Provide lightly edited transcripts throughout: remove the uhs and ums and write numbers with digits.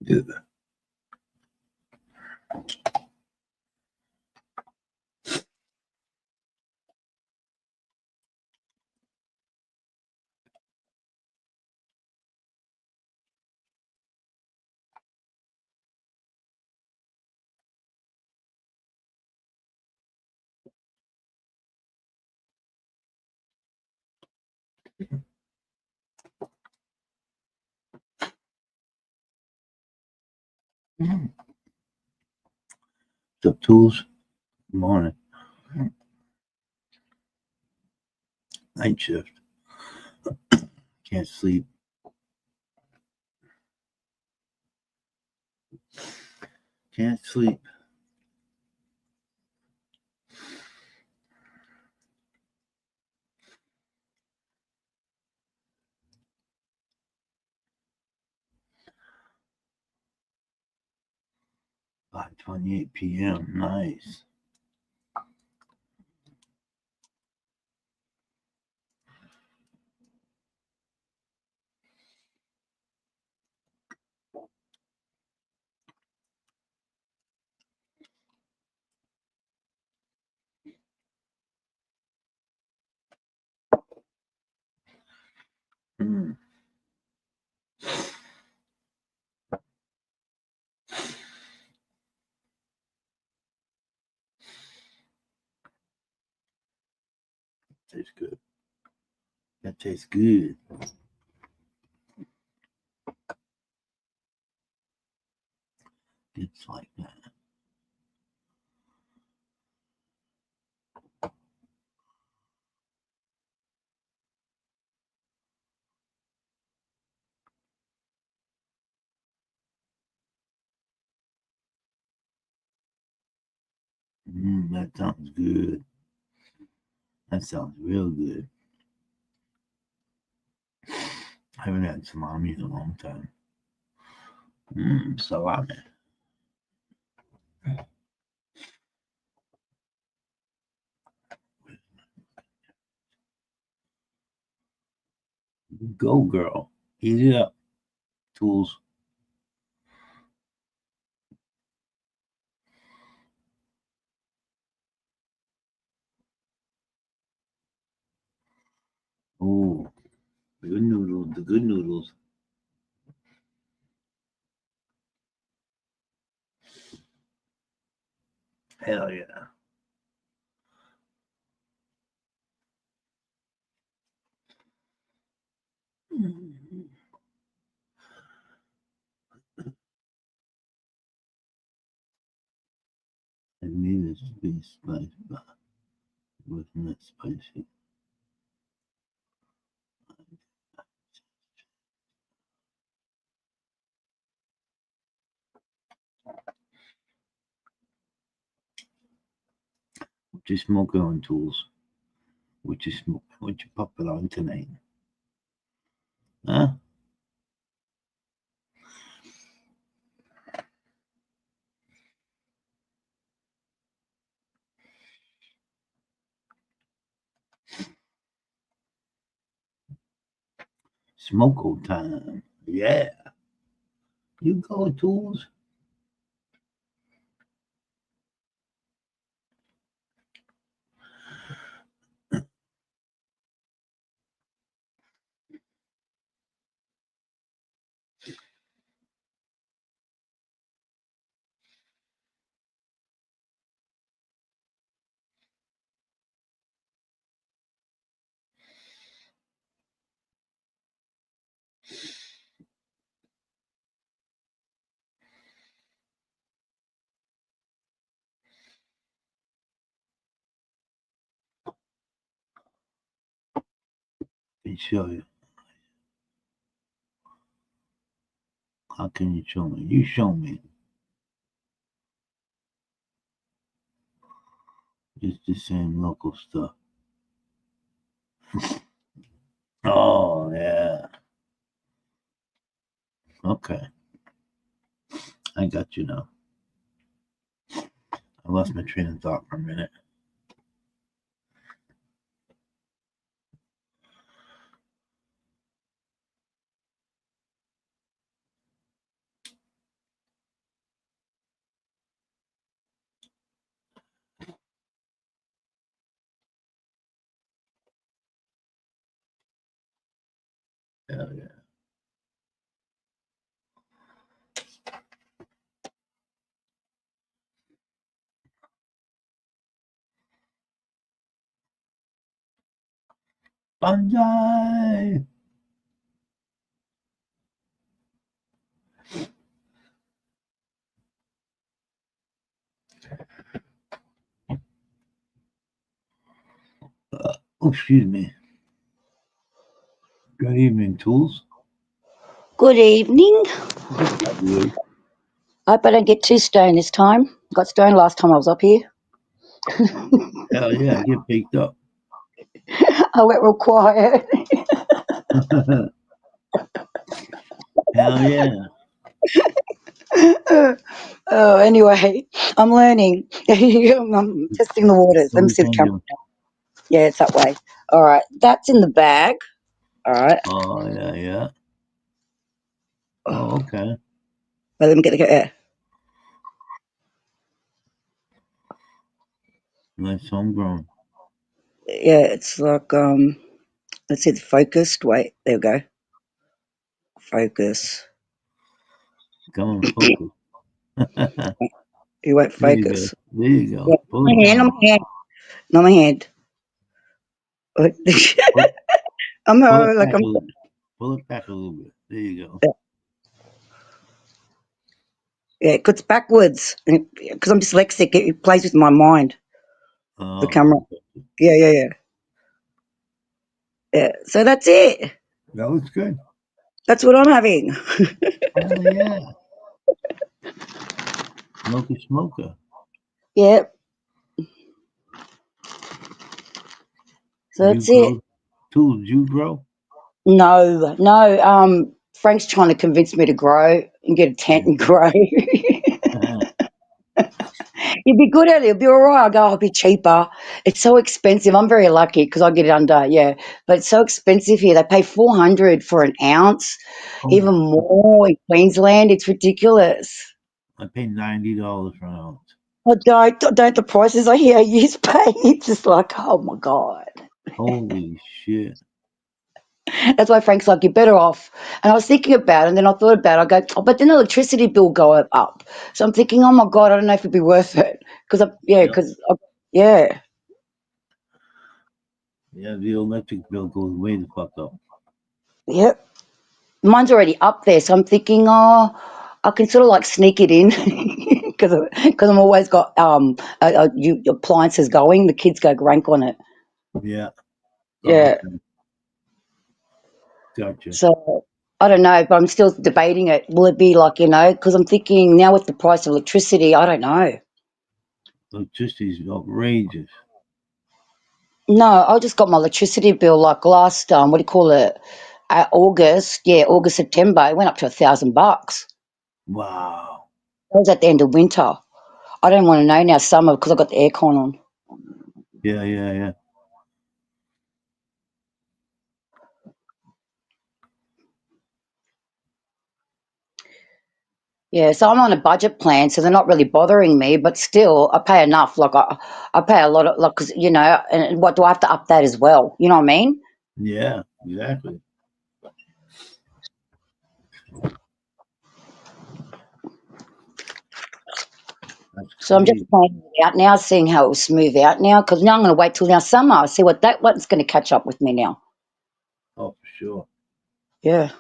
Yeah. What's up, Tools? Good morning. Night shift. Can't sleep. Can't sleep. By 28 p.m. Nice. Mm. Tastes good. That tastes good. It's like that. That sounds good. That sounds real good. I haven't had salami in a long time. Salami. Go, girl. Eat it up. Tools. Oh, good noodles. The good noodles. Hell yeah. I need it to be spicy, but it wasn't that spicy. What you smoking on, Tools? What you popping on tonight? Huh? Smoko time. Yeah. You go, Tools. Let me show you. How can you show me? You show me. It's the same local stuff. Oh, yeah. Okay. I got you now. I lost my train of thought for a minute. Hell yeah. Banzai! Oh, excuse me. Good evening, Tools. Good evening. Good. I hope I don't get too stoned this time. Got stoned last time I was up here. Hell yeah, get picked up. I went real quiet. Hell yeah. Anyway, I'm learning. I'm testing the waters. So Let me we see the can camera. do. Yeah, it's that way. All right, that's in the bag. All right. Oh, yeah, yeah. Oh, okay. Well, let me get the yeah. Nice homegrown. Yeah, it's like let's see the focused. Wait, there we go. Focus. Come on, focus. You won't There you go. focus. There you go. Yeah. Pull it My hand, on down. my hand. Not my hand. Pull, I'm pull it like back I'm. a little. Pull it back a little bit. There you go. Yeah, it cuts backwards because I'm dyslexic. It plays with my mind. The camera. Oh, Yeah. So that's it. that looks good. That's what I'm having. Hell yeah. Smoker. Yeah. So You that's it. grow. Tools, you grow? No. Frank's trying to convince me to grow and get a tent and grow. You'd be good at it. It'll be all right. I go, I'll be cheaper. It's so expensive. I'm very lucky because I get it under, yeah. But it's so expensive here. They pay $400 for an ounce, even more in Queensland. It's ridiculous. I pay $90 for an ounce. Don't the prices I hear you pay. It's just like, oh my God. Holy shit. That's why Frank's like, you're better off. And I was thinking about it, and then I thought about it. I go, oh, but then the electricity bill go up. So I'm thinking, oh my God, I don't know if it'd be worth it. Yep. Yeah. Yeah, the electric bill goes way the fuck up. Yep. Mine's already up there. So I'm thinking, oh, I can sort of like sneak it in because I'm always got appliances going. The kids go rank on it. Yeah. Yeah. Okay. Gotcha. So I don't know, but I'm still debating it. Will it be like, because I'm thinking now with the price of electricity, I don't know. Electricity's outrageous. No, I just got my electricity bill like last, what do you call it? August, August, September. It went up to $1,000. Wow. That was at the end of winter. I don't want to know now summer because I've got the aircon on. Yeah. Yeah, so I'm on a budget plan, so they're not really bothering me, but still, I pay enough. Like I pay a lot of, like, cause and what do I have to up that as well? You know what I mean? Yeah, exactly. That's So I'm just crazy. playing it out now, seeing how it will smooth out now. Because now I'm going to wait till now summer, see what's going to catch up with me now. Oh, for sure. Yeah.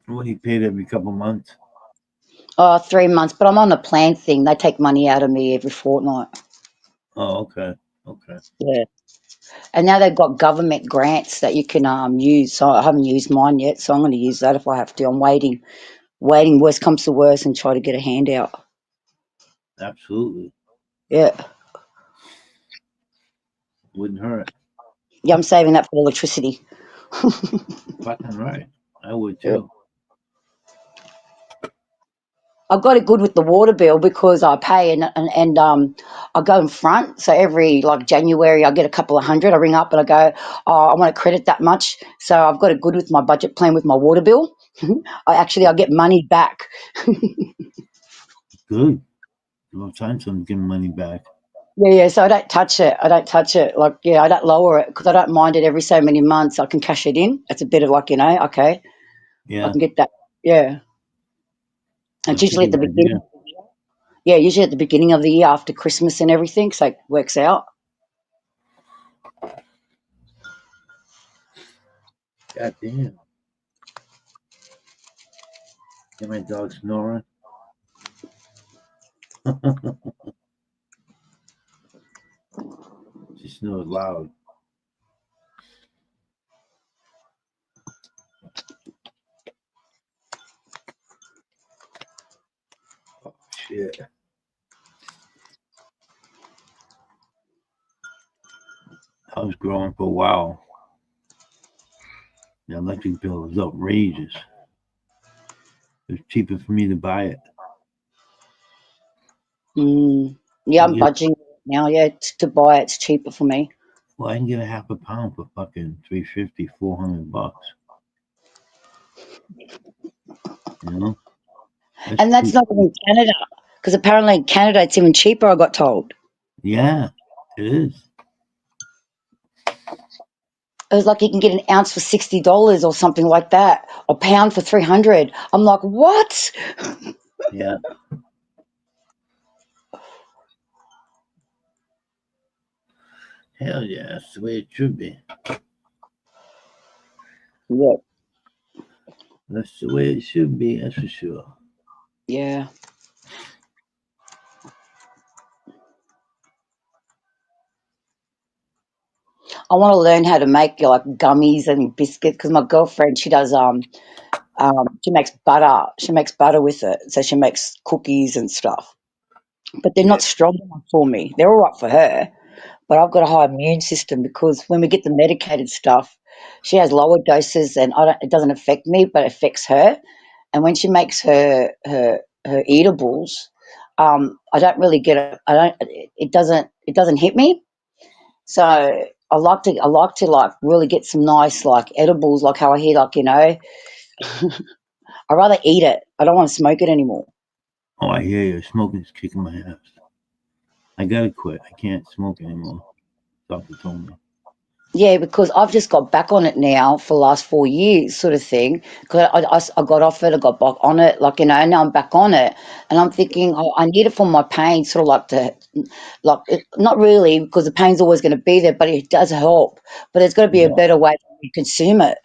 Well, he paid every couple months. 3 months, but I'm on a plan thing. They take money out of me every fortnight. Oh, okay. Yeah. And now they've got government grants that you can use. So I haven't used mine yet, so I'm going to use that if I have to. I'm waiting. Worst comes to worst, and try to get a handout. Absolutely. Yeah. Wouldn't hurt. Yeah, I'm saving that for electricity. Fucking right. I would Yeah. too. I got it good with the water bill because I pay and I go in front. So every like January I get a couple of hundred. I ring up and I go, oh, I want to credit that much. So I've got it good with my budget plan with my water bill. I get money back. Good. No time to give money back. Yeah. So I don't touch it. I don't touch it. Like, yeah, I don't lower it because I don't mind it every so many months. I can cash it in. It's a bit of like, okay, I Yeah, can get that. Yeah. It's that's a usually at good the beginning. idea. Yeah, usually at the beginning of the year after Christmas and everything. So it works out. God damn. Hear my dog snoring? She snores loud. Oh, shit. I was growing for a while. The electric bill was outrageous. It was cheaper for me to buy it. Yeah, I'm Yeah. budging now. Yeah, to buy it's cheaper for me. Well, I can get a half a pound for fucking 350, $400. You know? That's And that's cheap. not in Canada because apparently in Canada it's even cheaper, I got told. Yeah, it is. It was like you can get an ounce for $60 or something like that, or pound for 300. I'm like, what? Yeah. Hell yeah, that's the way it should be. Yeah, That's the way it should be, that's for sure. yeah. I want to learn how to make like gummies and biscuits because my girlfriend she does she makes butter. She makes butter with it, so she makes cookies and stuff. But they're Yeah. not strong enough for me. They're all right for her, but I've got a high immune system because when we get the medicated stuff, she has lower doses and I don't, it doesn't affect me, but it affects her. And when she makes her eatables, I don't really get it. I don't. It doesn't hit me. So I like to like really get some nice like edibles, like how I hear like I rather eat it. I don't want to smoke it anymore. Oh, I hear you. Smoking's kicking my ass. I gotta quit. I can't smoke anymore. Doctor told me. Yeah, because I've just got back on it now for the last 4 years, sort of thing. Because I got off it, I got back on it, like now I'm back on it, and I'm thinking, oh, I need it for my pain, sort of like not really, because the pain's always going to be there, but it does help. But there's got to be a Yeah, better way to consume it.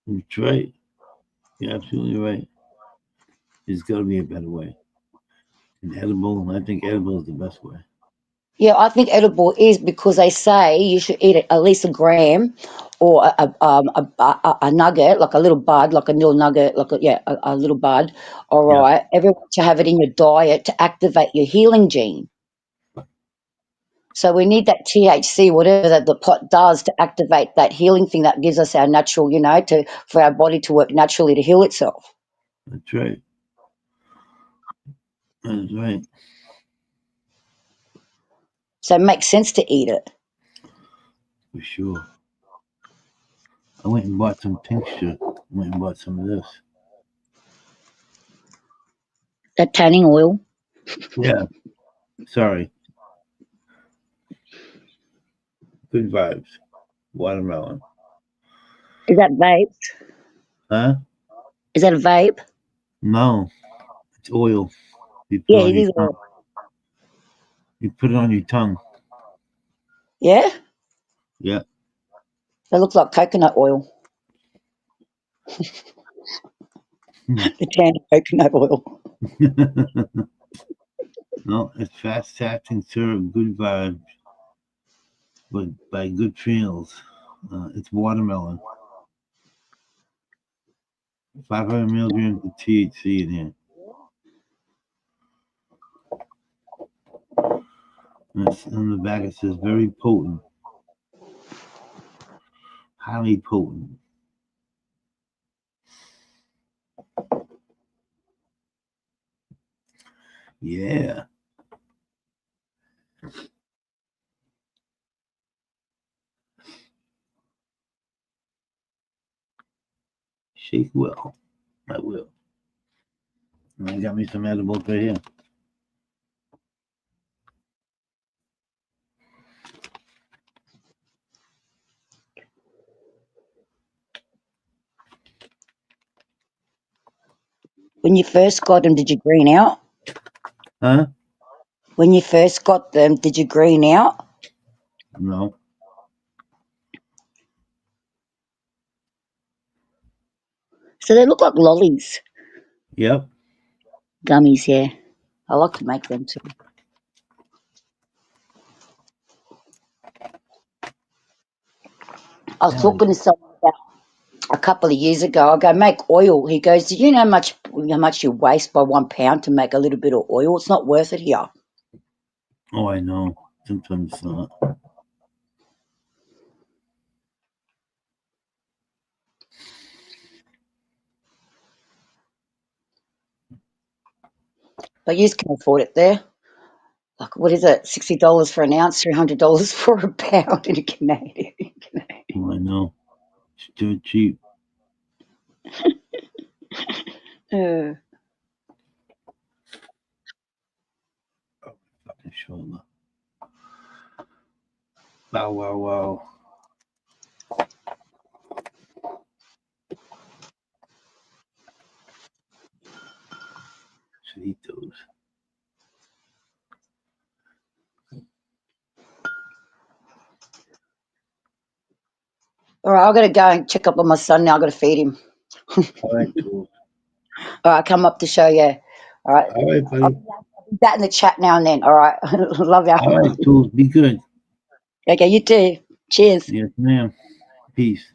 that's right. You're absolutely right. There's gotta be a better way. An edible, I think edible is the best way. Yeah, I think edible is because they say you should eat at least a gram or a nugget, like a little bud, like a little nugget, like a little bud. All Yeah, right, everyone should have it in your diet to activate your healing gene. So we need that THC, whatever that the pot does, to activate that healing thing that gives us our natural, for our body to work naturally to heal itself. that's right. That's right. So it makes sense to eat it. For sure. I went and bought some tincture. Went and bought some of this. That tanning oil. Yeah. Sorry. Good vibes. Watermelon. Is that vape? Huh? Is that a vape? No. It's oil. You put Yeah, on it your is tongue. oil. You put it on your tongue. Yeah, Yeah. it looks like coconut oil. The tanning coconut oil. No, it's fast acting syrup, good vibes, but by good trails. It's watermelon. 500 milligrams of THC in here. And on the back it says very potent, highly potent. Yeah. Shake well. I will. And I got me some edibles right here. When you first got them, did you green out? Huh? When you first got them, did you green out? No. So they look like lollies, Yep. gummies. Yeah, I like to make them too. I was Yeah. talking to someone about a couple of years ago. I go make oil. He goes, "Do you know how much you waste by 1 pound to make a little bit of oil? It's not worth it here." Oh, I know. Sometimes it's not. But you can afford it there. Like, what is it? $60 for an ounce, $300 for a pound in a Canadian. Oh, I know. It's too cheap. Uh, Oh, fucking shoulder. Wow, wow, wow. Should eat those. all right, I've got to go and check up on my son now. I've got to feed him. All right, cool. All right, come up to show you. All right, All right, I'll buddy. be that in the chat now and then. All right, love All you. right, tools. Be good. Okay, you too. Cheers. Yes, ma'am. Peace.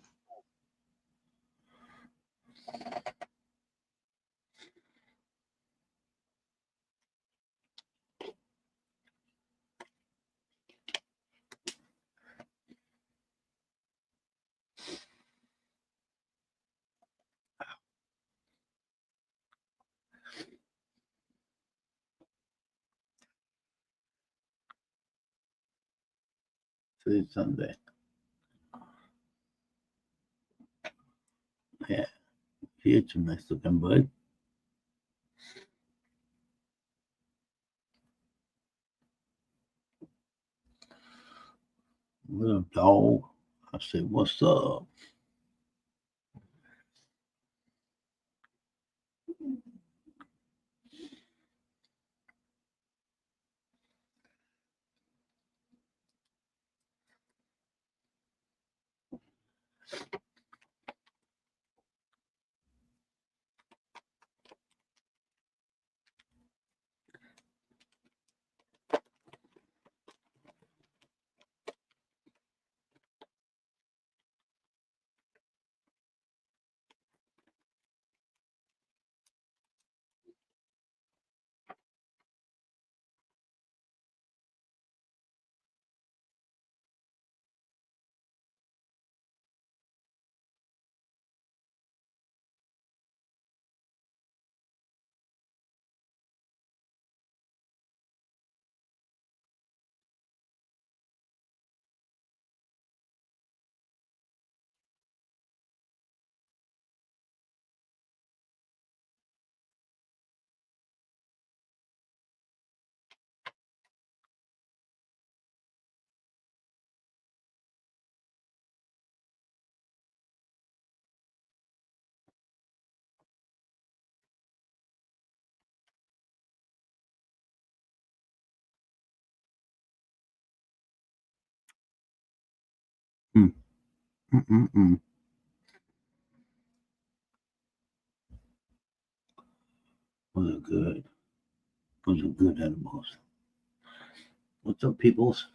Today's Sunday. Yeah. Here's some nice looking bud. What up, dog? I said, what's up? Mm. Mm-mm-mm. Those are good. Those are good animals. What's up, peoples?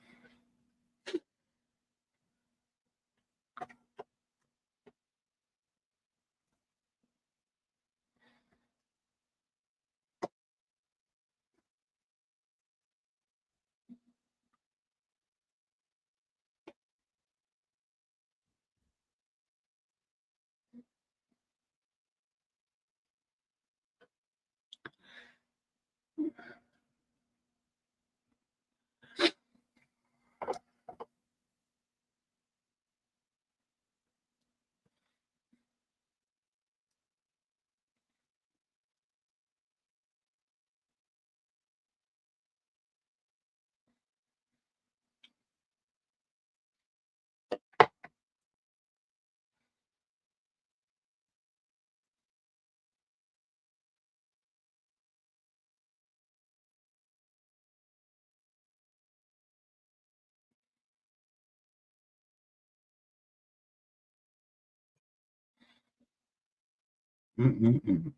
Mm-mm-mm.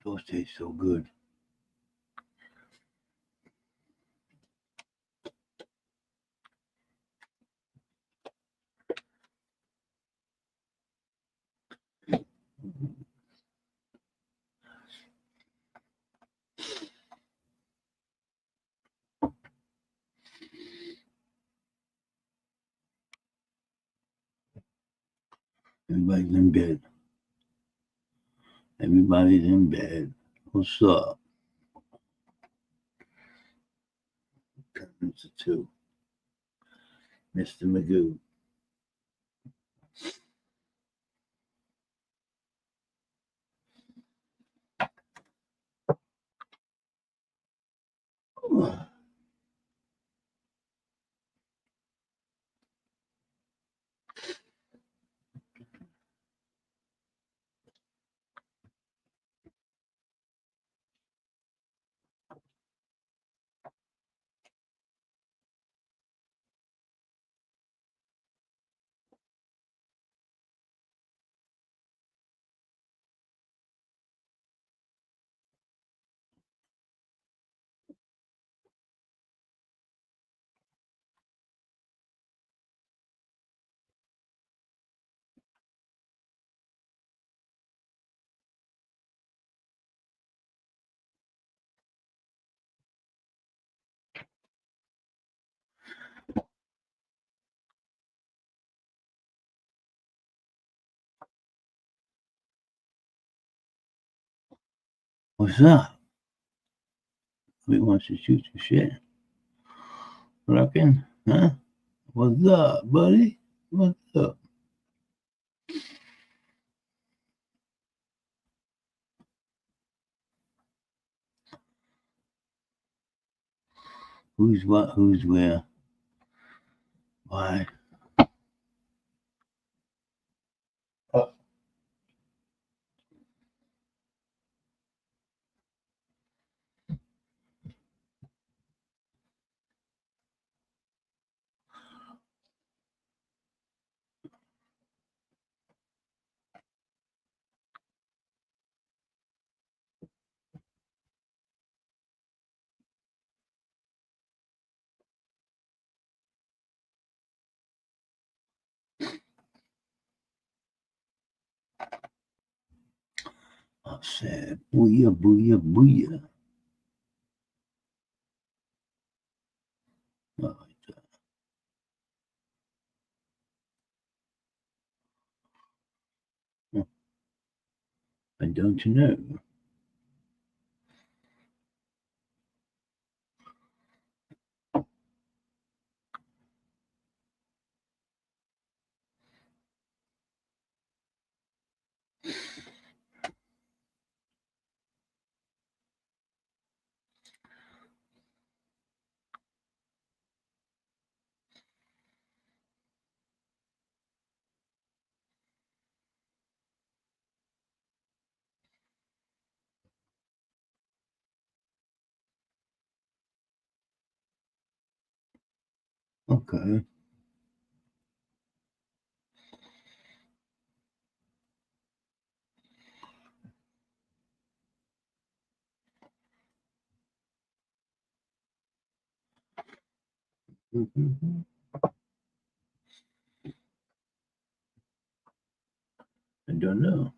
Those taste so good. Everybody's in bed. Everybody's in bed. What's up? 10 minutes to 2. Mr. Magoo. What's up? We wants to shoot your shit. Rockin'? Huh? What's up, buddy? What's up? Who's what? Who's where? Why? I said, booyah, booyah, booyah. Oh, and don't you know? Okay. Mm-hmm. I don't know.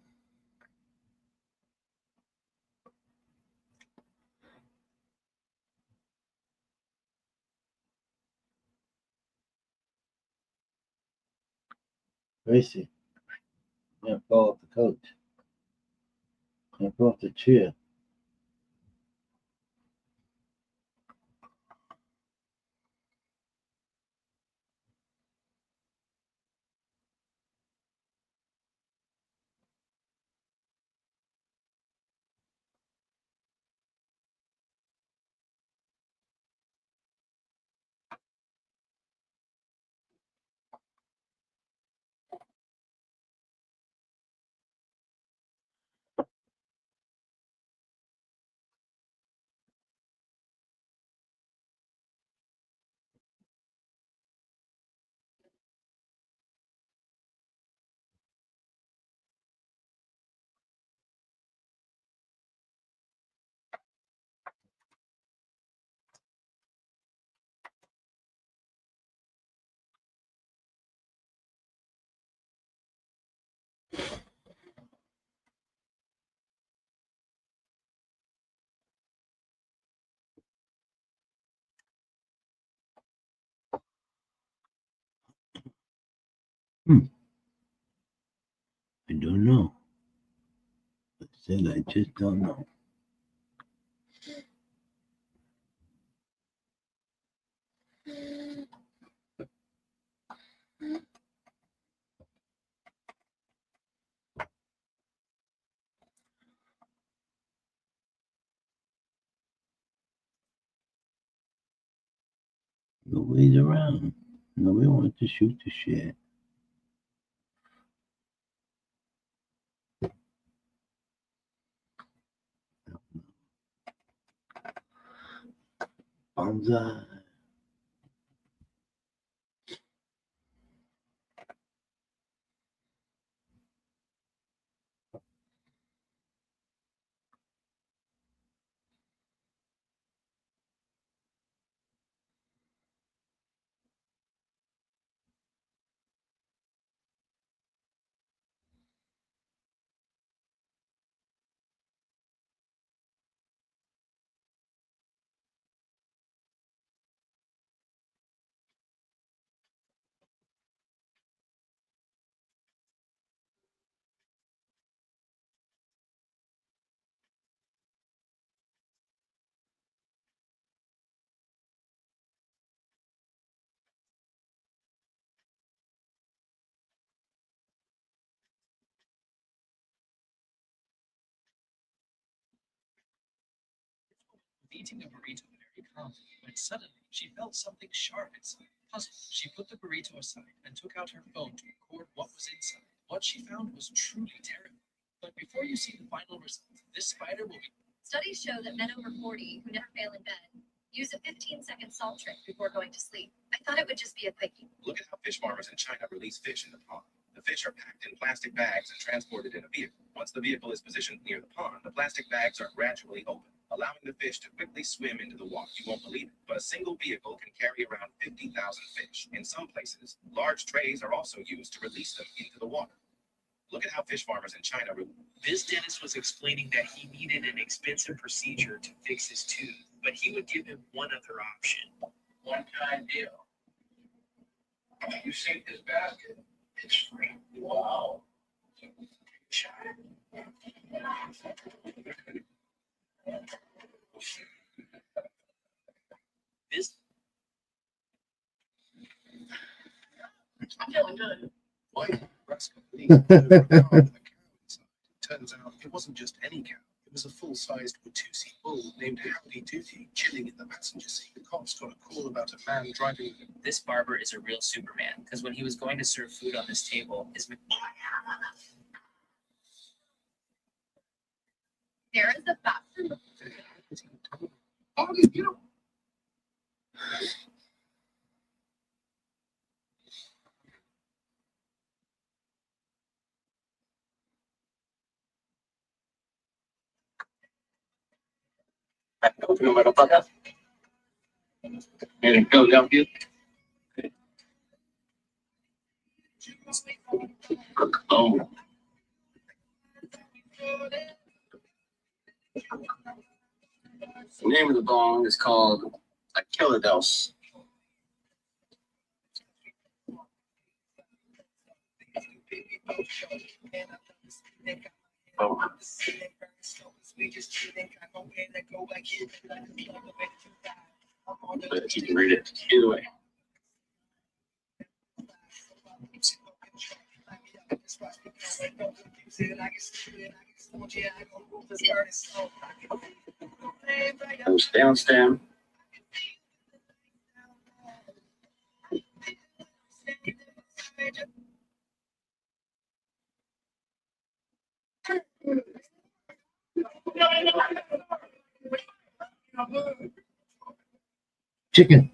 Gracie, can't fall off the couch. Can't fall off the chair. I don't know. I said I just don't know. Nobody's around. Nobody wants to shoot the shit. Bonsai. Eating a burrito very calmly when suddenly she felt something sharp inside. Puzzled, she put the burrito aside and took out her phone to record what was inside. What she found was truly terrible. But before you see the final result, this spider will be. Studies show that men over 40 who never fail in bed use a 15-second salt trick before going to sleep. I thought it would just be a quickie. Look at how fish farmers in China release fish in the pond. The fish are packed in plastic bags and transported in a vehicle. Once the vehicle is positioned near the pond, the plastic bags are gradually opened, allowing the fish to quickly swim into the water. You won't believe it, but a single vehicle can carry around 50,000 fish. In some places, large trays are also used to release them into the water. Look at how fish farmers in China. This dentist was explaining that he needed an expensive procedure to fix his tooth, but he would give him one other option. One-time deal. You see this basket? It's free. Wow. This I'm feeling good. Why Nebraska leave over a cow with a cow inside? Turns out it wasn't just any cow. It was a full-sized Watusi bull named Howdy Doody chilling in the passenger seat. The cops got a call about a man driving. this barber is a real Superman because when he was going to serve food on this table, his There is a bathroom. Oh, you know. Open the motherfucker. And it goes down here. Oh. The name of the bong is called a killer dose. Oh. But you can read it either way. Goes down stem. Chicken.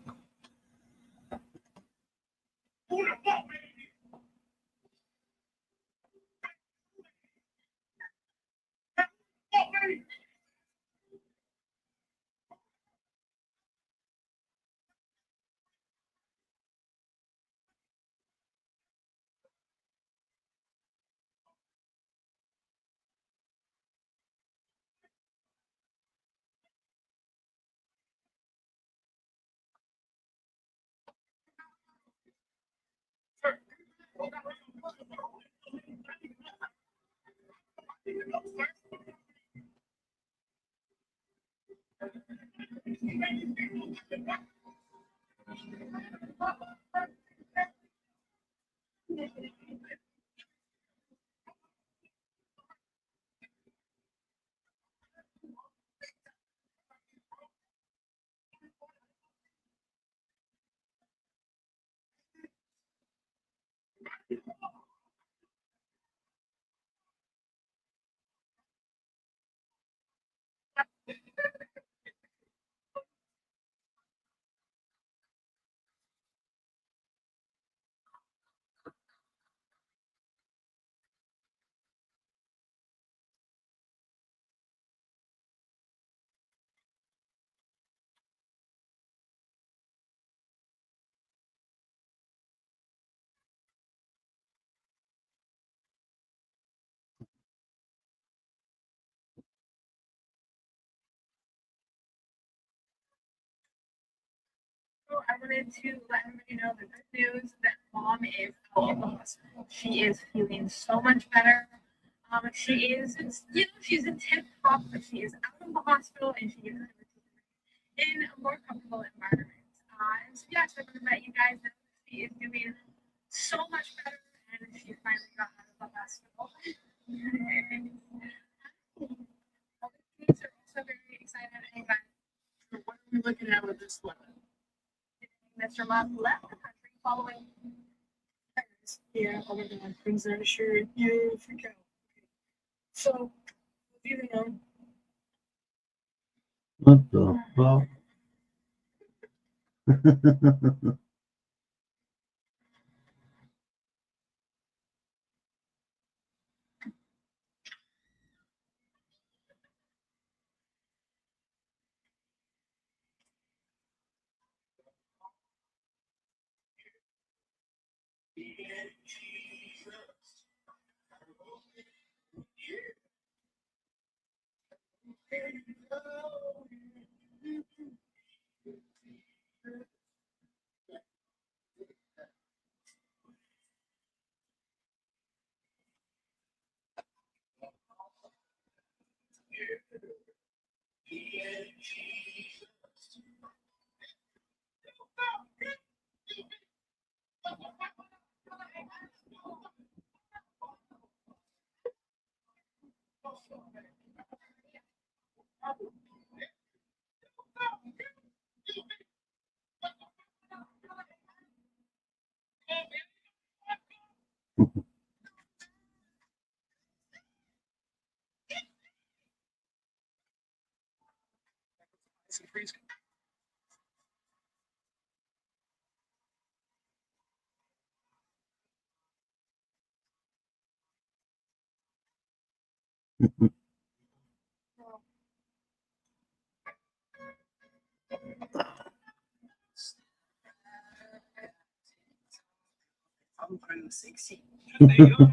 So I wanted to let everybody know the good news that mom is out of the hospital. She is feeling so much better. She is, she's in tip top, but she is out of the hospital and she is in a more comfortable environment. And so yeah, so I wanted to let you guys know that she is doing so much better and she finally got out of the hospital. Other kids are also very excited and glad. So what are we looking at with this one? Mr. Musk left the country following. Yeah, oh my God, things are sure. Yeah, freak out. Okay. So, you know, What the fuck? some freeze. I'm kind of sexy. There you go.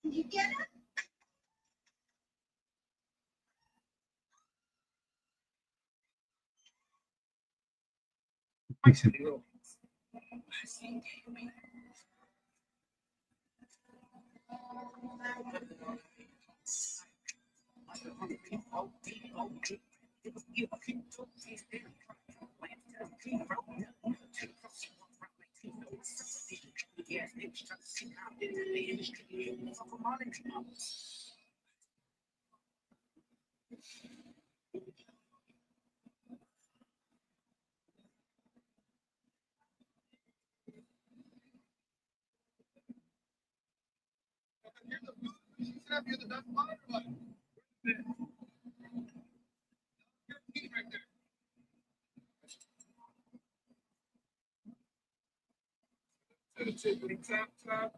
You get it? tippity tap tap.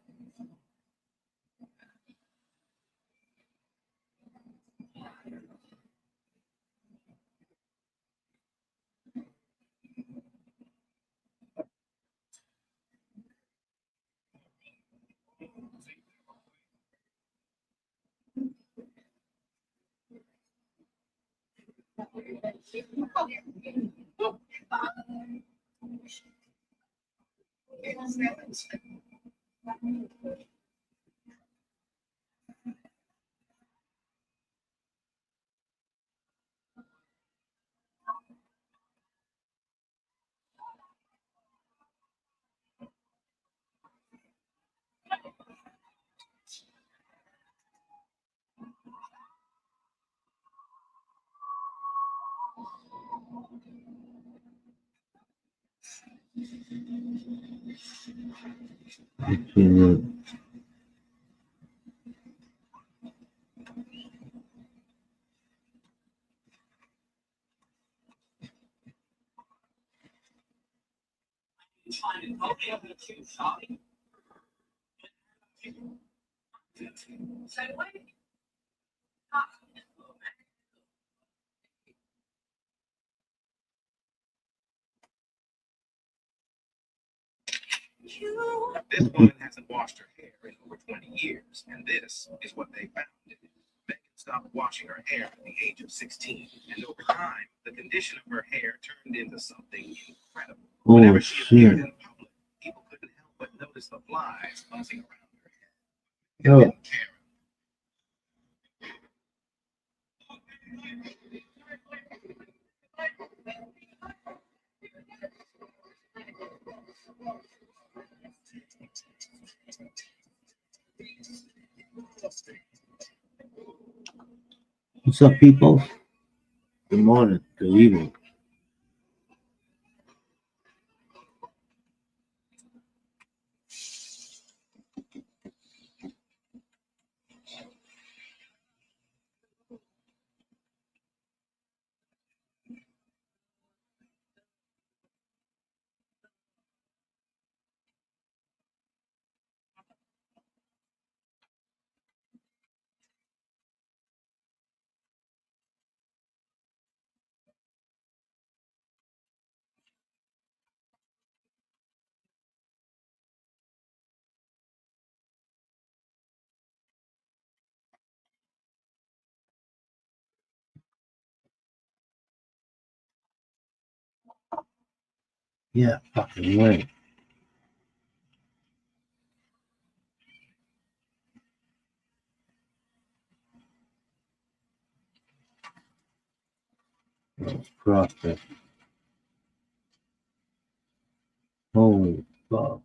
This woman hasn't washed her hair in over 20 years, and this is what they found. Megan stopped washing her hair at the age of 16, and over time, the condition of her hair turned into something incredible. Oh, Whenever she appeared shit. in public, people couldn't help but notice the flies buzzing around her head. Oh. They didn't care. What's up, people? Good morning. Good evening. Yeah, fucking way. Process. Holy fuck.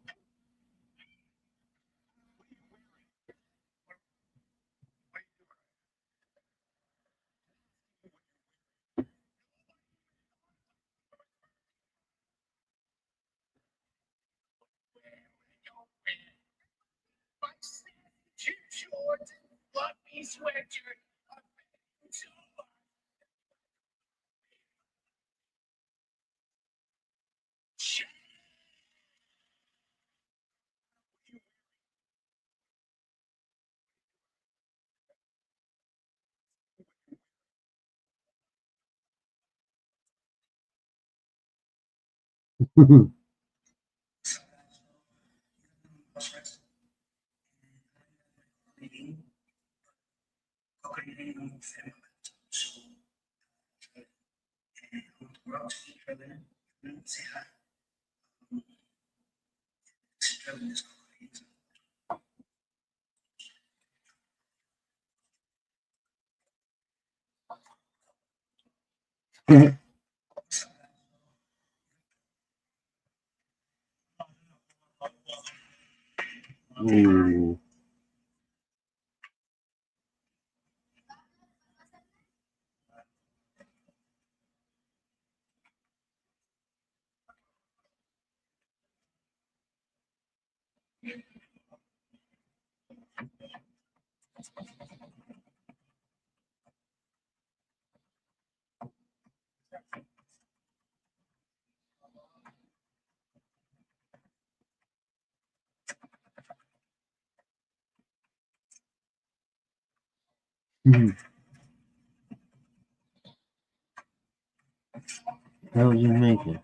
Ooh. How would you make it?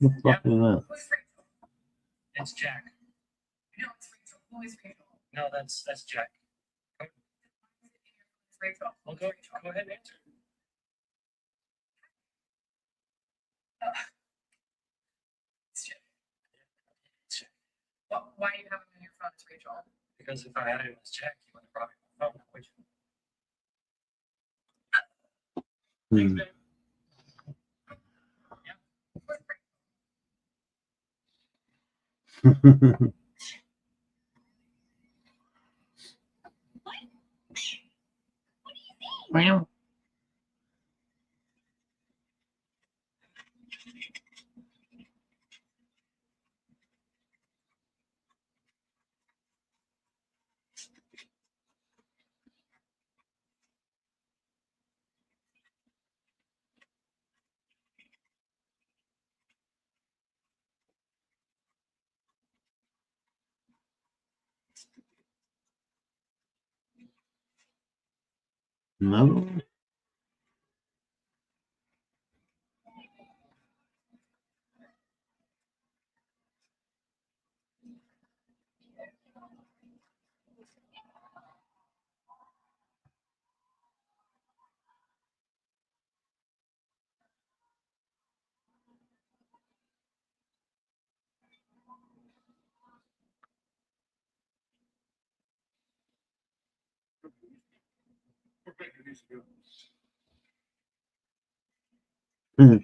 What the fuck is that? It's Jack. No, it's Rachel. Who is Rachel? No, that's Jack. It's Rachel. Well, go ahead and answer. It's Jack. It's Jack. Why do you have him on your phone? It's Rachel. Because if I had it as Jack, you would have brought me my phone, would you? Hmm. Wow. No? Hmm.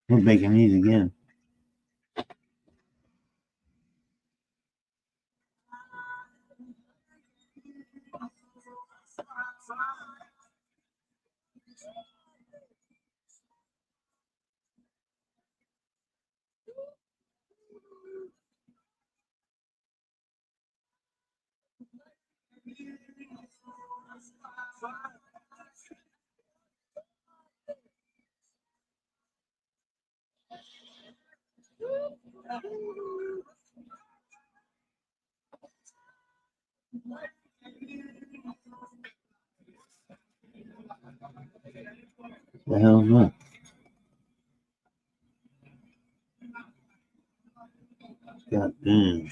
We're making these again. The hell's that? God damn.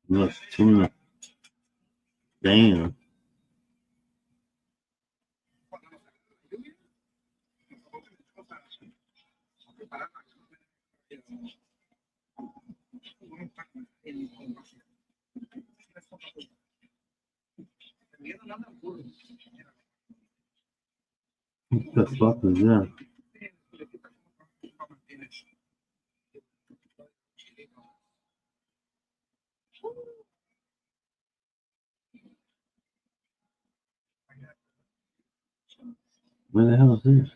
Look, tuna. Damn. What the fuck is that? Where the hell is this?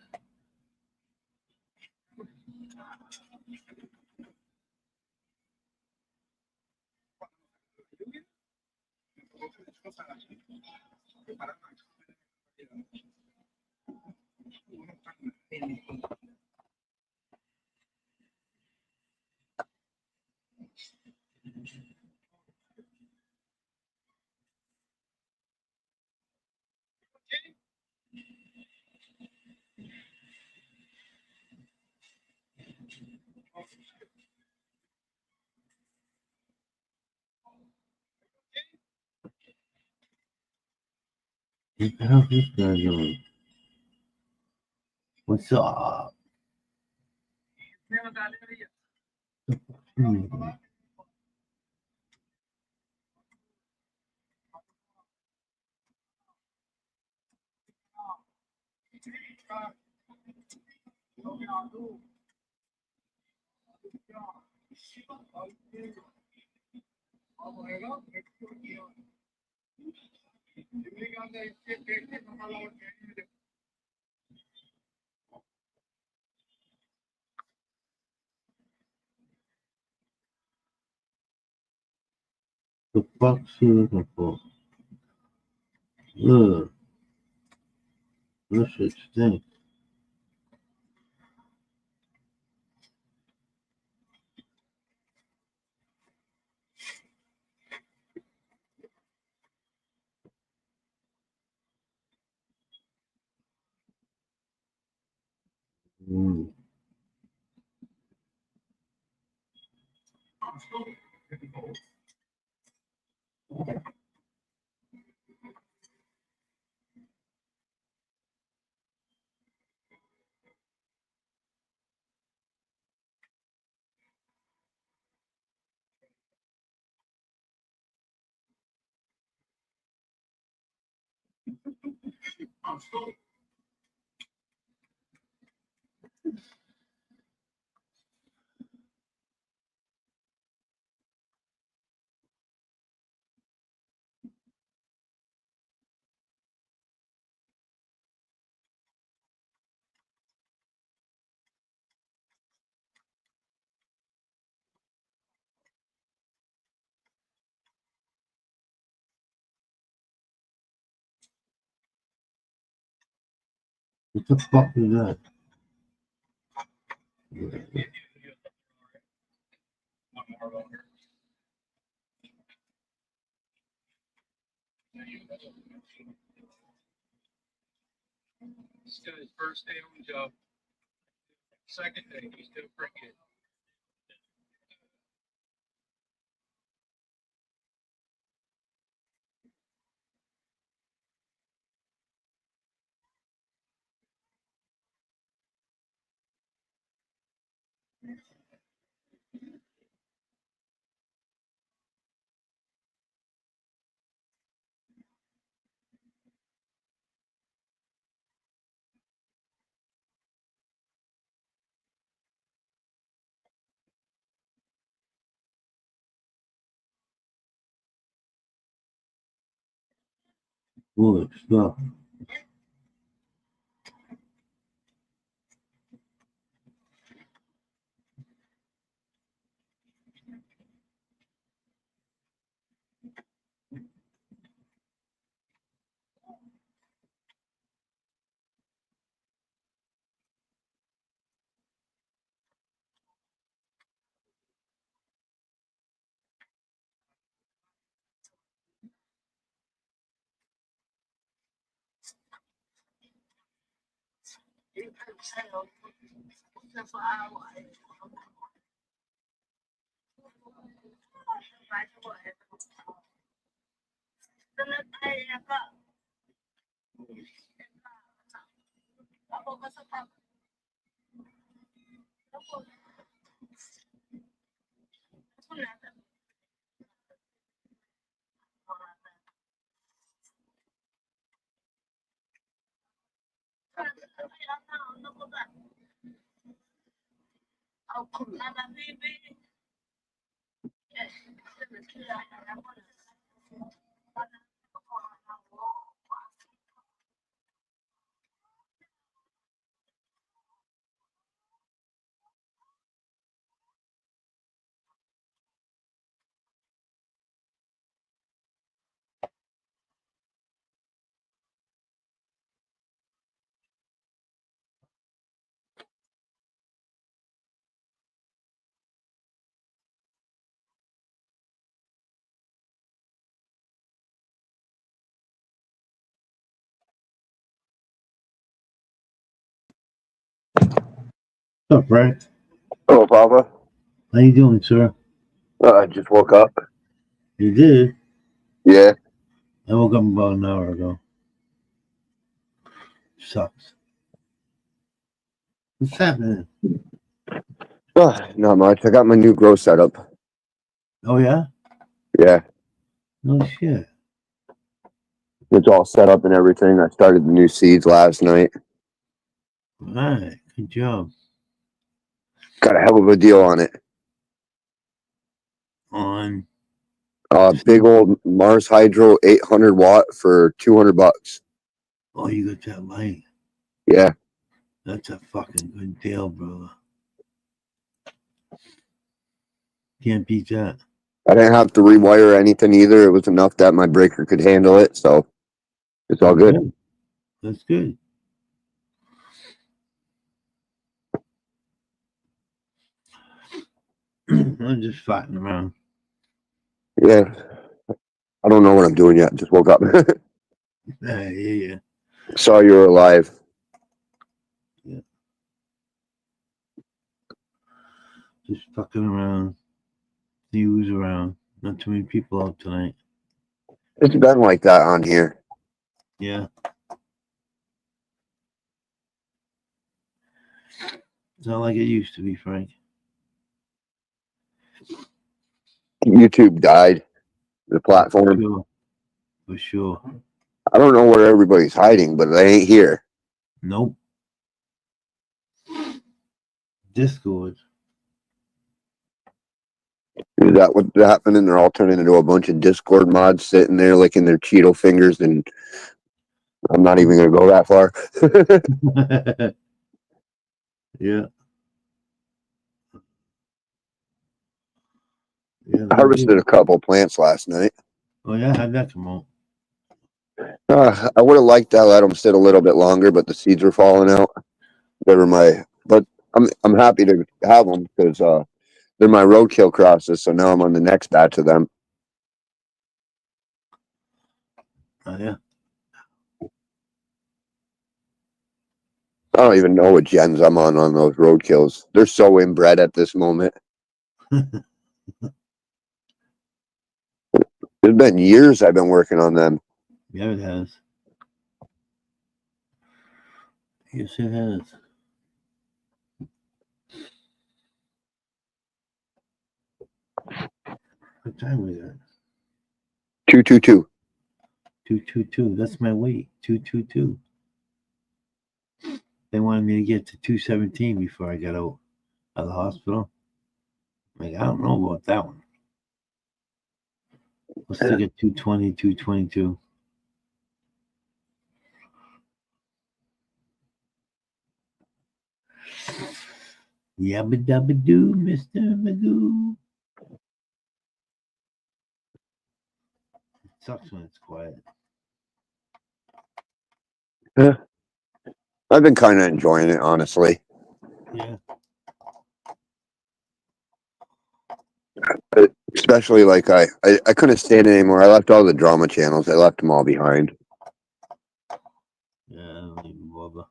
What the hell is this guy doing? What's up? The fuck's he looking for? Ugh. This shit stinks. Mm. What the fuck is that? Still his first day on the job. Second day, he's still pretty good. Good stuff. What's up, Frank? Hello, Papa. How you doing, sir? I just woke up. You did? Yeah. I woke up about an hour ago. Sucks. What's happening? Not much. I got my new grow setup. Oh, yeah? Yeah. No shit. It's all set up and everything. I started the new seeds last night. All right. Good job. Got a hell of a deal on it. On. Big old Mars Hydro 800 watt for $200. Oh, you got that light. Yeah. That's a fucking good deal, brother. Can't beat that. I didn't have to rewire anything either. It was enough that my breaker could handle it, so it's all good. That's good. I'm just fighting around. Yeah. I don't know what I'm doing yet. Just woke up. Yeah. Saw you were alive. Yeah. Just fucking around. See who's around. Not too many people out tonight. It's been like that on here. Yeah. It's not like it used to be, Frank. YouTube died. The platform. For sure. I don't know where everybody's hiding, but they ain't here. Nope. Discord. Is that what's happening? They're all turning into a bunch of Discord mods sitting there licking their Cheeto fingers, and I'm not even going to go that far. Yeah. I harvested a couple plants last night. Oh, yeah? How'd that come out? I would have liked to let them sit a little bit longer, but the seeds were falling out. But I'm happy to have them because they're my roadkill crosses. So now I'm on the next batch of them. Oh, yeah. I don't even know what gens I'm on those roadkills. They're so inbred at this moment. It's been years I've been working on them. Yeah, it has. Yes, it has. What time was that? 222. 222. That's my weight. 222. They wanted me to get to 217 before I got out of the hospital. Like, I don't know about that one. Let's stick at 220, 222. Yabba dabba doo, Mr. Magoo. It sucks when it's quiet. I've been kind of enjoying it, honestly. Yeah. Especially like I couldn't stand it anymore. I left all the drama channels. I left them all behind. Yeah, I don't even bother.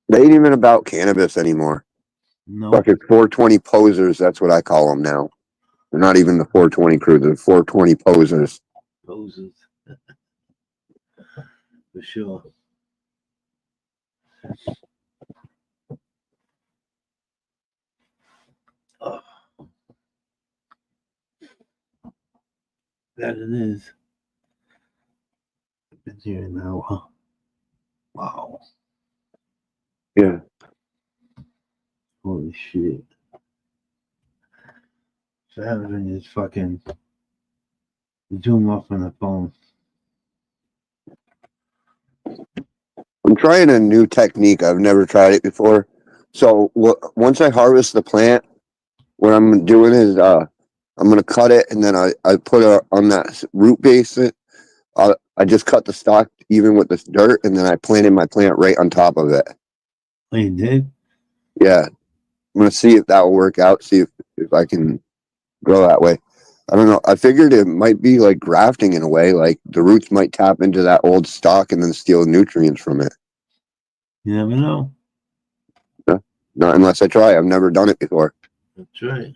They ain't even about cannabis anymore. No. Fucking 420 posers. That's what I call them now. They're not even the 420 crew. They're 420 posers. Poses. For sure. Oh. That it is. I've been here an hour. Wow. Yeah. Holy shit. So I haven't been just fucking zoom off on the phone. I'm trying a new technique. I've never tried it before. So once I harvest the plant, what I'm doing is I'm going to cut it, and then I put it on that root base. I just cut the stalk even with this dirt, and then I planted my plant right on top of it. Oh, you did? Yeah. I'm going to see if that will work out, see if I can grow that way. I don't know. I figured it might be like grafting in a way, like the roots might tap into that old stalk and then steal nutrients from it. You never know. Yeah. Not unless I try. I've never done it before. That's right.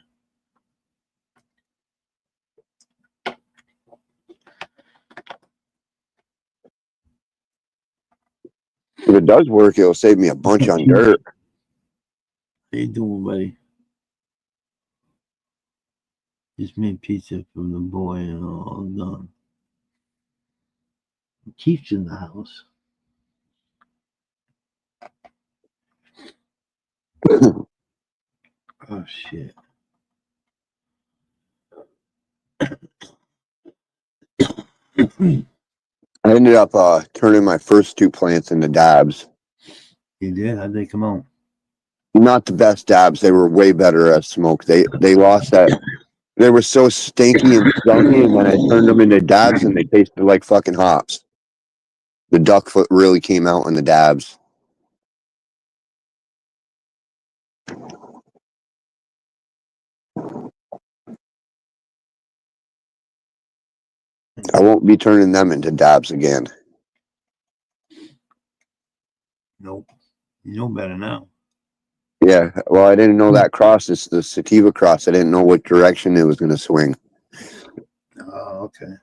If it does work, it'll save me a bunch on dirt. How you doing, buddy? Just made pizza from the boy and all done. Keith's in the house. Oh shit. I ended up turning my first 2 plants into dabs. You did? How'd they come out? Not the best dabs. They were way better at smoke. They lost that. They were so stinky and skunky, and then I turned them into dabs, and they tasted like fucking hops. The duck foot really came out in the dabs. I won't be turning them into dabs again. Nope. You know better now. Yeah, well, I didn't know that cross. It's the sativa cross. I didn't know what direction it was going to swing. Oh, okay.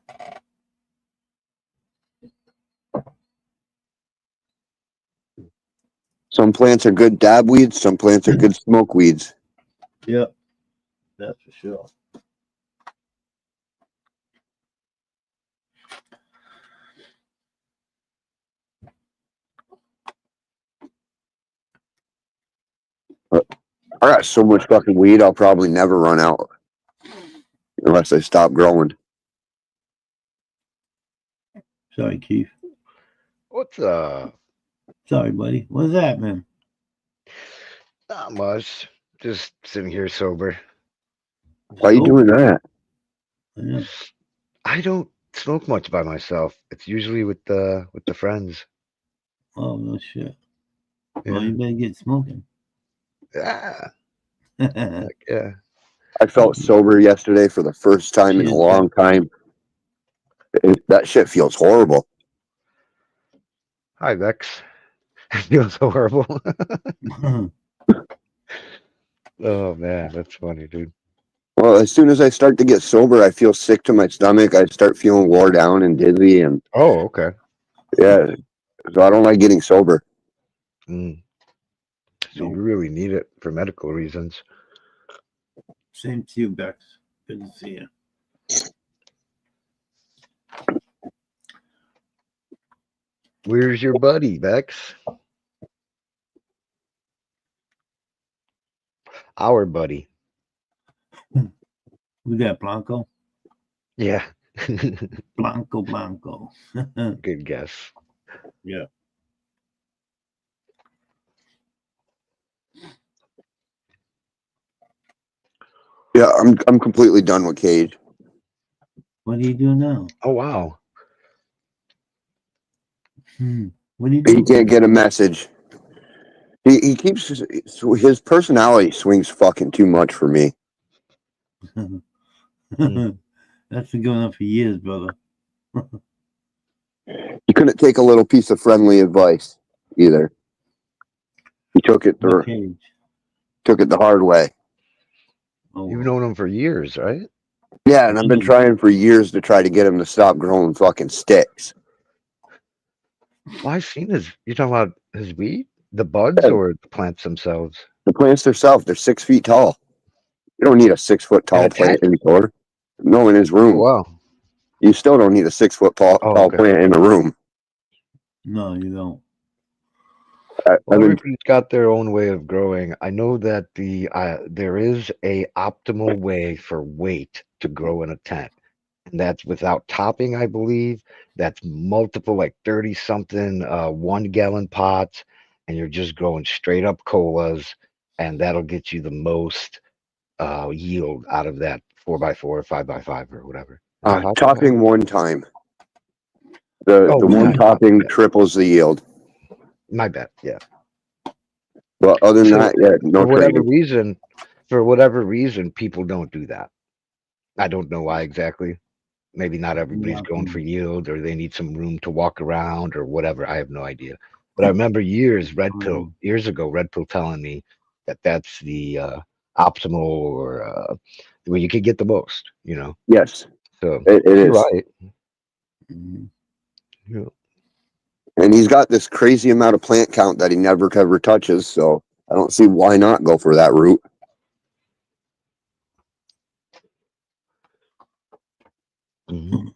Some plants are good dab weeds. Some plants are good smoke weeds. Yep. That's for sure. I got so much fucking weed, I'll probably never run out. Unless I stop growing. Sorry, Keith. What's up? Sorry, buddy. What's that, man? Not much. Just sitting here sober. Why are you doing that? Yeah. I don't smoke much by myself. It's usually with the friends. Oh, no shit. Yeah. Well, you better get smoking. Yeah. Cheers, Yeah. I felt sober yesterday for the first time in a long time. That shit feels horrible. Hi, Vex. It feels horrible. Oh man, that's funny, dude. Well, as soon as I start to get sober, I feel sick to my stomach. I start feeling wore down and dizzy, and Oh, okay. yeah, so I don't like getting sober. Mm. So you really need it for medical reasons. Same to you, Bex. Good to see you. Where's your buddy, Vex? Our buddy. We got Blanco. Yeah. Blanco. Good guess. Yeah. Yeah, I'm completely done with Cage. What are you doing now? Oh wow. What are you He doing? can't get a message. He keeps his personality swings fucking too much for me. That's been going on for years, brother. He couldn't take a little piece of friendly advice either. He took it the hard way. Oh, You've known him for years, right? Yeah, and I've been trying for years to try to get him to stop growing fucking sticks. Well, I've seen you're talking about his weed? The buds or the plants themselves? The plants themselves, they're 6 feet tall. You don't need a 6 foot tall plant indoor. No, in his room. Oh, wow. You still don't need a 6 foot tall plant in a room. No, you don't. Everybody's got their own way of growing. I know that there is a optimal way for weight to grow in a tent, and that's without topping, I believe. That's multiple, like 30 something 1 gallon pots, and you're just growing straight up colas, and that'll get you the most yield out of that 4x4 or 5x5 or whatever. Topping one time. The one topping triples the yield. My bad, yeah. But other than that, yeah, no training. For whatever reason, people don't do that. I don't know why exactly. Maybe not everybody's going for yield, or they need some room to walk around, or whatever. I have no idea. But I remember years ago, Red Pill telling me that's the optimal or where you could get the most, you know. Yes, So it you're is. right. Mhm. Yeah. And he's got this crazy amount of plant count that he never ever touches. So I don't see why not go for that route. Mhm.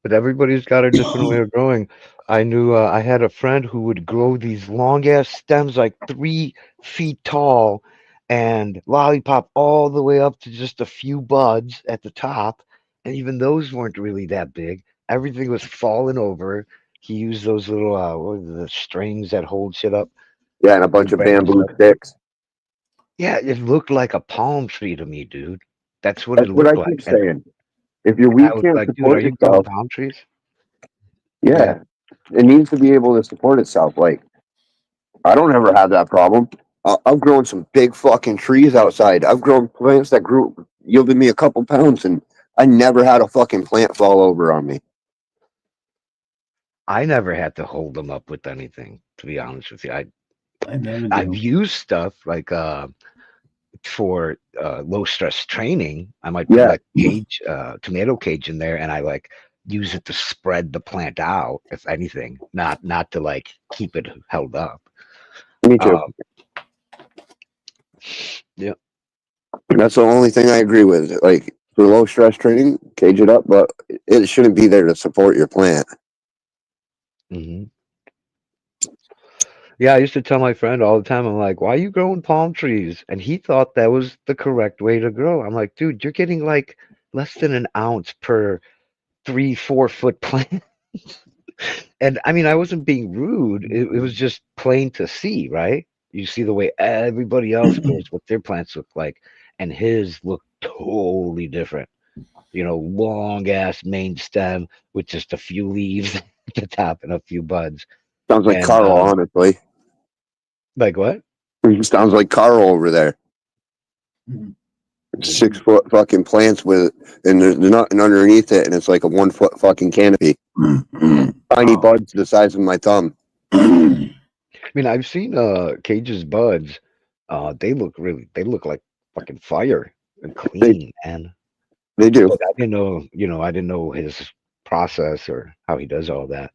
But everybody's got a different way of growing. I knew I had a friend who would grow these long ass stems like 3 feet tall and lollipop all the way up to just a few buds at the top. And even those weren't really that big. Everything was falling over. He used those little what are the strings that hold shit up. Yeah, and a bunch Big of branches bamboo up. sticks. Yeah, it looked like a palm tree to me, dude. That's what it That's what I looked like. keep saying. If your I weed was can't like, dude, are support you growing itself, palm trees? yeah, it needs to be able to support itself. Like, I don't ever have that problem. I've grown some big fucking trees outside. I've grown plants that grew yielded me a couple pounds, and I never had a fucking plant fall over on me. I never had to hold them up with anything, to be honest with you. I never I've do. used stuff like for low stress training. I might put Yeah, like cage tomato cage in there and I like use it to spread the plant out, if anything, not to like keep it held up. me too. Um, yeah. That's the only thing I agree with. Like for low stress training, cage it up, but it shouldn't be there to support your plant. hmm Yeah, I used to tell my friend all the time, I'm like, why are you growing palm trees? And he thought that was the correct way to grow. I'm like, dude, you're getting like less than an ounce per 3, 4 foot plant. And I mean, I wasn't being rude. It was just plain to see, right? You see the way everybody else grows, what their plants look like, and his look totally different. You know, long ass main stem with just a few leaves at the top and a few buds. Sounds like And Carl, honestly. like what? Sounds like Carl over there. Mhm. 6 foot fucking plants with, and there's nothing underneath it, and it's like a 1 foot fucking canopy. Tiny buds the size of my thumb. I mean, I've seen Cage's buds. They look like fucking fire and They clean, man. they do. But I didn't know, I didn't know his process or how he does all that.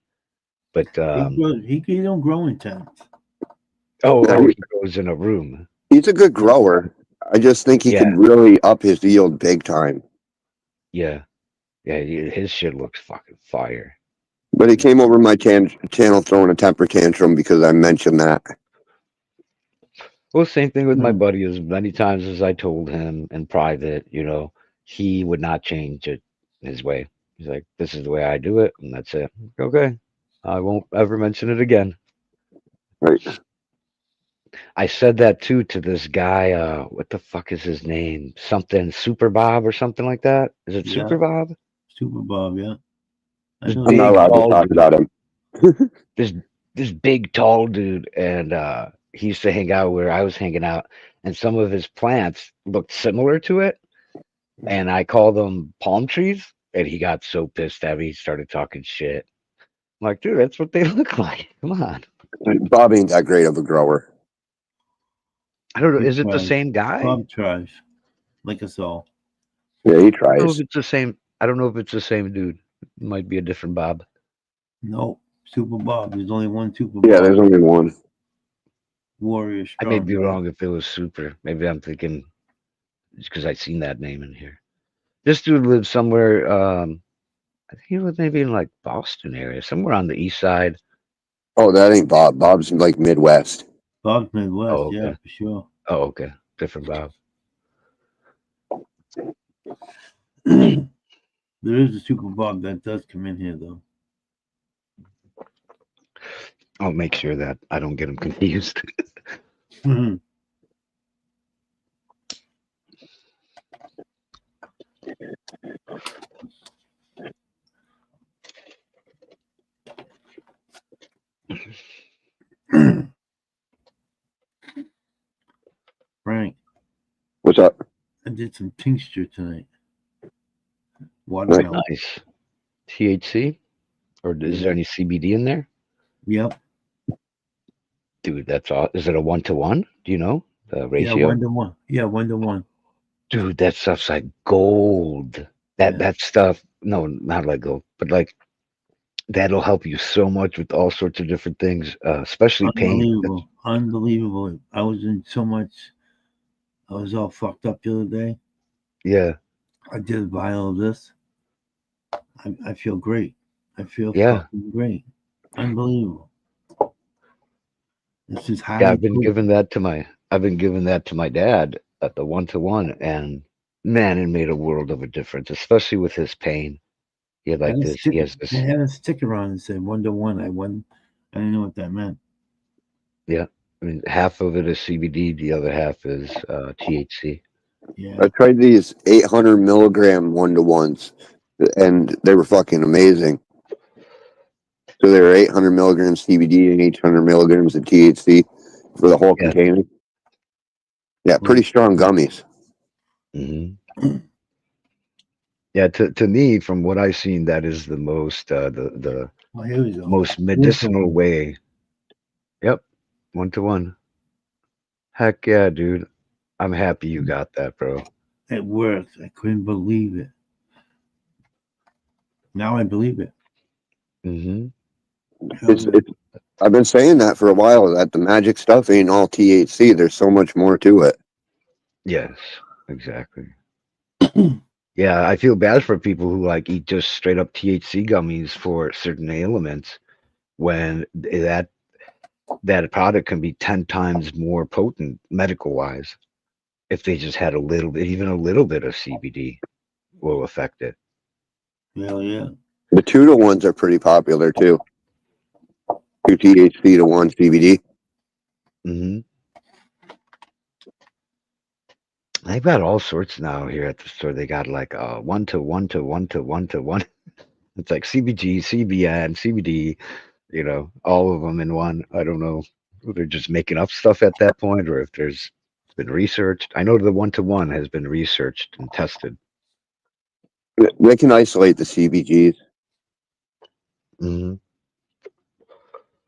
But He don't grow in tents. Yeah, he goes in a room. he's a good grower. I just think he Yeah, could really up his yield big time. yeah, yeah. His shit looks fucking fire. But he came over my channel throwing a temper tantrum because I mentioned that. Well, same thing with my Mm. buddy. As many times as I told him in private, he would not change it his way. He's like, "This is the way I do it, and that's it." Okay, I won't ever mention it again. Right. I said that too to this guy. What the fuck is his name? Something Super Bob or something like that. Is it Yeah, Super Bob? Super Bob. Yeah, I This know I'm not big allowed to tall talk dude. about him. This this big tall dude, and he used to hang out where I was hanging out, and some of his plants looked similar to it, and I called them palm trees, and he got so pissed at me. He started talking shit. I'm like, dude, that's what they look like. Come on. Bob ain't that great of a grower. I don't know. he Is it the tries. same guy? Bob tries, like us all. Yeah, he I don't know if tries. it's the same. I don't know if it's the same dude. It might be a different Bob. No, Super Bob. There's only one Super Yeah, Bob. there's only one. Warrior I may strong. be right? wrong if it was Super. Maybe I'm thinking just because I seen that name in here. This dude lives somewhere. I think he lived maybe in like Boston area, somewhere on the east side. Oh, that ain't Bob. Bob's like Midwest. Bob's Midwest. Oh, Yeah, okay. for sure. Oh, okay. Different Bob. There is a Super Bob that does come in here, though. I'll make sure that I don't get him confused. Frank, What's up? I did some tincture tonight. Right. Watermelon. Nice. THC? Or is Yeah. there any CBD in there? Yep. Dude, that's all. Is it a 1-to-1? Do you know the Yeah, ratio? 1-to-1. Yeah, 1-to-1. Dude, that stuff's like gold. Yeah. That stuff. No, not like gold, but like that'll help you so much with all sorts of different things, especially pain. Unbelievable. Unbelievable. I was in so much. I was all fucked up the other day. Yeah, I did a vial of this. I feel great. I feel yeah, fucking great. Unbelievable. This is yeah. highly I've been potent. giving that to my dad at the 1-to-1, and man, it made a world of a difference, especially with his pain. He had like this. He has They this. had a sticker on that said 1-to-1. I didn't know what that meant. Yeah, I mean, half of it is CBD, the other half is THC. Yeah. I tried these 800 milligram 1-to-1s, and they were fucking amazing. So they were 800 milligrams CBD and 800 milligrams of THC for the whole Yeah. container. Yeah, pretty strong gummies. hmm Yeah, to me, from what I've seen, that is the most the Well, here we go. most medicinal way. Yep, 1-to-1. Heck yeah, dude. I'm happy you got that, bro. It worked. I couldn't believe it. Now I believe it. hmm I've been saying that for a while, that the magic stuff ain't all THC. There's so much more to it. Yes, exactly. Yeah, I feel bad for people who like eat just straight up THC gummies for certain ailments when that product can be 10 times more potent medical wise if they just had a little bit, even a little bit of CBD will affect it. Hell yeah. The 2-to-1s are pretty popular too. 2 THC to 1 CBD. hmm They've got all sorts now here at the store. They got like 1-to-1 to 1 to 1 to 1. It's like CBG, CBN, CBD, all of them in one. I don't know if they're just making up stuff at that point or if there's been researched. I know the 1-to-1 has been researched and tested. They can isolate the CBGs. hmm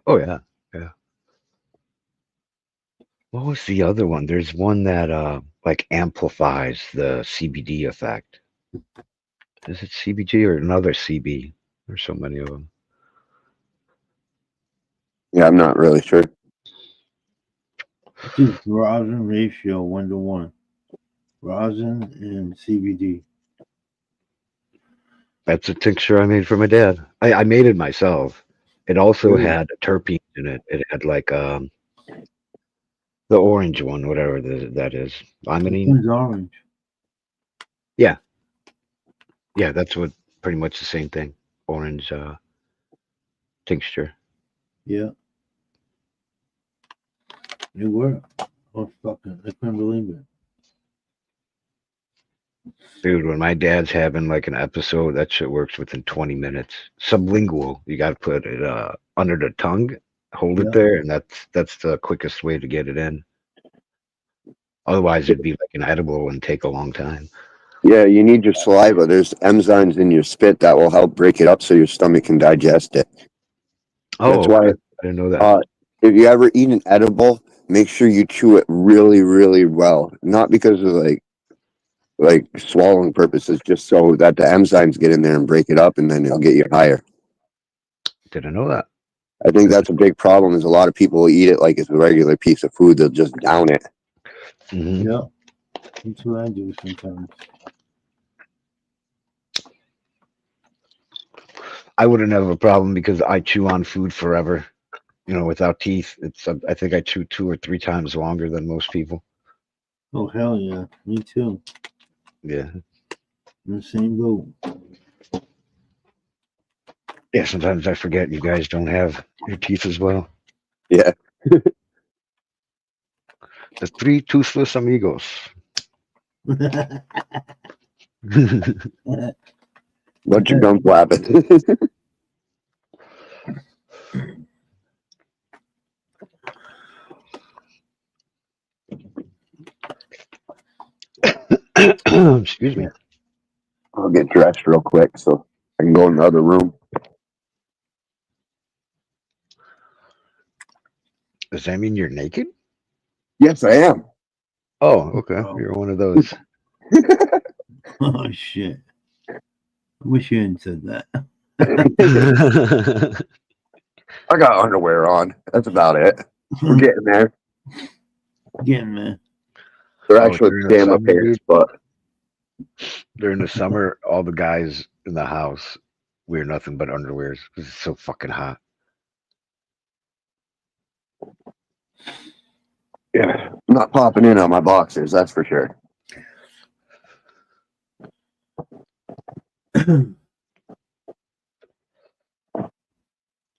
Oh yeah, yeah. What was the other one? There's one that like amplifies the CBD effect. Is it CBG or another CB? There's so many of them. Yeah, I'm not really sure. This is rosin ratio 1-to-1. Rosin and CBD. That's a tincture I made for my dad. I made it myself. It also Really? had terpenes in it. It had like the orange one, whatever that is. This Limonene. one's orange. Yeah. Yeah, that's what pretty much the same thing. Orange tincture. Yeah. It worked. Oh, fucking. I couldn't believe it. Dude, when my dad's having like an episode, that shit works within 20 minutes. Sublingual. You got to put it under the tongue, hold Yeah. it there, and that's the quickest way to get it in. Otherwise, it'd be like an edible and take a long time. Yeah, you need your saliva. There's enzymes in your spit that will help break it up so your stomach can digest it. Oh, That's why I didn't know that. if you ever eat an edible, make sure you chew it really, really well. Not because of like swallowing purposes, just so that the enzymes get in there and break it up, and then it'll get you higher. Didn't know that. I think that's a big problem. Is a lot of people will eat it like it's a regular piece of food. They'll just down it. hmm Yeah. That's what I do sometimes. I wouldn't have a problem because I chew on food forever. Without teeth, it's I think I chew 2 or 3 times longer than most people. Oh, hell yeah. Me too. Yeah. In the same boat. Yeah, sometimes I forget you guys don't have your teeth as well. Yeah. The 3 toothless amigos. Bunch of gum flapping. Excuse me. I'll get dressed real quick so I can go in the other room. Does that mean you're naked? Yes, I am. Oh, okay. Oh. You're one of those. Oh shit! I wish you hadn't said that. I got underwear on. That's about it. We're getting there. Again, man. They're Oh, actually during the pajama summer, pants, dude. but During the summer, all the guys in the house wear nothing but underwears because it's so fucking hot. yeah, I'm not popping in on my boxers. That's for sure.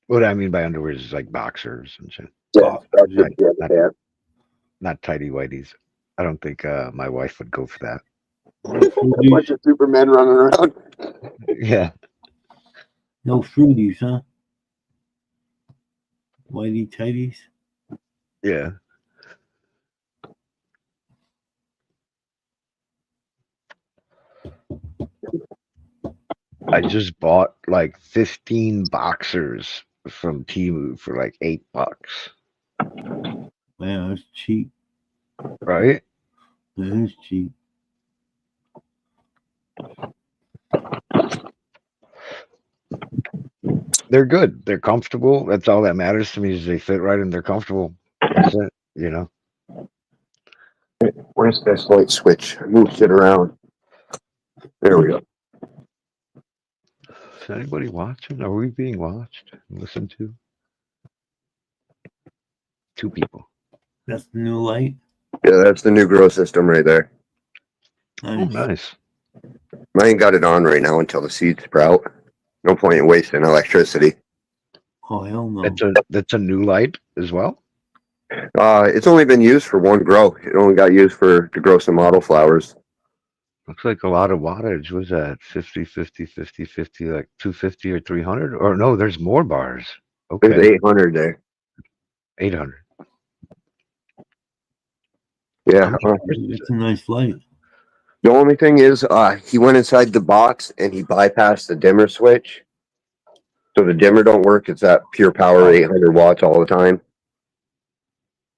What I mean by underwears is like boxers and shit, Yeah, that's Yeah. just pajama pants. not tighty whities. I don't think my wife would go for that. No A bunch fruities. of Supermen running around. Yeah. No fruities, huh? Whitey tighties. Yeah. I just bought like 15 boxers from Temu for like $8, Man, that's cheap. right? That is cheap. They're good. They're comfortable. That's all that matters to me is they fit right and they're comfortable. That's it, you know? Where's this light switch? I moved it around. There we go. Is anybody watching? Are we being watched and listened to? 2 people. That's the new light. Yeah, that's the new grow system right there. Oh, Nice. nice. I ain't got it on right now until the seeds sprout. No point in wasting electricity. Oh hell no. That's a new light as well. It's only been used for one grow. It only got used to grow some model flowers. Looks like a lot of wattage. Was that 50, 50, 50, 50, like 250 or 300? Or no, there's more bars. There's Okay, 800 there. 800. Yeah. It's a nice light. The only thing is, he went inside the box and he bypassed the dimmer switch. So the dimmer don't work. It's that pure power 800 watts all the time.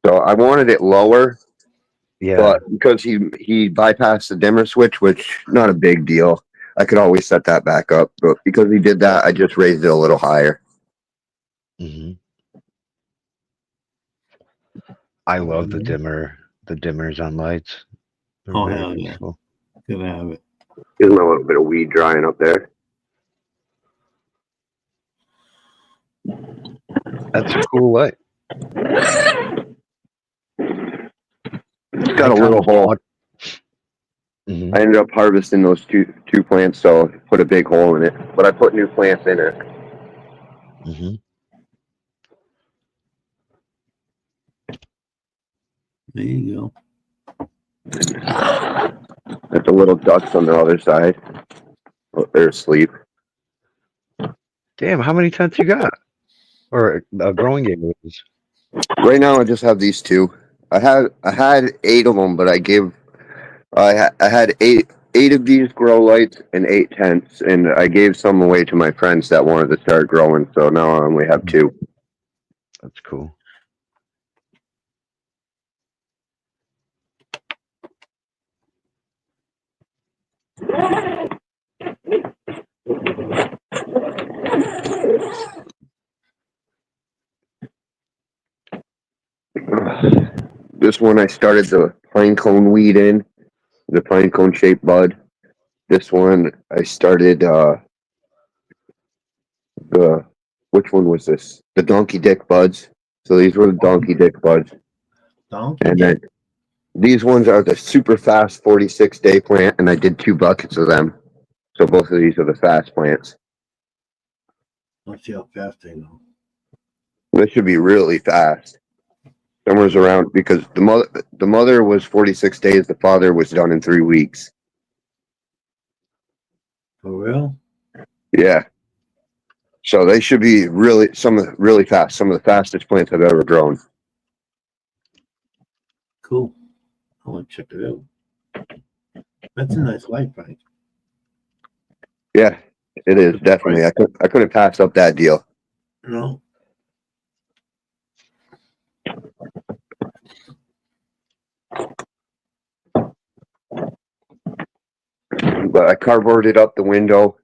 So I wanted it lower, Yeah. but because he bypassed the dimmer switch, which not a big deal. I could always set that back up, but because he did that, I just raised it a little higher. Hmm. I love the dimmers on lights. They're Oh very hell yeah. useful. Gotta have it. There's a little bit of weed drying up there. That's a cool light. It's got a little hole. Mhm. I ended up harvesting those two plants, so I put a big hole in it. But I put new plants in it. Mhm. There you go. There's the little ducks on the other side. Oh, they're asleep. Damn, how many tents you got? Or growing areas? Right now, I just have these two. I had 8 of them, but I had eight of these grow lights and 8 tents, and I gave some away to my friends that wanted to start growing. So now I only have 2. That's cool. This one I started the pine cone weed in, the pine cone shaped bud. This one I started the which one was this? The donkey dick buds. So these were the donkey dick buds. Donkey And dick. then these ones are the super fast 46-day plant, and I did 2 buckets of them. So both of these are the fast plants. Let's see how fast they go. This should be really fast. Somewhere's around because the mother was 46 days, the father was done in 3 weeks. For real? Yeah. So they should be really fast. Some of the fastest plants I've ever grown. Cool. I want to check it out. That's a nice light, Frank. Yeah, it is definitely. I couldn't pass up that deal. No. But I cardboarded up the window.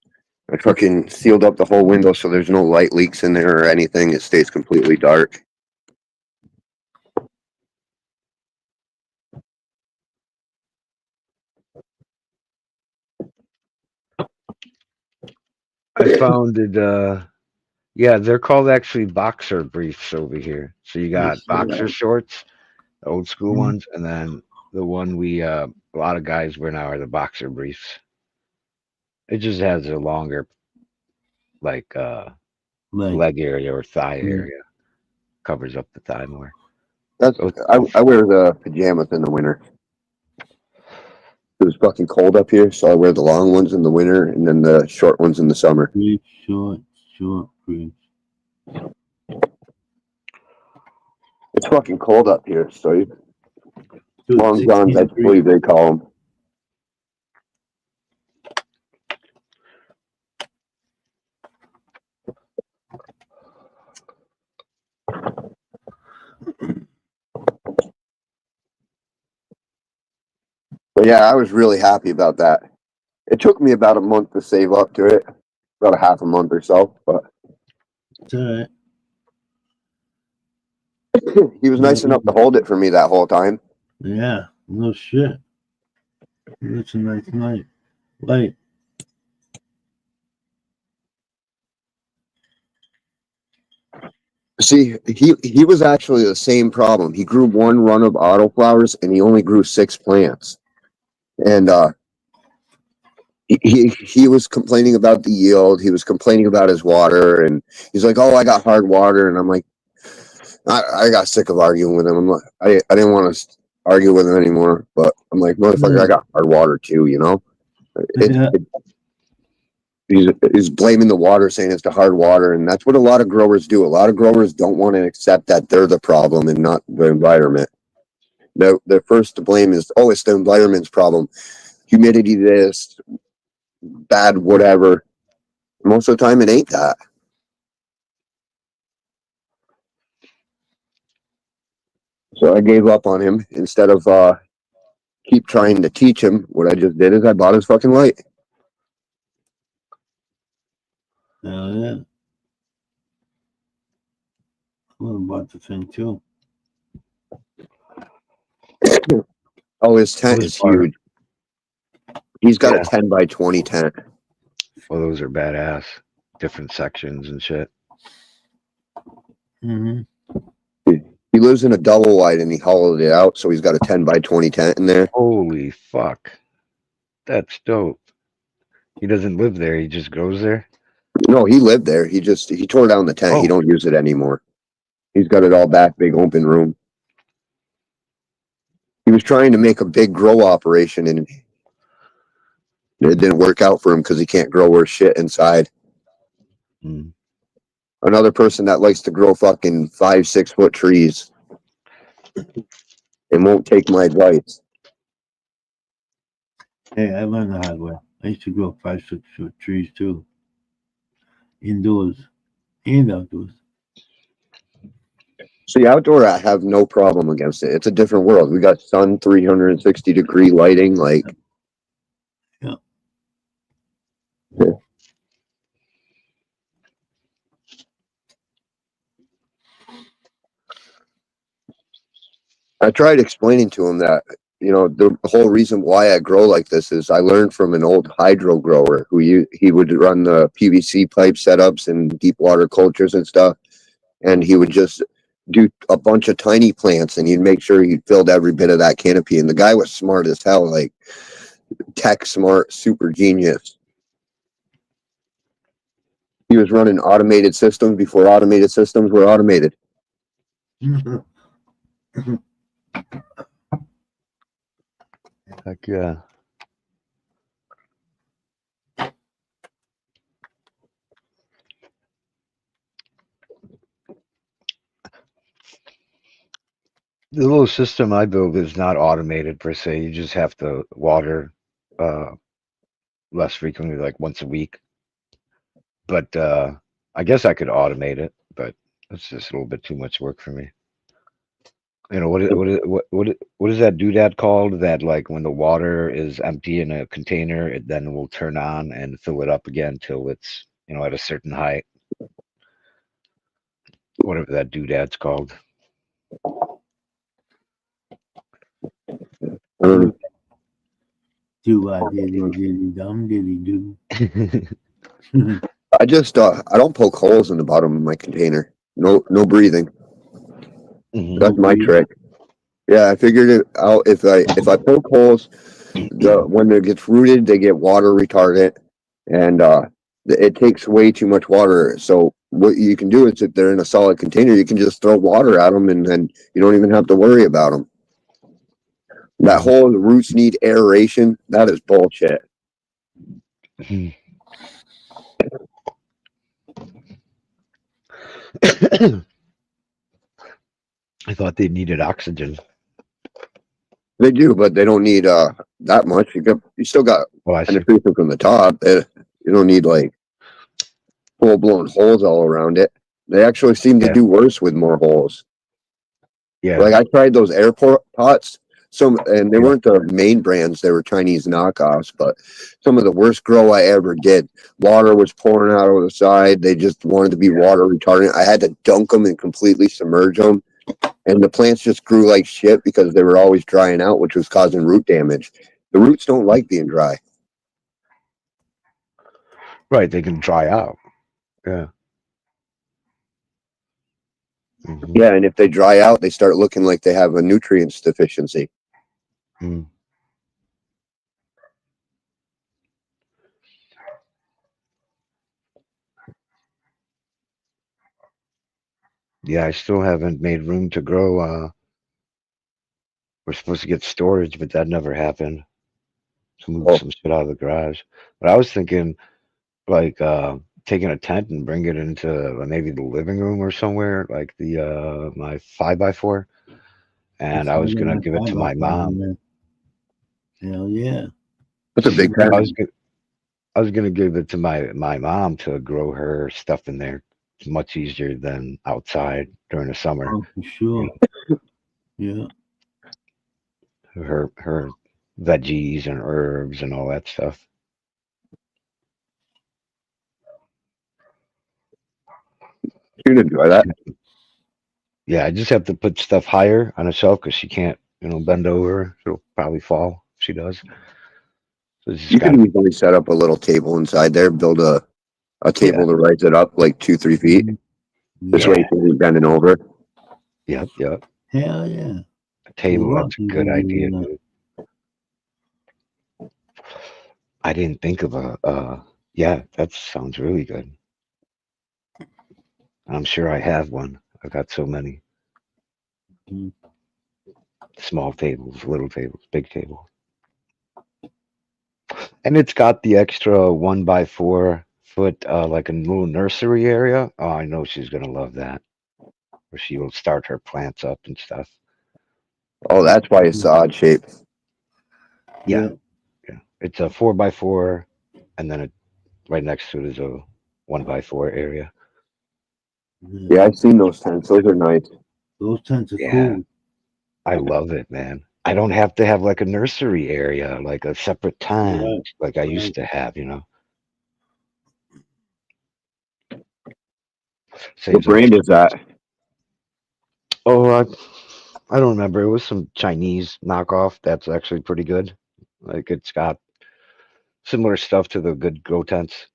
I fucking sealed up the whole window so there's no light leaks in there or anything. It stays completely dark. I found it. Yeah, they're called actually boxer briefs over here. So you got Yes, boxer shorts, the old school Mhm. ones, and then the one we a lot of guys wear now are the boxer briefs. It just has a longer like leg area or thigh Mm. area. Covers up the thigh more. That's Oh, I wear the pajamas in the winter. It was fucking cold up here, so I wear the long ones in the winter and then the short ones in the summer. Brief, short brief. It's fucking cold up here, so Dude, long johns, 16 I degrees. believe they call them. But yeah, I was really happy about that. It took me about a month to save up to it, about a half a month or so. But It's all right. he was nice enough to hold it for me that whole time. Yeah, no shit. That's a nice night. Light. See, he was actually the same problem. He grew one run of autoflowers and he only grew 6 plants. And he was complaining about the yield. He was complaining about his water, and he's like, "Oh, I got hard water," and I'm like, I got sick of arguing with him. I'm like, I didn't want to argue with him anymore, but I'm like, motherfucker, I got hard water too, you know. Yeah. He's blaming the water, saying it's the hard water, and that's what a lot of growers do. A lot of growers don't want to accept that they're the problem and not the environment. Their first to blame is, oh, it's the environment's problem. Humidity, this, bad, whatever. Most of the time, it ain't that. So I gave up on him instead of keep trying to teach him. What I just did is I bought his fucking light. Hell yeah. I would have bought the thing too. Oh, his tent is huge. He's got a 10 by 20 tent. Well, those are badass. Different sections and shit. Mm-hmm. He lives in a double wide and he hollowed it out, so he's got a 10 by 20 tent in there. Holy fuck. That's dope. He doesn't live there, he just goes there? No, he lived there. He tore down the tent. He don't use it anymore. He's got it all back, big open room. He was trying to make a big grow operation and it didn't work out for him because he can't grow worth shit inside. Mm. Another person that likes to grow fucking 5-6 foot trees and won't take my advice. Hey, I learned the hard way. I used to grow 5-6 foot trees too. Indoors and outdoors. See, outdoor, I have no problem against it. It's a different world. We got sun 360-degree lighting, like. Yeah. Yeah. I tried explaining to him that, you know, the whole reason why I grow like this is I learned from an old hydro grower who he would run the PVC pipe setups and deep water cultures and stuff. And he would just do a bunch of tiny plants and he'd make sure he filled every bit of that canopy. And the guy was smart as hell, like tech smart, super genius. He was running automated systems before automated systems were automated. Heck yeah. The little system I build is not automated per se. You just have to water less frequently, like once a week. But I guess I could automate it, but it's just a little bit too much work for me. You know, what is that doodad called? That like when the water is empty in a container, it then will turn on and fill it up again till it's, at a certain height. Whatever that doodad's called. Do diddy dum diddy do. I just I don't poke holes in the bottom of my container. No breathing. Mhm. That's my trick. Yeah, I figured it out. If I poke holes, when it gets rooted, they get water retardant, and it takes way too much water. So what you can do is, if they're in a solid container, you can just throw water at them, and then you don't even have to worry about them. That whole the roots need aeration, that is bullshit. Mhm. I thought they needed oxygen. They do, but they don't need that much. You still got Oh, I see. penetration from the top. You don't need like full blown holes all around it. They actually seem to Yeah. do worse with more holes. Yeah. Like I tried those airport pots, and they Yeah. weren't the main brands; they were Chinese knockoffs. But some of the worst grow I ever did. Water was pouring out of the side. They just wanted to be water retardant. I had to dunk them and completely submerge them, and the plants just grew like shit because they were always drying out, which was causing root damage. The roots don't like being dry. Right, they can dry out. Yeah. Mhm. Yeah, and if they dry out, they start looking like they have a nutrients deficiency. Mm. Yeah, I still haven't made room to grow. We're supposed to get storage, but that never happened. To move Oh, some shit out of the garage. But I was thinking, like, taking a tent and bring it into maybe the living room or somewhere, like my 5x4, and I was gonna give it to my mom. Hell yeah. that's a big tent. I was gonna give it to my mom to grow her stuff in there. It's much easier than outside during the summer. Oh, for sure. Yeah. Her veggies and herbs and all that stuff. You'd enjoy that. Yeah, I just have to put stuff higher on a shelf because she can't, bend over. She'll probably fall if she does. So just You got can easily set up a little table inside there, build a table to raise it up like 2-3 feet. This way you can be bending over. Yep. Hell yeah. A table, Well, that's a good idea, dude. I didn't think of yeah, that sounds really good. I'm sure I have one. I've got so many. Mhm. Small tables, little tables, big tables. And it's got the extra 1x4 foot, like a little nursery area. Oh, I know she's gonna love that. Where she will start her plants up and stuff. Oh, that's why it's the odd shape. Yeah. It's a 4x4, and then right next to it is a 1x4 area. Yeah, I've seen those tents. Those are nice. Those tents are Yeah. cool. I love it, man. I don't have to have like a nursery area, like a separate tent, Right. like I used to have. What Saves brand is that? Oh, I don't remember. It was some Chinese knockoff that's actually pretty good. Like it's got similar stuff to the good grow tents.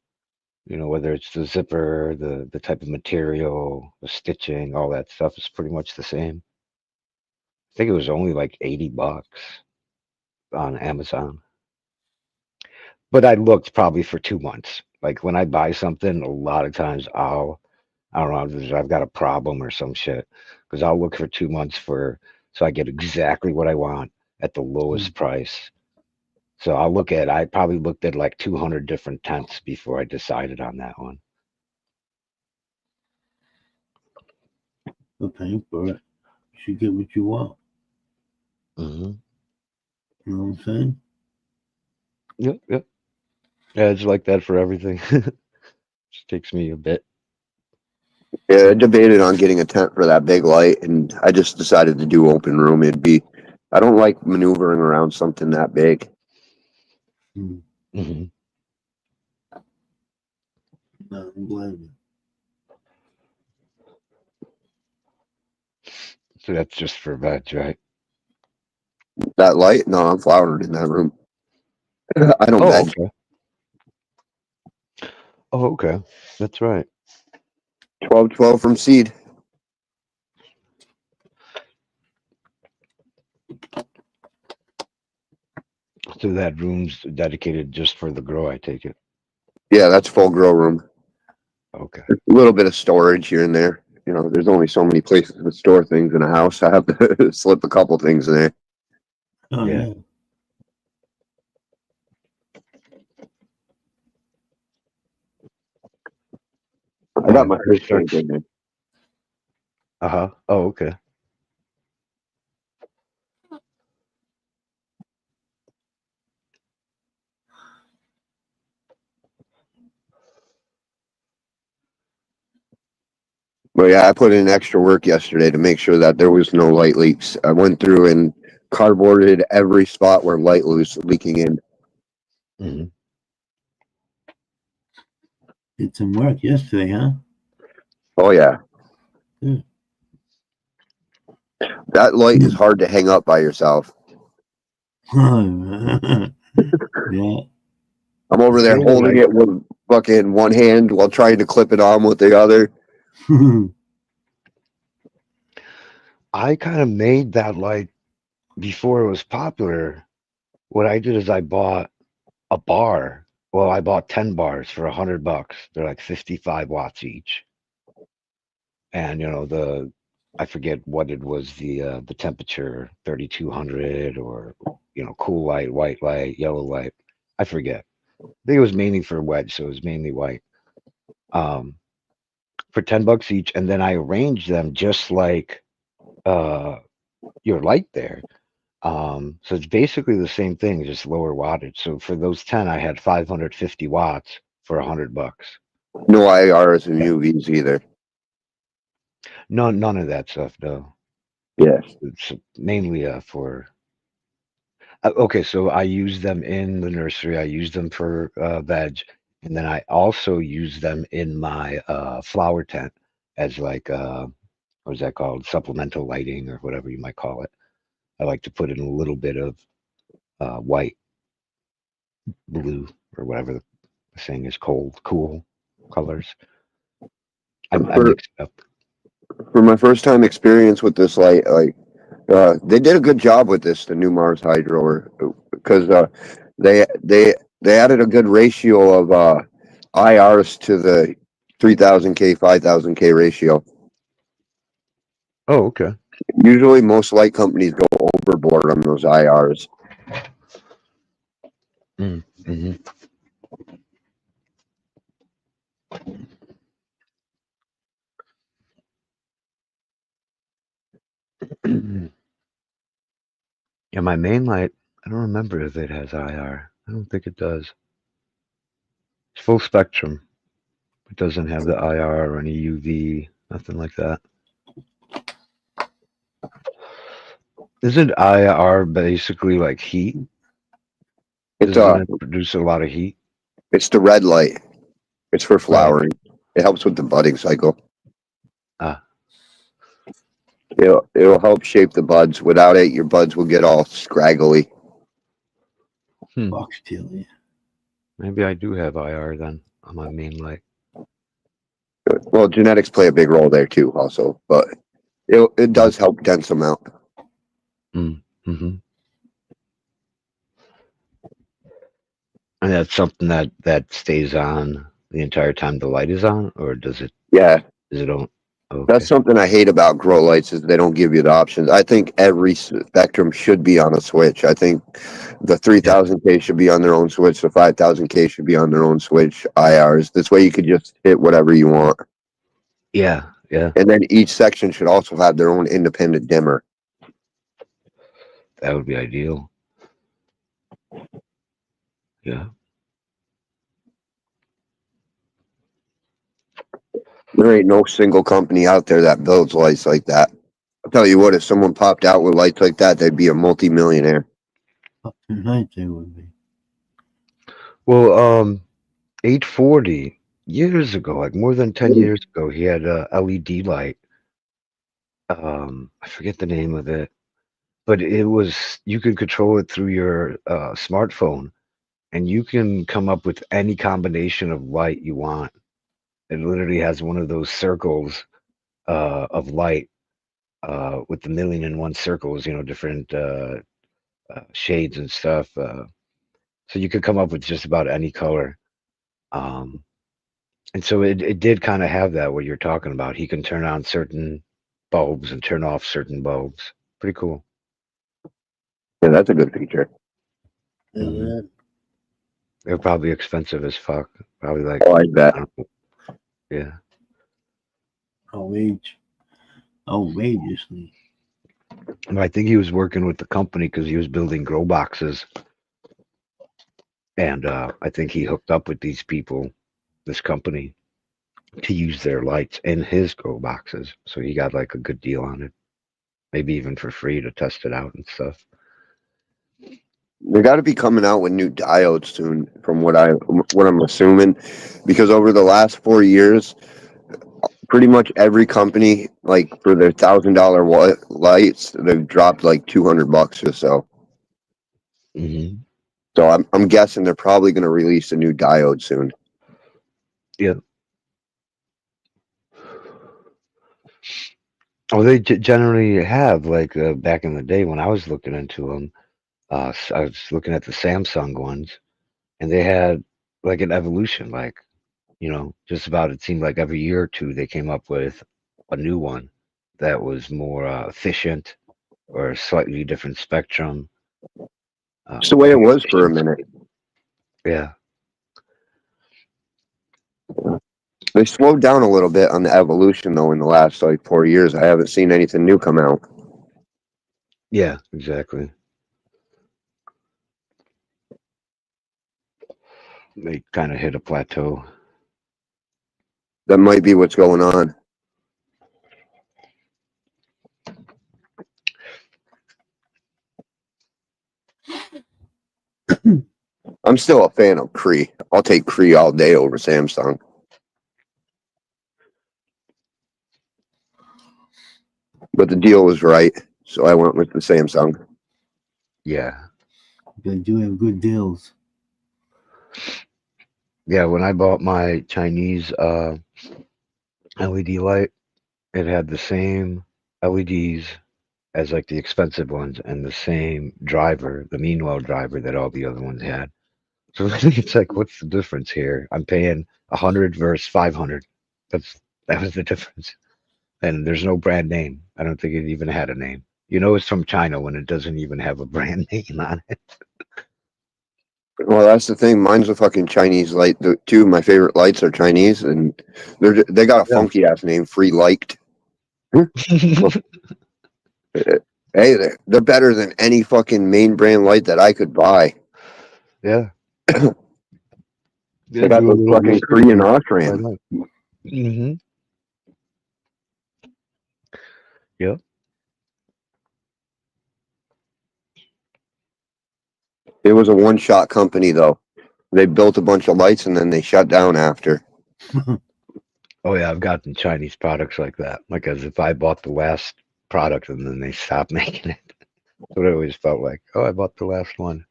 Whether it's the zipper, the type of material, the stitching, all that stuff is pretty much the same. I think it was only like $80 on Amazon. But I looked probably for 2 months. Like when I buy something, a lot of times I don't know, I've got a problem or some shit. Because I'll look for 2 months so I get exactly what I want at the lowest price. So I probably looked at like 200 different tents before I decided on that one. You're paying for it. You should get what you want. Mm-hmm. You know what I'm saying? Yep. Yeah, it's like that for everything. Just takes me a bit. Yeah, I debated on getting a tent for that big light, and I just decided to do open room. I don't like maneuvering around something that big. Hmm. Hmm. No, I'm glad. So that's just for veg, right? That light? No, I'm flowering in that room. I don't Oh, veg. okay. Oh, okay. That's right. 12 from seed. So that room's dedicated just for the grow, I take it. Yeah, that's full grow room. Okay. A little bit of storage here and there. You know, there's only so many places to store things in a house. I have to slip a couple things in there. Oh, Yeah. yeah. I got my It fish starts. tank in there. Uh-huh. Oh, okay. But yeah, I put in extra work yesterday to make sure that there was no light leaks. I went through and cardboarded every spot where light was leaking in. Hmm. Did some work yesterday, huh? Oh yeah, Hmm. that light is hard to hang up by yourself. yeah. I'm over there Feel holding like it with fucking one hand while trying to clip it on with the other. I kind of made that like before it was popular. What I did is I bought a bar. Well, I bought 10 bars for $100. They're like 55 watts each. And I forget what it was, the temperature, 3200 or cool light, white light, yellow light. I forget. I think it was mainly for wedge, so it was mainly white. Um, for $10 each, and then I arranged them just like uh your light there. So it's basically the same thing, just lower wattage. So for those 10, I had 550 watts for $100. No IRs and UVs either. None of that stuff, no. Yeah. It's mainly for. Okay, so I use them in the nursery. I use them for veg, and then I also use them in my flower tent as like what is that called? Supplemental lighting or whatever you might call it. I like to put in a little bit of white, blue, or whatever the saying is, cool colors. I For mix it up. for my first time experience with this light, like they did a good job with this, the new Mars Hydro, because they they they added a good ratio of IRs to the 3000K 5000K ratio. Oh, okay. Usually, most light companies go overboard on those IRs. Mm-hmm. Yeah, my main light, I don't remember if it has IR. I don't think it does. It's full spectrum. It doesn't have the IR or any UV, nothing like that. Isn't IR basically like heat? It's Doesn't it produce a lot of heat? it's the red light. It's for Oh, flowering. It helps with the budding cycle. ah, It'll help shape the buds. Without it, your buds will get all scraggly. Box tail, yeah. maybe I do have IR then on my main light. Well, genetics play a big role there too, also, but it does help dense them out. Mm-hmm. And that's something that stays on the entire time the light is on, or does it? Yeah, Is it on? Okay. that's something I hate about grow lights is they don't give you the options. I think every spectrum should be on a switch. I think the 3000K should be on their own switch. The 5000K should be on their own switch. IRs. This way you could just hit whatever you want. Yeah. And then each section should also have their own independent dimmer. That would be ideal. Yeah. There ain't no single company out there that builds lights like that. I'll tell you what, if someone popped out with lights like that, they'd be a multi-millionaire. Up tonight they would be. Well, 840 years ago, like more than 10 years ago, he had a LED light. I forget the name of it, but it was you could control it through your smartphone, and you can come up with any combination of light you want. It literally has one of those circles of light with the million and one circles, different shades and stuff. So you could come up with just about any color. Um, and so it did kind of have that what you're talking about. He can turn on certain bulbs and turn off certain bulbs. Pretty cool. Yeah, that's a good feature. Mhm. They're probably expensive as fuck. Probably like, Oh, I bet. I don't know. Yeah. Outrageously. And I think he was working with the company because he was building grow boxes. And I think he hooked up with these people, this company, to use their lights in his grow boxes. So he got like a good deal on it. Maybe even for free to test it out and stuff. They got to be coming out with new diodes soon, from what I'm assuming, because over the last 4 years, pretty much every company, like for their $1,000 lights, they've dropped like $200 or so. Mm-hmm. So I'm guessing they're probably going to release a new diode soon. Yeah. Oh, they generally have, like back in the day when I was looking into them. I was looking at the Samsung ones, and they had like an evolution. Like, just about it seemed like every year or two they came up with a new one that was more efficient or a slightly different spectrum. It's the way I it think was for a efficiency. minute. Yeah. They slowed down a little bit on the evolution, though, in the last like 4 years. I haven't seen anything new come out. Yeah, exactly. They kind of hit a plateau. That might be what's going on. I'm still a fan of Cree. I'll take Cree all day over Samsung. But the deal was right, so I went with the Samsung. Yeah. They do have good deals. Yeah, when I bought my Chinese LED light, it had the same LEDs as like the expensive ones and the same driver, the Meanwhile driver that all the other ones had. So it's like, what's the difference here? I'm paying 100 versus 500. That was the difference. And there's no brand name. I don't think it even had a name. It's from China when it doesn't even have a brand name on it. Well, that's the thing. Mine's a fucking Chinese light. The two of my favorite lights are Chinese, and they got a Yeah. funky ass name, Free Liked. Hey, they're better than any fucking main brand light that I could buy. Yeah. They got those fucking Korean Osram. Mm-hmm. Yep. It was a one-shot company, though. They built a bunch of lights and then they shut down after. Oh yeah, I've gotten Chinese products like that. Like as if I bought the last product and then they stopped making it. That's what it always felt like. Oh, I bought the last one.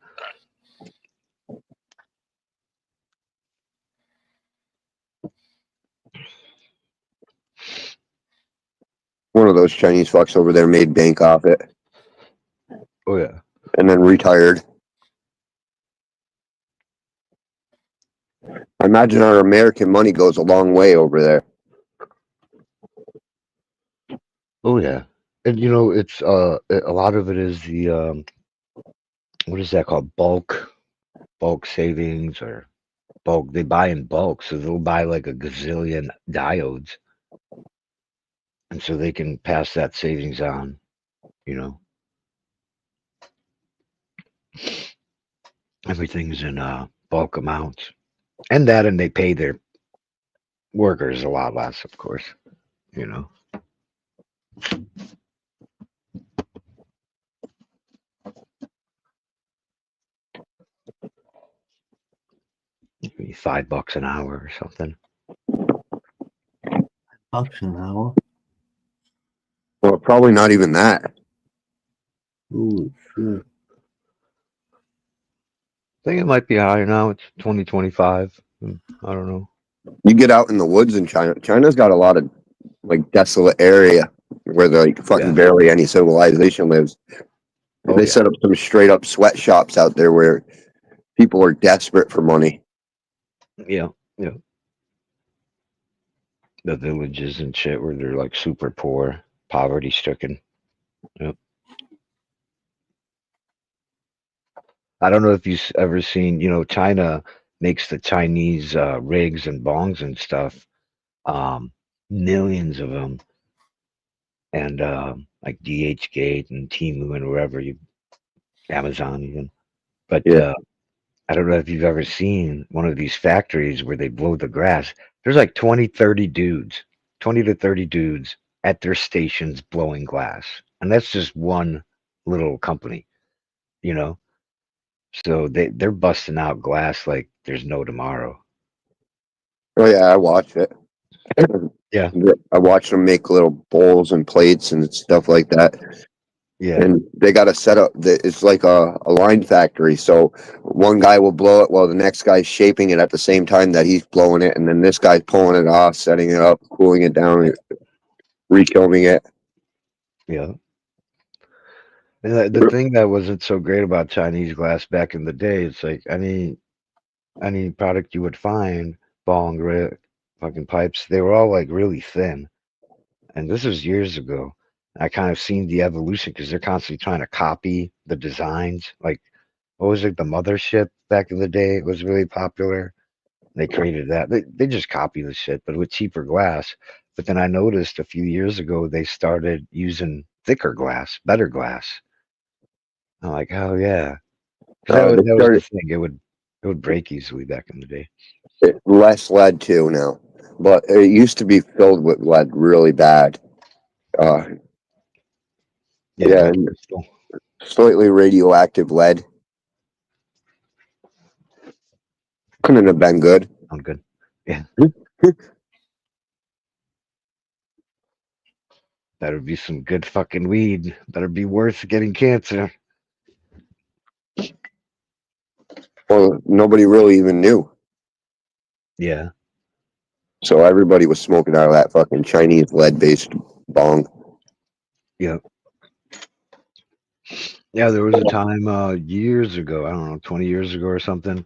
One of those Chinese fucks over there made bank off it Oh yeah. and then retired. I imagine our American money goes a long way over there. Oh yeah. And it's a lot of it is the what is that called? Bulk savings or bulk. They buy in bulk, so they'll buy like a gazillion diodes, and so they can pass that savings on. Everything's in bulk amounts, and they pay their Workers a lot less, of course. You know. Maybe $5 an hour or something. Bucks an hour. Well, probably not even that. Ooh, shit. I think it might be higher now. It's 2025. I don't know. You get out in the woods in China. China's got a lot of like desolate area where like fucking Yeah. barely any civilization lives. And Oh, they yeah. set up some straight up sweatshops out there where people are desperate for money. Yeah. Yeah. The villages and shit where they're like super poor, poverty stricken. Yep. I don't know if you've ever seen, China makes the Chinese rigs and bongs and stuff, millions of them, and like DHgate and Temu and wherever Amazon even. But Yeah. I don't know if you've ever seen one of these factories where they blow the grass. There's like 20 to 30 dudes at their stations blowing glass, and that's just one little company, you know. So they're busting out glass like there's no tomorrow. Oh yeah, I watch it. Yeah. I watch them make little bowls and plates and stuff like that. Yeah. And they got a setup that it's like a line factory. So one guy will blow it while the next guy's shaping it at the same time that he's blowing it, and then this guy's pulling it off, setting it up, cooling it down, refilming it. Yeah. And the thing that wasn't so great about Chinese glass back in the day, it's like any product you would find, bong, fucking pipes, they were all like really thin. And this was years ago. I kind of seen the evolution because they're constantly trying to copy the designs. Like, what was it, the Mothership back in the day? It was really popular. They created that. They just copy the shit, but with cheaper glass. But then I noticed a few years ago they started using thicker glass, better glass. I'm like, oh yeah, 'cause that They was the started thing. It would break easily back in the day. less lead too now, but it used to be filled with lead really bad. Yeah, and Crystal. slightly radioactive lead. Couldn't have been good. Sound good. Yeah, better be some good fucking weed. Better be worth getting cancer. Well, nobody really even knew. Yeah. So everybody was smoking out of that fucking Chinese lead-based bong. Yeah. Yeah, there was a time years ago, I don't know, 20 years ago or something,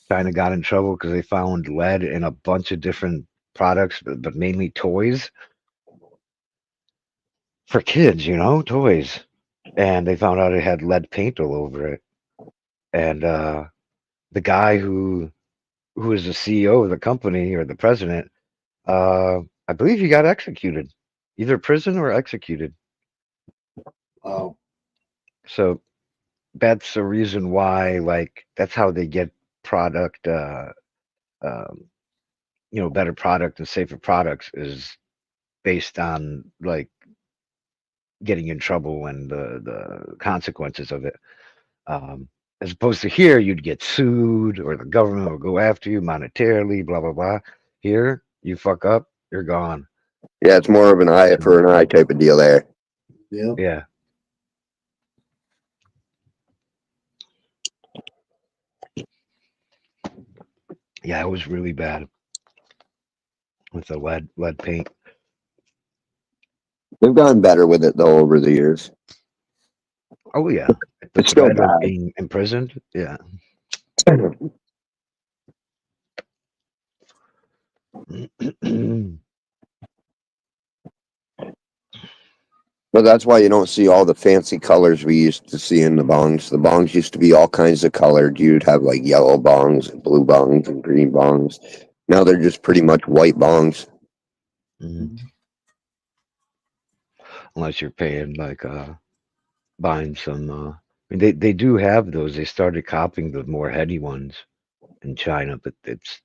China got in trouble because they found lead in a bunch of different products, but mainly toys for kids, toys. And they found out it had lead paint all over it. And the guy who is the CEO of the company or the president, I believe he got executed, either prison or executed. Oh, So that's the reason why, like, that's how they get product, um, better product and safer products is based on like getting in trouble and the consequences of it. Um, as opposed to here, you'd get sued or the government will go after you monetarily, blah blah blah. Here, you fuck up, you're gone. Yeah, it's more of an eye for an eye type of deal there. yeah. Yeah. Yeah, it was really bad with the lead paint. They've gotten better with it though over the years. Oh yeah, the It's still threat of bad. being imprisoned. Yeah. But that's why you don't see all the fancy colors we used to see in the bongs. The bongs used to be all kinds of colored. You'd have like yellow bongs, and blue bongs, and green bongs. Now they're just pretty much white bongs. Mhm. Unless you're paying like buying some. I mean, they do have those. They started copying the more heady ones in China, but it's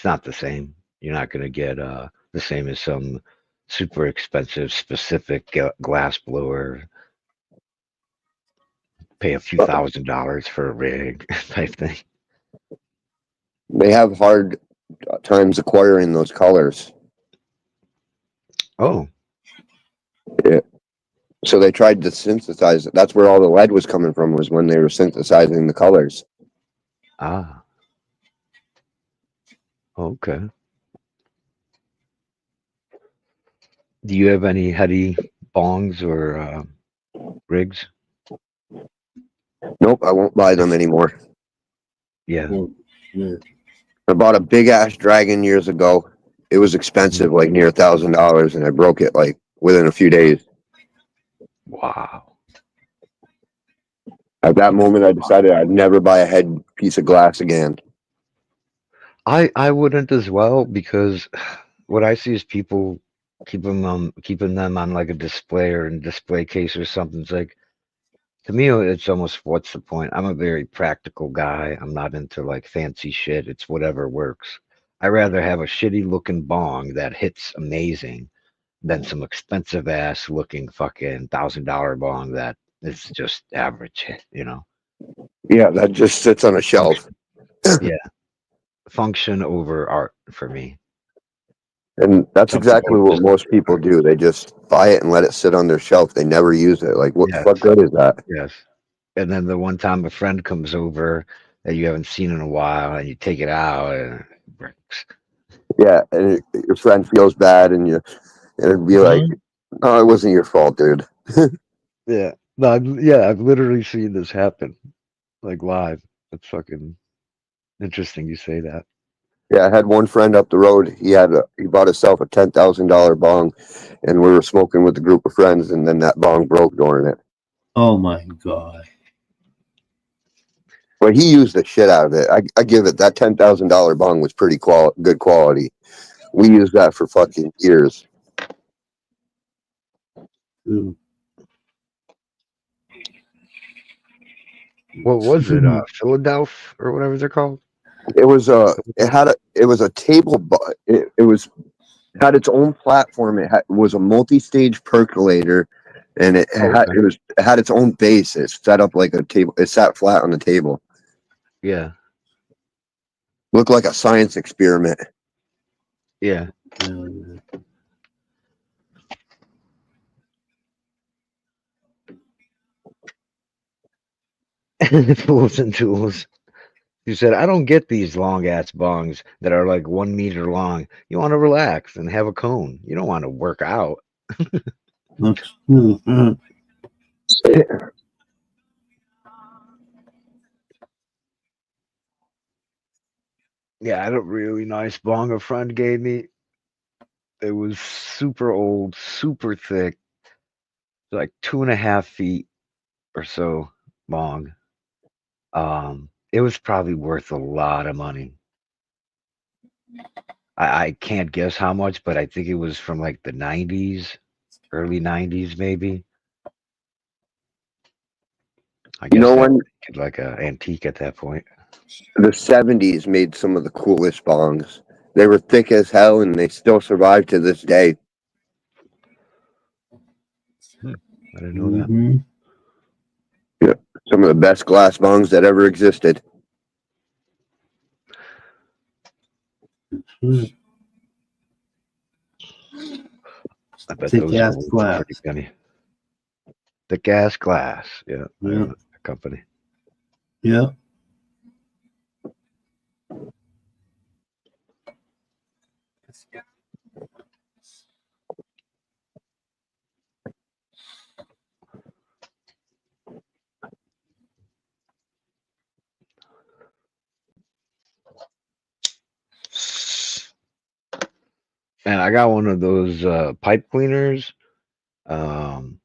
not the same. You're not gonna get the same as some super expensive specific glass blower. Pay a few $1,000s for a rig type thing. They have hard times acquiring those colors. Oh, So they tried to synthesize it. That's where all the lead was coming from, was when they were synthesizing the colors. ah, okay. Do you have any heady bongs or rigs? Nope, I won't buy them anymore. Yeah. Well, yeah. I bought a big ass dragon years ago. It was expensive, like near $1,000, and I broke it like within a few days. Wow. At that moment, I decided I'd never buy a head piece of glass again. I wouldn't as well, because what I see is people keeping them on like a display or in display case or something. It's like, to me, it's almost, what's the point? I'm a very practical guy. I'm not into like fancy shit. It's whatever works. I rather have a shitty looking bong that hits amazing than some expensive ass looking fucking $1,000 bong that is just average. Yeah, that just sits on a shelf. Yeah, function over art for me. And that's Some exactly people what just, most people do. They just buy it and let it sit on their shelf. They never use it. Like, what the yes, fuck good is that? yes. And then the one time a friend comes over that you haven't seen in a while, and you take it out and it breaks. Yeah, and your friend feels bad, and it'd be like, "Oh, it wasn't your fault, dude." Yeah, no, I've literally seen this happen, like live. It's fucking interesting you say that. Yeah, I had one friend up the road. He bought himself a $10,000 bong, and we were smoking with a group of friends, and then that bong broke during it. Oh my God. But he used the shit out of it. I give it, that $10,000 bong was pretty good quality. We used that for fucking years. Mm. What was it? Philadelphia or whatever they're called? It was a table, it had its own platform. It was a multi-stage percolator, and it had its own base. It set up like a table. It sat flat on the table. Yeah, Looked like a science experiment. yeah. Fools and tools. You said, I don't get these long ass bongs that are like 1 meter long. You want to relax and have a cone. You don't want to work out. Yeah, I had a really nice bong a friend gave me. It was super old, super thick, like 2.5 feet or so long. It was probably worth a lot of money. I can't guess how much, but I think it was from like the 90s, early 90s, maybe. I You guess know that when like a antique at that point. the 70s made some of the coolest bongs. They were thick as hell, and they still survive to this day. I didn't know that. Mhm. Yeah, some of the best glass bongs that ever existed. I bet Thick those ass are worth a glass. pretty penny. The gas glass. Yeah, I Yeah. know that company. Yeah. And I got one of those pipe cleaners um,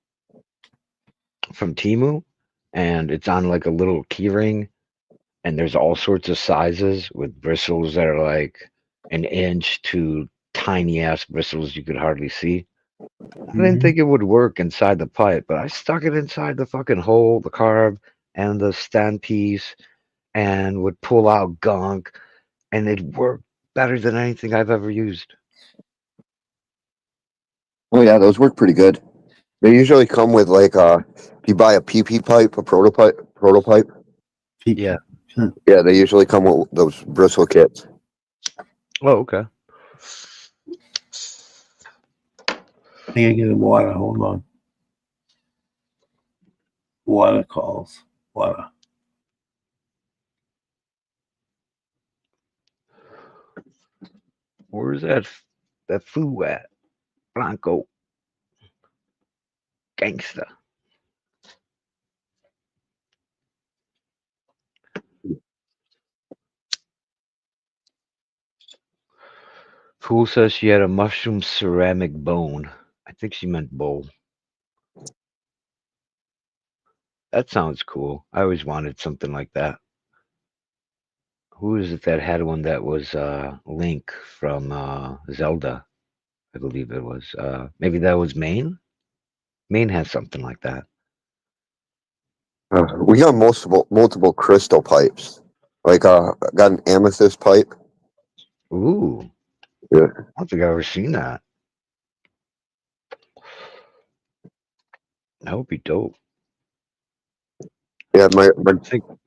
from Timu, and it's on like a little key ring, and there's all sorts of sizes with bristles that are like an inch to tiny ass bristles you could hardly see. I didn't think it would work inside the pipe, but I stuck it inside the fucking hole, the carb, and the stand piece, and would pull out gunk, and it worked better than anything I've ever used. Oh yeah, those work pretty good. They usually come with like if you buy a PP pipe, a prototype. Yeah. Yeah, they usually come with those bristle kits. Oh, okay. I think I get water. Hold on. Water calls. Water. Where's that foo at? Blanco. Gangsta. Fool says she had a mushroom ceramic bone. I think she meant bowl. That sounds cool. I always wanted something like that. Who is it that had one that was Link from Zelda? I believe it was. Maybe that was Maine? Maine has something like that. We got multiple crystal pipes. Like I got an amethyst pipe. Ooh. Yeah. I don't think I've ever seen that. That would be dope. Yeah, my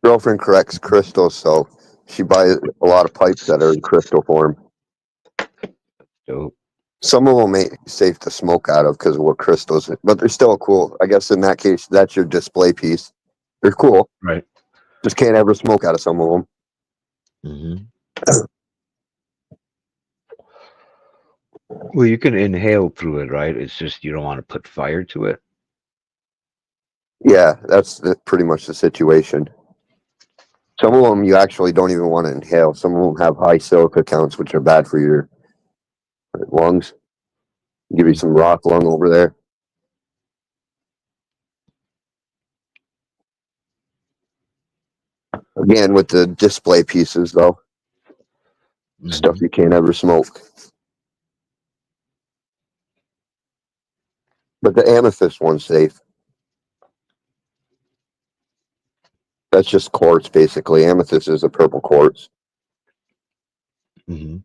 girlfriend collects crystals, so she buys a lot of pipes that are in crystal form. Dope. Some of them ain't safe to smoke out of because of what crystals, but they're still cool. I guess in that case, that's your display piece. They're cool. Right. Just can't ever smoke out of some of them. Mm-hmm. Well, you can inhale through it, right? It's just you don't want to put fire to it. Yeah, that's pretty much the situation. Some of them you actually don't even want to inhale. Some of them have high silica counts, which are bad for your lungs. Give you some rock lung over there. Again, with the display pieces, though. Stuff you can't ever smoke. But the amethyst one's safe. That's just quartz, basically. Amethyst is a purple quartz. Mm-hmm.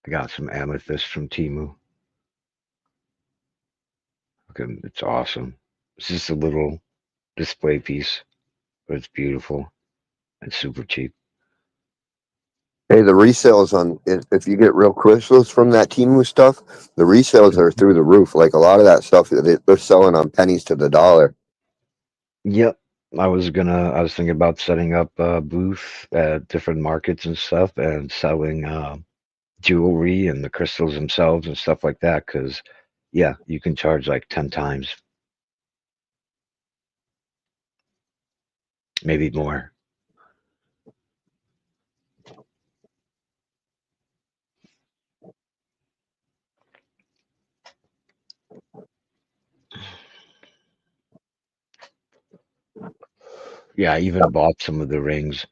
I got some amethyst from Temu. Okay, it's awesome. It's just a little display piece, but it's beautiful and super cheap. Hey, the resales on if you get real crystals from that Temu stuff, the resales are through the roof. Like a lot of that stuff, they're selling on pennies to the dollar. Yep. I was thinking about setting up a booth at different markets and stuff and selling jewelry and the crystals themselves and stuff like that. Because, yeah, you can charge like 10 times, maybe more. Yeah, I even bought some of the rings,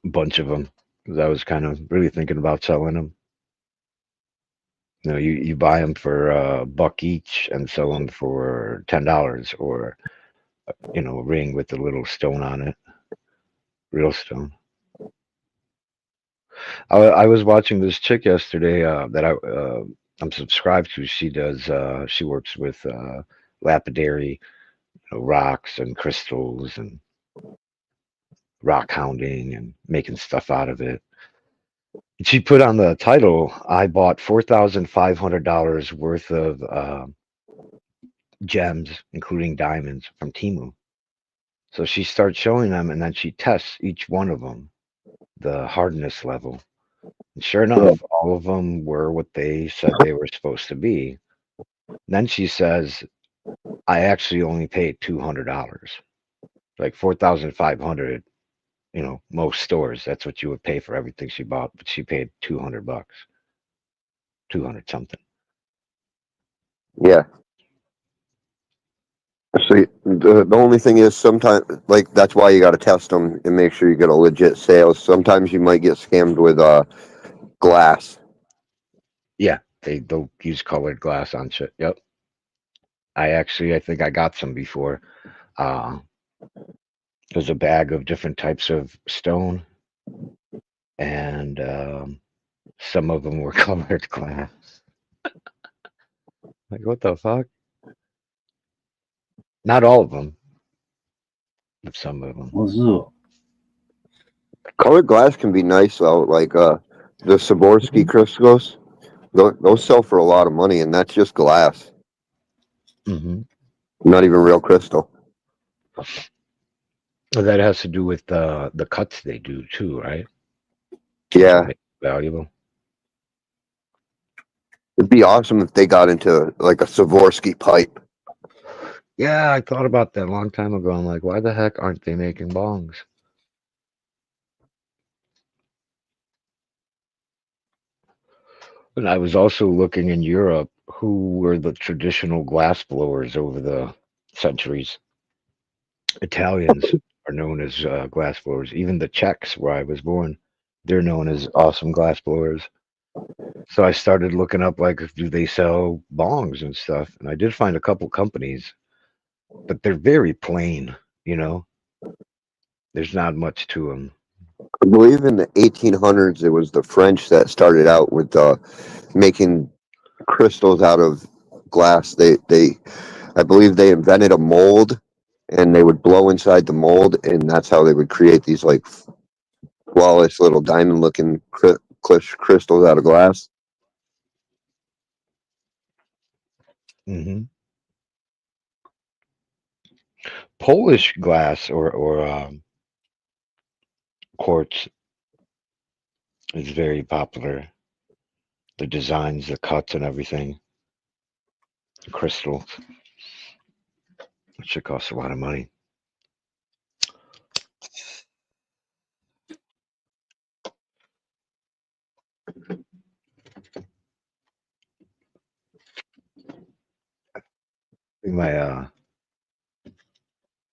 a bunch of them, because I was kind of really thinking about selling them. You buy them for a buck each and sell them for $10, or a ring with a little stone on it, real stone. I was watching this chick yesterday that I'm subscribed to. She works with lapidary, rocks and crystals and rock hounding and making stuff out of it. She put on the title, I bought $4,500 worth of gems, including diamonds, from Temu. So she starts showing them, and then she tests each one of them, the hardness level. And sure enough, all of them were what they said they were supposed to be. Then she says, I actually only paid $200, like 4,500. Most stores, that's what you would pay for everything she bought, but she paid $200, 200 something. Yeah. So the only thing is sometimes, like, that's why you got to test them and make sure you get a legit sale. Sometimes you might get scammed with glass. Yeah, They'll use colored glass on shit. Yep. I think I got some before. There's a bag of different types of stone, and some of them were colored glass. Like, what the fuck? Not all of them, but some of them. 我是说 Colored glass can be nice though, like the Swarovski crystals. Those sell for a lot of money, and that's just glass, Mm-hmm. not even real crystal. That has to do with the cuts they do too, right? Yeah, Make it valuable. it'd be awesome if they got into like a Swarovski pipe. Yeah, I thought about that a long time ago. I'm like, why the heck aren't they making bongs? And I was also looking in Europe who were the traditional glass blowers over the centuries. Italians are known as glass blowers. Even the Czechs, where I was born, they're known as awesome glass blowers. So I started looking up, like, do they sell bongs and stuff? And I did find a couple companies, but they're very plain, you know? There's not much to them. I believe in the 1800s, it was the French that started out with making crystals out of glass. I believe they invented a mold, and they would blow inside the mold, and that's how they would create these like flawless little diamond-looking crystals out of glass. Mm-hmm. Polish glass or quartz is very popular. The designs, the cuts, and everything. The crystals. It should cost a lot of money.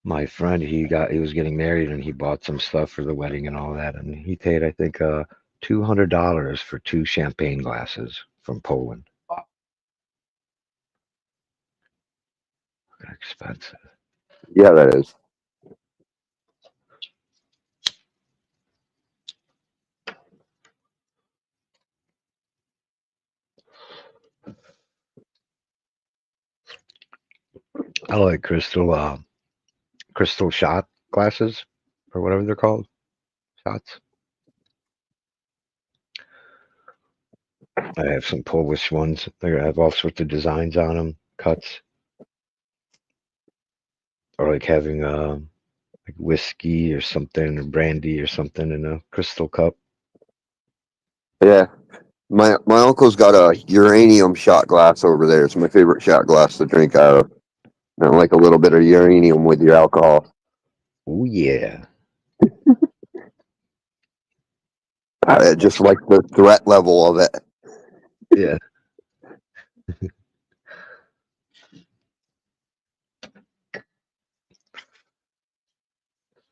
My friend, he was getting married and he bought some stuff for the wedding and all that, and he paid, I think, $200 for 2 champagne glasses from Poland. Expensive. Yeah, that is. I like crystal shot glasses or whatever they're called. Shots. I have some Polish ones. They have all sorts of designs on them, cuts. Or like having like whiskey or something, or brandy or something in a crystal cup. Yeah. My uncle's got a uranium shot glass over there. It's my favorite shot glass to drink out of. I like a little bit of uranium with your alcohol. Oh yeah. I just like the threat level of it. Yeah.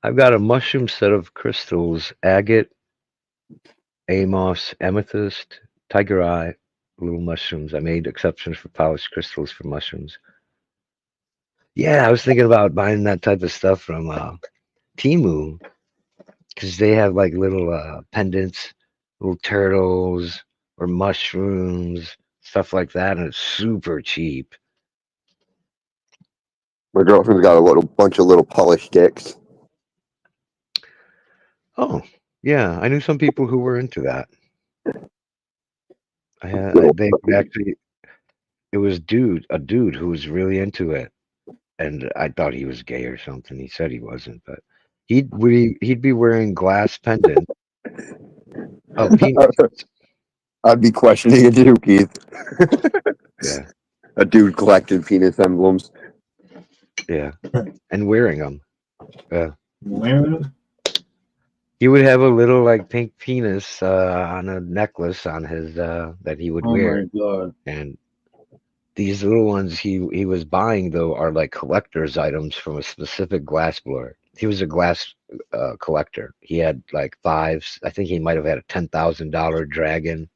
I've got a mushroom set of crystals: agate, amos, amethyst, tiger eye, little mushrooms. I made exceptions for polished crystals for mushrooms. Yeah, I was thinking about buying that type of stuff from Temu, because they have like little pendants, little turtles or mushrooms, stuff like that, and it's super cheap. My girlfriend's got a bunch of little polished sticks. Oh, yeah, I knew some people who were into that. They actually, it was a dude who was really into it, and I thought he was gay or something. He said he wasn't, but he'd be wearing glass pendant. Oh, penis. I'd be questioning it too, Keith. Yeah. A dude collecting penis emblems. Yeah, and wearing them. Yeah. Wearing them? He would have a little like pink penis on a necklace on his that he would wear. Oh my god! And these little ones he was buying though are like collector's items from a specific glass blower. He was a glass collector. He had like 5. I think he might have had a $10,000 dragon.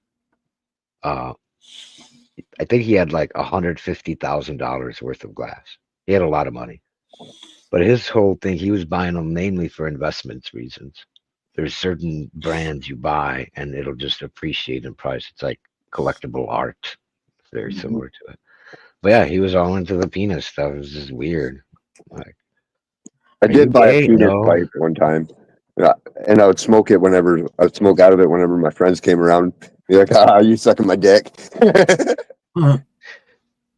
I think he had like $150,000 worth of glass. He had a lot of money. But his whole thing, he was buying them mainly for investments reasons. There's certain brands you buy and it'll just appreciate in price. It's like collectible art. It's very similar to it. But yeah, he was all into the penis stuff. It was just weird. Like, I are you did buy a gay? penis No. pipe one time. Yeah, and I would smoke it whenever I would smoke out of it whenever my friends came around. Be like, "Ah, you sucking my dick?"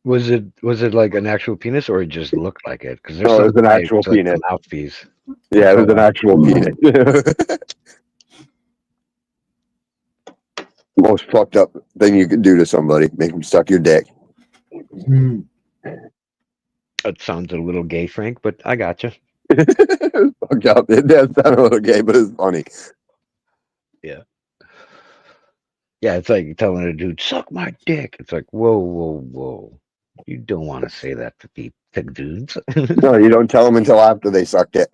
Was it like an actual penis or it just looked like it? Because there's No, it some was an actual pipes, like the penis. mouthpiece. Yeah, it was Oh, an wow. actual penis. Most fucked up thing you could do to somebody, make them suck your dick. That sounds a little gay, Frank, but I got you. Fucked up. It does sound a little gay, but it's funny. Yeah. Yeah, it's like telling a dude, suck my dick. It's like, whoa, whoa, whoa. You don't want to say that to people, to dudes. No, you don't tell them until after they sucked it.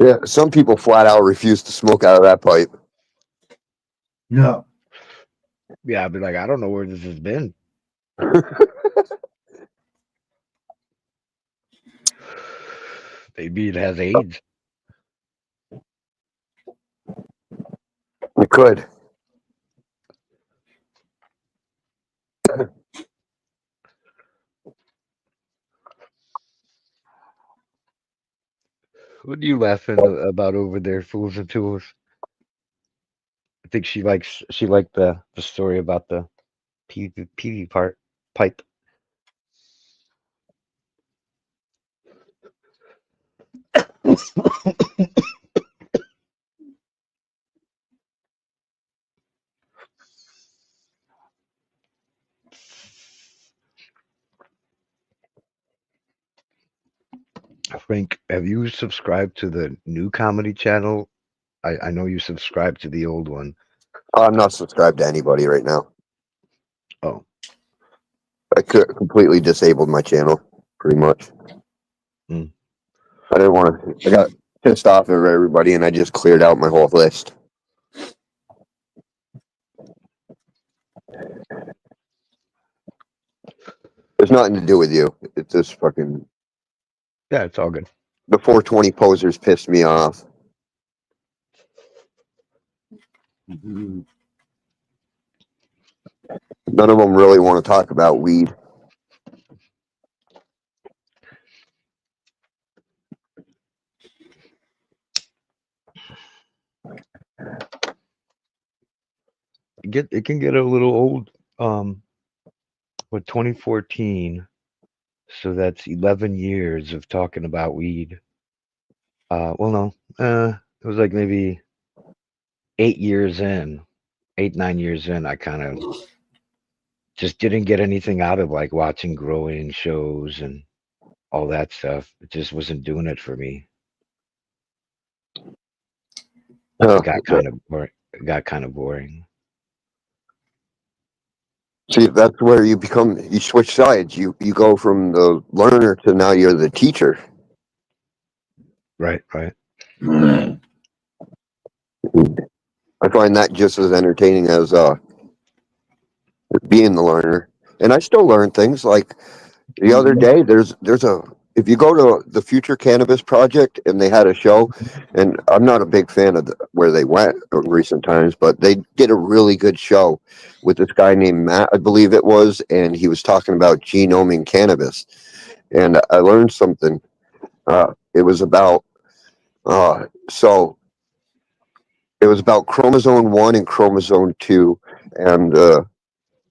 Yeah, some people flat out refuse to smoke out of that pipe. No. Yeah, I'd be like, I don't know where this has been. Maybe it has AIDS. We could. What are you laughing about over there, Fools and Tools? I think she liked the story about the PV part pipe. Frank, have you subscribed to the new comedy channel? I know you subscribed to the old one. I'm not subscribed to anybody right now. Oh. I completely disabled my channel, pretty much. Mm. I didn't want to. I got pissed off at everybody, and I just cleared out my whole list. There's nothing to do with you. It's just fucking. Yeah, it's all good. The 420 posers pissed me off. None of them really want to talk about weed. It can get a little old. With 2014, so that's 11 years of talking about weed. Well, no, it was like maybe 8 years in, 9 years in. I kind of just didn't get anything out of like watching growing shows and all that stuff. It just wasn't doing it for me. Oh, It got kind of boring. It got kind of boring. See, that's where you switch sides. You go from the learner to now you're the teacher. Right. I find that just as entertaining as being the learner. And I still learn things. Like the other day, if you go to the Future Cannabis Project and they had a show, and I'm not a big fan of where they went in recent times, but they did a really good show with this guy named Matt, I believe it was, and he was talking about genoming cannabis. And I learned something. It was about chromosome 1 and chromosome 2 and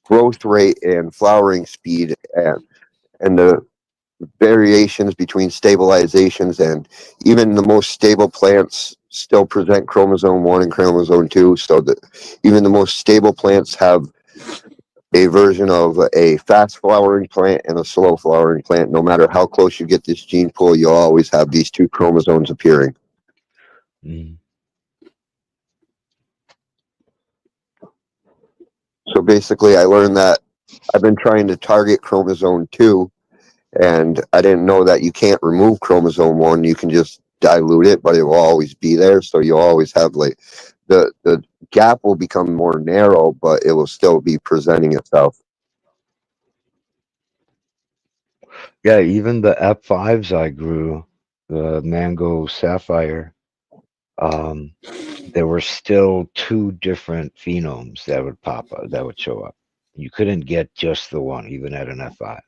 growth rate and flowering speed and the variations between stabilizations, and even the most stable plants still present chromosome 1 and chromosome 2, so that even the most stable plants have a version of a fast flowering plant and a slow flowering plant. No matter how close you get this gene pool, you'll always have these two chromosomes appearing. Mm. So basically, I learned that I've been trying to target chromosome 2, and I didn't know that you can't remove chromosome 1. You can just dilute it, but it will always be there. So you'll always have like the gap will become more narrow, but it will still be presenting itself. Yeah, even the F5s I grew, the Mango Sapphire, there were still two different phenomes that would pop up, that would show up. You couldn't get just the one, even at an F5.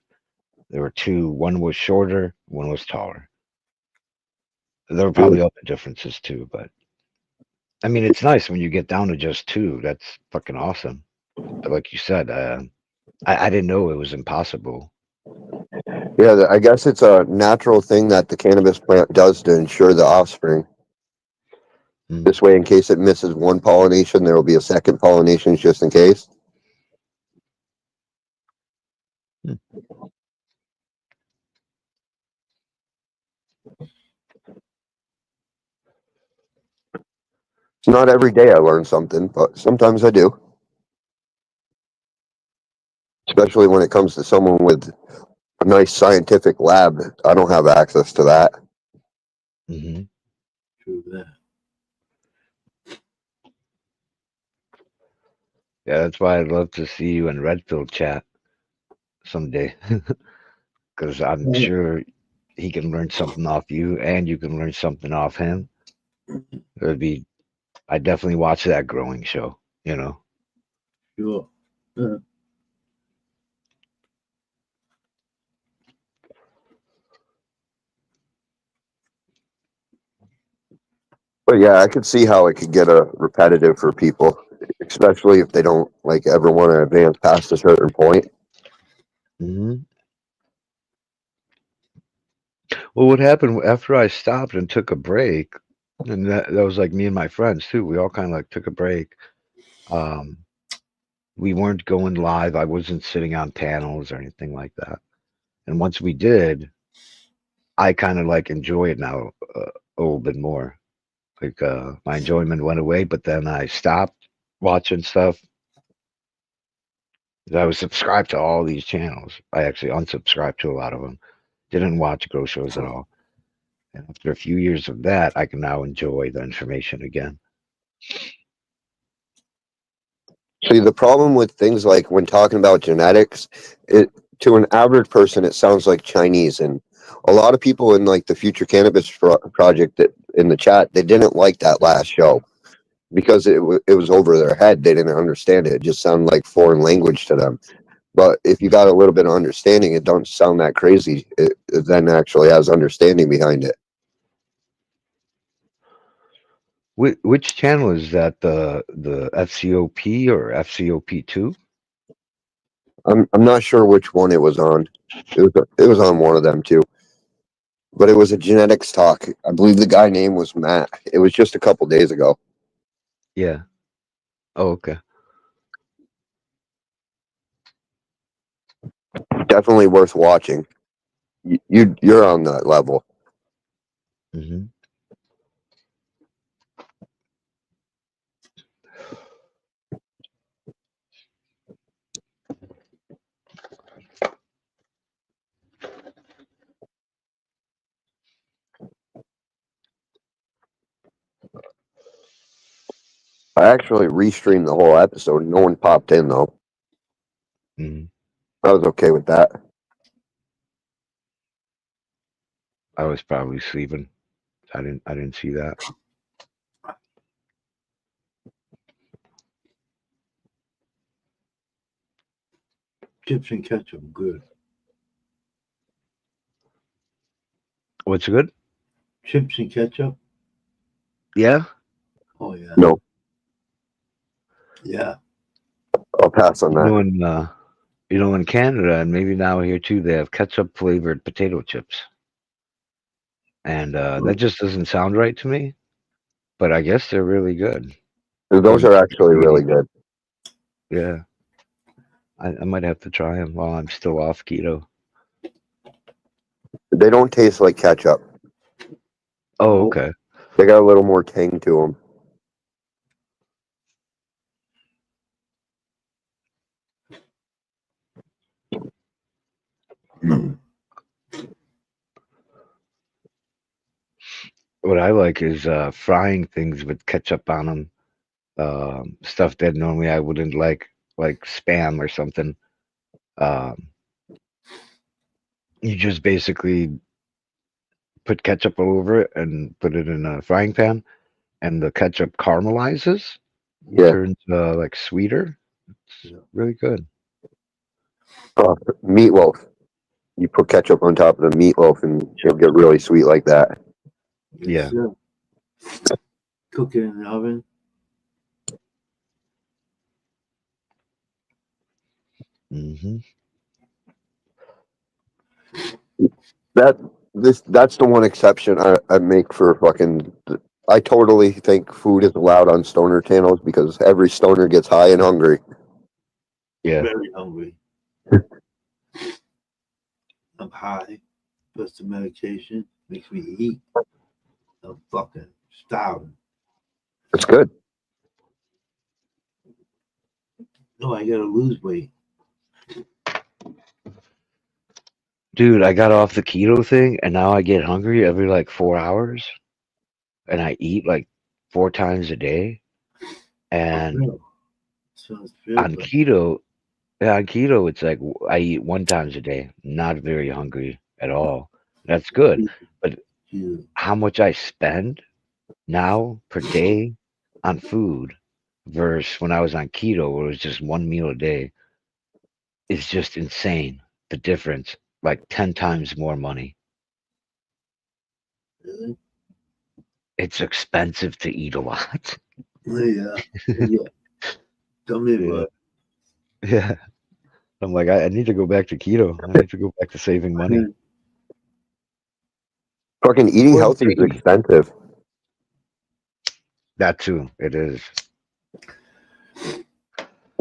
There were two. One was shorter, one was taller. There were probably other differences too, but I mean, it's nice when you get down to just two. That's fucking awesome. But like you said, I didn't know it was impossible. Yeah, I guess it's a natural thing that the cannabis plant does to ensure the offspring. This way, in case it misses one pollination, there will be a second pollination just in case. Not every day I learn something, but sometimes I do. Especially when it comes to someone with a nice scientific lab. I don't have access to that. Mm-hmm. True that. Yeah, that's why I'd love to see you and Redfield chat someday, because I'm sure he can learn something off you, and you can learn something off him. It would be. I definitely watch that growing show. You know. Sure. But yeah, I could see how it could get repetitive for people, especially if they don't like ever want to advance past a certain point. Mm-hmm. Well, what happened after I stopped and took a break, and that was like me and my friends too. We all kind of like took a break. Um, we weren't going live. I wasn't sitting on panels or anything like that. And once we did, I kind of like enjoy it now a little bit more. Like my enjoyment went away, but then I stopped watching stuff. I was subscribed to all these channels. I actually unsubscribed to a lot of them. Didn't watch grow shows at all. And after a few years of that, I can now enjoy the information again. See, the problem with things like when talking about genetics, it to an average person, it sounds like Chinese. And a lot of people in like the Future Cannabis Project that in the chat, they didn't like that last show because it was over their head. They didn't understand it. It just sounded like foreign language to them. But if you got a little bit of understanding, it don't sound that crazy. It then actually has understanding behind it. Which channel is that? The FCOP or FCOP2? I'm not sure which one it was on. It was on one of them too. But it was a genetics talk. I believe the guy name was Matt. It was just a couple days ago. Yeah. Oh, okay. Definitely worth watching. You're on that level. Mm-hmm. I actually restreamed the whole episode. No one popped in though. Mm-hmm. I was okay with that. I was probably sleeping. I didn't see that. Chips and ketchup, good. What's good? Chips and ketchup? Yeah. Oh, yeah. No, Yeah. I'll pass on that. In Canada and maybe now here too, they have ketchup flavored potato chips, and that just doesn't sound right to me. But I guess they're really good. Those Or are actually really good. yeah, I might have to try them while I'm still off keto. They don't taste like ketchup. Oh, Nope. okay. They got a little more tang to them. What I like is frying things with ketchup on them. Stuff that normally I wouldn't like spam or something. Um, you just basically put ketchup all over it and put it in a frying pan, and the ketchup caramelizes, Yeah. turns like sweeter. It's Yeah. really good. Meatloaf. You put ketchup on top of the meatloaf and it'll get really sweet like that. Yes, Yeah. sir. Cook it in the oven. Hmm. That's the one exception I make for fucking. I totally think food is allowed on stoner channels because every stoner gets high and hungry. Yeah. Very hungry. I'm high. Plus the medication makes me eat. I'm fucking starving. It's good. No, I gotta lose weight. Dude, I got off the keto thing and now I get hungry every like 4 hours and I eat like 4 times a day. And No. Sounds good. on keto, yeah, on keto, it's like I eat 1 times a day, not very hungry at all. That's good. But Yeah. how much I spend now per day on food versus when I was on keto, where it was just one meal a day, is just insane. The difference, like 10 times more money. Really? It's expensive to eat a lot. Yeah. Yeah. Tell me Yeah. about Yeah. I'm like, I need to go back to keto. I need to go back to saving money. it. Fucking eating Or healthy is maybe expensive. that too. It is.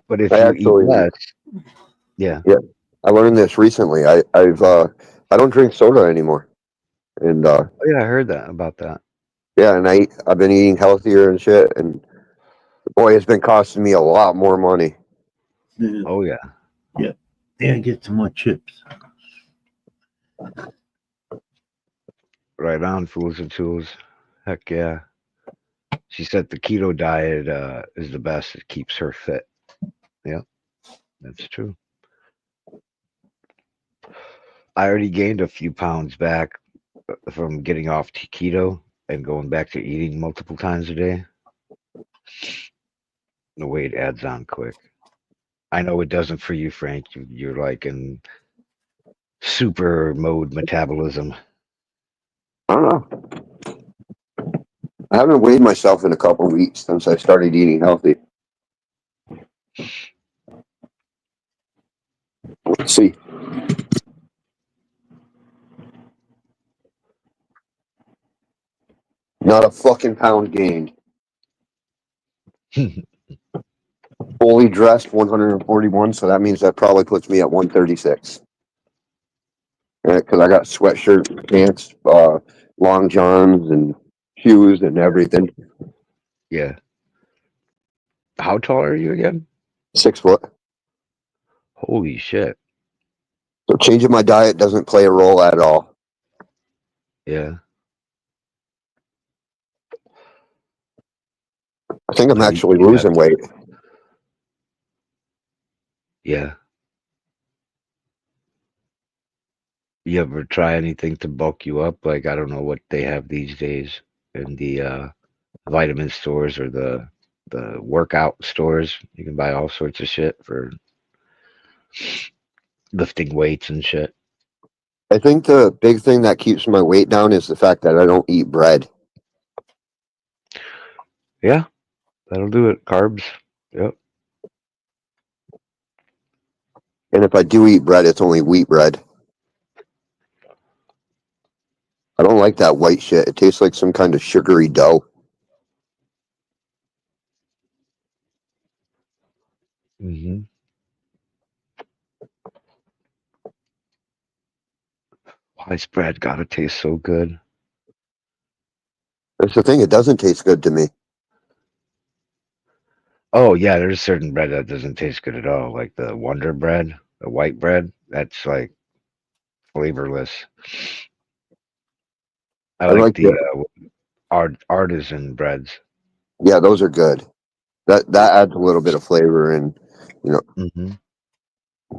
But if I you eat actually, less, yeah. I learned this recently. I don't drink soda anymore, and Oh yeah, I heard that about that. yeah, and I've been eating healthier and shit, and boy, it's been costing me a lot more money. Yeah. Oh yeah. And get some more chips. Right on, fools and tools. Heck yeah. She said the keto diet is the best. It keeps her fit. Yep, that's true. I already gained a few pounds back from getting off keto and going back to eating multiple times a day. The weight adds on quick. I know it doesn't for you, Frank. You're like in super mode metabolism. I don't know. I haven't weighed myself in a couple weeks since I started eating healthy. Let's see. Not a fucking pound gained. Fully dressed 141, so that means that probably puts me at 136. Because I got sweatshirt, pants, long johns, and shoes and everything. Yeah. How tall are you again? 6 foot. Holy shit. So changing my diet doesn't play a role at all. Yeah. I think I'm No, actually you have losing to. weight. Yeah. You ever try anything to bulk you up? Like I don't know what they have these days in the vitamin stores or the workout stores. You can buy all sorts of shit for lifting weights and shit. I think the big thing that keeps my weight down is the fact that I don't eat bread. Yeah, that'll do it. Carbs. Yep. And if I do eat bread, it's only wheat bread. I don't like that white shit. It tastes like some kind of sugary dough. Hmm. Why is bread gotta taste so good? That's the thing. It doesn't taste good to me. Oh yeah, there's certain bread that doesn't taste good at all, like the Wonder Bread, the white bread. That's like flavorless. I I like like the the artisan breads. Yeah, those are good. That adds a little bit of flavor and Hmm.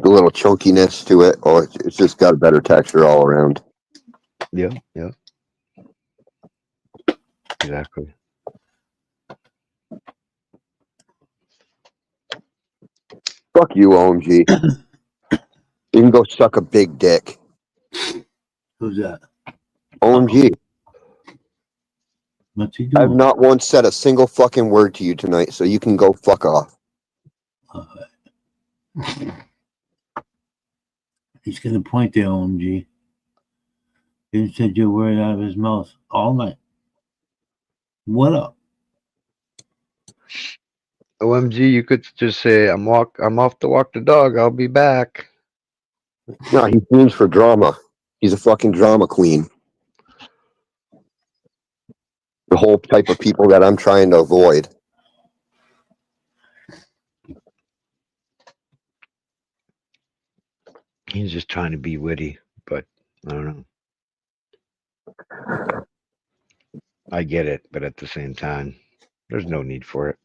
a little chunkiness to it. Oh, it's just got a better texture all around. Yeah, yeah, exactly. Fuck you, OMG. You can go suck a big dick. Who's that? OMG. What's he I've doing? not once said a single fucking word to you tonight, so you can go fuck off. He's gonna point there, OMG. He didn't say your word out of his mouth all night. What up? OMG, you could just say, I'm off to walk the dog. I'll be back. No, he seems for drama. He's a fucking drama queen. The whole type of people that I'm trying to avoid. He's just trying to be witty, but I don't know. I get it, but at the same time, there's no need for it.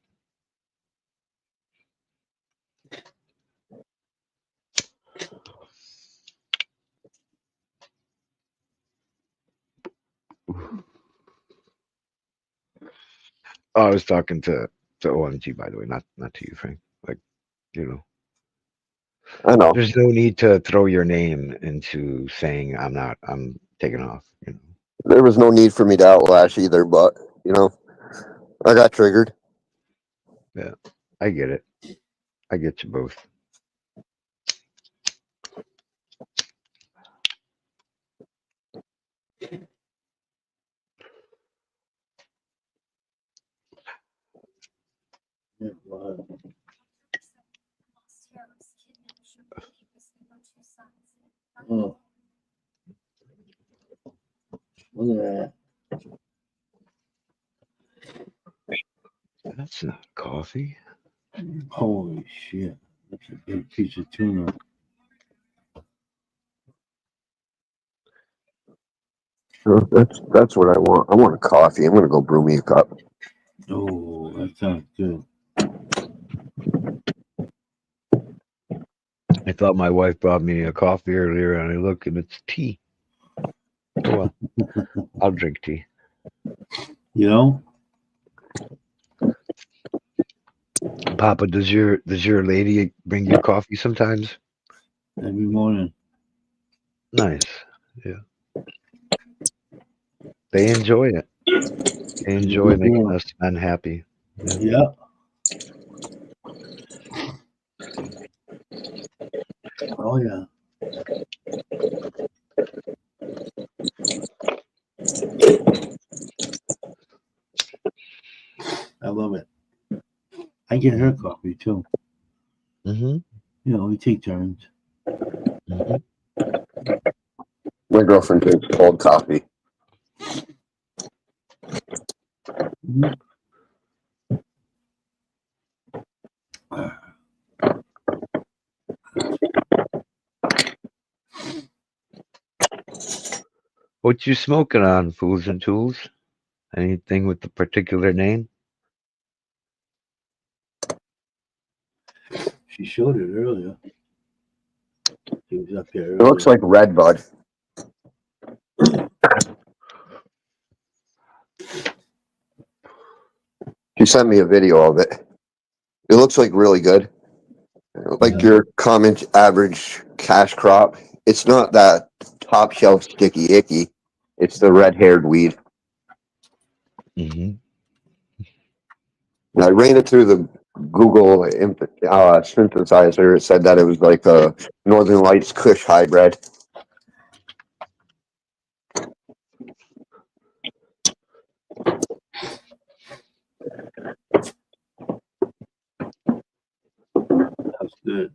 Oh, I was talking to OMG, by the way, not to you, Frank. Like, I know. there's no need to throw your name into saying I'm taking off. There was no need for me to outlash either, but, I got triggered. Yeah, I get it. I get you both. Oh. Look at that. That's not coffee. Holy shit. That's a big piece of tuna. That's what I want. I want a coffee. I'm gonna go brew me a cup. Oh, that sounds good. I thought my wife brought me a coffee earlier, and I look and it's tea. Oh well, I'll drink tea. Papa, does your lady bring you coffee sometimes? Every morning. Nice. Yeah. They enjoy it. They enjoy making us men happy. Yeah. Oh yeah. I love it. I get her coffee too. Mm-hmm. We take turns. Mm-hmm. My girlfriend drinks cold coffee. Mm-hmm. What you smoking on, Fools and Tools? Anything with a particular name? She showed it earlier. She was up there. It looks like Red Bud. She sent me a video of it. It looks like really good. Like your common average cash crop. It's not that top shelf sticky icky. It's the red-haired weed. Mm-hmm. And I ran it through the Google synthesizer. It said that it was like a Northern Lights Kush hybrid. That's good.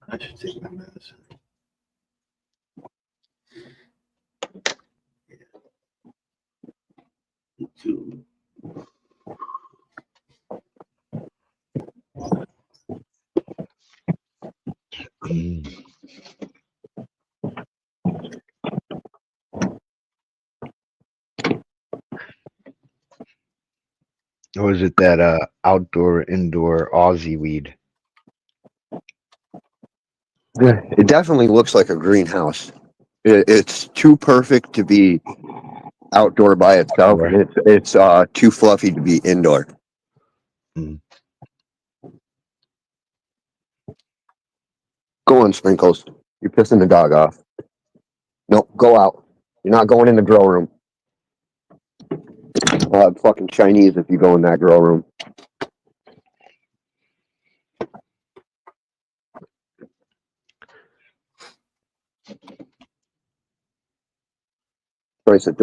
I should take my medicine. Me too. Or is it that outdoor, indoor Aussie weed? Yeah, it definitely looks like a greenhouse. It's too perfect to be outdoor by itself, Outdoor. and it's too fluffy to be indoor. Mm. Go on, Sprinkles. You're pissing the dog off. Nope, go out. You're not going in the grow room. I'll have fucking Chinese if you go in that grow room. Price of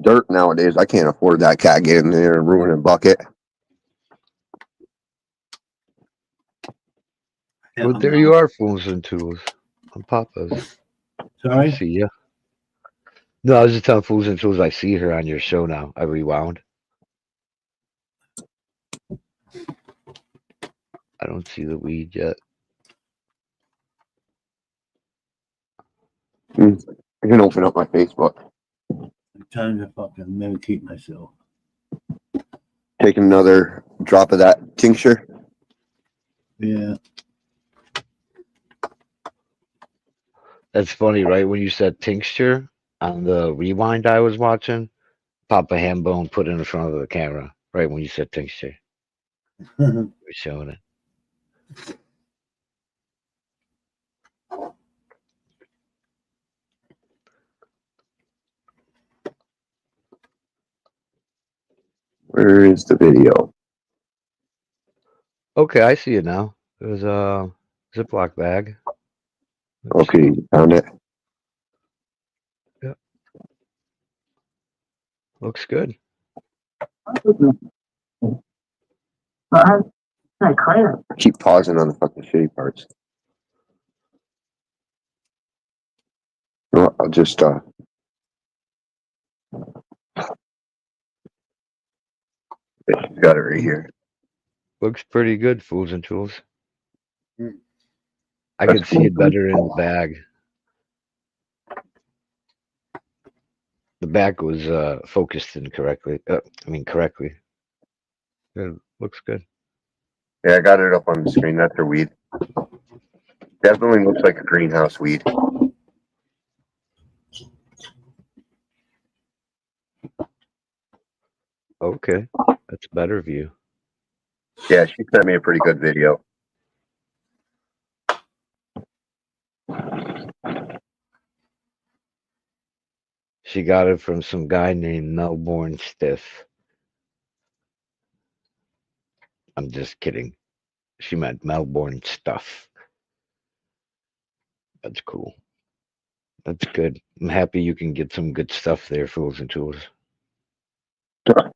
dirt nowadays. I can't afford that cat getting in there and ruining a bucket. Hell Well, there no. you are, Fools and Tools. On Papa's. I Sorry? see ya. No, I was just telling Fools and Tools I see her on your show now. I rewound. I don't see the weed yet. I can open up my Facebook. I'm trying to fucking medicate myself. Take another drop of that tincture. Yeah. That's funny, right? When you said tincture on the rewind I was watching, Papa Hambone put it in front of the camera, right when you said tincture. We're showing it. Where is the video? Okay, I see it now. There's a Ziploc bag. Let's Okay, see. you found it. Yep. Looks good. Keep pausing on the fucking shitty parts. Well, I'll just got it right here. Looks pretty good, Fools and Tools. Mm. I could see it better in the bag. The back was focused incorrectly. Correctly. It looks good. Yeah, I got it up on the screen. That's her weed. Definitely looks like a greenhouse weed. Okay, that's a better view. Yeah, she sent me a pretty good video. She got it from some guy named Melbourne Stiff. I'm just kidding. She meant Melbourne Stuff. That's cool. That's good. I'm happy you can get some good stuff there, Fools and Tools.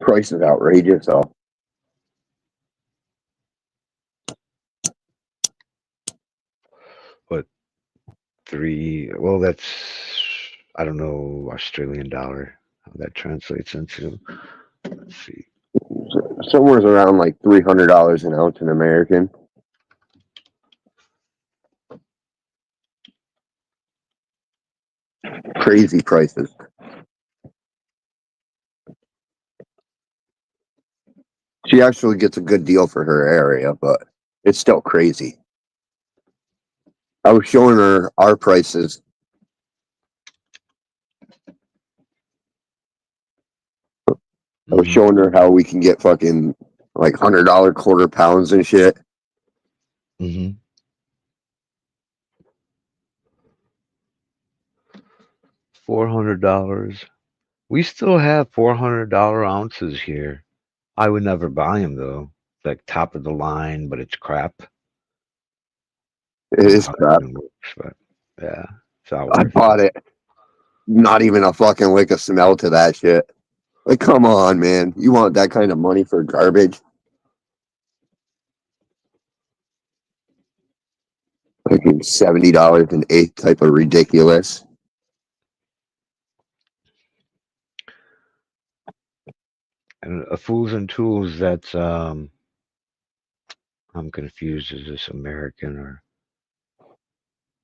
Price is outrageous, though. What, well, that's, I don't know, Australian dollar, how that translates into. Let's see. Somewhere around like $300 an ounce in American. Crazy prices. She actually gets a good deal for her area, but it's still crazy. I was showing her our prices. I was showing her how we can get fucking like $100 quarter pounds and shit. Mm-hmm. $400. We still have $400 ounces here. I would never buy them though. It's like top of the line, but it's crap. It is How crap. it works, but yeah, it's not I worth bought it. Not even a fucking lick of smell to that shit. Like, come on, man. You want that kind of money for garbage? Fucking $70 an eighth type of ridiculous. And a Fools and Tools, that's I'm confused. Is this American or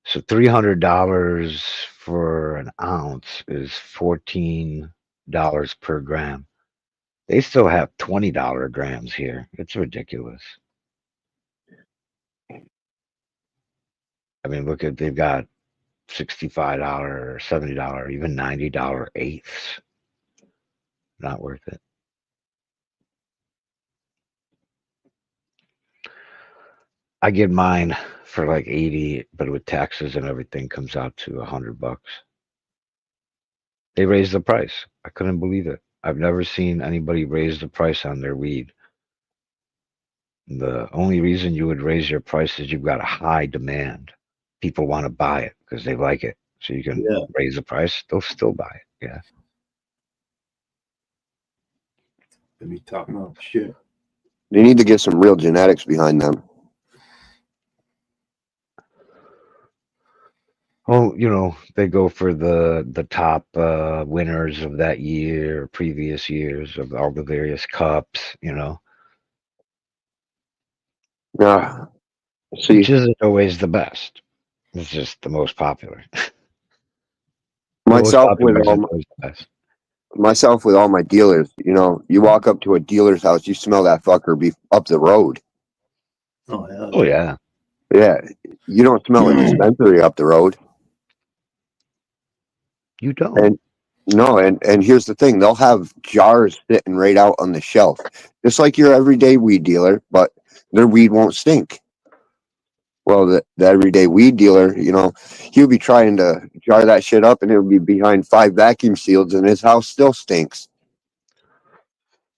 so $300 for an ounce is $14 per gram. They still have $20 grams here. It's ridiculous. I mean, look at they've got $65, $70, even $90 eighths. Not worth it. I get mine for like 80, but with taxes and everything comes out to $100. They raised the price. I couldn't believe it. I've never seen anybody raise the price on their weed. The only reason you would raise your price is you've got a high demand. People want to buy it because they like it. So you can Yeah. raise the price, they'll still buy it. Yeah. They be talking about shit. They need to get some real genetics behind them. Well, they go for the top winners of that year or previous years of all the various cups, Yeah. See, which isn't always the best. It's just the most popular. The most myself with popular all isn't my, always the best. myself with all my dealers, you walk up to a dealer's house, you smell that fucker be up the road. Oh, hell Oh yeah. yeah, Yeah. You don't smell a dispensary up the road. you don't. And no, and here's the thing, they'll have jars sitting right out on the shelf. Just like your everyday weed dealer, but their weed won't stink. Well, the everyday weed dealer, he'll be trying to jar that shit up and it'll be behind 5 vacuum seals and his house still stinks.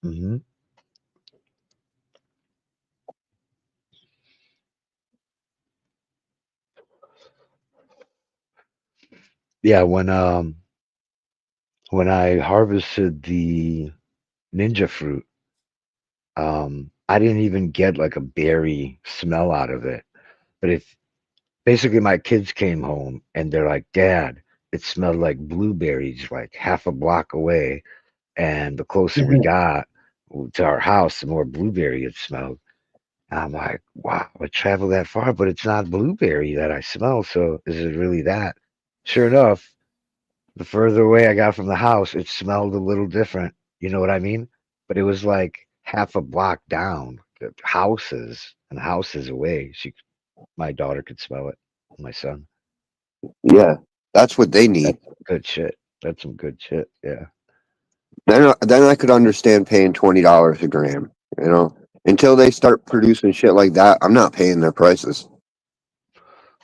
hmm Yeah, when I harvested the ninja fruit, I didn't even get like a berry smell out of it. But if basically my kids came home and they're like, Dad, it smelled like blueberries like half a block away. And the closer we got to our house, the more blueberry it smelled. And I'm like, wow, I traveled that far, but it's not blueberry that I smell. So is it really that? Sure enough, the further away I got from the house, it smelled a little different. You know what I mean? But it was like half a block down, houses and houses away. My daughter could smell it. My son. Yeah, that's what they need. That's some good shit. That's some good shit. Yeah. Then I could understand paying $20 a gram. Until they start producing shit like that, I'm not paying their prices.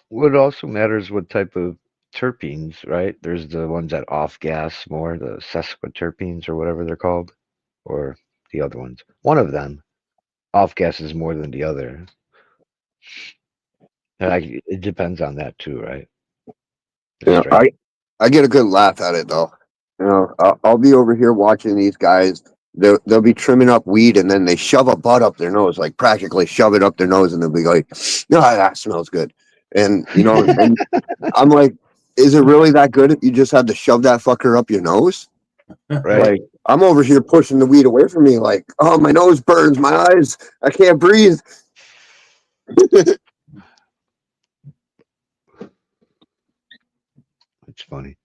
What also matters what type of terpenes, right? There's the ones that off gas more, the sesquiterpenes or whatever they're called, or the other ones. One of them off gas is more than the other. It depends on that too, right? The Yeah, strain. I get a good laugh at it though. I'll be over here watching these guys. They'll be trimming up weed and then they shove a butt up their nose, like practically shove it up their nose, and they'll be like, "No, that smells good." And and I'm like, "Is it really that good if you just had to shove that fucker up your nose?" Right. Like I'm over here pushing the weed away from me, like, "Oh, my nose burns, my eyes, I can't breathe." It's funny.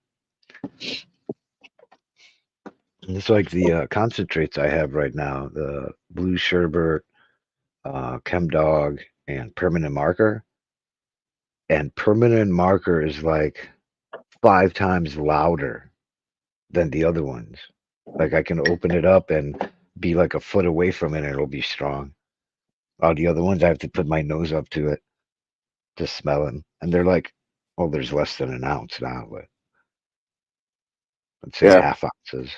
And it's like the concentrates I have right now, the blue sherbet, chem dog, and permanent marker. And permanent marker is like 5 times louder than the other ones. Like I can open it up and be like a foot away from it and it'll be strong. All the other ones I have to put my nose up to it to smell them. And they're like, well, there's less than an ounce now, but let's say Yeah, half ounces.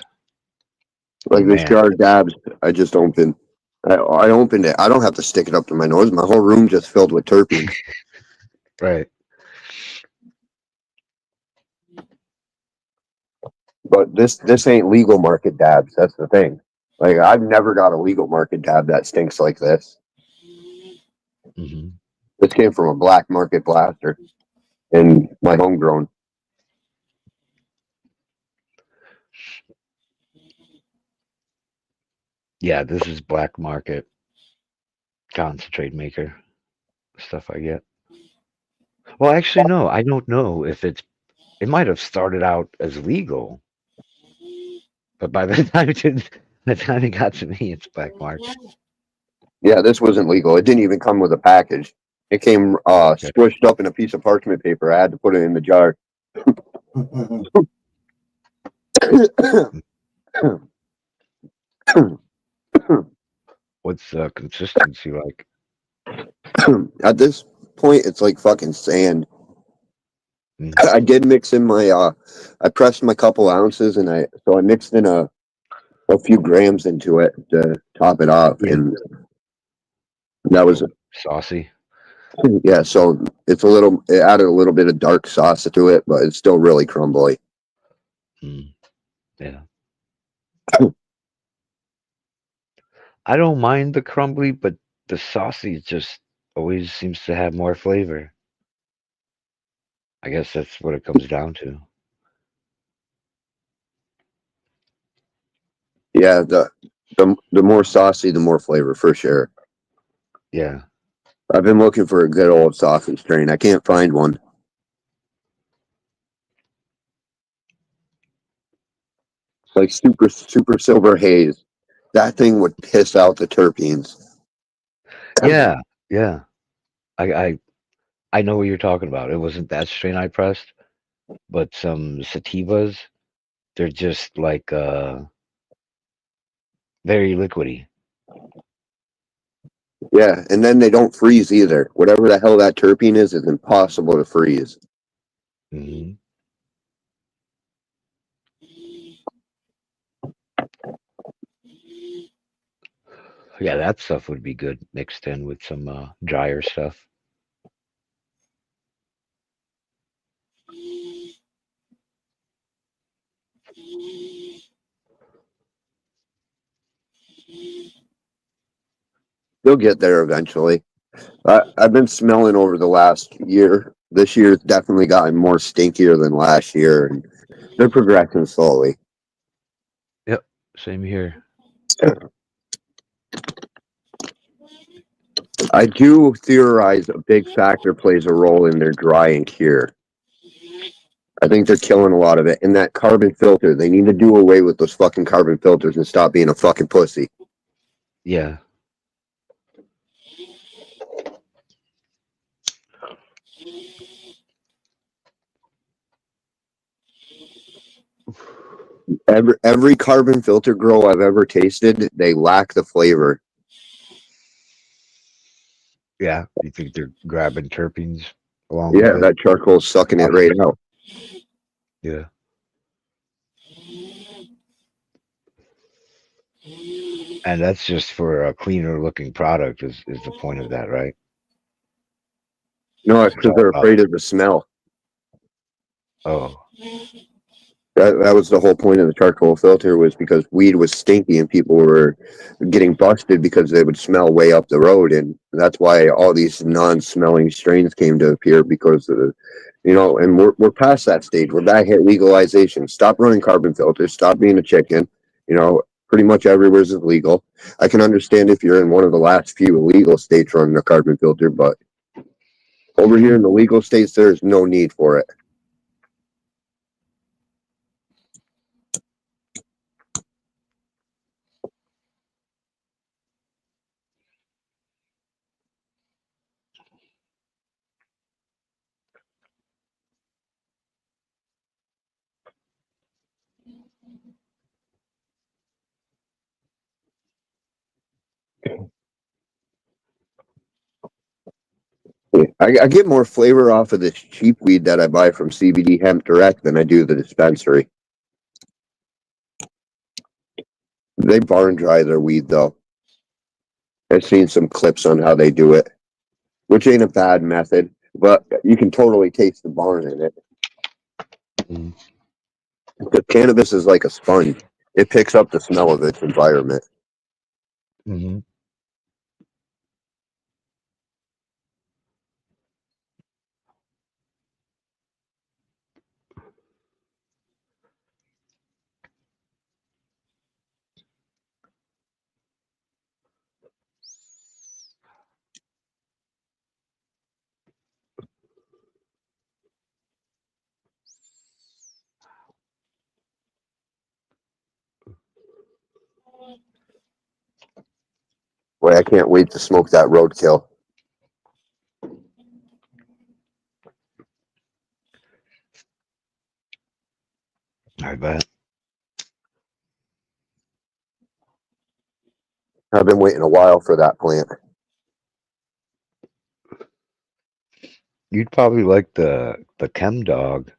like this Man, jar of dabs, I just opened. I opened it. I don't have to stick it up to my nose. My whole room just filled with terpenes. right. But this ain't legal market dabs. That's the thing. Like I've never got a legal market dab that stinks like this. hmm This came from a black market blaster and my homegrown. Yeah, this is black market concentrate maker stuff I get. Well, actually, no, I don't know if it might have started out as legal, but by the time By the time it got to me, it's black mark. Yeah, this wasn't legal. It didn't even come with a package. It came Okay. squished up in a piece of parchment paper. I had to put it in the jar. What's the consistency like? At this point, it's like fucking sand. Mm. I did mix in my I pressed my couple ounces and I mixed in a few grams into it to top it off, Yeah. and that was Saucy. yeah. So it added a little bit of dark sauce to it, but it's still really crumbly. Mm. Yeah. I don't mind the crumbly, but the saucy just always seems to have more flavor. I guess that's what it comes down to. Yeah, the more saucy, the more flavor for sure. Yeah. I've been looking for a good old saucy strain. I can't find one. Like super silver haze. That thing would piss out the terpenes. Yeah. Yeah. I I know what you're talking about. It wasn't that strain I pressed, but some sativas, they're just like very liquidy. Yeah, and then they don't freeze either. Whatever the hell that terpene is impossible to freeze. Hmm. Yeah, that stuff would be good mixed in with some drier stuff. They'll get there eventually. I've been smelling over the last year. This year's definitely gotten more stinkier than last year, and they're progressing slowly. Yep, same here. I do theorize a big factor plays a role in their dry and cure. I think they're killing a lot of it. And that carbon filter, they need to do away with those fucking carbon filters and stop being a fucking pussy. Yeah. Every carbon filter grow I've ever tasted, they lack the flavor. Yeah. You think they're grabbing terpenes along Yeah, with it? that charcoal's sucking it right out. Yeah. And that's just for a cleaner looking product is the point of that, right? No, it's It's because all they're about, afraid of the smell. oh, That was the whole point of the charcoal filter, was because weed was stinky and people were getting busted because they would smell way up the road, and that's why all these non-smelling strains came to appear, because of the, and we're past that stage. We're back at legalization. Stop running carbon filters. Stop being a chicken. Pretty much everywhere is legal. I can understand if you're in one of the last few illegal states running a carbon filter, but over here in the legal states, there's no need for it. I get more flavor off of this cheap weed that I buy from CBD Hemp Direct than I do the dispensary. They barn dry their weed though. I've seen some clips on how they do it, which ain't a bad method, but you can totally taste the barn in it. mm, The cannabis is like a sponge. It picks up the smell of its environment. mm-hmm. Boy, I can't wait to smoke that roadkill. I bet. I've been waiting a while for that plant. You'd probably like the Chem Dog,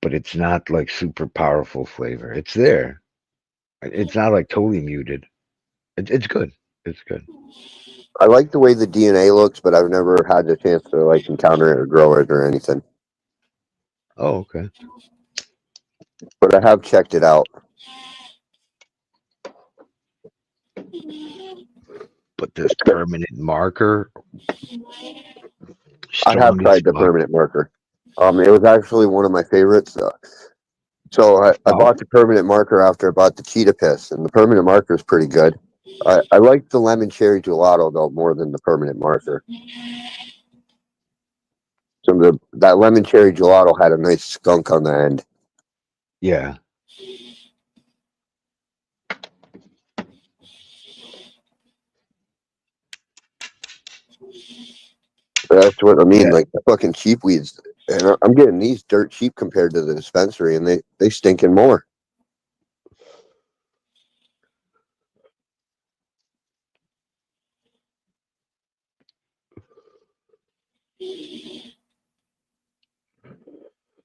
but it's not like super powerful flavor. It's there. It's not like totally muted. It's good. It's good. I like the way the DNA looks, but I've never had the chance to like encounter it or grow it or anything. Oh, okay. But I have checked it out. But this permanent marker, I have strong as tried the fuck. permanent marker. It was actually one of my favorites. So I Oh. bought the permanent marker after I bought the cheetah piss, and the permanent marker is pretty good. I like the lemon cherry gelato though more than the permanent marker. So that lemon cherry gelato had a nice skunk on the end. Yeah. That's what I mean. Yeah. Like the fucking cheap weeds, and I'm getting these dirt cheap compared to the dispensary, and they stinking more.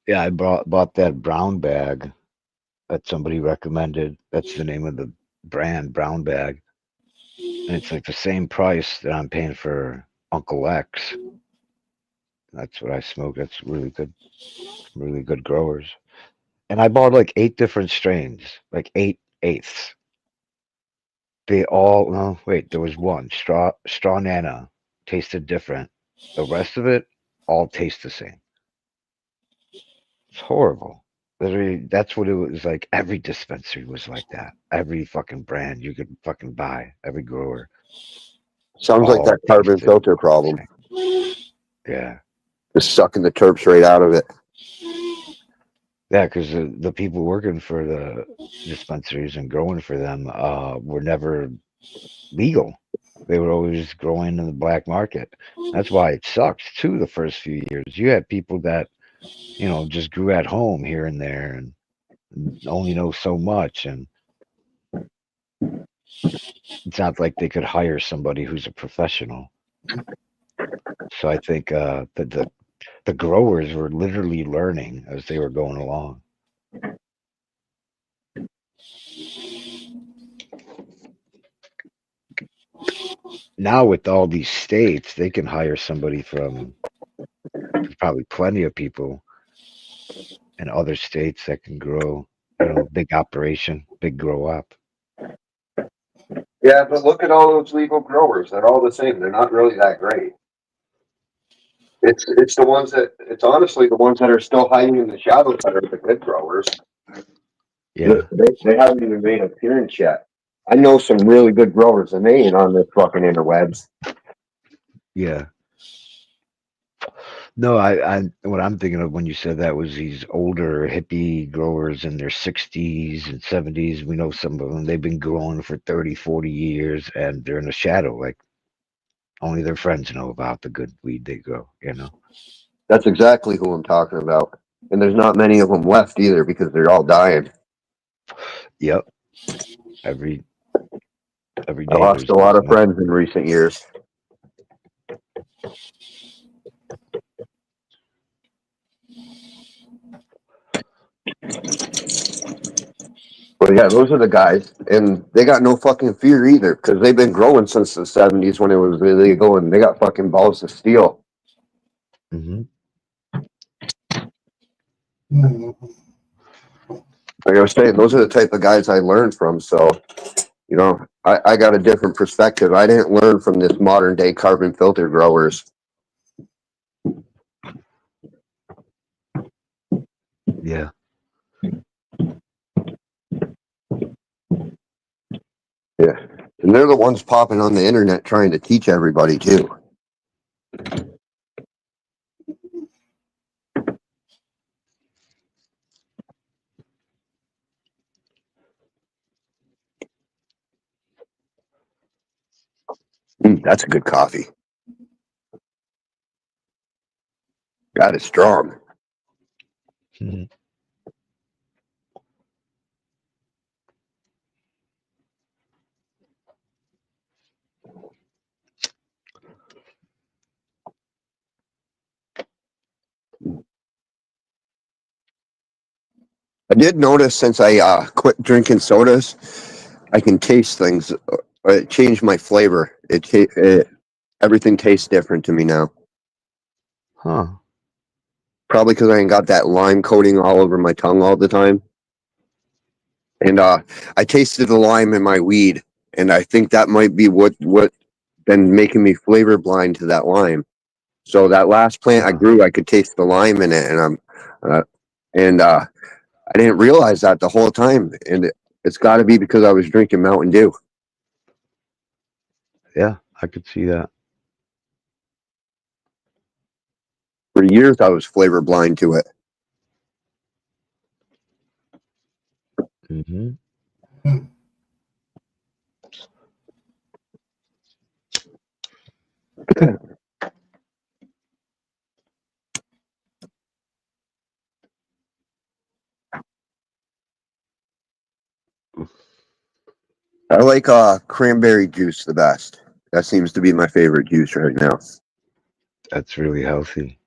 Yeah, I bought that brown bag that somebody recommended. That's the name of the brand, Brown Bag. And it's like the same price that I'm paying for Uncle X. That's what I smoke. That's really good growers. And I bought like 8 different strains, like 8/8ths. They all, no, wait, there was one, Straw Nana, tasted different. The rest of it all tastes the same. It's horrible. Literally, that's what it was like. Every dispensary was like that. Every fucking brand you could fucking buy, every grower, Sounds like all that carbon tasted filter the problem, same. Yeah. just sucking the terps right out of it. Yeah, because the people working for the dispensaries and growing for them were never legal. They were always growing in the black market. That's why it sucked too the first few years. You had people that, just grew at home here and there and only know so much. And it's not like they could hire somebody who's a professional. So I think the growers were literally learning as they were going along. Now with all these states, they can hire somebody from there's probably plenty of people in other states that can grow, big operation, big grow up. Yeah, but look at all those legal growers. They're all the same. They're not really that great. It's the ones that it's honestly the ones that are still hiding in the shadows that are the good growers. Yeah. They haven't even made an appearance yet. I know some really good growers, and they ain't on the fucking interwebs. Yeah. No, I what I'm thinking of when you said that was these older hippie growers in their 60s and 70s. We know some of them. They've been growing for 30, 40 years and they're in the shadow. Like only their friends know about the good weed they grow. That's exactly who I'm talking about. And there's not many of them left either because they're all dying. Yep. Every I day lost there's a lot of one. friends in recent years. But yeah, those are the guys, and they got no fucking fear either because they've been growing since the 70s when it was illegal, and they got fucking balls of steel. Mm-hmm. Like I was saying, those are the type of guys I learned from. So, I got a different perspective. I didn't learn from this modern day carbon filter growers. Yeah. Yeah. And they're the ones popping on the internet trying to teach everybody too. That's a good coffee. God, it's strong. Mhm. I did notice since I quit drinking sodas, I can taste things. It changed my flavor. Everything tastes different to me now. Huh. Probably because I ain't got that lime coating all over my tongue all the time. And I tasted the lime in my weed, and I think that might be what been making me flavor blind to that lime. So that last plant I grew, I could taste the lime in it, and I didn't realize that the whole time, and it's got to be because I was drinking Mountain Dew. Yeah, I could see that. For years, I was flavor blind to it. Hmm. I like cranberry juice the best. That seems to be my favorite juice right now. That's really healthy.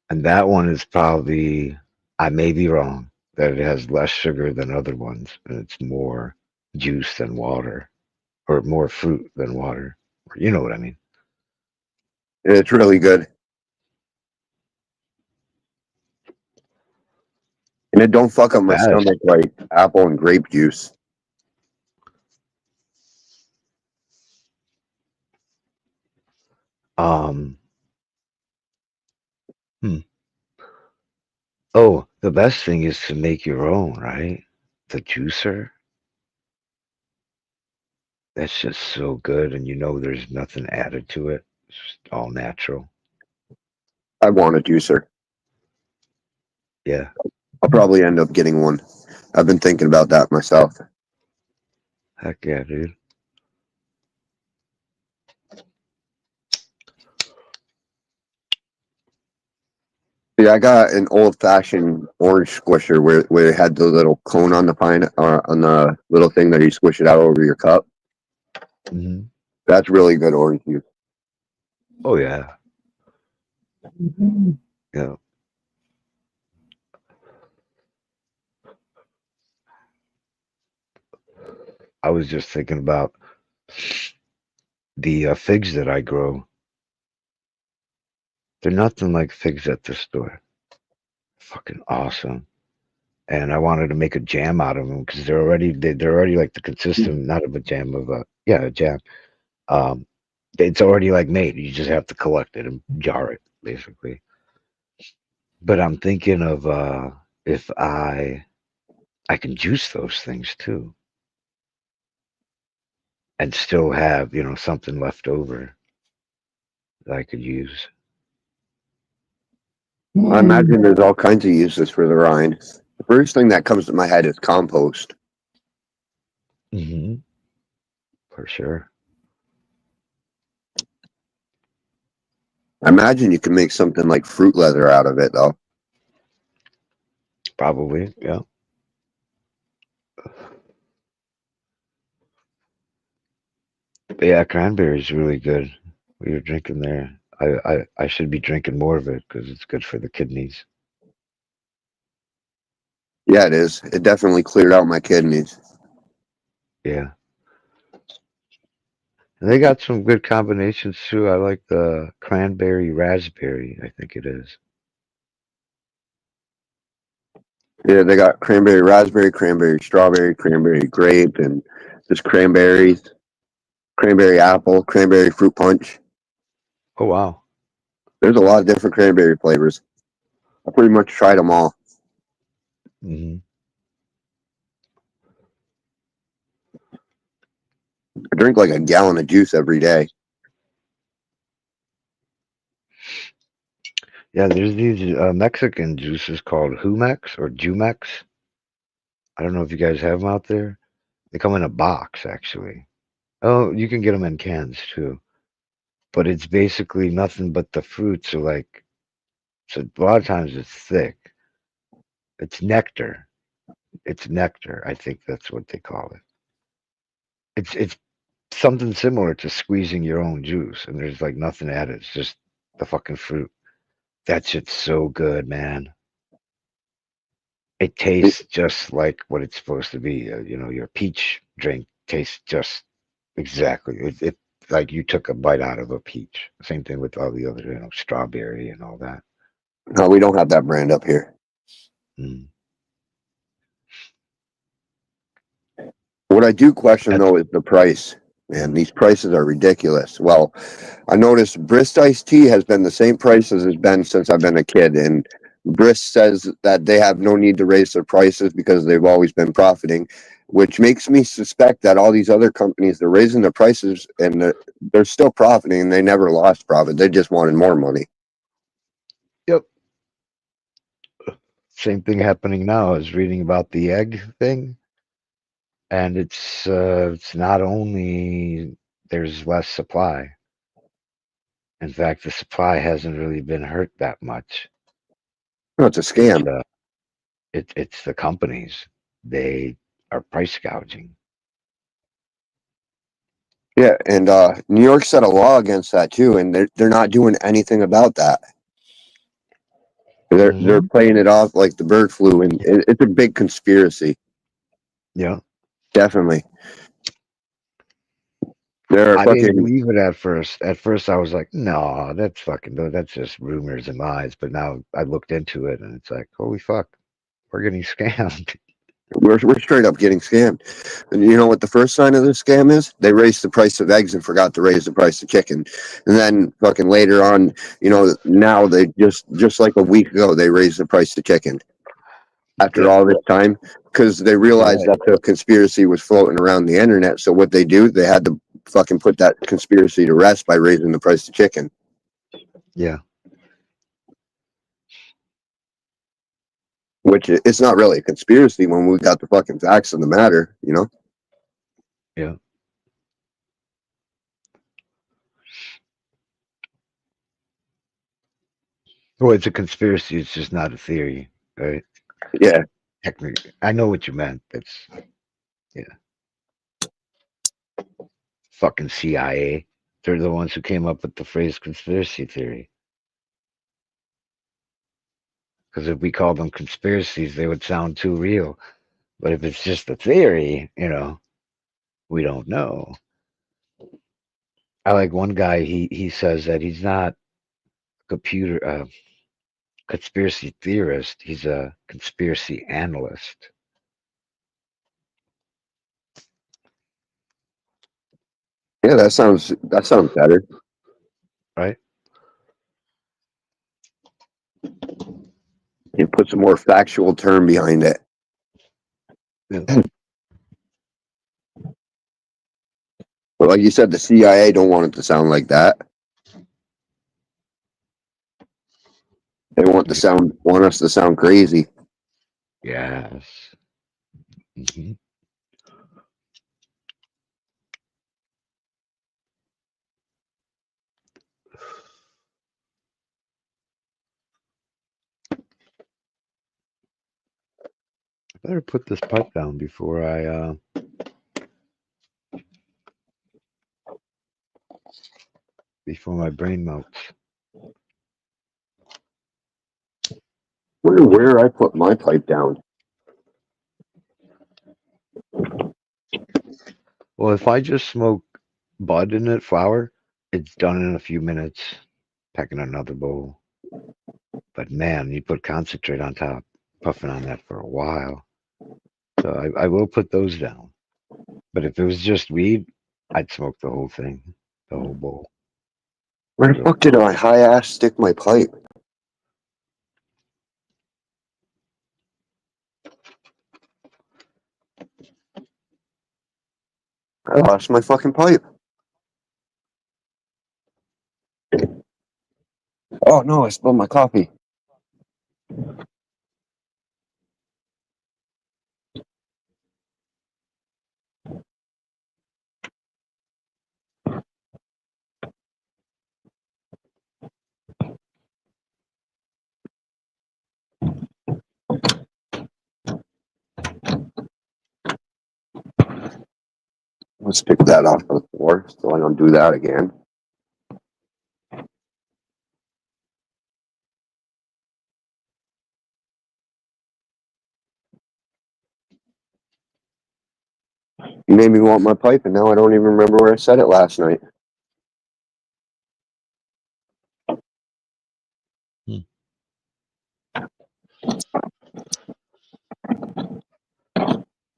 And that one is probably, I may be wrong, that it has less sugar than other ones, and it's more juice than water, or more fruit than water. You know what I mean? It's really good, and it don't fuck up my That, stomach like apple and grape juice. um, hmm. Oh, the best thing is to make your own, right? The juicer. That's just so good, and you know there's nothing added to it. It's just all natural. I want a juicer. Yeah, I'll probably end up getting one. I've been thinking about that myself. heck yeah, dude. Yeah, I got an old fashioned orange squisher where it had the little cone on the pine on the little thing that you squish it out over your cup. Hmm. That's really good orange juice. Oh yeah, yeah. I was just thinking about the figs that I grow. They're nothing like figs at the store. Fucking awesome. And I wanted to make a jam out of them because they're already like the consistent, not of a jam of a jam. Um, it's already like made. You just have to collect it and jar it basically. But I'm thinking of if I can juice those things too and still have, something left over that I could use. I imagine there's all kinds of uses for the rind. The first thing that comes to my head is compost. Hmm. For sure. I imagine you can make something like fruit leather out of it, though. Probably, yeah. But yeah, cranberry's really good. We were drinking there. I should be drinking more of it because it's good for the kidneys. Yeah, it is. It definitely cleared out my kidneys. Yeah. And they got some good combinations too. I like the cranberry raspberry, I think it is. Yeah, they got cranberry raspberry, cranberry strawberry, cranberry grape, and just cranberries, cranberry apple, cranberry fruit punch. Oh wow. There's a lot of different cranberry flavors. I pretty much tried them all. Hmm. I drink like a gallon of juice every day. Yeah, there's these Mexican juices called Humex or Jumex. I don't know if you guys have them out there. They come in a box actually. Oh, you can get them in cans too, but it's basically nothing but the fruits are like. So a lot of times it's thick. It's nectar. It's nectar. I think that's what they call it. It's something similar to squeezing your own juice, and there's like nothing added. It's just the fucking fruit. That shit's so good, man. It tastes just like what it's supposed to be. Your peach drink tastes just exactly. It like you took a bite out of a peach. Same thing with all the other, strawberry and all that. No, we don't have that brand up here. Mm. What I do question That's though is the price. Man, these prices are ridiculous. Well, I noticed Brist iced tea has been the same price as it's been since I've been a kid, and Brist says that they have no need to raise their prices because they've always been profiting, which makes me suspect that all these other companies they're raising their prices and they're still profiting. And they never lost profit; they just wanted more money. Yep. Same thing happening now. I was reading about the egg thing, and it's not only there's less supply. In fact, the supply hasn't really been hurt that much. No, it's a It's scam. it's the companies. They are price gouging. Yeah, and New York set a law against that too, and they're not doing anything about that. They're Hmm. playing it off like the bird flu, and it's a big conspiracy. Yeah. Definitely, they're I didn't fucking. believe it at first. At first, I was like, "No, that's just rumors and lies." But now I looked into it, and it's like, "Holy fuck, we're getting scammed." We're straight up getting scammed. And you know what the first sign of this scam is? They raised the price of eggs and forgot to raise the price of chicken. And then fucking later on, now they just like a week ago they raised the price of chicken after Yep, all this time because they you're realized right. that the conspiracy was floating around the internet. So what they do, they had to fucking put that conspiracy to rest by raising the price of chicken. Yeah, Which it's not really a conspiracy when we got the fucking facts of the matter. yeah. Well, it's a conspiracy. It's just not a theory, right? Yeah. Technically, I know what you meant. That's yeah. Fucking CIA. They're the ones who came up with the phrase conspiracy theory. Because if we called them conspiracies, they would sound too real. But if it's just a theory, we don't know. I like one guy. He says that he's not a computer conspiracy theorist. He's a conspiracy analyst. Yeah, that sounds better. Right? You put some more factual term behind it. Yeah. But like you said, the CIA don't want it to sound like that. They want us to sound crazy. Yes. Hmm. I better put this pipe down before my brain melts. Wonder where I put my pipe down. Well, if I just smoke bud in it, flower, it's done in a few minutes. Packing another bowl. But man, you put concentrate on top, puffing on that for a while. So I will put those down. But if it was just weed, I'd smoke the whole thing, the whole bowl. Where the Real fuck did I high ass stick my pipe? I lost my fucking pipe. Oh no, I spilled my coffee. Let's pick that off the floor so I don't do that again. You made me want my pipe, and now I don't even remember where I said it last night.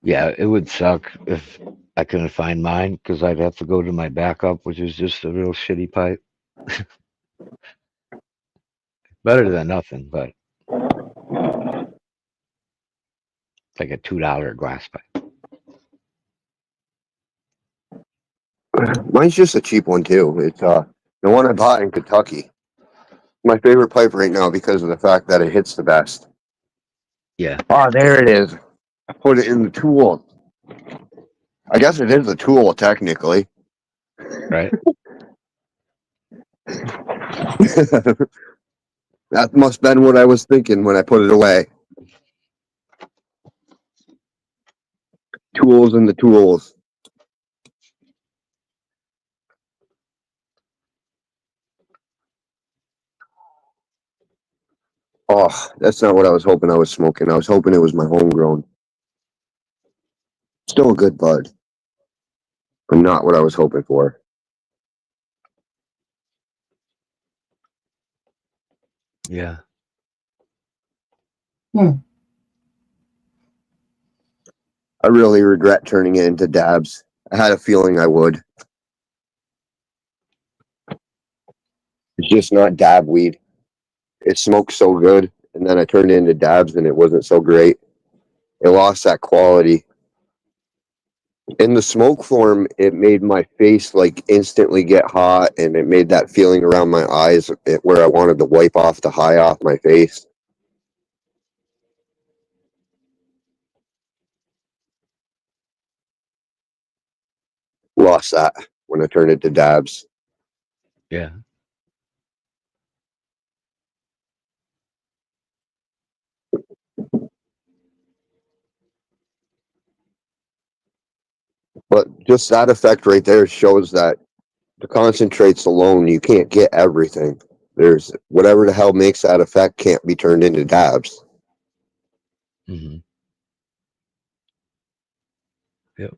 Yeah, it would suck if I couldn't find mine because I'd have to go to my backup, which is just a real shitty pipe. Better than nothing, but like a $2 glass pipe. Mine's just a cheap one too. It's the one I bought in Kentucky. My favorite pipe right now because of the fact that it hits the best. Yeah. Oh, there it is. I put it in the tool. I guess it is a tool technically. Right. That must have been what I was thinking when I put it away. Tools in the tools. Oh, that's not what I was hoping I was smoking. I was hoping it was my homegrown. Still a good bud, but not what I was hoping for. Yeah. I really regret turning it into dabs. I had a feeling I would. It's just not dab weed. It smoked so good, and then I turned it into dabs, and it wasn't so great. It lost that quality. In the smoke form, it made my face like instantly get hot, and it made that feeling around my eyes where I wanted to wipe off the high off my face. Lost that when I turned it to dabs. Yeah. But just that effect right there shows that the concentrates alone, you can't get everything. There's whatever the hell makes that effect can't be turned into dabs. Mm-hmm. Yep.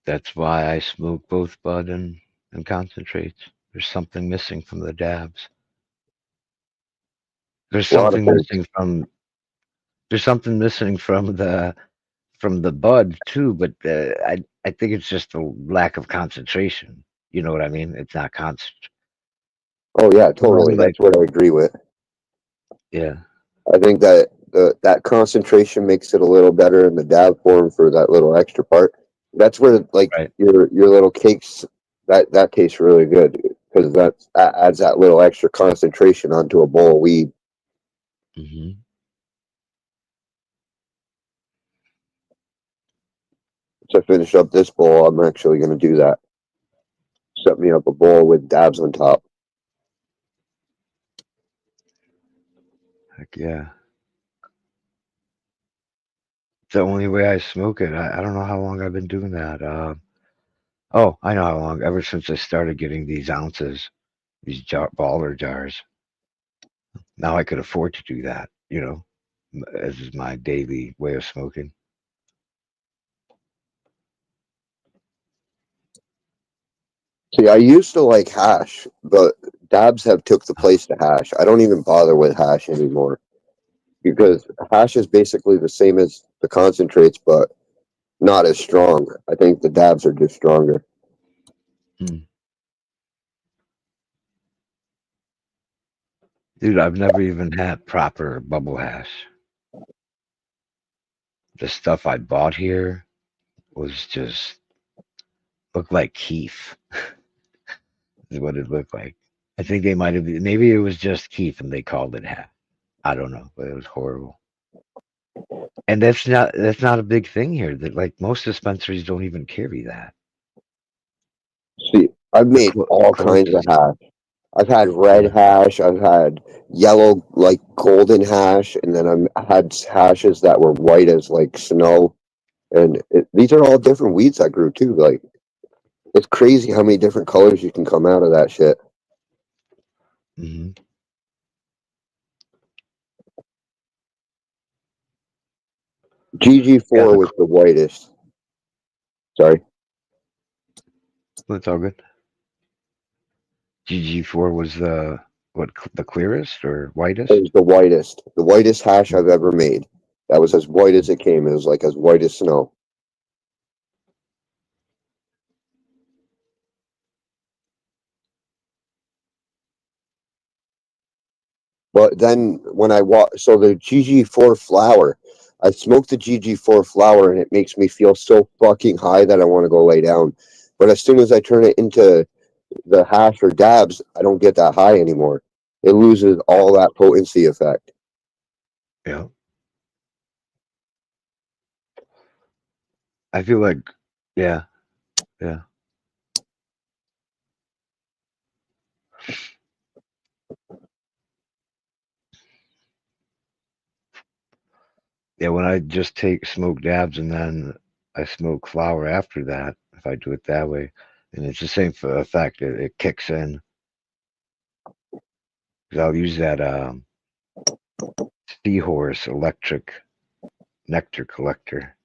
That's why I smoke both bud and concentrates. There's something missing from the dabs. There's something missing from. There's something missing from the bud too, but I think it's just a lack of concentration. You know what I mean? It's not constant. Oh yeah, totally. That's what I agree with. Yeah. I think that that concentration makes it a little better in the dab form for that little extra part. That's where like your little cakes that tastes really good because that adds that little extra concentration onto a bowl of weed. Mm-hmm. To finish up this bowl, I'm actually going to do that. Set me up a bowl with dabs on top. Heck yeah. It's the only way I smoke it. I don't know how long I've been doing that. Oh, I know how long. Ever since I started getting these ounces, these baller jars. Now I could afford to do that, as is my daily way of smoking. See, I used to like hash, but dabs have took the place to hash. I don't even bother with hash anymore because hash is basically the same as the concentrates, but not as strong. I think the dabs are just stronger. Dude, I've never even had proper bubble hash. The stuff I bought here was just looked like Keith. Is what it looked like. I think they might have maybe it was just Keith and they called it hash. I don't know, but it was horrible. And that's not a big thing here. That like most dispensaries don't even carry that. See, I've made all kinds of hash. I've had red hash, I've had yellow, like golden hash, and then I've had hashes that were white as like snow. And these are all different weeds I grew too. Like, it's crazy how many different colors you can come out of that shit. Hmm. GG4 Yeah, was the whitest. Sorry. it's all good. GG4 was the clearest or It whitest? was the whitest hash I've ever made. That was as white as it came. It was like as white as snow. But then when so the GG4 flower, I smoked the GG4 flower and it makes me feel so fucking high that I want to go lay down. But as soon as I turn it into the hash or dabs, I don't get that high anymore. It loses all that potency effect. Yeah. I feel like, yeah, yeah. Yeah, when I just take smoke dabs and then I smoke flower after that, if I do it that way, and it's the same effect. It kicks in. 'Cause I'll use that seahorse electric nectar collector,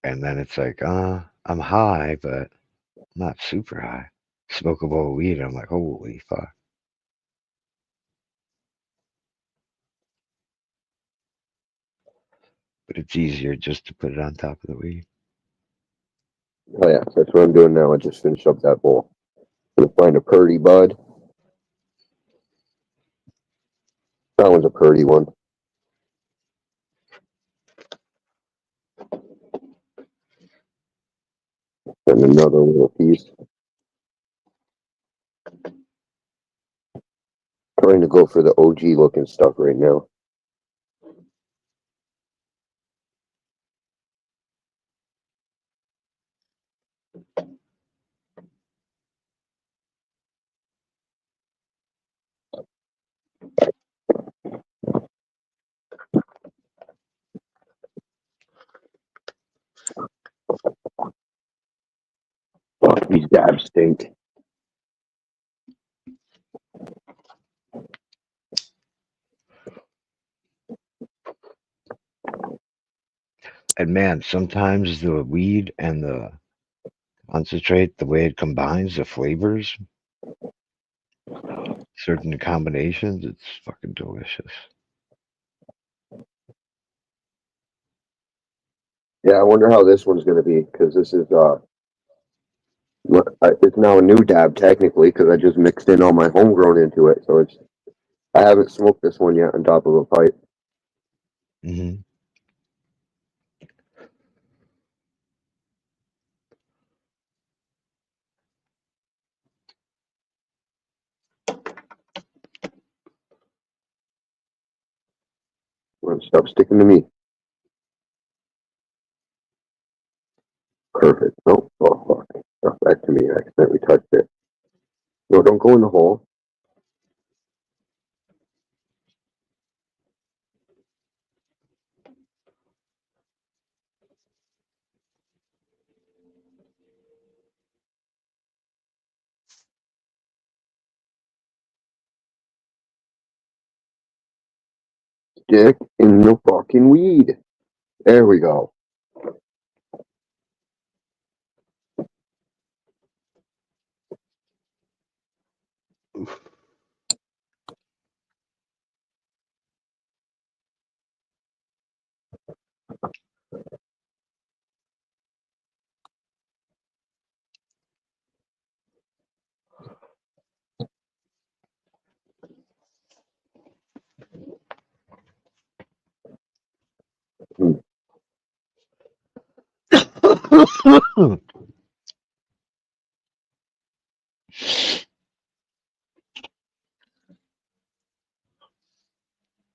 and then it's like, I'm high, but I'm not super high. Smoke a bowl of weed, I'm like, holy fuck. But it's easier just to put it on top of the weed. Oh yeah, that's what I'm doing now. I just finished up that bowl. Gonna find a purdy bud. That one's a purdy one. And another little piece. Trying to go for the OG looking stuff right now. Fuck, these dabs stink. And man, sometimes the weed and the concentrate, the way it combines the flavors, certain combinations, it's fucking delicious. Yeah, I wonder how this one's gonna be, because this is it's now a new dab technically, because I just mixed in all my homegrown into it. So I haven't smoked this one yet on top of a pipe. Hmm. Stop sticking to me. Perfect. Oh fuck. Stop back to me. I accidentally touched it. No, don't go in the hole. Stick in the fucking weed. There we go.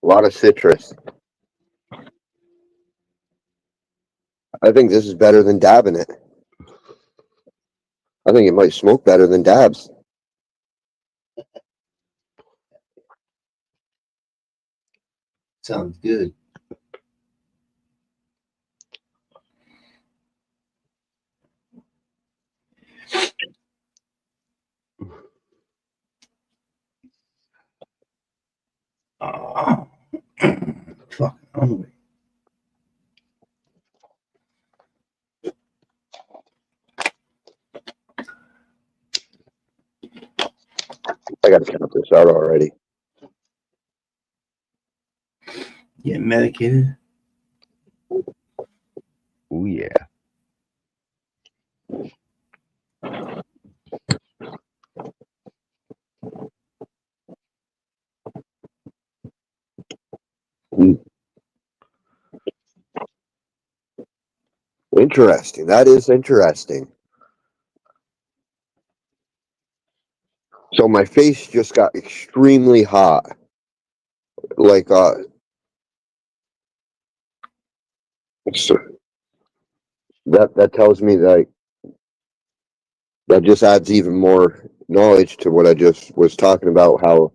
A lot of citrus. I think this is better than dabbing it. I think it might smoke better than dabs. Sounds good. hungry. I gotta count this out already. Get medicated. Oh yeah. Interesting. That is interesting. So my face just got extremely hot. Like so that tells me that that just adds even more knowledge to what I just was talking about, how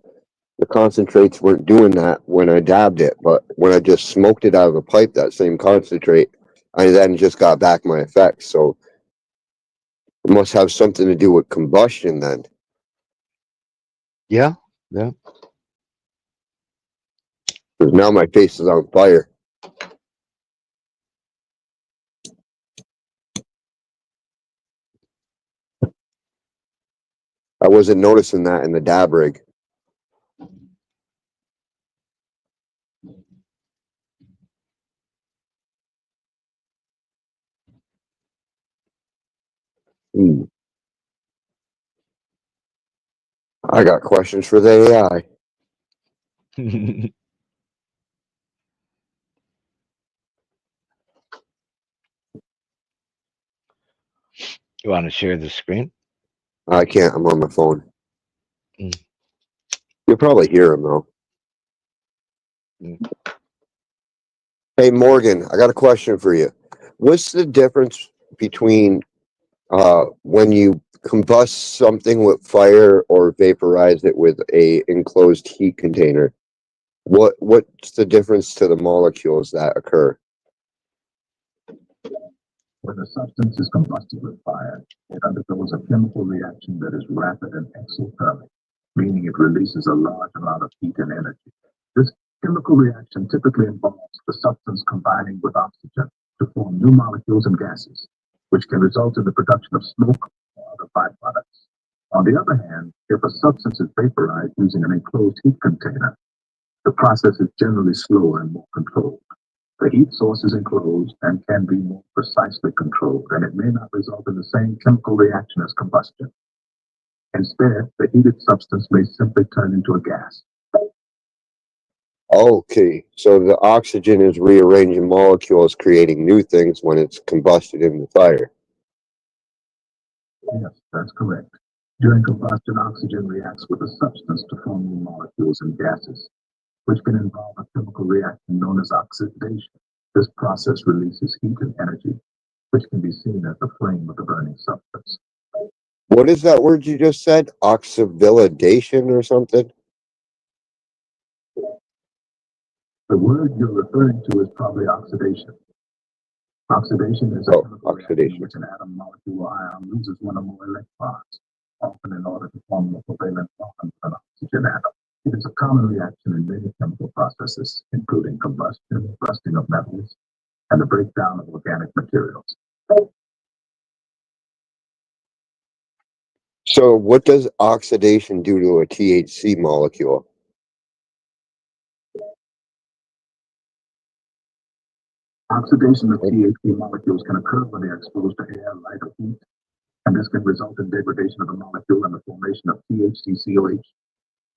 the concentrates weren't doing that when I dabbed it, but when I just smoked it out of the pipe, that same concentrate, I then just got back my effects. So it must have something to do with combustion then. Yeah. Yeah. Because now my face is on fire. I wasn't noticing that in the dab rig. I got questions for the AI. You want to share the screen? I can't. I'm on my phone. Mm. You'll probably hear him though. Mm. Hey Morgan, I got a question for you. What's the difference between when you combust something with fire or vaporize it with a enclosed heat container? What's the difference to the molecules that occur? When a substance is combusted with fire, it undergoes a chemical reaction that is rapid and exothermic, meaning it releases a large amount of heat and energy. This chemical reaction typically involves the substance combining with oxygen to form new molecules and gases, which can result in the production of smoke or other byproducts. On the other hand, if a substance is vaporized using an enclosed heat container, the process is generally slower and more controlled. The heat source is enclosed and can be more precisely controlled, and it may not result in the same chemical reaction as combustion. Instead, the heated substance may simply turn into a gas. Okay, so the oxygen is rearranging molecules, creating new things when it's combusted in the fire. Yes, that's correct. During combustion, oxygen reacts with a substance to form new molecules and gases, which can involve a chemical reaction known as oxidation. This process releases heat and energy, which can be seen as the flame of the burning substance. What is that word you just said? Oxyvilidation or something? The word you're referring to is probably oxidation. Oxidation is a chemical reaction in which an atom, molecule, or ion loses one or more electrons, often in order to form a covalent bond with an oxygen atom. It is a common reaction in many chemical processes, including combustion, rusting of metals, and the breakdown of organic materials. So what does oxidation do to a THC molecule? Oxidation of THC molecules can occur when they are exposed to air, light, or heat, and this can result in degradation of the molecule and the formation of THCCOH,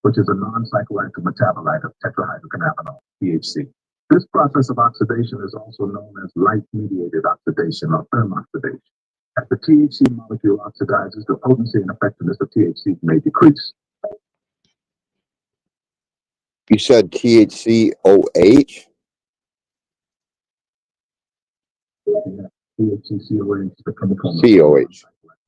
which is a non-psychoactive metabolite of tetrahydrocannabinol, THC. This process of oxidation is also known as light-mediated oxidation or thermoxidation. As the THC molecule oxidizes, the potency and effectiveness of THC may decrease. You said THCOH? Yeah, THCCOH is the chemical COH.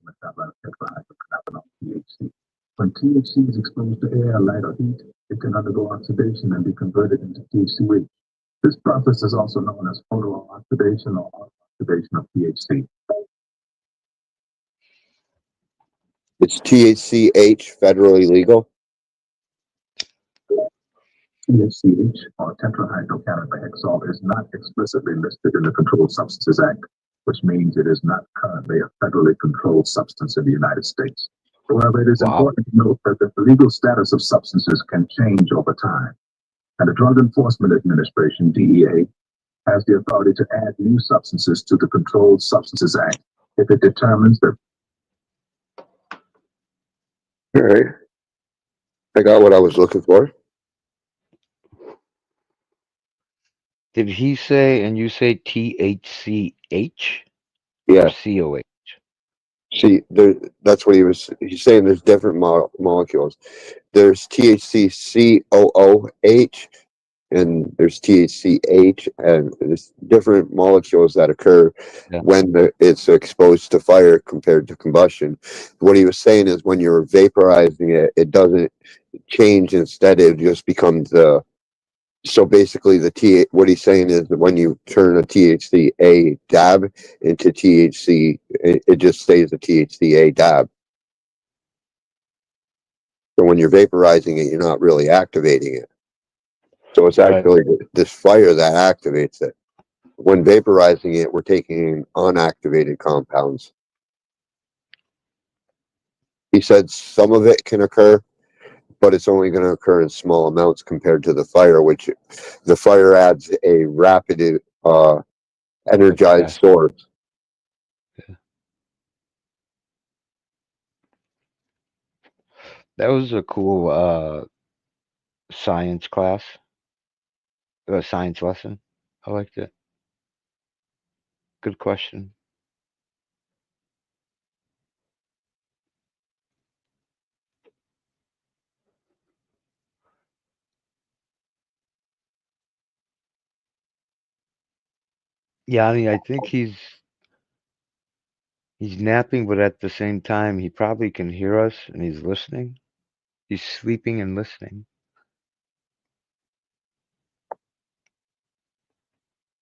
metabolite of tetrahydrocannabinol, THC. When THC is exposed to air, light, or heat, it can undergo oxidation and be converted into THCOH. This process is also known as photooxidation or oxidation of THC. It's THCH federally legal? THCH, or tetrahydrocannabinol, is not explicitly listed in the Controlled Substances Act, which means it is not currently a federally controlled substance in the United States. However, it is important to note that the legal status of substances can change over time, and the Drug Enforcement Administration, DEA, has the authority to add new substances to the Controlled Substances Act if it determines that. All right. I got what I was looking for. Did he say, and you say THCH? Yeah. Or COH? See, that's what he's saying. There's different molecules. There's THCCOOH, and there's THCH, and there's different molecules that occur when it's exposed to fire compared to combustion. What he was saying is when you're vaporizing it, it doesn't change. Instead, it just becomes so basically what he's saying is that when you turn a THCA dab into THC, it just stays a THCA dab. So when you're vaporizing it, you're not really activating it. So it's actually this fire that activates it. When vaporizing it, we're taking unactivated compounds. He said some of it can occur, but it's only going to occur in small amounts compared to the fire, which the fire adds a rapid, energized source. Yeah. That was a cool science class, a science lesson. I liked it. Good question. Yanni, I think he's napping, but at the same time, he probably can hear us and he's listening. He's sleeping and listening.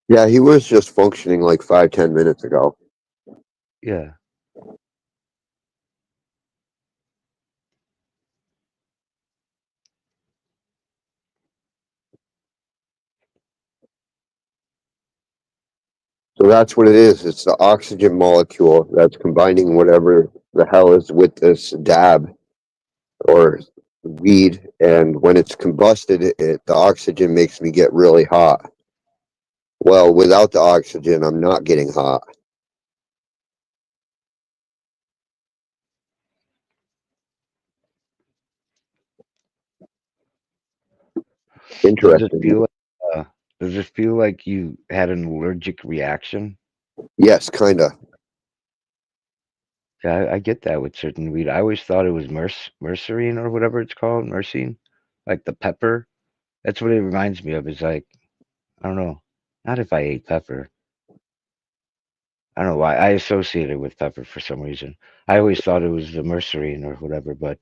Yeah, he was just functioning like 5-10 minutes ago. Yeah. So that's what it is. It's the oxygen molecule that's combining whatever the hell is with this dab or weed. And when it's combusted, the oxygen makes me get really hot. Well, without the oxygen, I'm not getting hot. Interesting. Does it feel like you had an allergic reaction? Yes, kind of. Yeah, I get that with certain weed. I always thought it was mercerine or whatever it's called, myrcene, like the pepper. That's what it reminds me of. Is like, I don't know, not if I ate pepper. I don't know why I associate it with pepper for some reason. I always thought it was the mercerine or whatever, but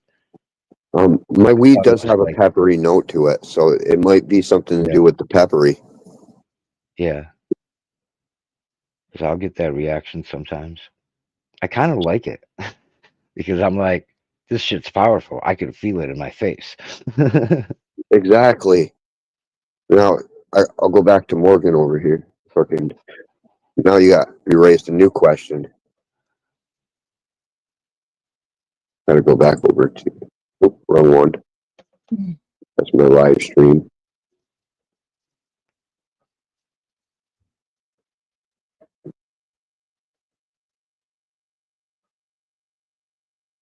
my weed does have a peppery note to it, so it might be something to do with the peppery. Yeah, because I'll get that reaction sometimes. I kind of like it because I'm like, this shit's powerful. I can feel it in my face. Exactly. Now I'll go back to Morgan over here. Fucking. Now you raised a new question. Gotta go back over to wrong one. That's my live stream.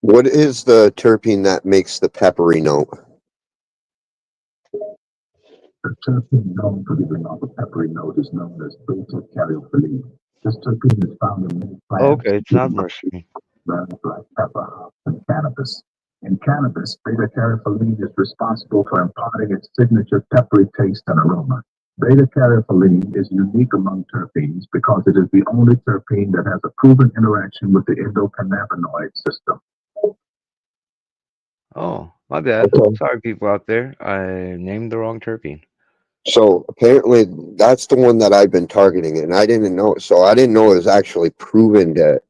What is the terpene that makes the peppery note? The terpene known for giving off a peppery note is known as beta-caryophyllene. This terpene is found in many plants. Okay, it's not mercury. Like pepper, hops, and cannabis. In cannabis, beta-caryophyllene is responsible for imparting its signature peppery taste and aroma. Beta-caryophyllene is unique among terpenes because it is the only terpene that has a proven interaction with the endocannabinoid system. Oh, my bad. Sorry, people out there. I named the wrong terpene. So apparently that's the one that I've been targeting, and I didn't know. So I didn't know it was actually proven to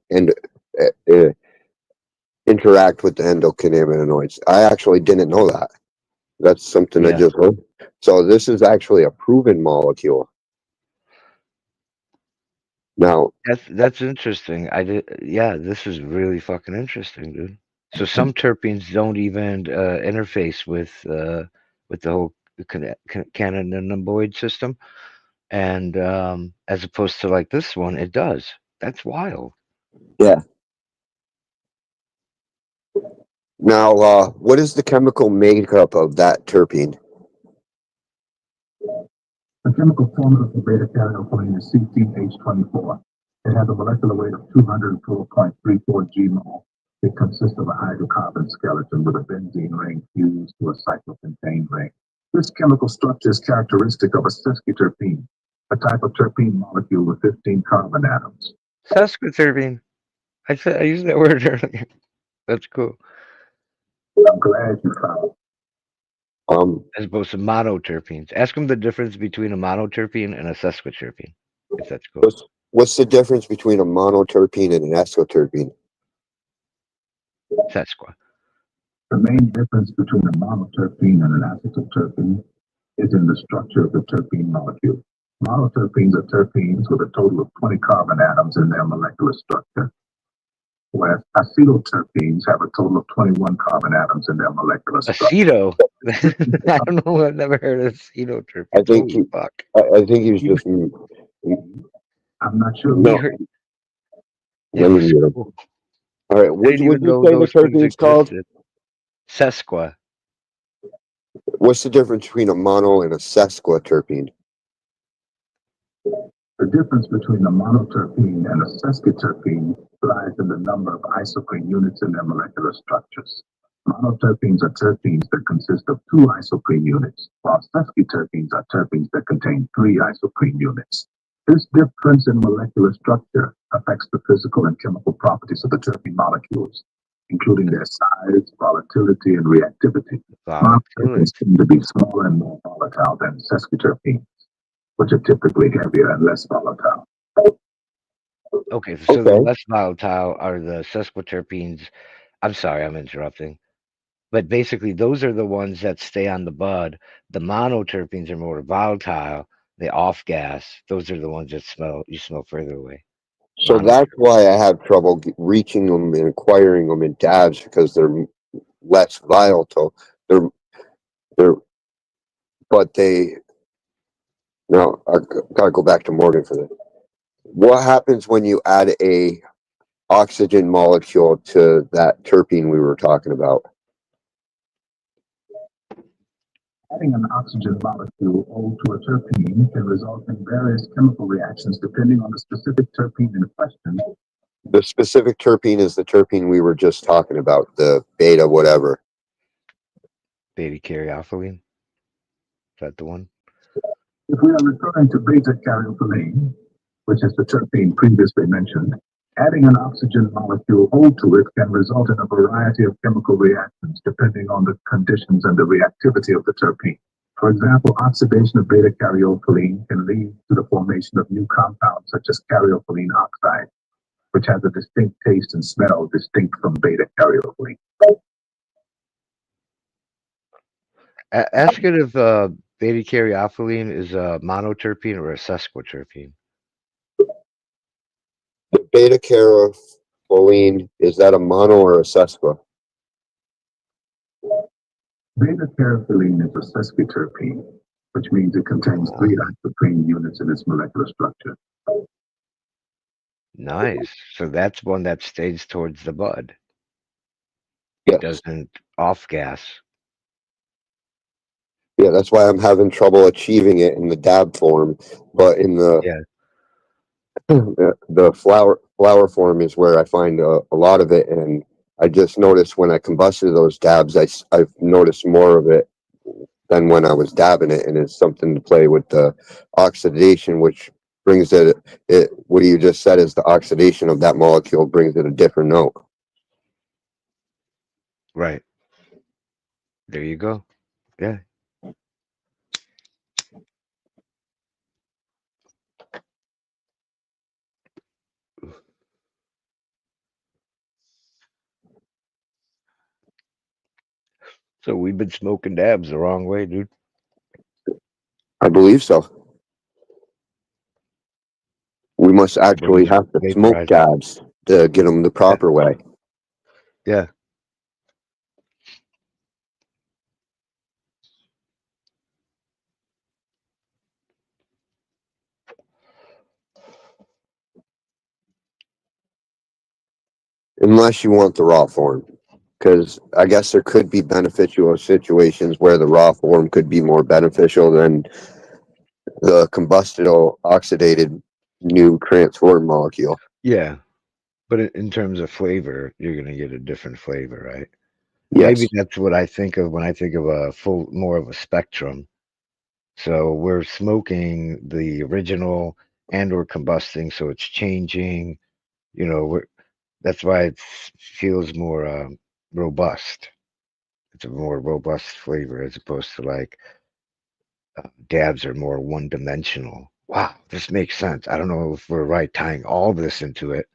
interact with the endocannabinoids. I actually didn't know that. That's something I just heard. So this is actually a proven molecule. Now, That's interesting. I did. Yeah, this is really fucking interesting, dude. So some terpenes don't even interface with the whole cannabinoid system, and as opposed to like this one, it does. That's wild. yeah. Now, what is the chemical makeup of that terpene? The chemical formula for beta-caryophyllene is C18H24. It has a molecular weight of 204.34 g-mol. It consists of a hydrocarbon skeleton with a benzene ring fused to a cyclopentane ring. This chemical structure is characteristic of a sesquiterpene, a type of terpene molecule with 15 carbon atoms. Sesquiterpene. I used that word earlier. That's cool. I'm glad you found. As opposed to monoterpenes. Ask them the difference between a monoterpene and a sesquiterpene, if that's cool. What's the difference between a monoterpene and an escoterpene? Sesqua. The main difference between a monoterpene and an acetylterpene is in the structure of the terpene molecule. Monoterpenes are terpenes with a total of 20 carbon atoms in their molecular structure, whereas acetylterpenes have a total of 21 carbon atoms in their molecular structure. Aceto? I don't know. I've never heard of acetoterpene. I think Holy fuck. I think he was just. I'm not sure. No. Yeah, Let me read it. cool. All right. What I didn't would even you know say the those things terpene's called? existed. Sesqua. What's the difference between a mono and a sesquiterpene? The difference between a monoterpene and a sesquiterpene lies in the number of isoprene units in their molecular structures. Monoterpenes are terpenes that consist of 2 isoprene units, while sesquiterpenes are terpenes that contain 3 isoprene units. This difference in molecular structure affects the physical and chemical properties of the terpene molecules, including their size, volatility, and reactivity. Monoterpenes tend to be smaller and more volatile than sesquiterpenes, which are typically heavier and less volatile. Okay, so the less volatile are the sesquiterpenes. I'm sorry, I'm interrupting. But basically, those are the ones that stay on the bud. The monoterpenes are more volatile. They off gas. Those are the ones that you smell further away. So that's why I have trouble reaching them and acquiring them in dabs, because they're less volatile. But they. No, I gotta go back to Morgan for this. What happens when you add a oxygen molecule to that terpene we were talking about? Adding an oxygen molecule O to a terpene can result in various chemical reactions depending on the specific terpene in question. The specific terpene is the terpene we were just talking about, the beta whatever. Beta caryophyllene? Is that the one? If we are referring to beta-caryophyllene, which is the terpene previously mentioned, adding an oxygen molecule O to it can result in a variety of chemical reactions depending on the conditions and the reactivity of the terpene. For example, oxidation of beta-caryophyllene can lead to the formation of new compounds such as caryophyllene oxide, which has a distinct taste and smell distinct from beta-caryophyllene. Ask it if beta caryophyllene is a monoterpene or a sesquiterpene. The beta caryophyllene, is that a mono or a sesqua? Beta-caryophyllene is a sesquiterpene, which means it contains 3 isoprene units in its molecular structure. Nice. So that's one that stays towards the bud. Yes. It doesn't off gas. Yeah, that's why I'm having trouble achieving it in the dab form, but in the the flower form is where I find a lot of it, and I just noticed when I combusted those dabs, I've noticed more of it than when I was dabbing it, and it's something to play with the oxidation, which brings it what you just said is the oxidation of that molecule brings it a different note. Right. There you go. Yeah. So we've been smoking dabs the wrong way, dude. I believe so. We must What actually is it? have to smoke Vaporize. dabs to get them the proper way. Yeah. Unless you want the raw form. Because I guess there could be beneficial situations where the raw form could be more beneficial than the combustible oxidated new transformed molecule. Yeah. But in terms of flavor, you're going to get a different flavor, right? Maybe Yes. that's what I think of when I think of a full, more of a spectrum. So we're smoking the original and or combusting, so it's changing. You know, that's why it feels more robust. It's a more robust flavor as opposed to like dabs are more one-dimensional. Wow, this makes sense. I don't know if we're right tying all this into it,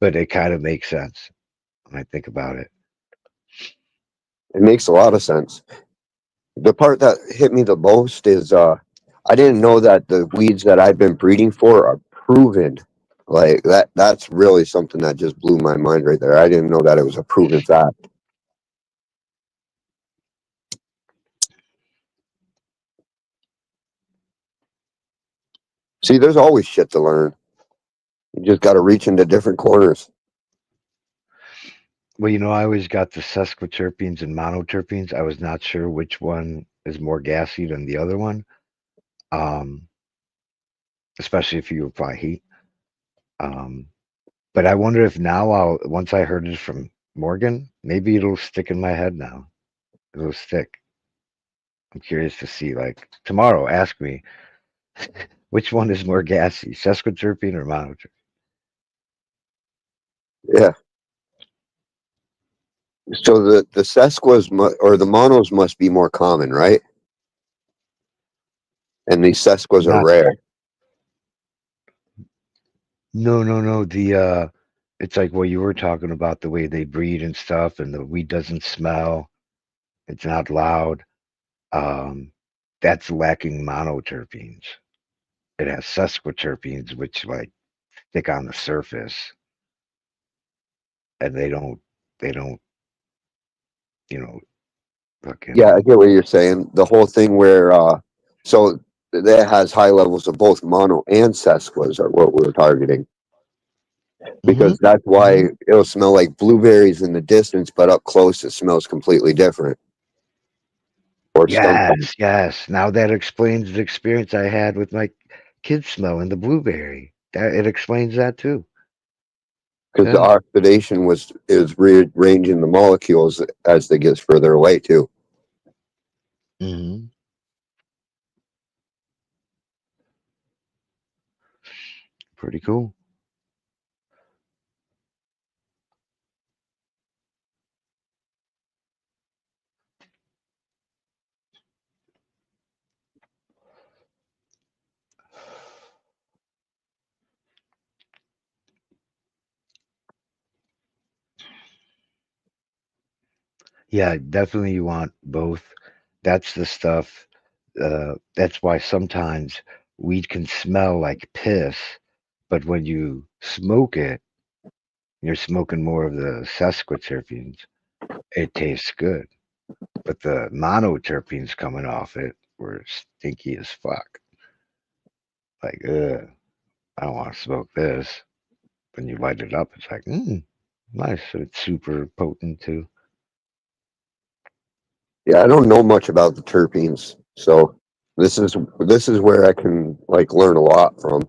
but it kind of makes sense when I think about it. It makes a lot of sense. The part that hit me the most is I didn't know that the weeds that I've been breeding for are proven. Like that's really something that just blew my mind right there. I didn't know that it was a proven fact. See, there's always shit to learn. You just got to reach into different corners. Well, you know, I always got the sesquiterpenes and monoterpenes. I was not sure which one is more gassy than the other one, um, especially if you apply heat. Um, but I wonder if now once I heard it from Morgan, maybe it'll stick in my head now. It'll stick. I'm curious to see. Like tomorrow, ask me which one is more gassy, sesquiterpene or monoterpene. Yeah. So the sesquas or the monos must be more common, right? And these sesquas are Not rare. no. It's like what you were talking about, the way they breed and stuff, and the weed doesn't smell. It's not loud. Um, that's lacking monoterpenes. It has sesquiterpenes, which like stick on the surface, and they don't, you know, Yeah, fucking. I get what you're saying. The whole thing where so that has high levels of both mono and sesquas are what we're targeting. Hmm. Because that's why it'll smell like blueberries in the distance, but up close it smells completely different. Or skunk. Yes. Now that explains the experience I had with my kids smelling the blueberry. That it explains that too. Because the Yeah. oxidation is rearranging the molecules as they get further away too. Hmm. Pretty cool. Yeah, definitely you want both. That's the stuff. That's why sometimes weed can smell like piss, but when you smoke it, you're smoking more of the sesquiterpenes. It tastes good, but the monoterpenes coming off it were stinky as fuck. Like, ugh, I don't want to smoke this. When you light it up, it's like, nice. It's super potent too. Yeah, I don't know much about the terpenes, so this is where I can like learn a lot from.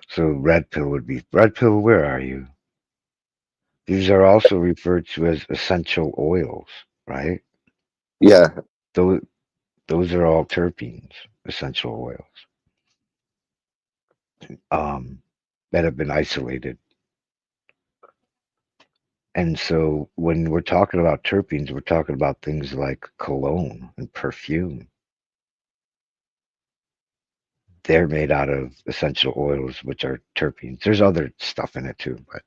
So red pill would be red pill. Where are you? These are also referred to as essential oils, right? Yeah, Those those are all terpenes, essential oils, um, that have been isolated. And so when we're talking about terpenes, we're talking about things like cologne and perfume. They're made out of essential oils, which are terpenes. There's other stuff in it too, but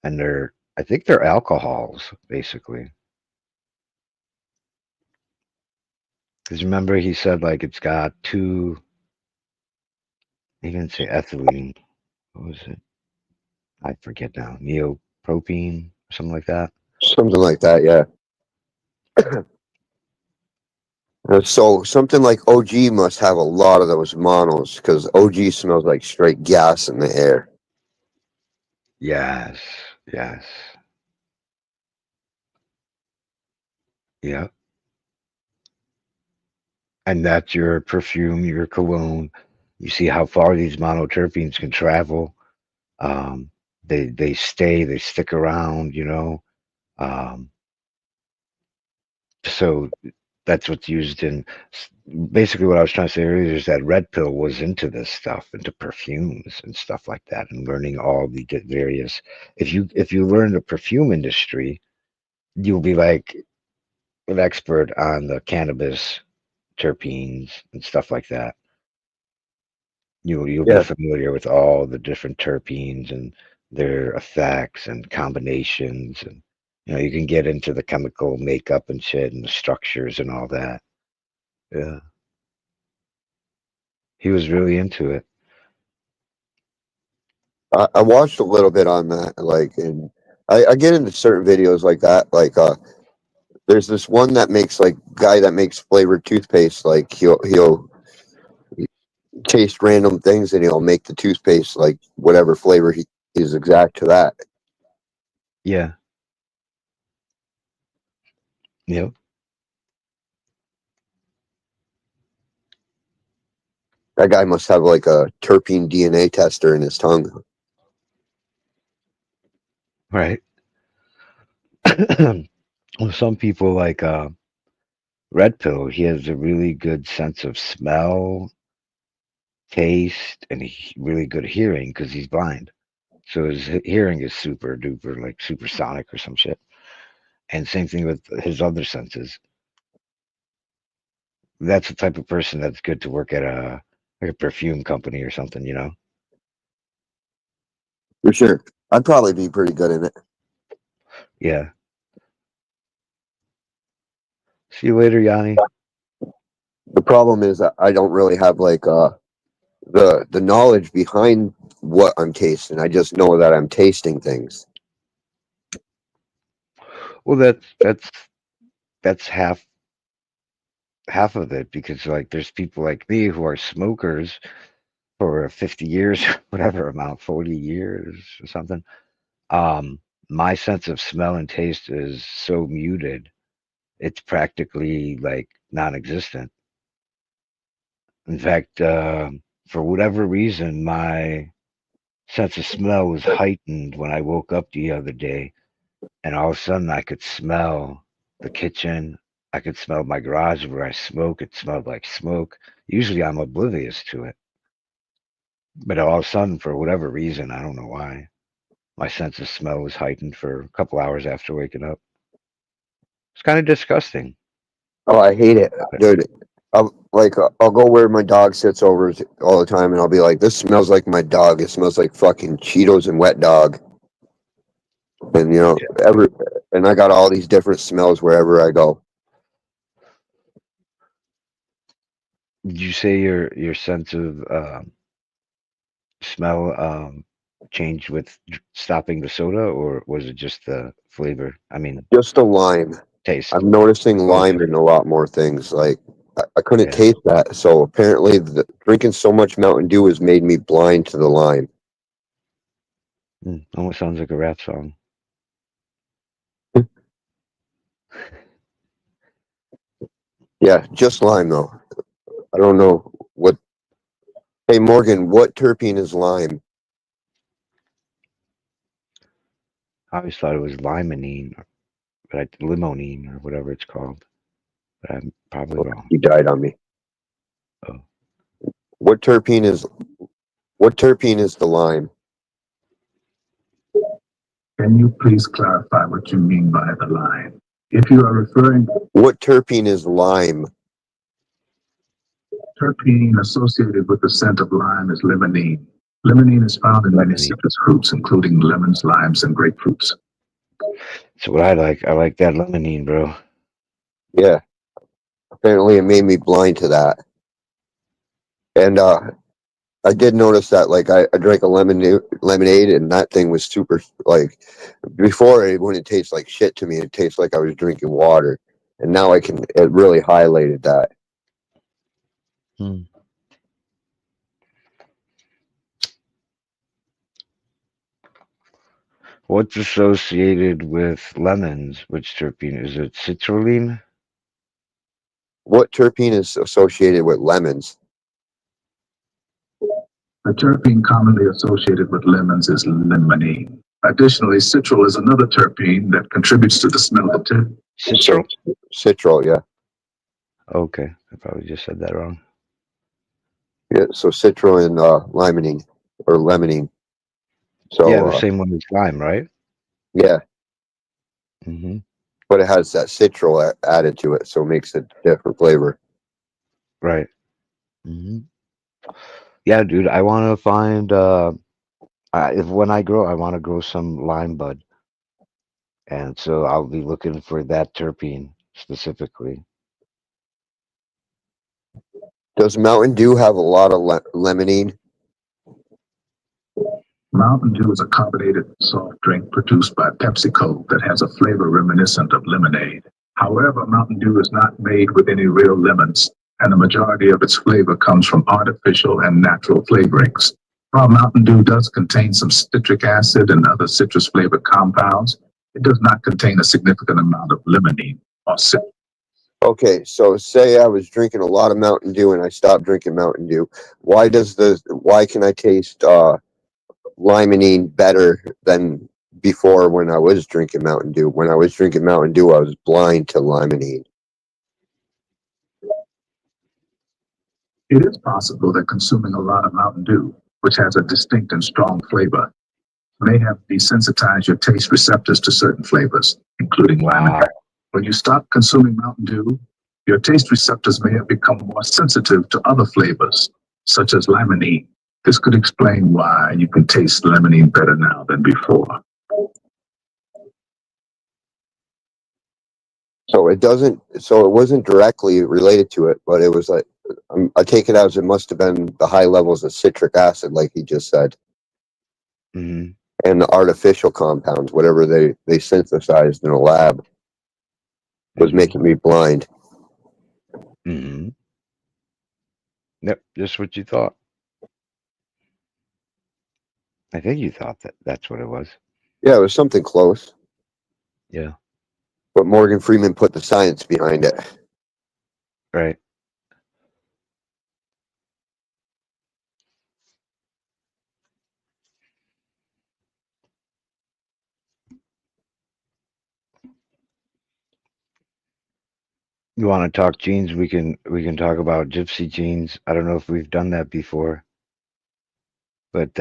and I think they're alcohols basically. Because remember, he said like it's got two. He didn't say ethylene. What was it? I forget now. Neopropene or something like that. Something like that, yeah. So something like OG must have a lot of those monos because OG smells like straight gas in the air. Yes. Yes. Yeah. And that's your perfume, your cologne. You see how far these monoterpenes can travel. They stick around, you know. Um, so that's what's used in basically what I was trying to say earlier is that Red Pill was into this stuff, into perfumes and stuff like that, and learning all the various. If you learn the perfume industry, you'll be like an expert on the cannabis terpenes and stuff like that. You'll be Yeah. familiar with all the different terpenes and their effects and combinations, and you can get into the chemical makeup and shit and the structures and all that. Yeah, he was really into it. I watched a little bit on that, like, and I get into certain videos like that. Like, there's this one that makes like guy that makes flavored toothpaste. Like he'll taste random things and he'll make the toothpaste like whatever flavor he is exact to that. Yeah. Yep. That guy must have like a terpene DNA tester in his tongue. Right. Well, some people like Red Pill. He has a really good sense of smell, taste, and really good hearing because he's blind. So his hearing is super duper, like supersonic or some shit. And same thing with his other senses. That's the type of person that's good to work at a perfume company or something, you know? For sure. I'd probably be pretty good in it. Yeah. See you later, Yanni. The problem is that I don't really have like the knowledge behind what I'm tasting. I just know that I'm tasting things. Well, that's half of it because like there's people like me who are smokers for 50 years, whatever amount, 40 years or something. My sense of smell and taste is so muted, it's practically like non-existent. In fact, for whatever reason, my sense of smell was heightened when I woke up the other day, and all of a sudden I could smell the kitchen. I could smell my garage where I smoke. It smelled like smoke. Usually I'm oblivious to it. But all of a sudden, for whatever reason, I don't know why, my sense of smell was heightened for a couple hours after waking up. It's kind of disgusting. Oh, I hate it, dude. I'll go where my dog sits over all the time, and I'll be like, "This smells like my dog. It smells like fucking Cheetos and wet dog." And and I got all these different smells wherever I go. Did you say your sense of smell changed with stopping the soda, or was it just the flavor? I mean, Just a lime. taste. I'm noticing lime Okay. in a lot more things. Like I couldn't Yeah. taste that, so apparently drinking so much Mountain Dew has made me blind to the lime. Almost sounds like a rap song. Yeah, just lime though. I don't know what. Hey Morgan, what terpene is lime? I always thought it was limonene, but limonene or whatever it's called. But I'm probably wrong. You died on me. Oh. What terpene is the lime? Can you please clarify what you mean by the lime? If you are referring What terpene is lime? terpene associated with the scent of lime is limonene. Limonene is found in many citrus fruits, including lemons, limes, and grapefruits. So what I like that limonene, bro. Yeah. apparently it made me blind to that. And I did notice that, like, I drank a lemonade, and that thing was super, like, before it wouldn't taste like shit to me. It tastes like I was drinking water. And now it really highlighted that. Hmm. What's associated with lemons? Which terpene? Is it citrulline? What terpene is associated with lemons? The terpene commonly associated with lemons is limonene. Additionally, citral is another terpene that contributes to the smell of the Citral? Citral, yeah. Okay, I probably just said that wrong. Yeah, so citral and limonene, or lemonine. So, yeah, the same one as lime, right? Yeah. Mm-hmm. But it has that citral added to it, so it makes a different flavor. Right. Mm-hmm. Yeah, dude, I want to find, when I grow, I want to grow some lime bud. And so I'll be looking for that terpene specifically. Does Mountain Dew have a lot of lemonine? Mountain Dew is a carbonated soft drink produced by PepsiCo that has a flavor reminiscent of lemonade. However, Mountain Dew is not made with any real lemons, and the majority of its flavor comes from artificial and natural flavorings. While Mountain Dew does contain some citric acid and other citrus-flavored compounds, it does not contain a significant amount of limonene or citrus. Okay, so say I was drinking a lot of Mountain Dew and I stopped drinking Mountain Dew. Why can I taste limonene better than before when I was drinking Mountain Dew? When I was drinking Mountain Dew, I was blind to limonene. It is possible that consuming a lot of Mountain Dew, which has a distinct and strong flavor, may have desensitized your taste receptors to certain flavors, including limonene. When you stop consuming Mountain Dew, your taste receptors may have become more sensitive to other flavors, such as limonene. This could explain why you can taste limonene better now than before. So it wasn't directly related to it, but it was like, I take it as it must have been the high levels of citric acid, like he just said. Mm-hmm. And the artificial compounds, whatever they synthesized in a lab, was making me blind. Mm-hmm. Yep, just what you thought. I think you thought that's what it was. Yeah, it was something close. Yeah. But Morgan Freeman put the science behind it. Right. You want to talk genes? We can talk about gypsy genes. I don't know if we've done that before, but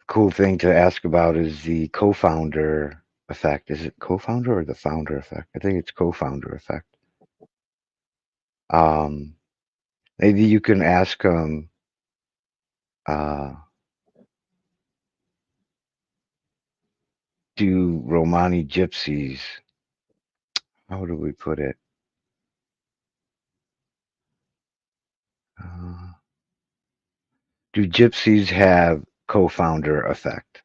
cool thing to ask about is the co-founder effect. Is it co-founder or the founder effect? I think it's co-founder effect. Maybe you can ask do Romani gypsies, how do we put it? Do gypsies have co-founder effect?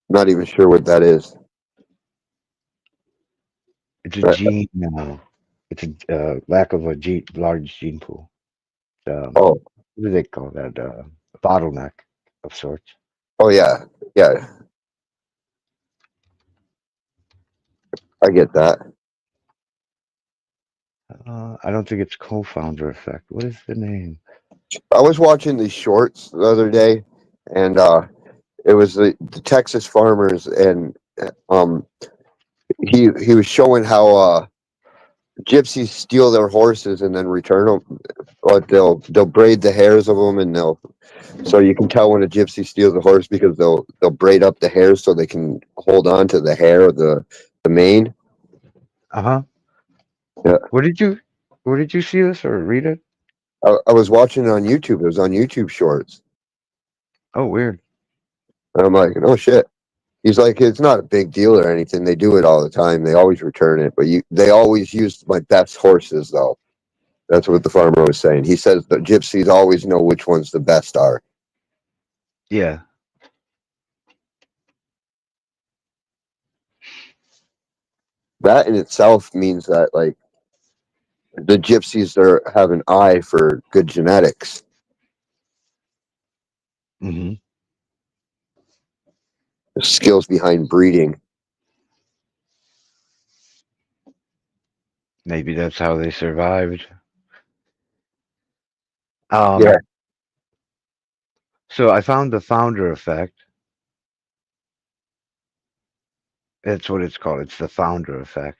Not even sure what that is. It's a gene. It's a lack of a large gene pool. What do they call that? A bottleneck of sorts. Oh yeah, yeah. I get that. I don't think it's co-founder effect. What is the name? I was watching these shorts the other day, and it was the Texas farmers, and he was showing how gypsies steal their horses and then return them. But they'll braid the hairs of them, and so you can tell when a gypsy steals a horse because they'll braid up the hairs so they can hold on to the hair of the mane. Uh-huh. Yeah. Where did you see this or read it? I was watching it on YouTube. It was on YouTube Shorts. Oh, weird. And I'm like, oh shit. He's like, it's not a big deal or anything. They do it all the time. They always return it, but they always use my best horses, though. That's what the farmer was saying. He says the gypsies always know which ones the best are. Yeah. That in itself means that, like, the gypsies have an eye for good genetics. Mm-hmm. The skills behind breeding. Maybe that's how they survived. Yeah. So I found the founder effect. That's what it's called. It's the founder effect.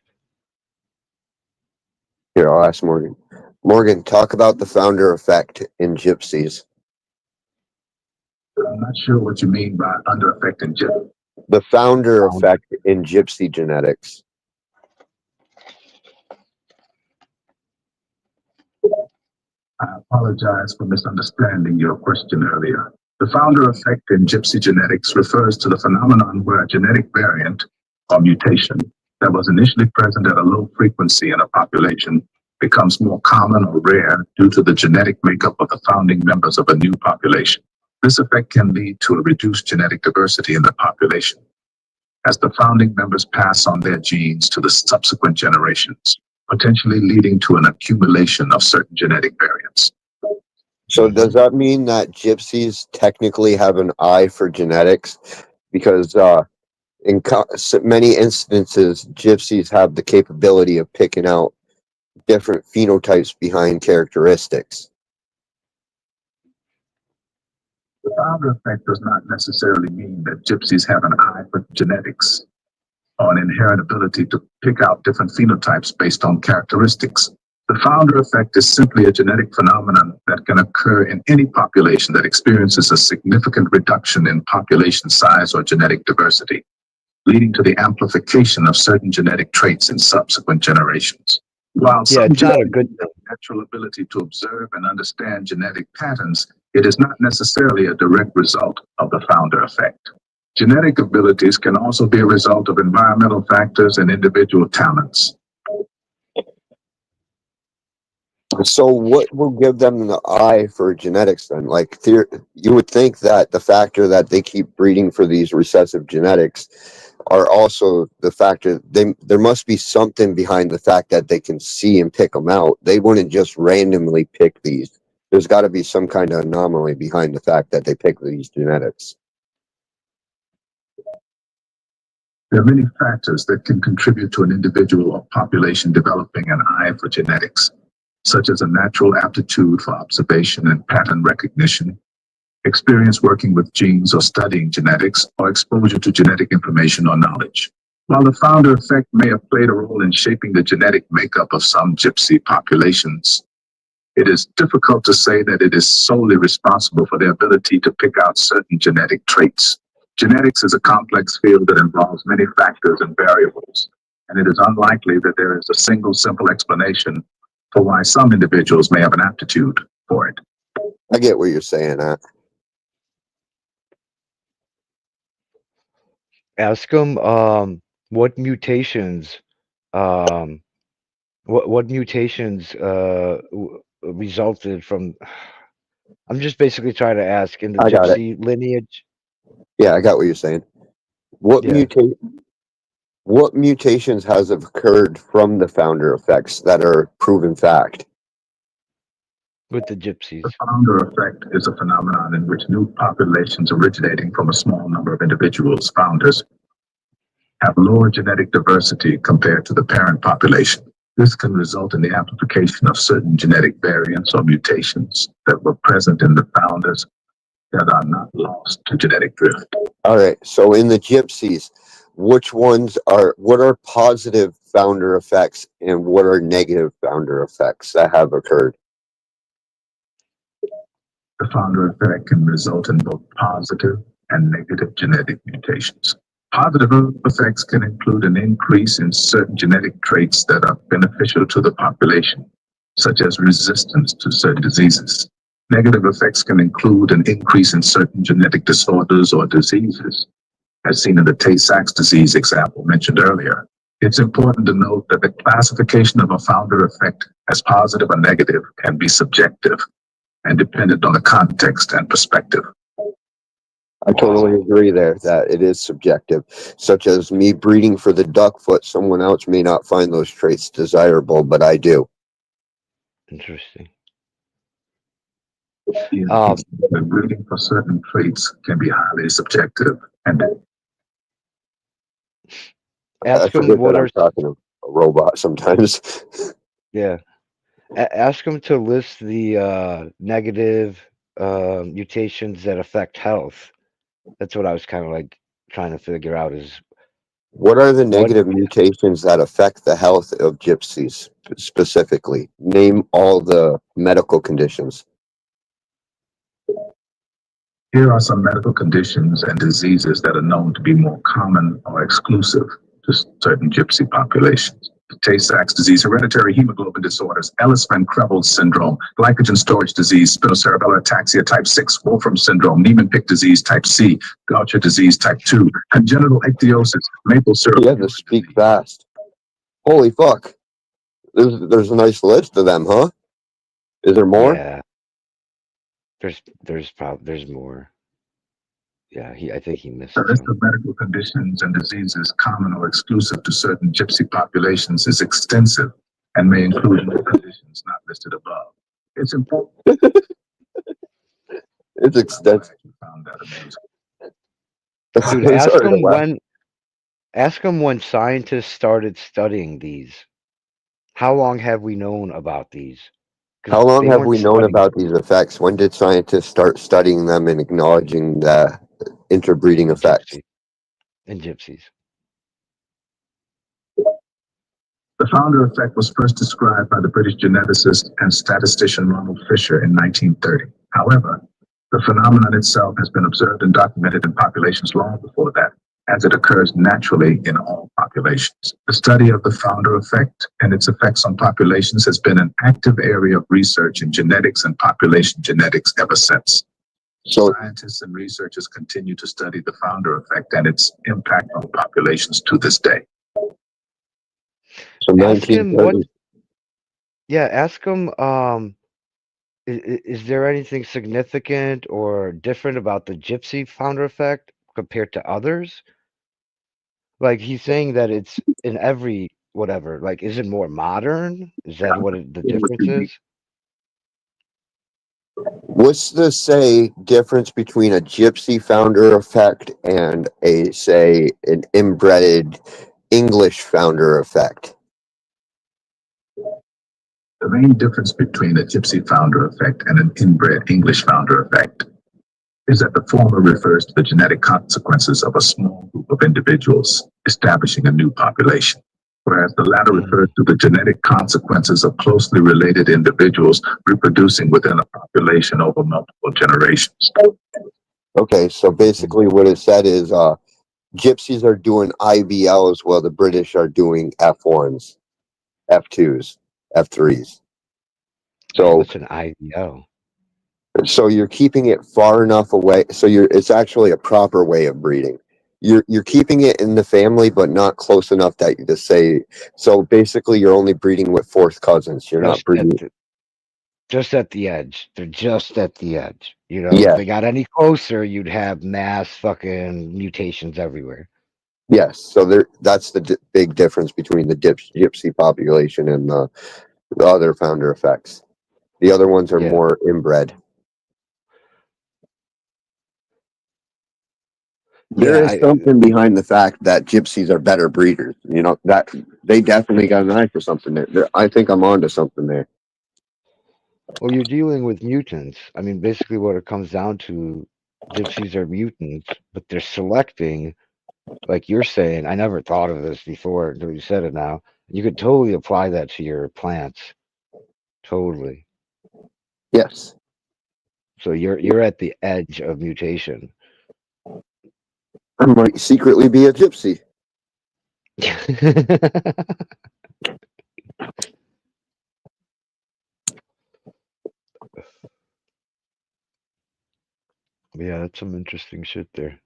Here, I'll ask Morgan. Morgan, talk about the founder effect in gypsies. I'm not sure what you mean by under effect in gypsy. The founder effect in gypsy genetics. I apologize for misunderstanding your question earlier. The founder effect in gypsy genetics refers to the phenomenon where a genetic variant or mutation that was initially present at a low frequency in a population becomes more common or rare due to the genetic makeup of the founding members of a new population. This effect can lead to a reduced genetic diversity in the population as the founding members pass on their genes to the subsequent generations, potentially leading to an accumulation of certain genetic variants. So does that mean that gypsies technically have an eye for genetics? Because in many instances, gypsies have the capability of picking out different phenotypes behind characteristics. The founder effect does not necessarily mean that gypsies have an eye for genetics or an inherent ability to pick out different phenotypes based on characteristics. The founder effect is simply a genetic phenomenon that can occur in any population that experiences a significant reduction in population size or genetic diversity, leading to the amplification of certain genetic traits in subsequent generations. While some it's not a good thing. Natural ability to observe and understand genetic patterns, it is not necessarily a direct result of the founder effect. Genetic abilities can also be a result of environmental factors and individual talents. So what will give them the eye for genetics then? Like, you would think that the factor that they keep breeding for these recessive genetics are also the factor. There must be something behind the fact that they can see and pick them out. They wouldn't just randomly pick these. There's got to be some kind of anomaly behind the fact that they pick these genetics. There are many factors that can contribute to an individual or population developing an eye for genetics, such as a natural aptitude for observation and pattern recognition, experience working with genes or studying genetics, or exposure to genetic information or knowledge. While the founder effect may have played a role in shaping the genetic makeup of some gypsy populations, it is difficult to say that it is solely responsible for their ability to pick out certain genetic traits. Genetics is a complex field that involves many factors and variables, and it is unlikely that there is a single simple explanation for why some individuals may have an aptitude for it. I get what you're saying, Ask them what mutations what mutations resulted from. I'm just basically trying to ask in the gypsy lineage. Yeah, I got what you're saying. What mutations has occurred from the founder effects that are proven fact? With the gypsies. The founder effect is a phenomenon in which new populations originating from a small number of individuals, founders, have lower genetic diversity compared to the parent population. This can result in the amplification of certain genetic variants or mutations that were present in the founders that are not lost to genetic drift. All right. So in the gypsies, what are positive founder effects and what are negative founder effects that have occurred? The founder effect can result in both positive and negative genetic mutations. Positive effects can include an increase in certain genetic traits that are beneficial to the population, such as resistance to certain diseases. Negative effects can include an increase in certain genetic disorders or diseases as seen in the Tay-Sachs disease example mentioned earlier. It's important to note that the classification of a founder effect as positive or negative can be subjective and dependent on the context and perspective. I totally agree there that it is subjective, such as me breeding for the duck foot. Someone else may not find those traits desirable, but I do. Interesting. The breeding for certain traits can be highly subjective, and I Ask forget them what that are I'm talking to a robot sometimes. yeah. Ask them to list the negative mutations that affect health. That's what I was kind of like trying to figure out is What are the what negative mutations that affect the health of gypsies specifically? Name all the medical conditions. here are some medical conditions and diseases that are known to be more common or exclusive to certain gypsy populations. Tay-Sachs disease, hereditary hemoglobin disorders, Ellis-Van-Creveld syndrome, glycogen storage disease, spinocerebellar ataxia type 6, Wolfram syndrome, Niemann-Pick disease type C, Gaucher disease type 2, congenital ichthyosis, maple syrup. You have to speak fast. Holy fuck. There's a nice list of them, huh? Is there more? Yeah. There's more. Yeah, I think he missed The list some. of medical conditions and diseases common or exclusive to certain gypsy populations is extensive and may include more conditions not listed above. It's important. It's extensive. Found that amusing. Dude, ask them when scientists started studying these. How long have we known about these? 'Cause How long they have weren't we known studying about these effects? When did scientists start studying them and acknowledging the interbreeding effects? in gypsies. The founder effect was first described by the British geneticist and statistician Ronald Fisher in 1930. However, the phenomenon itself has been observed and documented in populations long before that, as it occurs naturally in all populations. The study of the founder effect and its effects on populations has been an active area of research in genetics and population genetics ever since. So scientists and researchers continue to study the founder effect and its impact on populations to this day. So Ask him what. Yeah, ask him. Is there anything significant or different about the gypsy founder effect compared to others? Like he's saying that it's in every whatever. Like, is it more modern? Is that what the difference is? What's the difference between a gypsy founder effect and an inbred English founder effect? The main difference between a gypsy founder effect and an inbred English founder effect is that the former refers to the genetic consequences of a small group of individuals establishing a new population, whereas the latter refers to the genetic consequences of closely related individuals reproducing within a population over multiple generations. Okay, so basically what it said is gypsies are doing IBLs while the British are doing F1s, F2s, F3s. So what's an IBL? So you're keeping it far enough away. So it's actually a proper way of breeding. You're keeping it in the family, but not close enough that you just say. So basically, you're only breeding with fourth cousins. You're not breeding. Just at the edge. They're just at the edge. You know, Yeah. if they got any closer, you'd have mass fucking mutations everywhere. Yes. So that's the big difference between the gypsy population and the other founder effects. The other ones are more inbred. There is something behind the fact that gypsies are better breeders. You know, that they definitely got an eye for something there. I think I'm onto something there. Well, you're dealing with mutants. I mean, basically what it comes down to, gypsies are mutants, but they're selecting, like you're saying. I never thought of this before until you said it now. You could totally apply that to your plants. Totally. Yes. So you're at the edge of mutation. I might secretly be a gypsy. Yeah, that's some interesting shit there.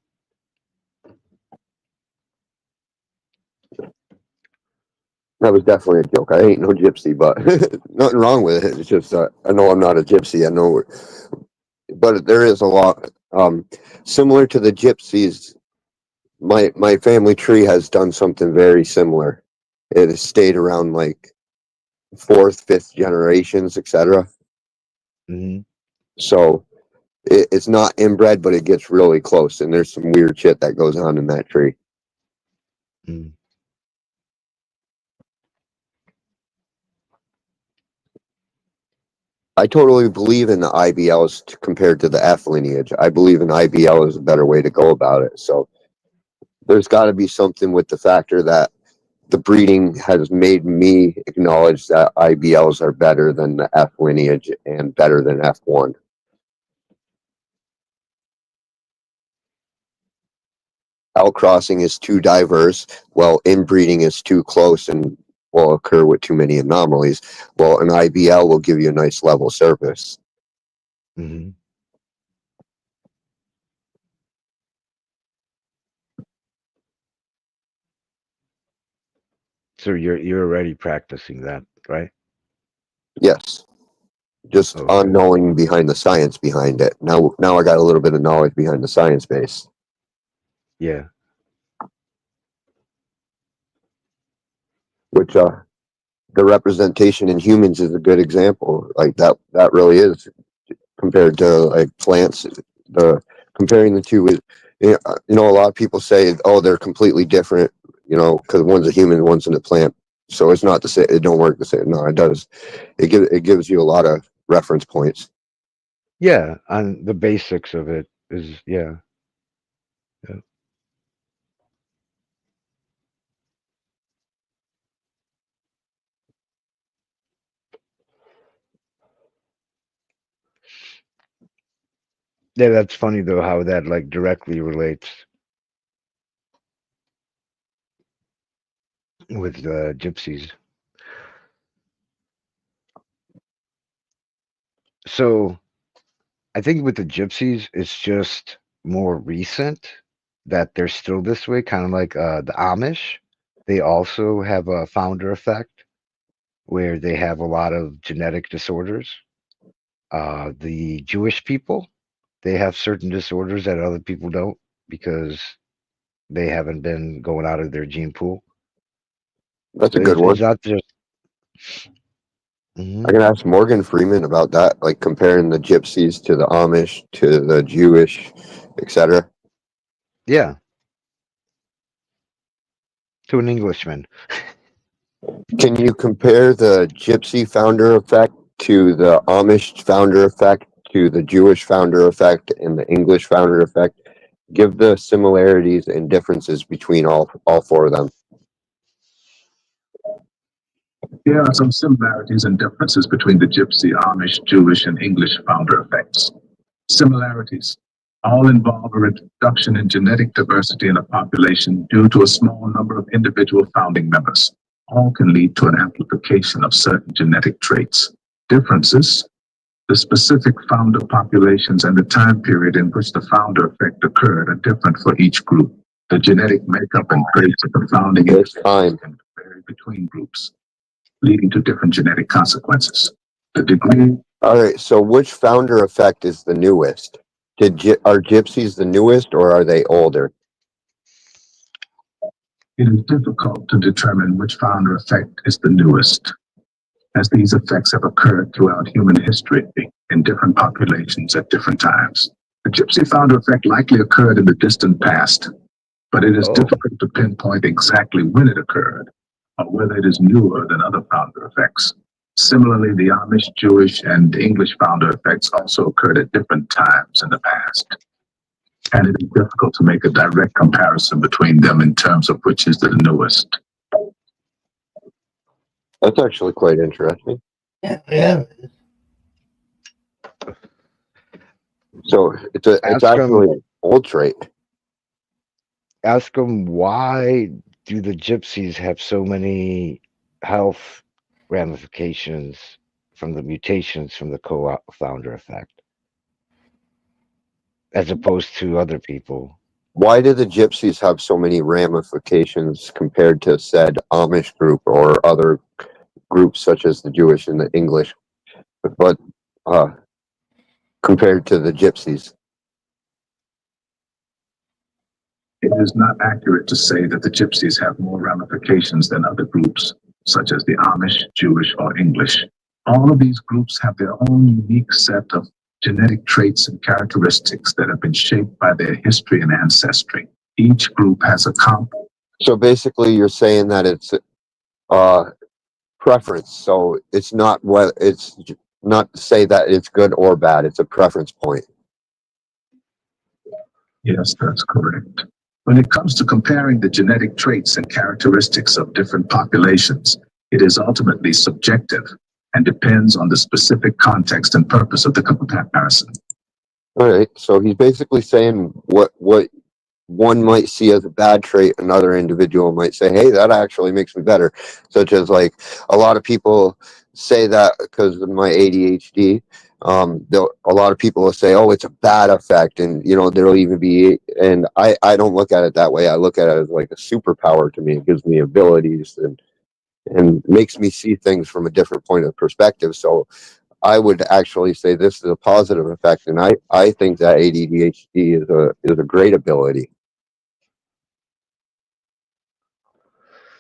That was definitely a joke. I ain't no gypsy, but nothing wrong with it. It's just I know I'm not a gypsy. I know, but there is a lot similar to the gypsies. My family tree has done something very similar. It has stayed around like fourth, fifth generations, etc. Hmm. So it's not inbred, but it gets really close, and there's some weird shit that goes on in that tree. Mm. I totally believe in the IBLs compared to the F lineage. I believe an IBL is a better way to go about it. So there's got to be something with the factor that the breeding has made me acknowledge that IBLs are better than the F lineage and better than F1. Outcrossing is too diverse, while inbreeding is too close and will occur with too many anomalies. Well, an IBL will give you a nice level surface. Hmm. So you're already practicing that, right? Yes, just Okay. unknowing behind the science behind it. Now I got a little bit of knowledge behind the science base. Yeah. Which the representation in humans is a good example. Like that really is compared to like plants. The comparing the two with a lot of people say, oh, they're completely different. Because one's a human, one's in a plant. So it's not to say it don't work the same. No, it does. It gives you a lot of reference points. Yeah, and the basics of it is yeah. Yeah. Yeah, that's funny though how that like directly relates with gypsies. So I think with the gypsies, it's just more recent that they're still this way, kind of like the Amish. They also have a founder effect where they have a lot of genetic disorders. The Jewish people, they have certain disorders that other people don't because they haven't been going out of their gene pool. That's So a good it's one. not just. I Mhm. can ask Morgan Freeman about that, like comparing the gypsies to the Amish to the Jewish, etc. Yeah, to an Englishman. Can you compare the gypsy founder effect to the Amish founder effect to the Jewish founder effect and the English founder effect? Give the similarities and differences between all four of them. There are some similarities and differences between the Gypsy, Amish, Jewish, and English founder effects. Similarities all involve a reduction in genetic diversity in a population due to a small number of individual founding members. All can lead to an amplification of certain genetic traits. Differences: the specific founder populations and the time period in which the founder effect occurred are different for each group. The genetic makeup and traits of the founding individuals can vary between groups, leading to different genetic consequences. The degree. All right, so which founder effect is the newest? Are gypsies the newest or are they older? It is difficult to determine which founder effect is the newest, as these effects have occurred throughout human history in different populations at different times. The Gypsy founder effect likely occurred in the distant past, but it is Oh, difficult to pinpoint exactly when it occurred or whether it is newer than other founder effects. Similarly, the Amish, Jewish, and English founder effects also occurred at different times in the past, and it is difficult to make a direct comparison between them in terms of which is the newest. That's actually quite interesting. Yeah. So it's ask them. actually an old trait. Ask them why do the gypsies have so many health ramifications from the mutations from the co-founder effect, as opposed to other people. Why do the gypsies have so many ramifications compared to said Amish group or other groups such as the Jewish and the English, but compared to the gypsies? It is not accurate to say that the Gypsies have more ramifications than other groups, such as the Amish, Jewish, or English. All of these groups have their own unique set of genetic traits and characteristics that have been shaped by their history and ancestry. Each group has a So basically, you're saying that it's preference. So it's not not to say that it's good or bad. It's a preference point. Yes, that's correct. When it comes to comparing the genetic traits and characteristics of different populations, it is ultimately subjective and depends on the specific context and purpose of the comparison. All right. So he's basically saying what one might see as a bad trait, another individual might say, hey, that actually makes me better. Such as, like, a lot of people say that because of my ADHD. A lot of people will say, oh, it's a bad effect, and there'll even be, and I don't look at it that way. I look at it as like a superpower to me. It gives me abilities and makes me see things from a different point of perspective. So I would actually say this is a positive effect, and I think that ADHD is a great ability.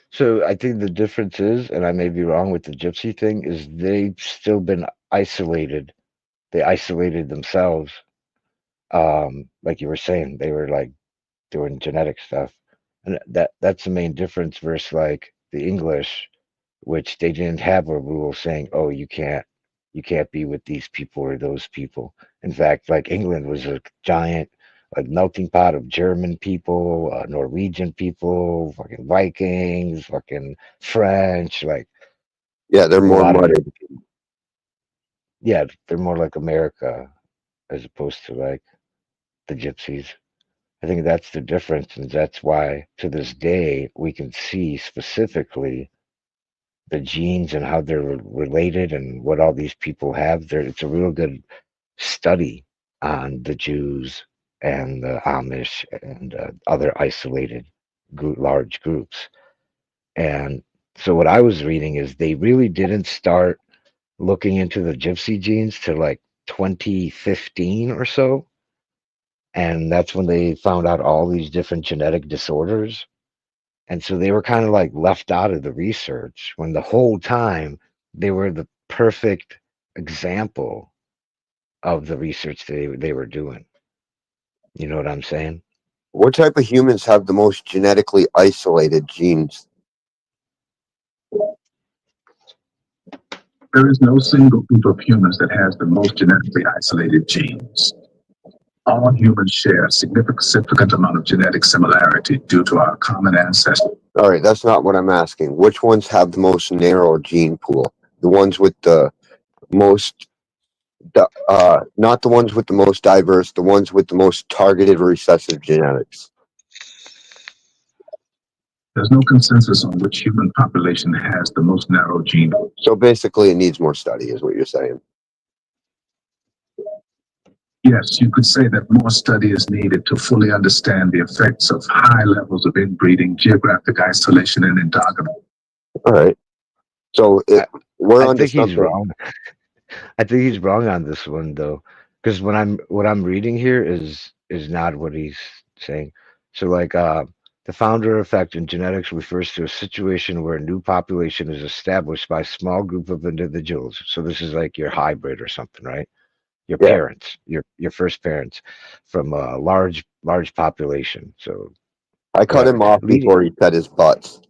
So I think the difference is, and I may be wrong with the gypsy thing, is they've still been isolated. They isolated themselves. Like you were saying, they were like doing genetic stuff. And that's the main difference versus like the English, which they didn't have a rule saying, oh, you can't be with these people or those people. In fact, like England was a giant like melting pot of German people, Norwegian people, fucking Vikings, fucking French, like Yeah, they're a more lot of muddy. different people. Yeah, they're more like America as opposed to like the gypsies. I think that's the difference, and that's why to this day we can see specifically the genes and how they're related and what all these people have. It's a real good study on the Jews and the Amish and other isolated large groups. And so what I was reading is they really didn't start looking into the gypsy genes till like 2015 or so. And that's when they found out all these different genetic disorders. And so they were kind of like left out of the research when the whole time they were the perfect example of the research they were doing. You know what I'm saying? What type of humans have the most genetically isolated genes? There is no single group of humans that has the most genetically isolated genes. All humans share a significant amount of genetic similarity due to our common ancestry. All right, that's not what I'm asking. Which ones have the most narrow gene pool? The ones with the most, not the ones with the most diverse, the ones with the most targeted recessive genetics. There's no consensus on which human population has the most narrow gene. So basically, it needs more study, is what you're saying. Yes, you could say that more study is needed to fully understand the effects of high levels of inbreeding, geographic isolation, and endogamy. All right. So we're I onto think he's something. wrong. I think he's wrong on this one though, because what I'm reading here is not what he's saying. So like the founder effect in genetics refers to a situation where a new population is established by a small group of individuals. So this is like your hybrid or something, right? Your Yeah. parents, your first parents from a large population. So I cut him off before he said his butts.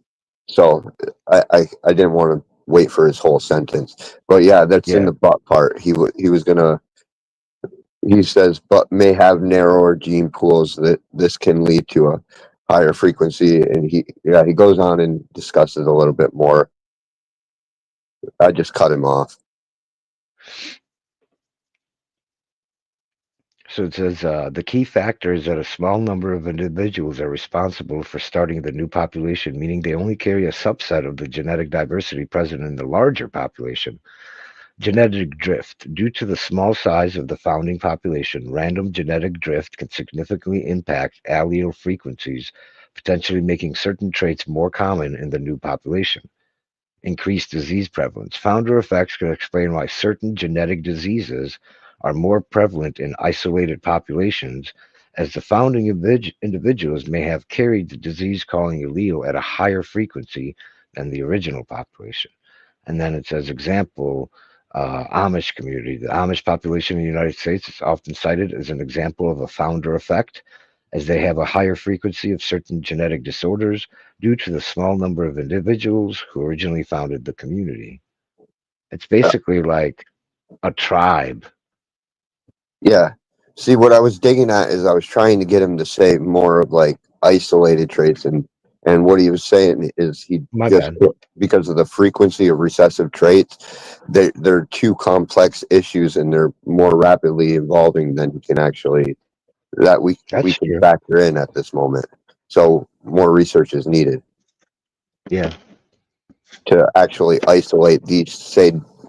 So I didn't want to wait for his whole sentence. But yeah, that's in the butt part. He was gonna. He says, but may have narrower gene pools that this can lead to a higher frequency, and he goes on and discusses a little bit more. I just cut him off. So it says the key factor is that a small number of individuals are responsible for starting the new population, meaning they only carry a subset of the genetic diversity present in the larger population. Genetic drift. Due to the small size of the founding population, random genetic drift can significantly impact allele frequencies, potentially making certain traits more common in the new population. Increased disease prevalence. Founder effects can explain why certain genetic diseases are more prevalent in isolated populations, as the founding individuals may have carried the disease causing allele at a higher frequency than the original population. And then it says, example, Amish community. The Amish population in the United States is often cited as an example of a founder effect, as they have a higher frequency of certain genetic disorders due to the small number of individuals who originally founded the community. It's basically like a tribe. Yeah. See, what I was digging at is I was trying to get him to say more of like isolated traits, and what he was saying is he My just bad. because of the frequency of recessive traits, they're too complex issues and they're more rapidly evolving than he can actually we That's can true. factor in at this moment. So more research is needed Yeah. to actually isolate these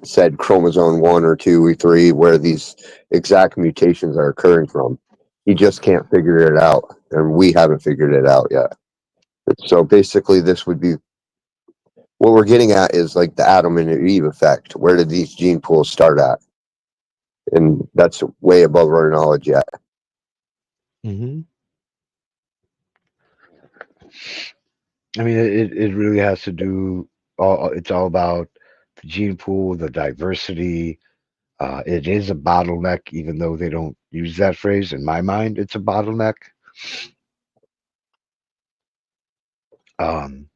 said chromosome 1 or 2 or 3 where these exact mutations are occurring from. He just can't figure it out, and we haven't figured it out yet. So basically this would be what we're getting at is like the Adam and Eve effect. Where did these gene pools start at? And that's way above our knowledge yet. Hmm. I mean, it really has to do. It's all about the gene pool, the diversity. It is a bottleneck, even though they don't use that phrase. In my mind, it's a bottleneck. Um,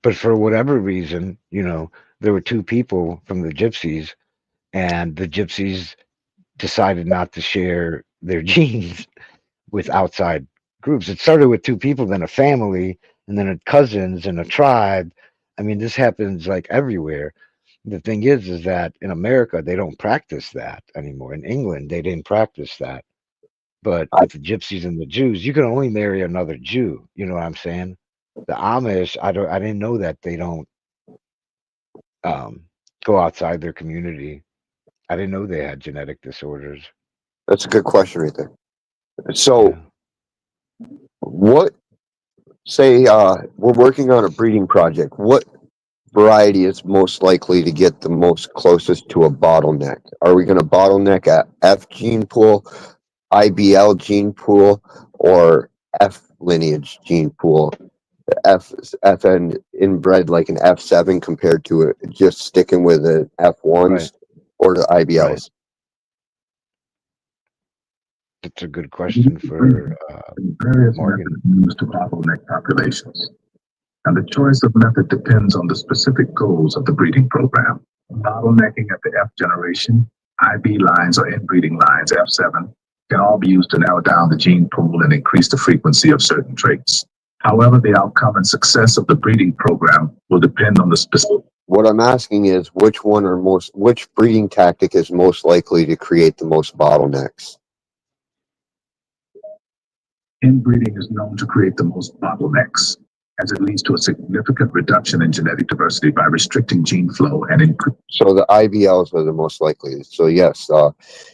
but for whatever reason, there were two people from the gypsies, and the gypsies decided not to share their genes with outside groups. It started with two people, then a family, and then a cousins and a tribe. I mean, this happens like everywhere. The thing is that in America they don't practice that anymore. In England they didn't practice that. But with the gypsies and the Jews, you can only marry another Jew. You know what I'm saying? The Amish, I didn't know that they don't um, go outside their community. I didn't know they had genetic disorders. That's a good question right there. So Yeah. what say we're working on a breeding project. What variety is most likely to get the most closest to a bottleneck? Are we going to bottleneck at F gene pool, IBL gene pool, or F lineage gene pool? FN inbred like an F7 compared to it just sticking with an F1s Right. or the IBLs? Right. That's a good question for Various Morgan. methods used to bottleneck populations, and the choice of method depends on the specific goals of the breeding program. Bottlenecking at the F generation, IB lines or inbreeding lines, F7, can all be used to narrow down the gene pool and increase the frequency of certain traits. However, the outcome and success of the breeding program will depend on the specific. What I'm asking is which breeding tactic is most likely to create the most bottlenecks? Inbreeding is known to create the most bottlenecks, as it leads to a significant reduction in genetic diversity by restricting gene flow and So the IBLs are the most likely. So yes,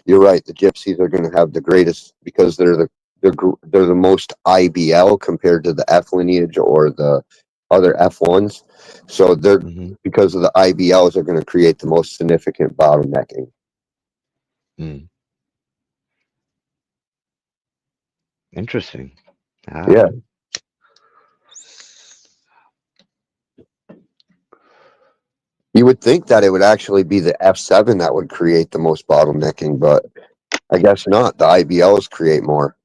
you're right. The gypsies are going to have the greatest because they're the most IBL compared to the F lineage or the other F1s. So they're because of the IBLs are going to create the most significant bottlenecking. Mm. Interesting. Yeah. You would think that it would actually be the F7 that would create the most bottlenecking, but I guess not. The IBLs create more.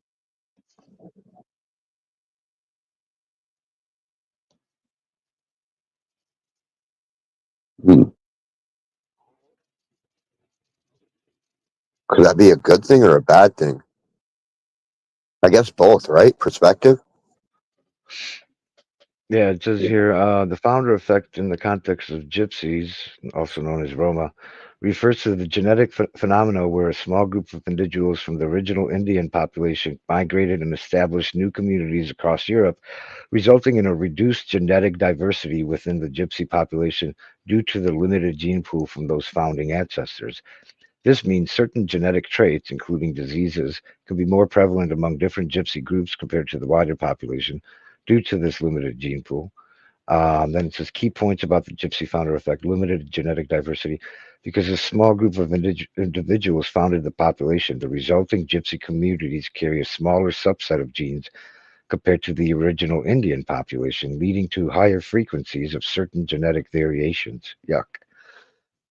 Could that be a good thing or a bad thing? I guess both, right? Perspective. Yeah, it says here the founder effect in the context of gypsies, also known as Roma, refers to the genetic phenomena where a small group of individuals from the original Indian population migrated and established new communities across Europe, resulting in a reduced genetic diversity within the gypsy population due to the limited gene pool from those founding ancestors. This means certain genetic traits, including diseases, can be more prevalent among different gypsy groups compared to the wider population due to this limited gene pool. Then it says key points about the gypsy founder effect, limited genetic diversity. Because a small group of individuals founded the population, the resulting gypsy communities carry a smaller subset of genes compared to the original Indian population, leading to higher frequencies of certain genetic variations. Yuck.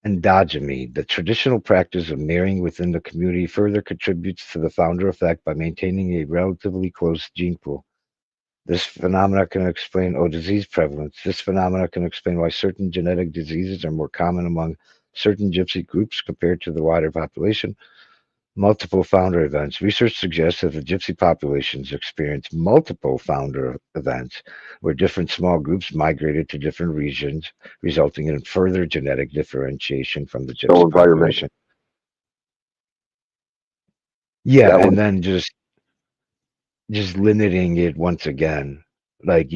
Endogamy, the traditional practice of marrying within the community, further contributes to the founder effect by maintaining a relatively close gene pool. This phenomena can explain disease prevalence. This phenomena can explain why certain genetic diseases are more common among certain gypsy groups compared to the wider population. Multiple founder events. Research suggests that the gypsy populations experience multiple founder events where different small groups migrated to different regions, resulting in further genetic differentiation from the gypsy environment. population. Yeah, That and one. then just limiting it once again. Like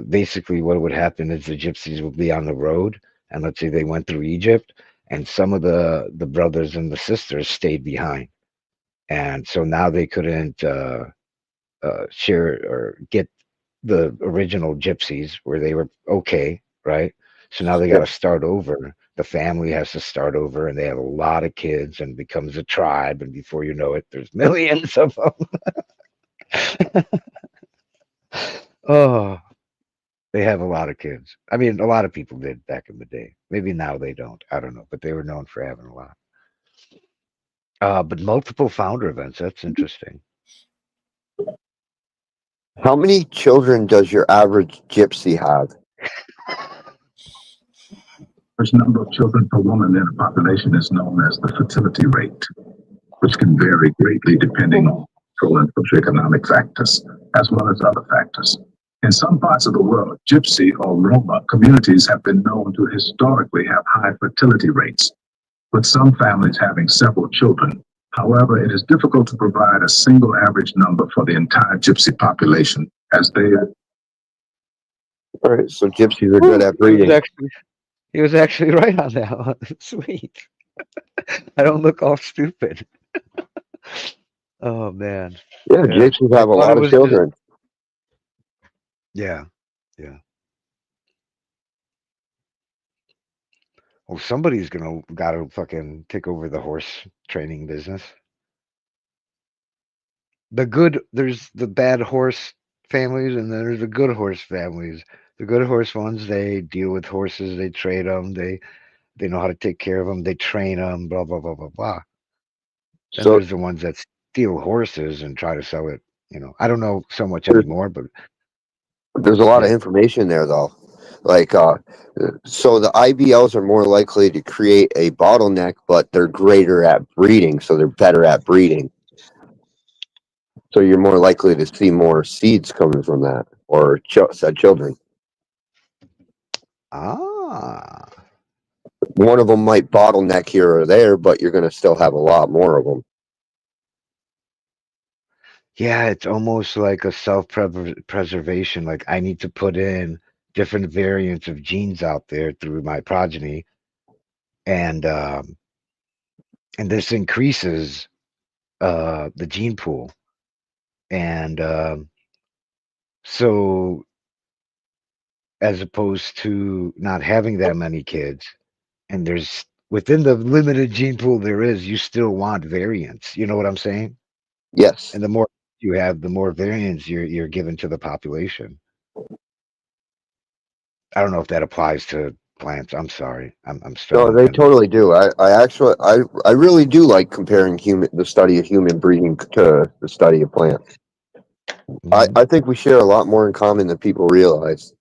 basically what would happen is the gypsies would be on the road, and let's say they went through Egypt, and some of the brothers and the sisters stayed behind, and so now they couldn't share or get the original gypsies where they were okay, right? So now they got to start over. The family has to start over, and they have a lot of kids, and becomes a tribe, and before you know it, there's millions of them. Oh, they have a lot of kids. I mean, a lot of people did back in the day. Maybe now they don't. I don't know, but they were known for having a lot. But multiple founder events. That's interesting. How many children does your average gypsy have? Average number of children per woman in a population is known as the fertility rate, which can vary greatly depending on cultural and socioeconomic factors, as well as other factors. In some parts of the world, gypsy or Roma communities have been known to historically have high fertility rates, with some families having several children. However, it is difficult to provide a single average number for the entire gypsy population, as they are. All right, so gypsies are good at breeding. He was actually right on that one. Sweet. I don't look all stupid. Oh man. Yeah, gypsies have a lot of children. Yeah. Well, somebody's gotta fucking take over the horse training business. There's the bad horse families, and then there's the good horse families. The good horse ones, they deal with horses, they trade them, they know how to take care of them, they train them, blah blah blah blah blah. Then there's the ones that steal horses and try to sell it. I don't know so much anymore, but there's a lot of information there, though. Like, so the IBLs are more likely to create a bottleneck, but they're greater at breeding, so they're better at breeding. So you're more likely to see more seeds coming from that, or said children. One of them might bottleneck here or there, but you're going to still have a lot more of them. Yeah, it's almost like a self-preservation. Like I need to put in different variants of genes out there through my progeny, and this increases the gene pool, and so as opposed to not having that many kids, and there's within the limited gene pool there is, you still want variants. You know what I'm saying? Yes. And the more you have, the more variants you're given to the population. I don't know if that applies to plants. I'm sorry. I'm No, they totally do. I really do like comparing the study of human breeding to the study of plants. Mm-hmm. I think we share a lot more in common than people realize.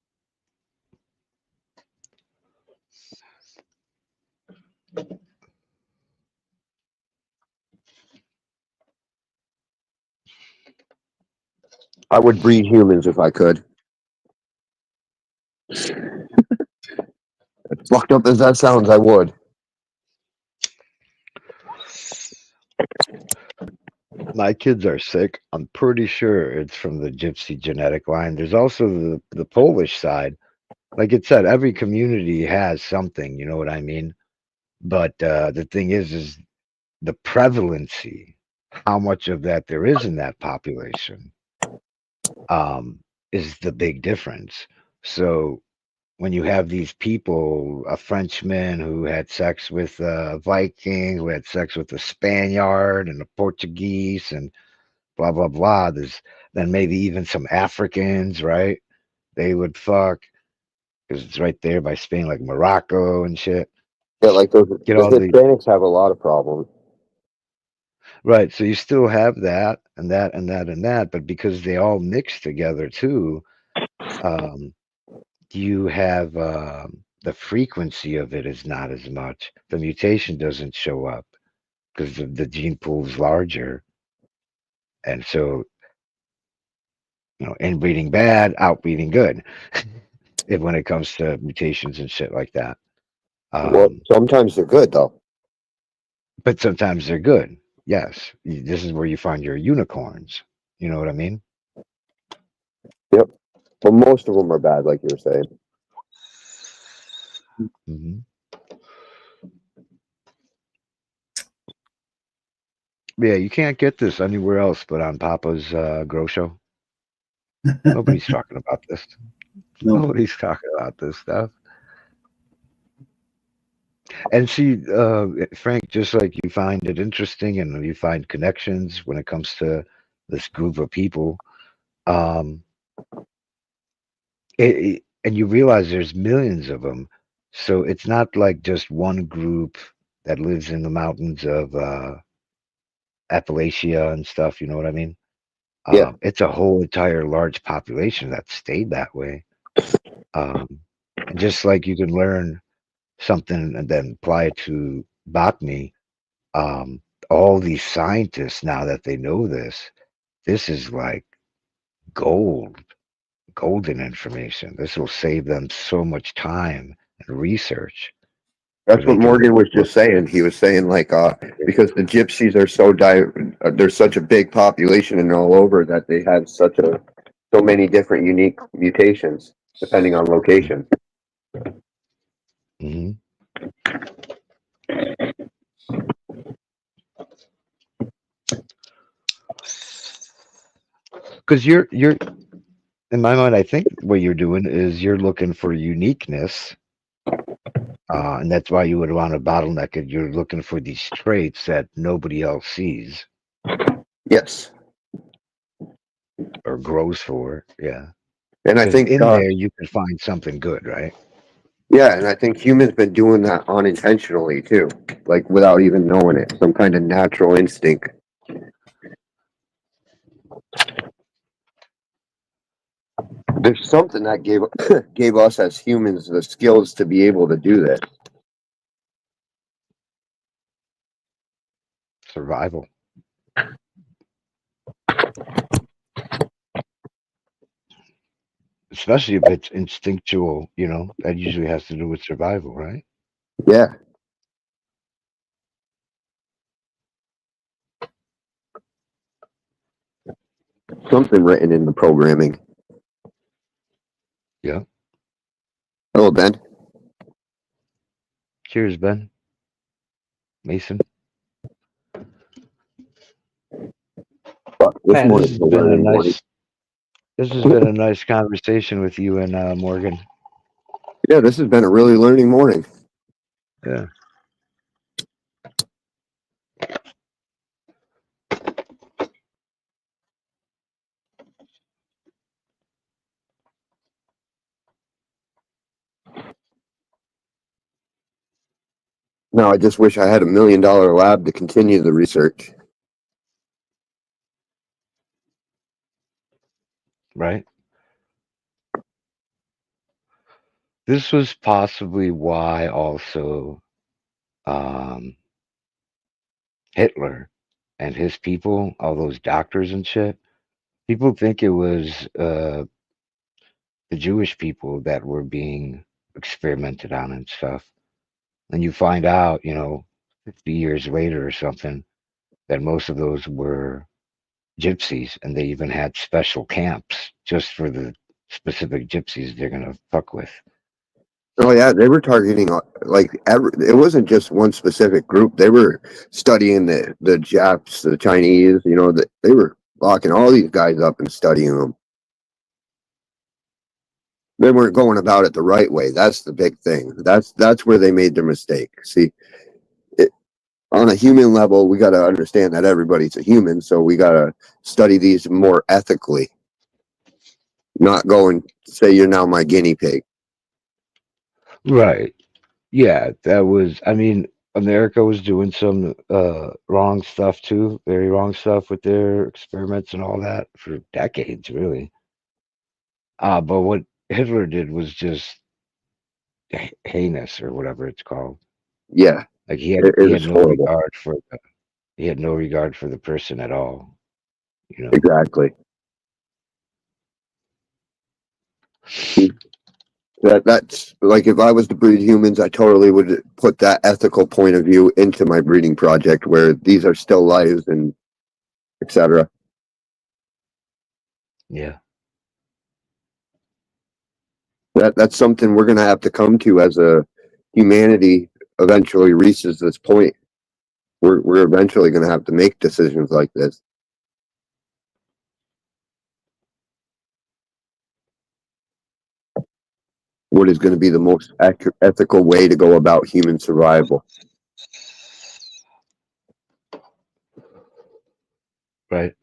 I would breed humans if I could. As fucked up as that sounds, I would. my kids are sick, I'm pretty sure it's from the gypsy genetic line. There's also the Polish side. Like it said, every community has something, you know what I mean? But the thing is the prevalency, how much of that there is in that population, is the big difference. So when you have these people, a Frenchman who had sex with a Viking, who had sex with a Spaniard and a Portuguese, and blah blah blah. There's then maybe even some Africans, right? They would fuck because it's right there by Spain, like Morocco and shit. Yeah, like those Get the all the Hispanics have a lot of problems. right. So you still have that and that and that and that, but because they all mix together too, um, you have the frequency of it is not as much. The mutation doesn't show up because the gene pool is larger, and so inbreeding bad, outbreeding good. If when it comes to mutations and shit like that. Well, sometimes they're good though. But sometimes they're good. Yes, this is where you find your unicorns. You know what I mean? Yep. But most of them are bad, like you were saying. hmm Yeah, you can't get this anywhere else but on Papa's Grow Show. Nobody's talking about this. No. Nobody's talking about this stuff. And see, Frank, just like you find it interesting and you find connections when it comes to this group of people, um, and you realize there's millions of them. So it's not like just one group that lives in the mountains of Appalachia and stuff. You know what I mean? Yeah. It's a whole entire large population that stayed that way. And just like you can learn something and then apply it to botany, all these scientists now that they know this is like golden information. This will save them so much time and research. That's what Morgan was just saying. He was saying like because the gypsies are there's such a big population and all over that they have so many different unique mutations depending on location. Mm-hmm. Because you're in my mind, I think what you're doing is you're looking for uniqueness, and that's why you would want to bottleneck it. You're looking for these traits that nobody else sees. Yes. Or grows for, yeah. And I think in there you can find something good, right? Yeah, and I think humans been doing that unintentionally too, like without even knowing it. Some kind of natural instinct. There's something that gave us as humans the skills to be able to do this. Survival. Especially if it's instinctual, that usually has to do with survival, right? Yeah. Something written in the programming. Yeah. Hello, Ben. Cheers, Ben. Mason. This Man, this has been a nice conversation with you and Morgan. Yeah, this has been a really learning morning. Yeah. No, I just wish I had $1 million lab to continue the research. Right. This was possibly why also Hitler and his people, all those doctors and shit, people think it was the Jewish people that were being experimented on and stuff. And you find out, 50 years later or something, that most of those were gypsies, and they even had special camps just for the specific gypsies they're gonna fuck with. Oh yeah, they were targeting it wasn't just one specific group. They were studying the Japs, the Chinese. You know, they were locking all these guys up and studying them. They weren't going about it the right way. That's the big thing. That's where they made their mistake. See, on a human level, we got to understand that everybody's a human, so we got to study these more ethically. Not go and say you're now my guinea pig. Right. Yeah, that was, I mean, America was doing some wrong stuff too, very wrong stuff with their experiments and all that for decades, really. But what Hitler did was just heinous or whatever it's called. Yeah, Like he it had was no horrible. regard for he had no regard for the person at all, you know. Exactly. That's like if I was to breed humans, I totally would put that ethical point of view into my breeding project, where these are still lives and etc. Yeah. That's something we're gonna have to come to as a humanity. Eventually reaches this point. We're eventually gonna have to make decisions like this. What is going to be the most ethical way to go about human survival? Right.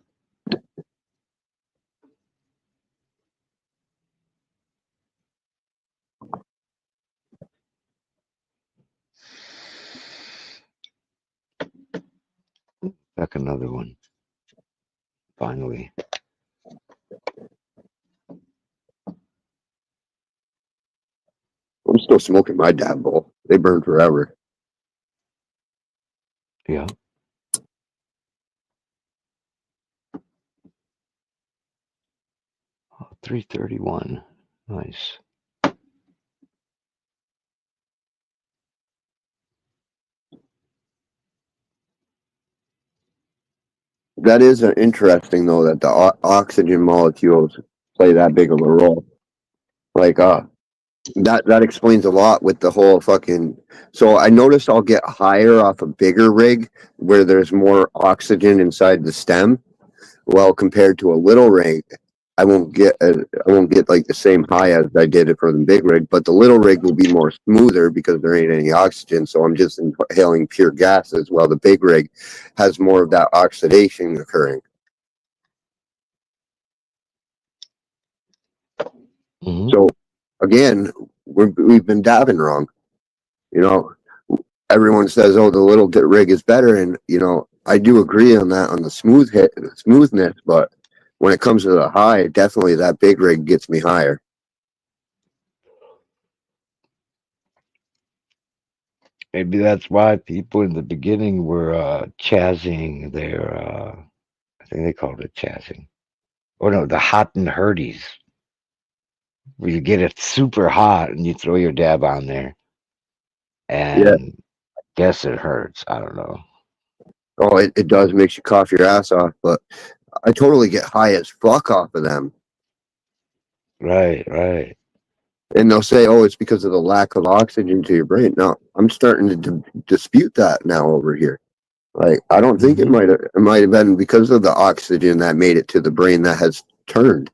Back another one. Finally. I'm still smoking my dab bowl. They burn forever. Yeah. Oh, 331. Nice. That is interesting, though, that the oxygen molecules play that big of a role. Like, that explains a lot with the whole fucking. So I noticed I'll get higher off a bigger rig where there's more oxygen inside the stem. Well, compared to a little rig, I won't get like the same high as I did it for the big rig, but the little rig will be more smoother because there ain't any oxygen, so I'm just inhaling pure gases, while the big rig has more of that oxidation occurring. Mm-hmm. So again, we've been dabbing wrong. You know, everyone says, "Oh, the little rig is better," and you know, I do agree on that on the smoothness, but when it comes to the high, definitely that big rig gets me higher. Maybe that's why people in the beginning were chazzing their I think they called it chazzing. Or no, the hot and hurdies. Where you get it super hot and you throw your dab on there. And Yeah. I guess it hurts. I don't know. Oh, it does, makes you cough your ass off, but I totally get high as fuck off of them. Right, right. And they'll say, "Oh, it's because of the lack of oxygen to your brain." No, I'm starting to dispute that now over here. Like, I don't think it might have been because of the oxygen that made it to the brain that has turned.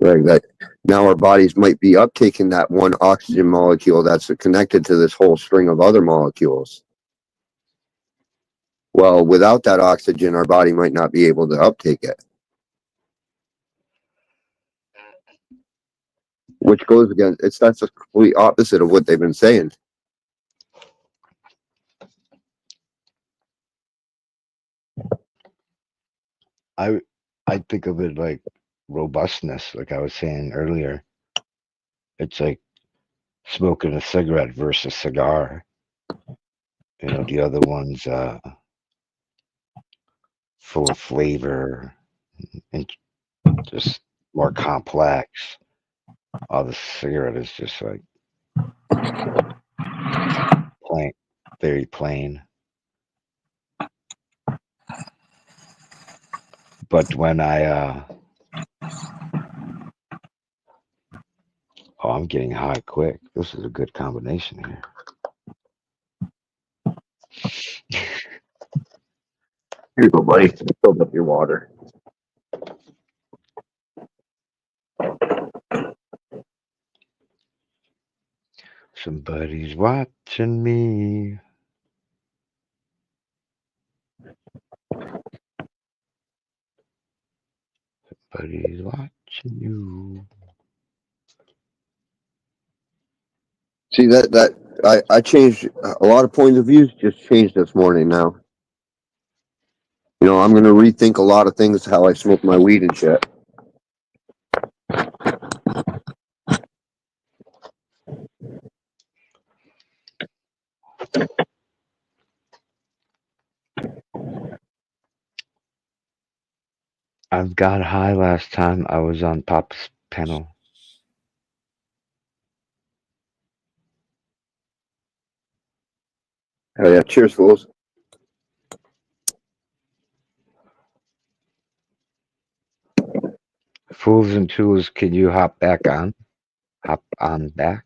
Like that, now our bodies might be uptaking that one oxygen molecule that's connected to this whole string of other molecules. Well, without that oxygen, our body might not be able to uptake it. Which goes against, that's the complete opposite of what they've been saying. I think of it like robustness, like I was saying earlier. It's like smoking a cigarette versus cigar. You know, the other one's full of flavor and just more complex. While the cigarette is just like plain, very plain. But when oh, I'm getting high quick. This is a good combination here. Here you go, buddy. Fill up your water. Somebody's watching me. Somebody's watching you. See that I changed a lot of points of views. Just changed this morning now. You know, I'm gonna rethink a lot of things, how I smoke my weed and shit. I've got high last time I was on Pop's panel. Oh yeah, cheers, fools. Fools and tools, can you hop back on? Hop on back?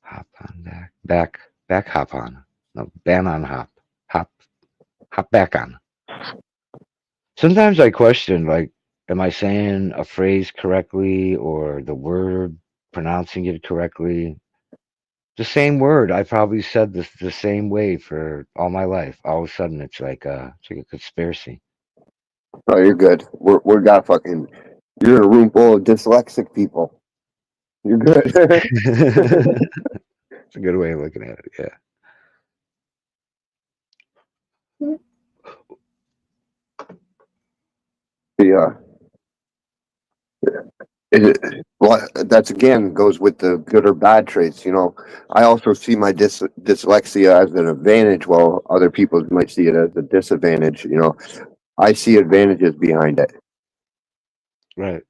Hop on back. Back hop on. No, ban on hop. Hop back on. Sometimes I question, like, am I saying a phrase correctly or the word, pronouncing it correctly? The same word. I probably said this the same way for all my life. All of a sudden, it's like a conspiracy. Oh, you're good. We're got fucking. You're in a room full of dyslexic people. You're good. It's a good way of looking at it. Yeah. Yeah. Well, that's again goes with the good or bad traits. You know, I also see my dyslexia as an advantage, while other people might see it as a disadvantage. You know, I see advantages behind it. Right.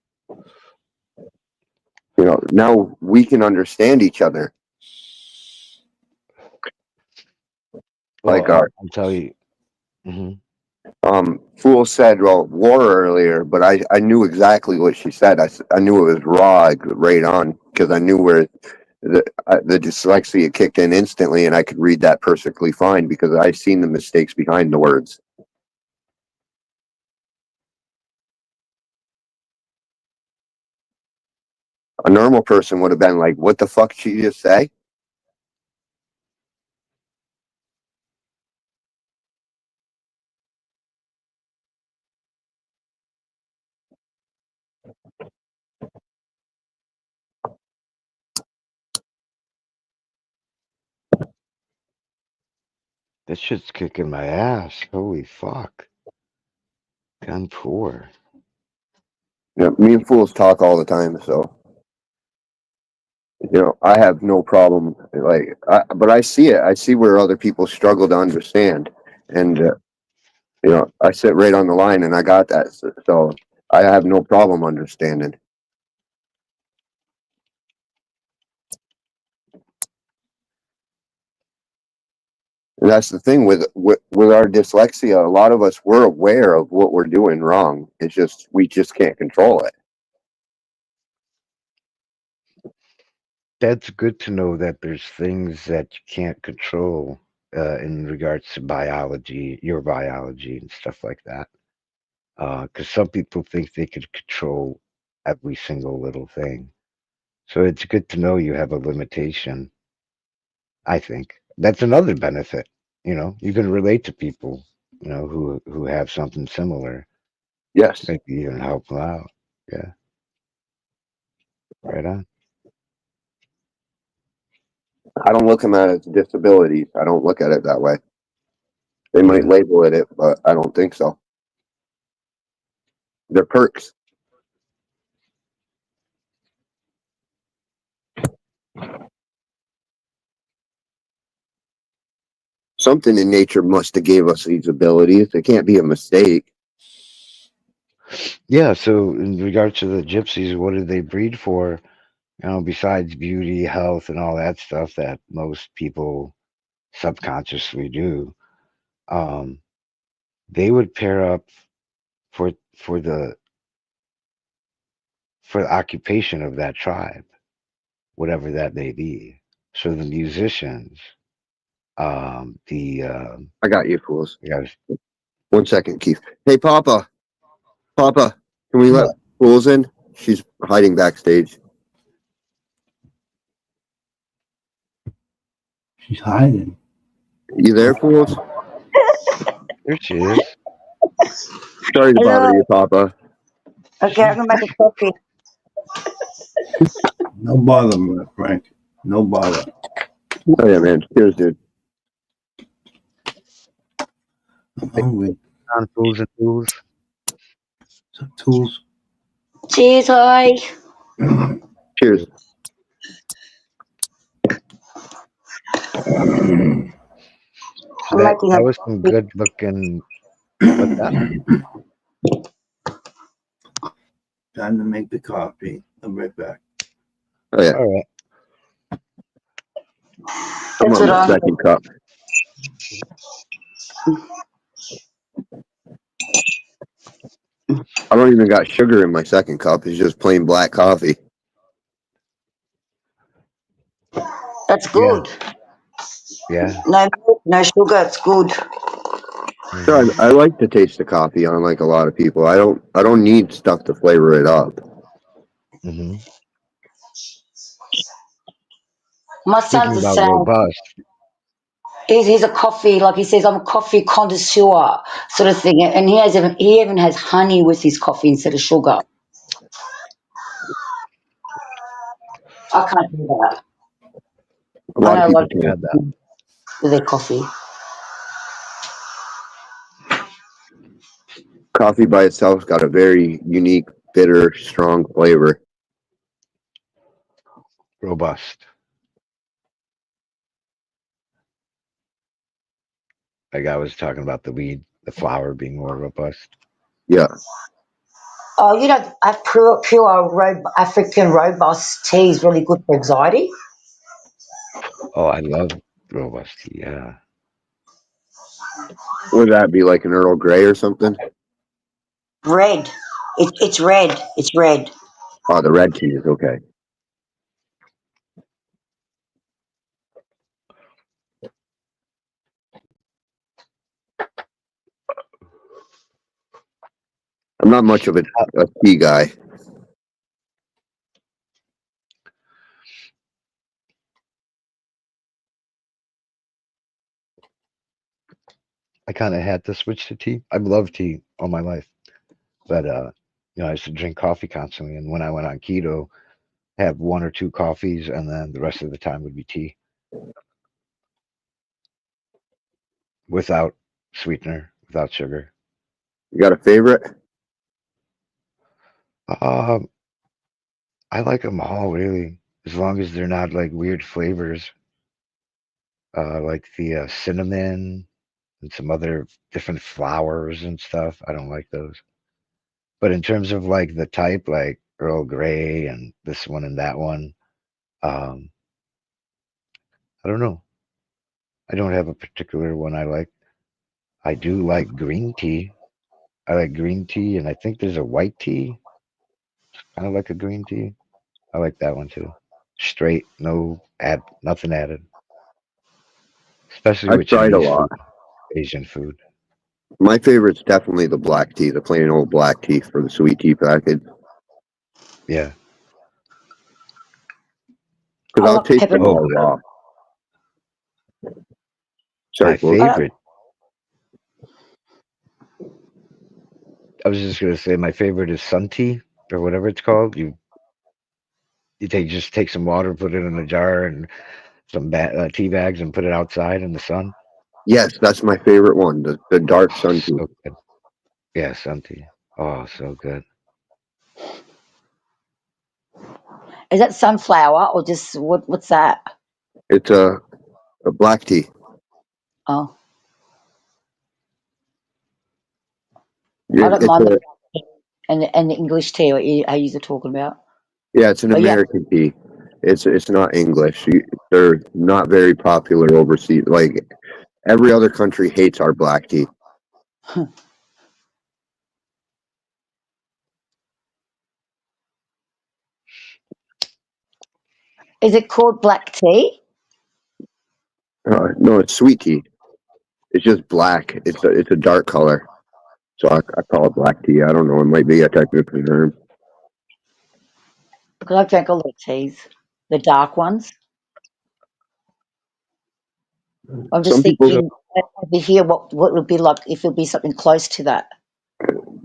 You know, now we can understand each other. Well, Like I'll tell you. Mm-hmm. Fool said, well, war earlier, but I knew exactly what she said. I knew it was raw, right on, because I knew where the dyslexia kicked in instantly, and I could read that perfectly fine because I seen the mistakes behind the words. A normal person would have been like, what the fuck did she just say? This shit's kicking my ass. Holy fuck. Gun 4. Yeah, me and fools talk all the time, so you know I have no problem. Like, but I see it. I see where other people struggle to understand, and you know I sit right on the line, and I got that. So I have no problem understanding. And that's the thing with our dyslexia. A lot of us, we're aware of what we're doing wrong. It's just we just can't control it. That's good to know that there's things that you can't control in regards to biology, your biology, and stuff like that. Because some people think they could control every single little thing. So it's good to know you have a limitation. I think that's another benefit. You know, you can relate to people, you know, who have something similar. Yes, Maybe even help them out. Yeah. Right on. I don't look at them as disabilities. I don't look at it that way. They might Yeah. label it, but I don't think so. They're perks. Something in nature must have gave us these abilities. It can't be a mistake. Yeah. So in regards to the gypsies, what did they breed for? You know, besides beauty, health, and all that stuff that most people subconsciously do. they would pair up for for the for the occupation of that tribe, whatever that may be. So the musicians, the I got you, fools. yeah, 1 second, Keith. Hey, Papa. Papa, can we let fools in? She's hiding backstage. She's hiding. You there, fools? there she is. Sorry to bother Hello. you, Papa. Okay, I'm gonna make a coffee. No bother, Frank. No bother. Oh yeah, man. Cheers, dude. I'm hungry. On fools and tools. Some tools. Cheers, hi. Cheers. I'm That making that a was some coffee. good looking. What's that? Time to make the coffee. I'll be right back. Oh yeah. All right. I'm That's on what my I'm second cup. I don't even got sugar in my second cup. It's just plain black coffee. That's good. Yeah. No milk, no sugar, it's good. So I like to taste the coffee, unlike a lot of people. I don't need stuff to flavor it up. Mm-hmm. My Speaking son's the about same. robust, He's a coffee, like he says, I'm a coffee connoisseur sort of thing. And he even has honey with his coffee instead of sugar. I can't do that. A lot I of know a lot people of had that. people do with their coffee. Coffee by itself's got a very unique, bitter, strong flavor. Robust. Like I was talking about the weed, the flower being more robust. Yeah. Oh, a pure African robust tea is really good for anxiety. Oh, I love robust tea. Yeah. Would that be like an Earl Grey or something? Red. It's red. It's red. Oh, the red tea is okay. I'm not much of a tea guy. I kind of had to switch to tea. I've loved tea all my life, but I used to drink coffee constantly. And when I went on keto, have one or two coffees, and then the rest of the time would be tea without sweetener, without sugar. You got a favorite? Um, I like them all really, as long as they're not like weird flavors, like the cinnamon and some other different flowers and stuff. I don't like those. But in terms of like the type, like Earl Grey and this one and that one, um, I don't know. I don't have a particular one I like. I do like green tea. I like green tea, and I think there's a white tea, kind of like a green tea. I like that one too. Straight, nothing added. Especially I've with tried a Chinese lot. food, Asian food. My favorite's definitely the black tea, the plain old black tea for the sweet tea package. Yeah. Because I I'll like taste them peppermint. all raw. My Sorry, folks. favorite, I was just gonna say, my favorite is sun tea or whatever it's called. You just take some water, put it in a jar, and some tea bags, and put it outside in the sun. Yes, that's my favorite one, the dark sun tea. So good. Yeah, sun tea. Oh, so good. Is that sunflower or just what's that? It's a black tea. Oh, Yeah, I don't it's mind a, and the English tea what you are talking about. yeah, it's an Oh yeah. American tea. It's not English. They're not very popular overseas. Like Every other country hates our black tea. Is it called black tea? No, it's sweet tea. It's just black. It's a dark color. So I call it black tea. I don't know. It might be a technical term. Because I drank all the teas, the dark ones. I'm just Some people, thinking over here what it would be like if it would be something close to that.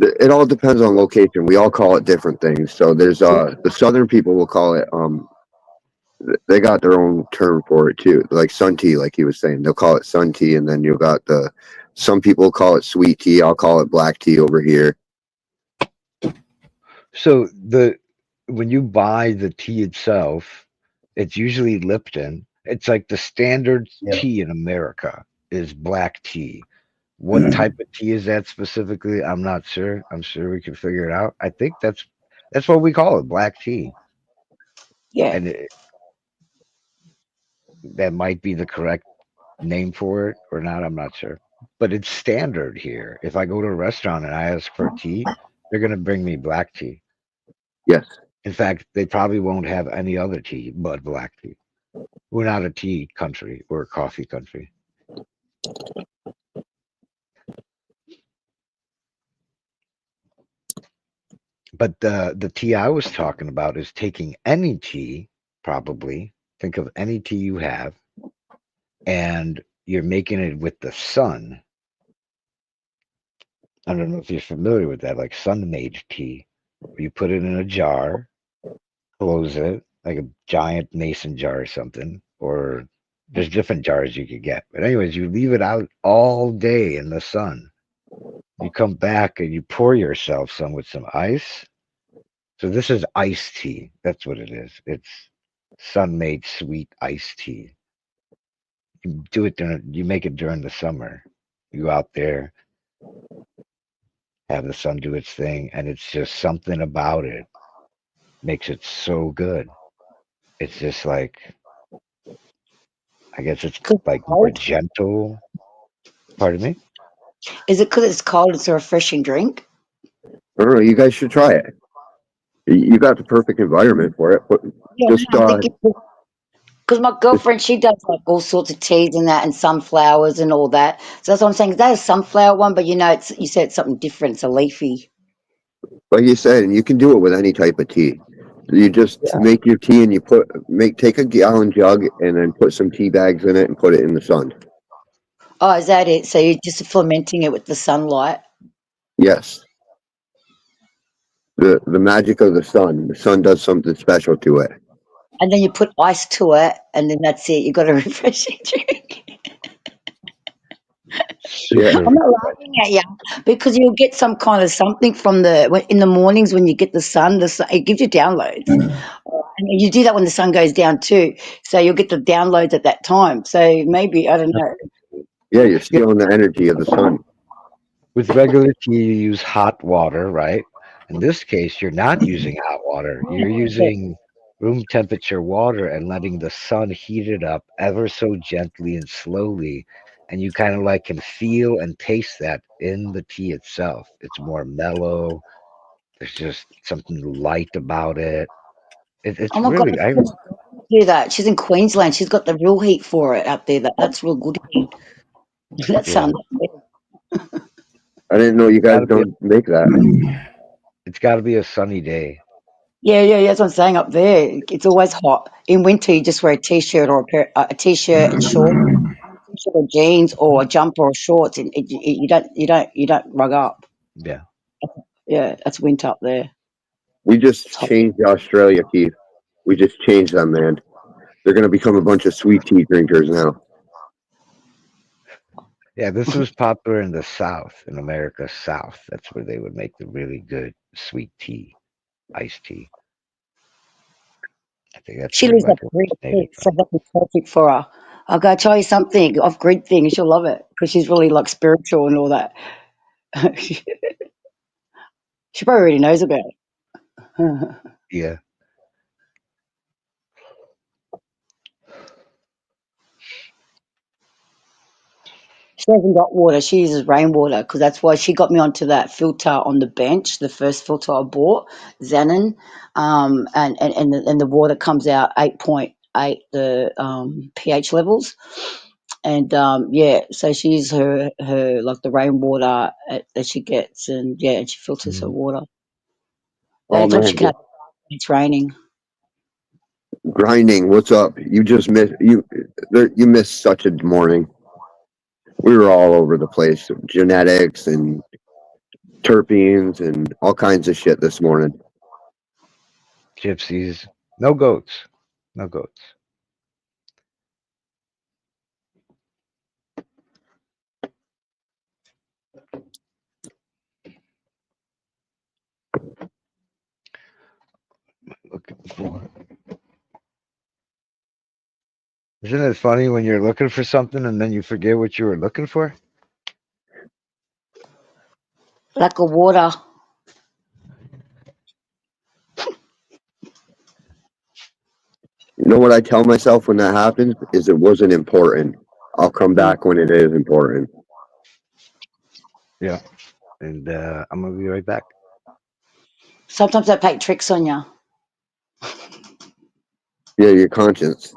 it all depends on location. We all call it different things. So there's the southern people will call it they got their own term for it too, like sun tea, like he was saying. They'll call it sun tea, and then you got some people call it sweet tea. I'll call it black tea over here. So when you buy the tea itself, it's usually Lipton. It's like the standard Yeah. tea in America is black tea. What type of tea is that specifically? I'm not sure. I'm sure we can figure it out. I think that's what we call it, black tea. Yeah. And that might be the correct name for it or not. I'm not sure. But it's standard here. If I go to a restaurant and I ask for tea, they're going to bring me black tea. Yes. In fact, they probably won't have any other tea but black tea. We're not a tea country. We're a coffee country. But the tea I was talking about is taking any tea, probably. Think of any tea you have, and you're making it with the sun. I don't know if you're familiar with that, like sun-made tea. You put it in a jar, close it, like a giant mason jar or something, or there's different jars you could get. But anyways, you leave it out all day in the sun. You come back and you pour yourself some with some ice. So this is iced tea. That's what it is. It's sun-made sweet iced tea. You make it during the summer. You go out there, have the sun do its thing, and it's just something about it makes it so good. It's just like, I guess it's like more Cold? gentle. Pardon me? Is it because it's cold? It's a refreshing drink. I don't know. You guys should try it. You got the perfect environment for it. But Yeah, just I'm thinking because my girlfriend she does like all sorts of teas and that, and sunflowers and all that. So that's what I'm saying. That is sunflower one, but it's you said it's something different. It's a leafy. like you said, you can do it with any type of tea. You just make your tea and you take a gallon jug and then put some tea bags in it and put it in the sun. Oh, is that it? So you're just fermenting it with the sunlight, Yes. The magic of the sun. The sun does something special to it. and then you put ice to it, and then that's it. You got a refreshing drink. Yeah. Super. I'm not laughing at you because you'll get some kind of something from in the mornings when you get the sun. It gives you downloads, and you do that when the sun goes down too. So you'll get the downloads at that time. So maybe I don't know. Yeah, you're stealing the energy of the sun. With regular tea, you use hot water, right? In this case, you're not using hot water. You're using room temperature water and letting the sun heat it up ever so gently and slowly. And you kind of like can feel and taste that in the tea itself. It's more mellow. There's just something light about it. Oh It's my God, really, I do that. She's in Queensland. She's got the real heat for it out there. That's real good heat. That yeah. sounds. I didn't know you guys Gotta be, don't make that. it's got to be a sunny day. Yeah. That's what I'm saying. Up there, it's always hot. In winter, you just wear a t-shirt or a t-shirt and shorts, t-shirt or jeans, or a jumper or shorts, and you don't rug up. Yeah. Yeah, that's winter up there. We just It's hot. changed Australia, Keith. We just changed them, man. They're gonna become a bunch of sweet tea drinkers now. Yeah, this was popular in the South, in America's South. That's where they would make the really good sweet tea, iced tea. I think that's She where it lives might up have Grid, originated so from. that'd be perfect for her. I'll go tell you something off Grid thing, and she'll love it because she's really like spiritual and all that. She probably already knows about it. Yeah. She hasn't got water. She uses rainwater because that's why she got me onto that filter on the bench, the first filter I bought, Xenon, and the water comes out 8.8 the pH levels, and yeah, so she uses her like the rainwater that she gets, and yeah, and she filters her water. The Oh only time she man, can have it when it's raining. grinding. What's up? You just missed you missed such a morning. We were all over the place, genetics and terpenes and all kinds of shit this morning. Gypsies. No goats. No goats. Looking for. Isn't it funny when you're looking for something and then you forget what you were looking for? Lack of water. You know what I tell myself when that happens is it wasn't important. I'll come back when it is important. Yeah. And I'm gonna be right back. Sometimes they play tricks on you. Yeah, your conscience.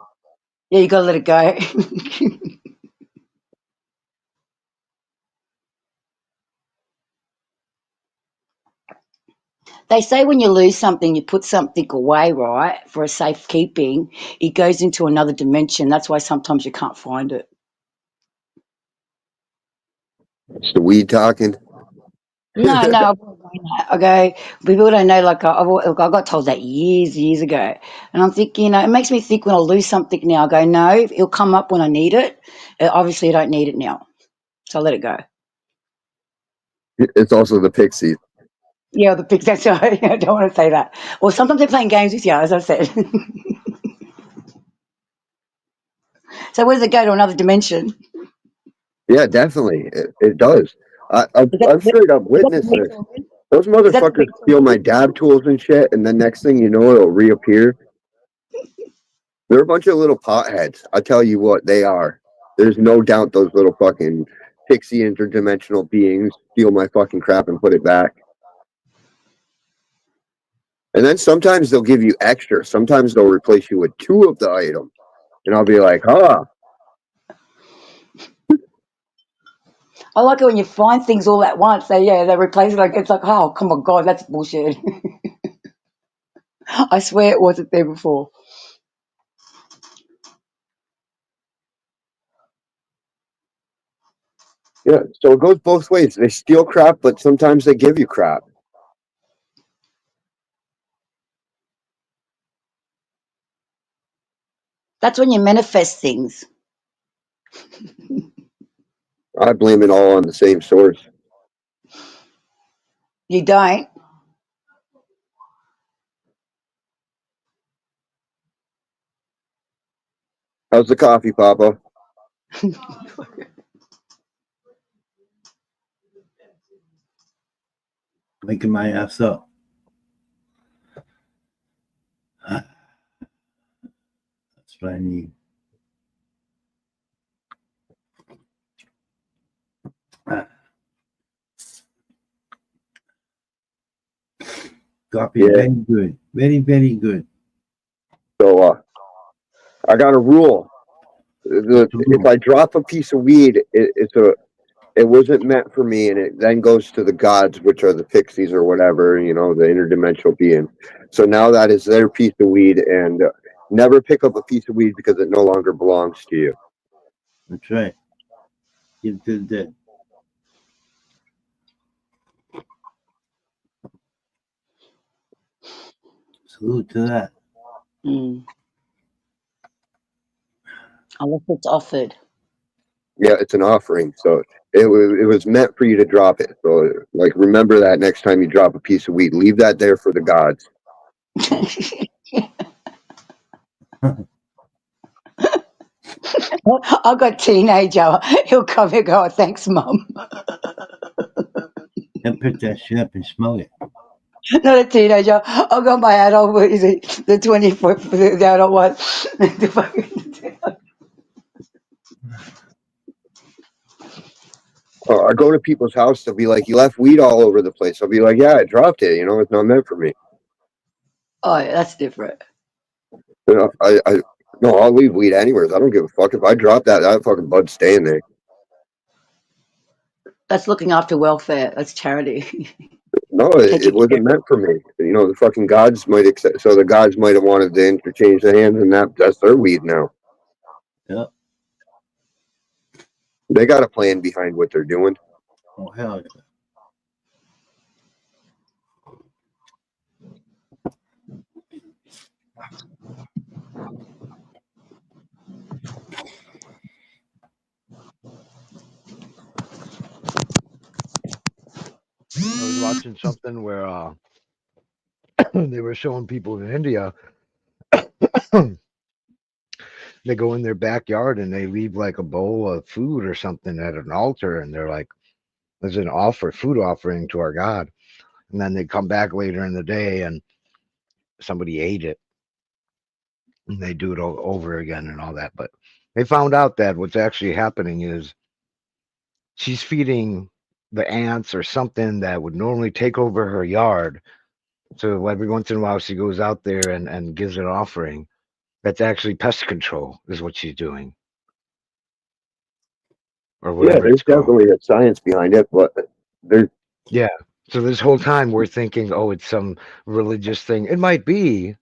Yeah, you gotta let it go. They say when you lose something, you put something away, right, for a safekeeping, it goes into another dimension. That's why sometimes you can't find it. It's the weed talking. No, I've always known that. I go, people don't know, like, I got told that years ago. And I'm thinking, it makes me think when I lose something now, I go, no, it'll come up when I need it. Obviously, I don't need it now. So I let it go. It's also the pixies. Yeah, the pigs, that's right. I don't want to say that. Or sometimes they're playing games with you, as I said. So where does it go to another dimension? Yeah, definitely. It does. I've Is that straight up is that the witnessed this. big Those Is that the motherfuckers big steal my dab tools and shit, and then next thing you know, it'll reappear. They're a bunch of little potheads. I tell you what, they are. There's no doubt those little fucking pixie interdimensional beings steal my fucking crap and put it back. And then sometimes they'll give you extra. Sometimes they'll replace you with 2 of the item. And I'll be like, huh. I like it when you find things all at once. They replace it. Like it's like, oh, come on, God, that's bullshit. I swear it wasn't there before. Yeah, so it goes both ways. They steal crap, but sometimes they give you crap. That's when you manifest things. I blame it all on the same source. You don't. How's the coffee, Papa? Making my ass up. That's what I need. Coffee, Yeah. very good. Very, very good. So I got a rule. If I drop a piece of weed, it wasn't meant for me, and it then goes to the gods, which are the pixies or whatever, the interdimensional being. So now that is their piece of weed, and never pick up a piece of weed because it no longer belongs to you. That's right. Give it to the dead. Salute to that. Unless it's offered. Yeah, it's an offering, so it was meant for you to drop it. So, like, remember that next time you drop a piece of weed, leave that there for the gods. I've got a teenager. He'll come and go, thanks, Mum. And pick that shit up and smell it. Not a teenager. I've got my adult, what is it? The 24, the adult one. I go to people's house, they'll be like, "You left weed all over the place." I'll be like, "Yeah, I dropped it. You know, it's not meant for me." Oh, yeah, that's different. You know, no, I'll leave weed anywhere. I don't give a fuck if I drop that fucking bud's staying there. That's looking after welfare. That's charity. No, Take it wasn't meant for me. You know, the fucking gods might accept. So the gods might have wanted to interchange the hands, and that's their weed now. Yeah. They got a plan behind what they're doing. Oh, hell yeah. I was watching something where they were showing people in India. They go in their backyard and they leave like a bowl of food or something at an altar, and they're like, "There's an food offering to our God." And then they come back later in the day and somebody ate it, and they do it over again and all that. But they found out that what's actually happening is she's feeding the ants or something that would normally take over her yard. So every once in a while she goes out there and gives an offering. That's actually pest control is what she's doing. Or Yeah, whatever there's it's called. definitely a science behind it, but there's Yeah. So this whole time we're thinking, oh, it's some religious thing. It might be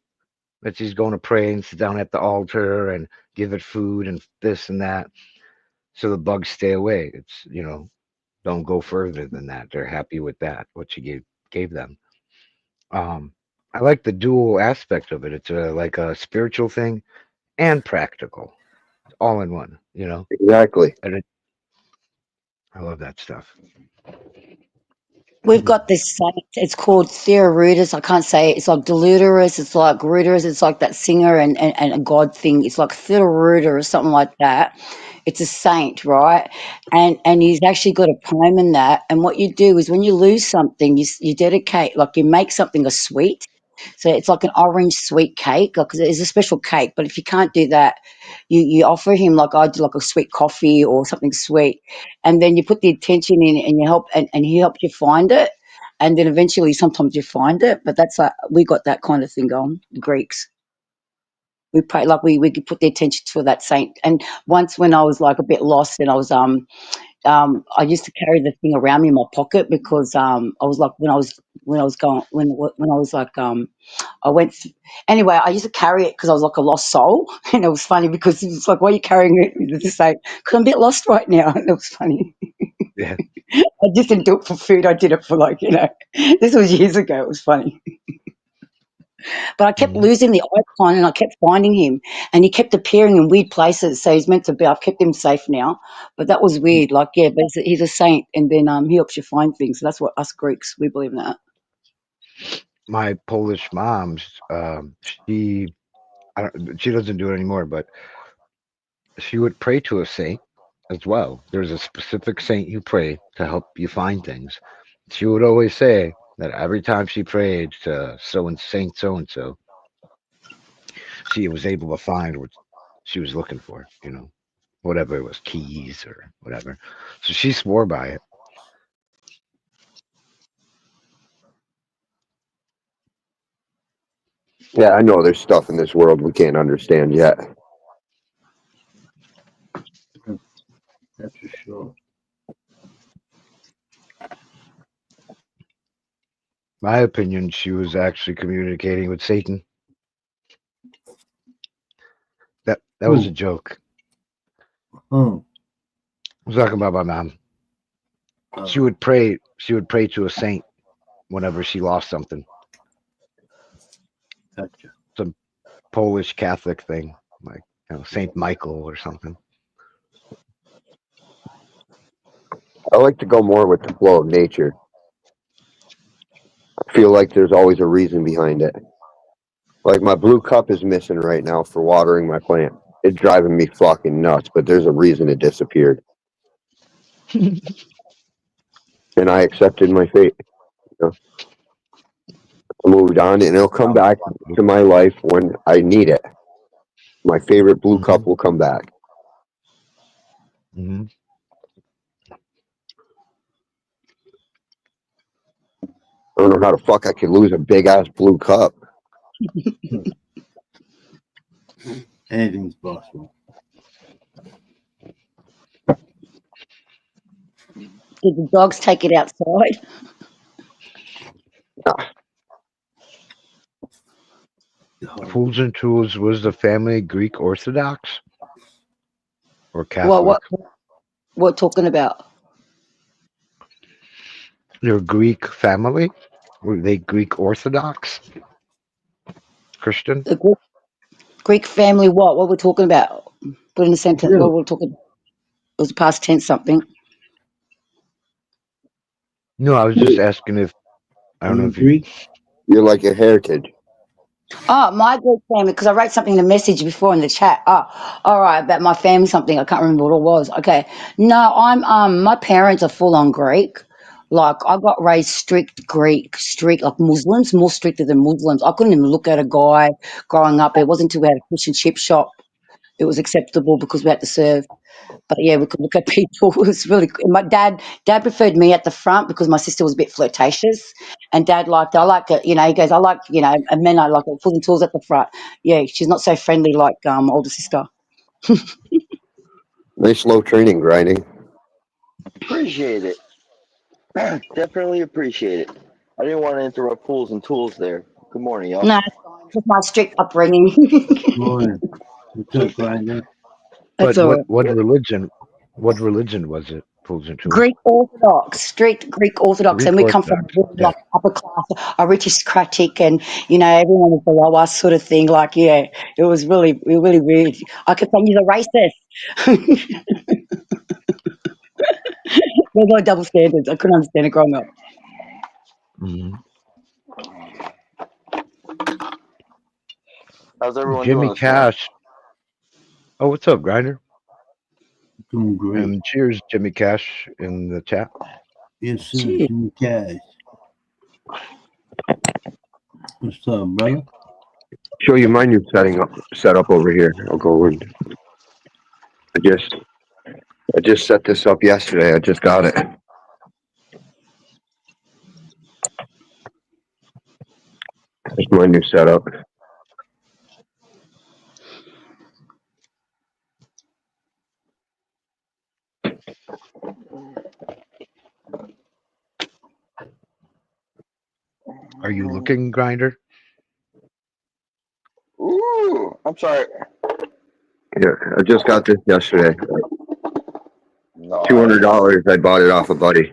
that she's going to pray and sit down at the altar and give it food and this and that. So the bugs stay away. It's, don't go further than that. They're happy with that, what she gave them. I like the dual aspect of it. It's like a spiritual thing and practical, all in one. exactly. And I love that stuff. We've got this saint. It's called Theorutus. I can't say it. It's like Deludorus. It's like Rudorus. It's like that singer and a god thing. It's like Theoruta or something like that. It's a saint, right? And he's actually got a poem in that. And what you do is when you lose something, you dedicate, like you make something a sweet. So it's like an orange sweet cake, like 'cause it's a special cake. But if you can't do that, you offer him like I do, like a sweet coffee or something sweet, and then you put the intention in and you help, and he helps you find it, and then eventually sometimes you find it. But that's like we got that kind of thing going. The Greeks, we pray like we could put the attention to that saint. And once when I was like a bit lost and I was I used to carry the thing around me in my pocket because I was like when I was going when I was like I went anyway. I used to carry it because I was like a lost soul, and it was funny because it's like, why are you carrying it? It's just like, because I'm a bit lost right now. And it was funny. Yeah. I just didn't do it for food. I did it for like this was years ago. It was funny. But I kept losing the icon, and I kept finding him, and he kept appearing in weird places. So he's meant to be. I've kept him safe now, but that was weird. Like, yeah, but he's a saint, and then he helps you find things. So that's what us Greeks we believe in that. My Polish mom's, she doesn't do it anymore, but she would pray to a saint as well. There's a specific saint you pray to help you find things. She would always say that every time she prayed to Saint so and so, she was able to find what she was looking for. Whatever it was, keys or whatever. So she swore by it. Yeah, I know there's stuff in this world we can't understand yet. That's for sure. My opinion, she was actually communicating with Satan. That was a joke. Hmm. I was talking about my mom. She would pray to a saint whenever she lost something. Gotcha. Some Polish Catholic thing, like Saint Michael or something. I like to go more with the flow of nature. I feel like there's always a reason behind it. Like my blue cup is missing right now for watering my plant. It's driving me fucking nuts, but there's a reason it disappeared. And I accepted my fate. I moved on, and it'll come back to my life when I need it. My favorite blue cup will come back. Mm-hmm. I don't know how the fuck I could lose a big ass blue cup. Anything's possible. Did the dogs take it outside? Fools and Tools, was the family Greek Orthodox or What Catholic? what talking about? Your Greek family? Were they Greek Orthodox? Christian? The Greek family what we're talking about? Put in a sentence. What You. we're talking about. It was past tense something. No, I was just asking if I don't know You if you. Greek? You're like a heritage. Oh, my Greek family, because I wrote something in the message before in the chat. Oh, all right, about my family something. I can't remember what it was. Okay. No, I'm my parents are full on Greek. Like I got raised strict Greek, strict like Muslims, more stricter than Muslims. I couldn't even look at a guy growing up. It wasn't until we had a fish and chip shop it was acceptable because we had to serve. But yeah, we could look at people. It was really good. My dad preferred me at the front because my sister was a bit flirtatious, and dad liked I like it. You know, he goes, I like and men I like it. Full and tools at the front. Yeah, she's not so friendly like older sister. Nice slow training grinding. Appreciate it. Definitely appreciate it. I didn't want to interrupt Fools and Tools there. Good morning, y'all. No, it's fine. Just my strict upbringing. Morning. What's up, Grinder? That's But all right. what religion? What religion was it? Fools and Tools. Greek Orthodox, strict Greek Orthodox, Greek and we come from Orthodox. really, Yeah. like upper class, aristocratic, and everyone was below us, sort of thing. Like, yeah, it was really, really weird. I could say you're racist. There's no double standards. I couldn't understand it growing up. hmm How's everyone doing Jimmy this morning? Cash. Oh, what's up, Grinder? Doing great. And cheers, Jimmy Cash in the chat. Yes, sir. Cheers. Jimmy Cash. What's up, brother? Show you my new setup over here. I'll go and I just set this up yesterday. I just got it. It's my new setup. Are you looking, Grinder? Ooh, I'm sorry. Yeah, I just got this yesterday. No, $200. I bought it off a buddy.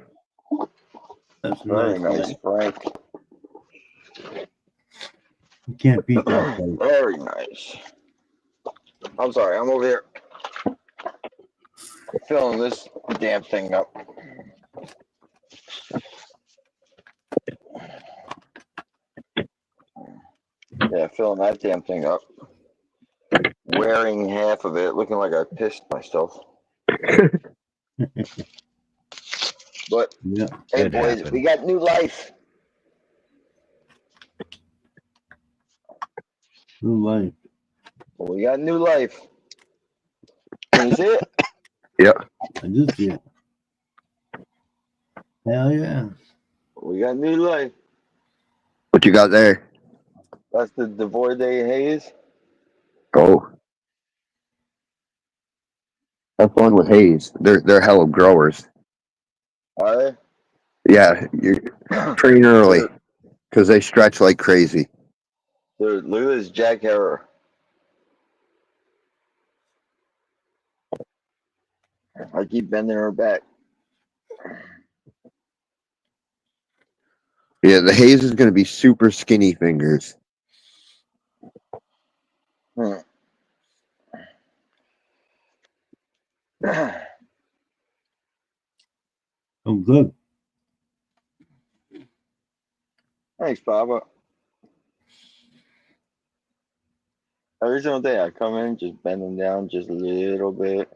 That's very nice. nice, Frank. You can't beat that, buddy. Very nice. I'm sorry. I'm over here filling this damn thing up. Yeah, filling that damn thing up. Wearing half of it, looking like I pissed myself. But Yeah. hey, It boys, happened. we got new life. New life. We got new life. Can you see it? Yeah. I just see it. Hell yeah. We got new life. What you got there? That's the Devoid Day Haze. Oh. Have fun with haze. They're hella growers. Are they? Yeah, you train early because they stretch like crazy. Dude, look at this Jack Harrow. I keep bending her back. Yeah, the haze is going to be super skinny fingers. Oh, good. Thanks, Baba. Every single day I come in, just bend them down just a little bit.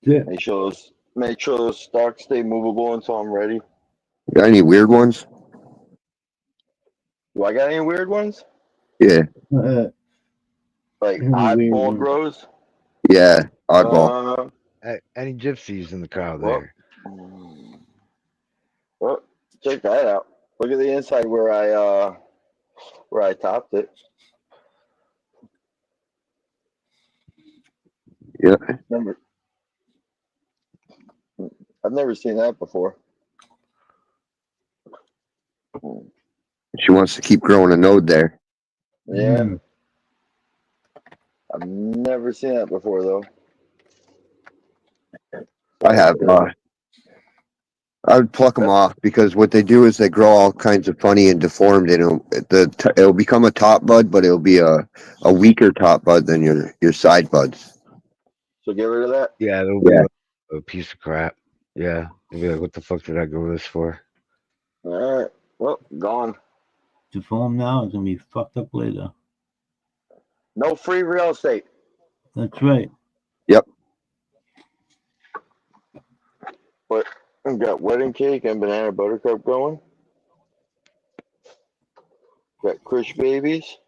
Yeah. Make sure those stalks stay movable until I'm ready. Got any weird ones? Do I got any weird ones? Yeah. Like Any weird oddball ones? grows? Yeah, oddball. Any gypsies in the crowd Well, there? well, check that out. Look at the inside where I topped it. Yeah. I've never seen that before. She wants to keep growing a node there. Yeah. I've never seen that before though. I have. I would pluck them off because what they do is they grow all kinds of funny and deformed, and it'll become a top bud, but it'll be a weaker top bud than your side buds. So get rid of that. Yeah, it'll be like a piece of crap. Yeah, you'll be like, what the fuck did I grow this for? All right. Well, gone. Deformed now is gonna be fucked up later. No free real estate. That's right. Yep. But I've got wedding cake and banana buttercup going. Got Kush babies.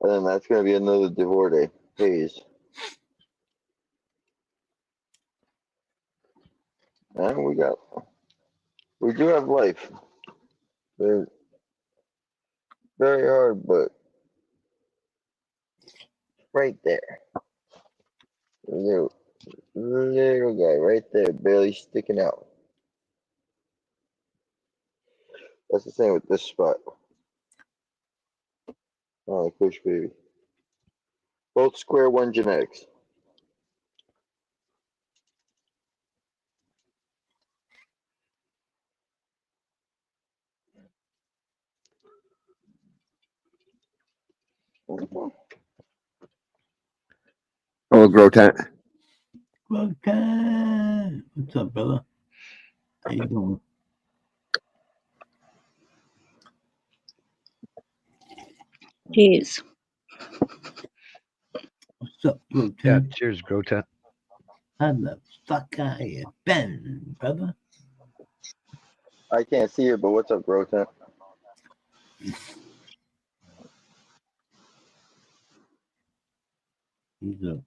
And then that's going to be another Divorce phase. And we do have life. They're very hard, but right there. Little guy right there, barely sticking out. That's the same with this spot. Oh, Kush baby. Both square one genetics. Oh, grow tent. Okay. What's up, brother? How you doing? Cheers. What's up, Grow Yeah, Tent? cheers, grow tent. How the fuck are you been, brother? I can't see it, but what's up, Grow Tent? He's up.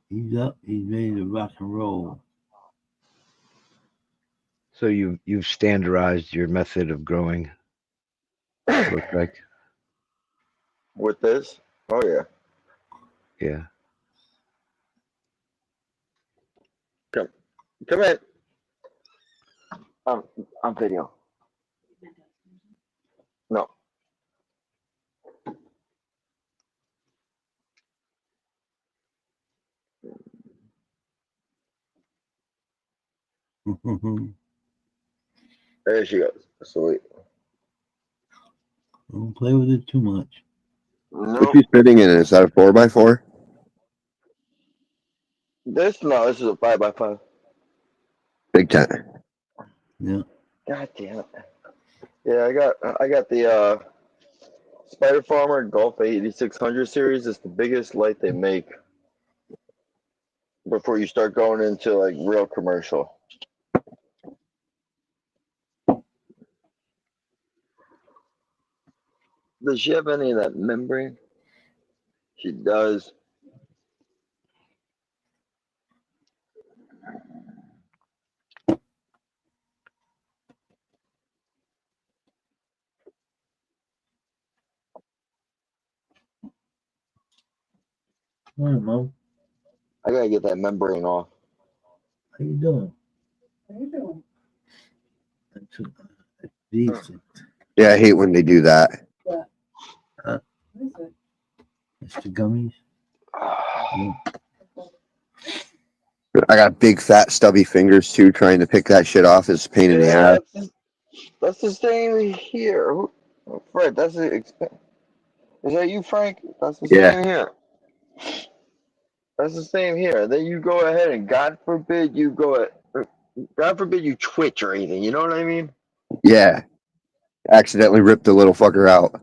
He's up. He's ready to rock and roll. So you've standardized your method of growing. Looks like. With this? Oh yeah. Yeah. Come in. On video. No. There she goes. Sweet. Don't play with it too much. What you sitting in? Is that a 4x4? This is a 5x5. Big tent. Yeah. God damn it. Yeah, I got the Spider Farmer Golf 8600 series. It's the biggest light they make before you start going into like real commercial. Does she have any of that membrane? She does. All right, Mom. I gotta get that membrane off. How you doing? That's decent. Yeah, I hate when they do that. Huh? Mr. Gummies? Yeah. I got big, fat, stubby fingers too. Trying to pick that shit off is a pain in the ass. That's the same here. Fred, that's the is that you, Frank? That's the same here. That's the same here. Then you go ahead and God forbid you twitch or anything. You know what I mean? Yeah. Accidentally ripped the little fucker out.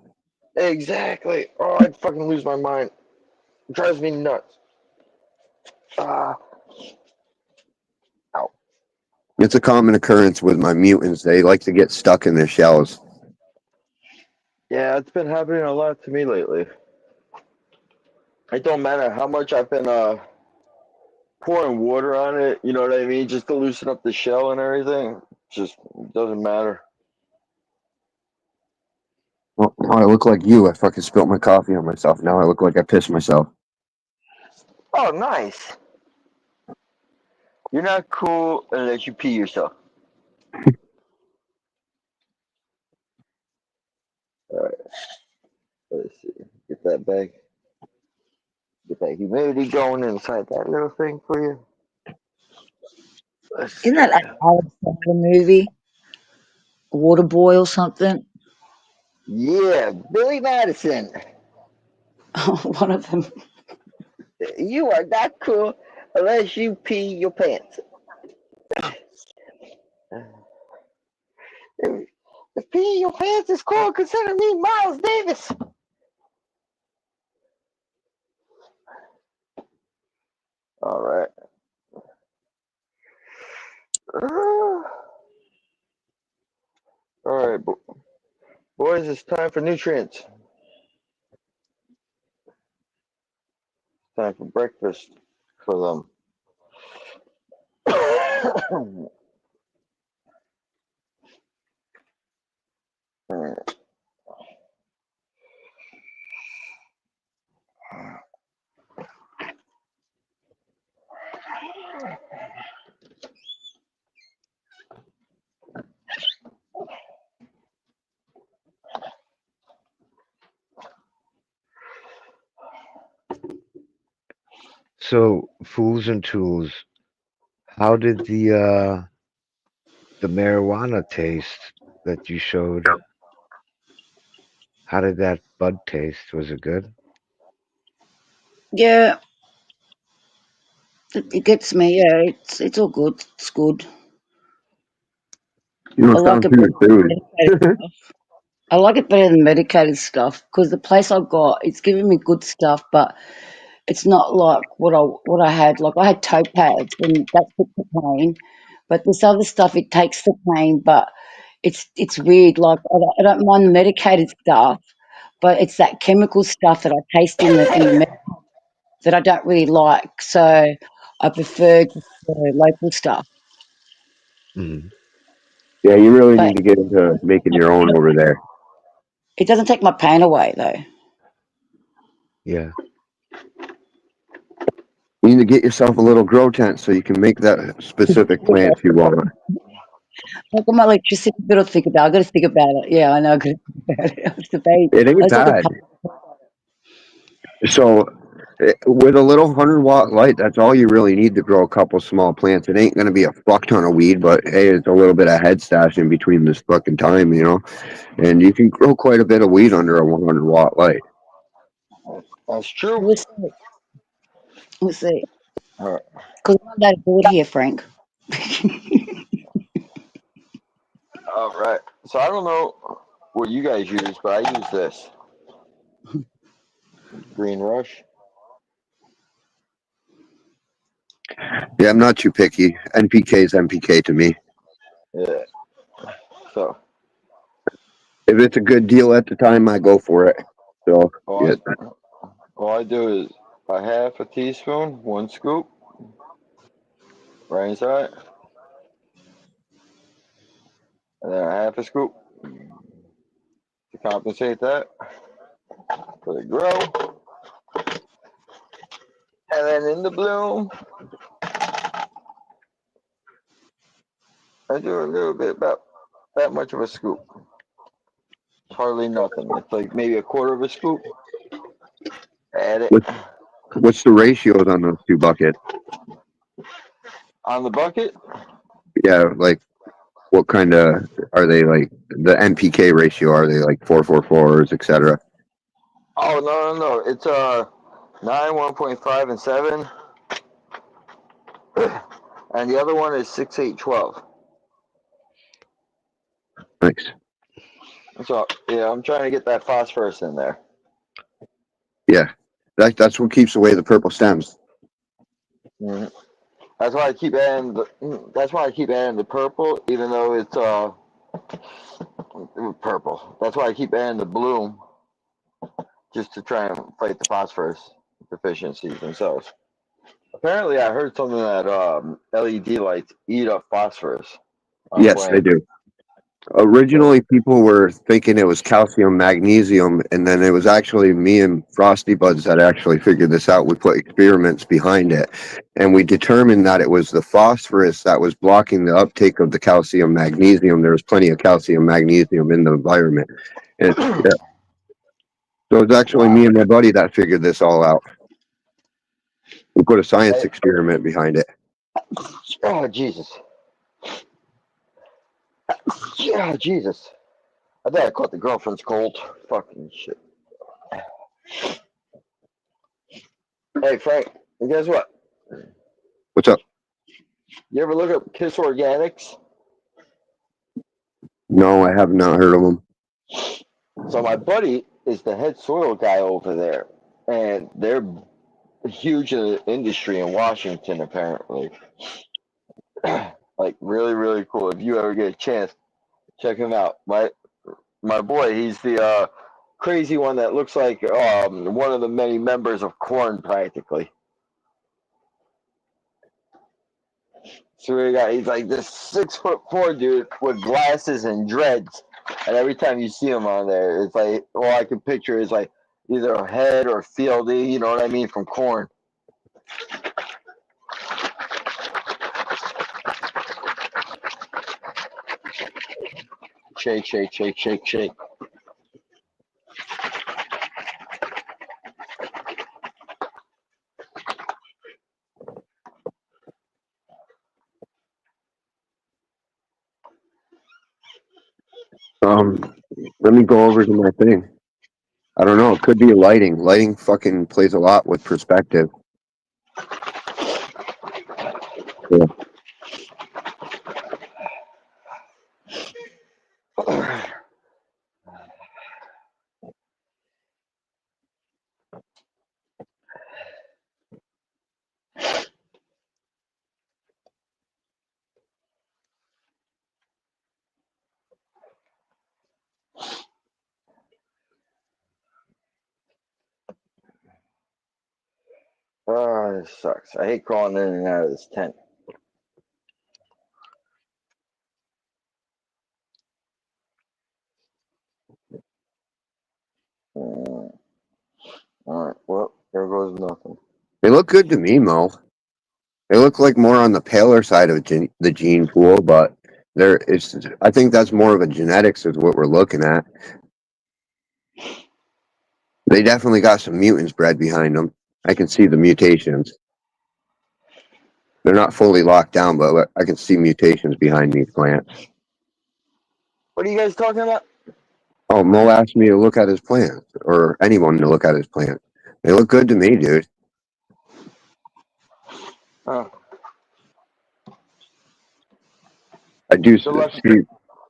Exactly. Oh, I'd fucking lose my mind. It drives me nuts. Ow. It's a common occurrence with my mutants. They like to get stuck in their shells. Yeah, it's been happening a lot to me lately. It don't matter how much I've been pouring water on it, you know what I mean? Just to loosen up the shell and everything. Just doesn't matter. Well, now I look like you. I fucking spilled my coffee on myself. Now I look like I pissed myself. Oh, nice. You're not cool unless you pee yourself. All right. Let's see. Get that bag. Get that humidity going inside that little thing for you. Let's see. Isn't that an Alex Sandler movie? Waterboy or something? Yeah, Billy Madison. One of them. You are not cool unless you pee your pants. If peeing your pants is cool, consider me Miles Davis. All right. All right, boys, it's time for nutrients. Time for breakfast for them. All right. So, Fools and Tools, how did the marijuana taste that you showed? How did that bud taste? Was it good? Yeah, it gets me. Yeah, it's all good. It's good. You I don't like sound it too better than medicated enthused. stuff. I like it better than medicated stuff because the place I got, it's giving me good stuff, but it's not like what I had. Like I had toe pads and that took the pain, but this other stuff it takes the pain, but it's weird. Like I don't mind the medicated stuff, but it's that chemical stuff that I taste in the that I don't really like. So I prefer just the local stuff. Mm, Yeah, you really But need to get into making your own over there. it doesn't take my pain away though. yeah. You need to get yourself a little grow tent so you can make that specific plants you want. I've got my electricity bill to think about. I've got to think about it. Yeah, I know. I've got to think about it. It's debate. It ain't It's like a bad. So, with a little 100-watt light, that's all you really need to grow a couple small plants. It ain't going to be a fuck ton of weed, but hey, it's a little bit of head stash in between this fucking time, you know? And you can grow quite a bit of weed under a 100-watt light. That's true. We'll see. We'll see. All right. Because I'm not that bored here, Frank. All right. So I don't know what you guys use, but I use this Green Rush. Yeah, I'm not too picky. NPK is NPK to me. Yeah. So If it's a good deal at the time, I go for it. So, yeah. all I do is a half a teaspoon, 1 scoop, right inside, and then a half a scoop to compensate that. Let it grow. And then in the bloom, I do a little bit, about that much of a scoop. It's hardly nothing. It's like maybe a quarter of a scoop. Add it. What's the ratios on those two buckets? On the bucket? Yeah, like what kind of are they, like the NPK ratio? Are they like 444s, etc.? Oh no. It's 9, 1.5, and 7. And the other one is 6, 8, 12. Nice. So yeah, I'm trying to get that phosphorus in there. Yeah, that's what keeps away the purple stems. Mm-hmm. That's why I keep adding the purple, even though it's purple. That's why I keep adding the bloom, just to try and fight the phosphorus deficiencies themselves. Apparently, I heard something that LED lights eat up phosphorus. on Yes, they plants. do. Originally, people were thinking it was calcium, magnesium, and then it was actually me and Frosty Buds that actually figured this out. We put experiments behind it, and we determined that it was the phosphorus that was blocking the uptake of the calcium, magnesium. There was plenty of calcium, magnesium in the environment. And, yeah. So it was actually me and my buddy that figured this all out. We put a science experiment behind it. Oh, Jesus. Yeah, Jesus. I think I caught the girlfriend's cold. Fucking shit. Hey, Frank, guess what? What's up? You ever look up Kiss Organics? No, I have not heard of them. So my buddy is the head soil guy over there, and they're huge in the industry in Washington, apparently. Like really, really cool. If you ever get a chance, check him out. My boy, he's the crazy one that looks like one of the many members of Korn, practically. So he's like this 6'4" dude with glasses and dreads, and every time you see him on there, it's like all I can picture is like either a Head or Fieldy, you know what I mean, from Korn. Shake, shake, shake, shake, shake. Let me go over to my thing. I don't know. It could be lighting. Lighting fucking plays a lot with perspective. Yeah. Oh, this sucks. I hate crawling in and out of this tent. All right. Well, there goes nothing. They look good to me, Mo. They look like more on the paler side of the gene pool, but I think that's more of a genetics is what we're looking at. They definitely got some mutants bred behind them. I can see the mutations. They're not fully locked down, but I can see mutations behind these plants. What are you guys talking about? Oh, Mo asked me to look at his plants, or anyone to look at his plants. They look good to me, dude. Oh. I do see.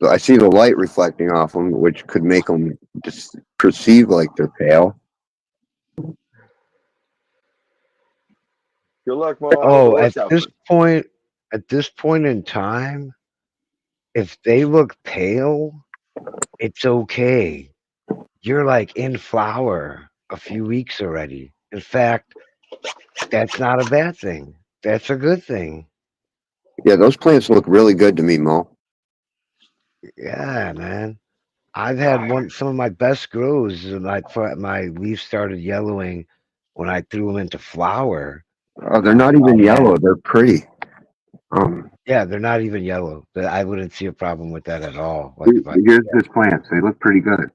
I see the light reflecting off them, which could make them just perceive like they're pale. Good luck, Mo. Oh, at this point in time, if they look pale, it's okay. You're like in flower a few weeks already. In fact, that's not a bad thing. That's a good thing. Yeah, those plants look really good to me, Mo. Yeah, man. I've had some of my best grows, like my leaves started yellowing when I threw them into flower. Oh, they're not even yellow. They're pretty. Yeah, they're not even yellow. I wouldn't see a problem with that at all. Here's this plants. They look pretty good.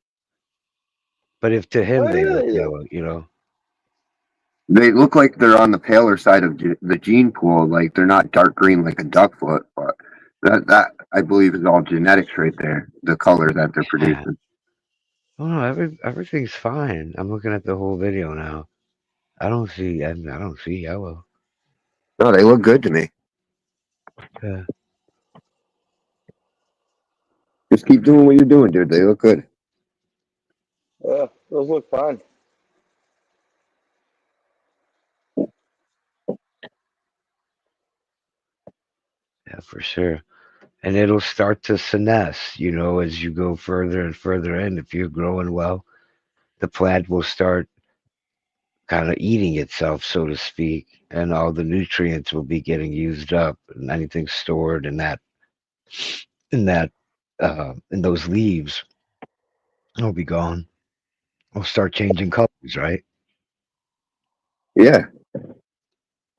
But if to him they look yellow, you know. They look like they're on the paler side of the gene pool. Like they're not dark green like a duckfoot, but that I believe is all genetics right there. The color that they're producing. Oh no, everything's fine. I'm looking at the whole video now. I don't see yellow. No, they look good to me. Yeah. Just keep doing what you're doing, dude. They look good. Yeah, those look fine. Yeah, for sure. And it'll start to senesce, you know, as you go further and further in. If you're growing well, the plant will start kind of eating itself, so to speak, and all the nutrients will be getting used up, and anything stored in that in those leaves will be gone. Will start changing colors, right? Yeah.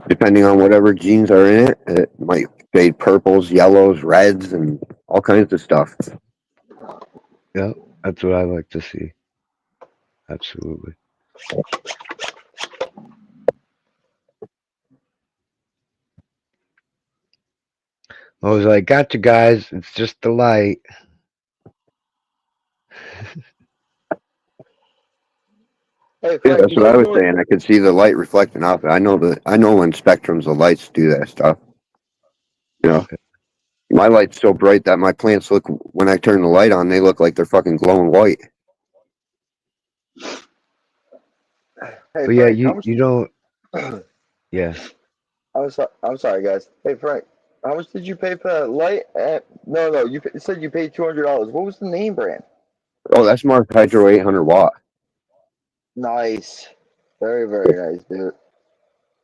Depending on whatever genes are in it, it might fade purples, yellows, reds, and all kinds of stuff. Yep, that's what I like to see. Absolutely. I was like, gotcha, guys. It's just the light. Hey, Yeah, Frank, that's you what said I you was only. saying. I could see the light reflecting off it. I know when spectrums of lights do that stuff. You know, Okay. my light's so bright that my plants look, when I turn the light on, they look like they're fucking glowing white. Hey, But yeah, Frank, how you much? you don't. Yeah. I'm sorry, guys. Hey, Frank, how much did you pay for that light? No, you said you paid $200. What was the name brand? Oh, that's Mark Hydro 800 watt. Nice. Very, very nice, dude.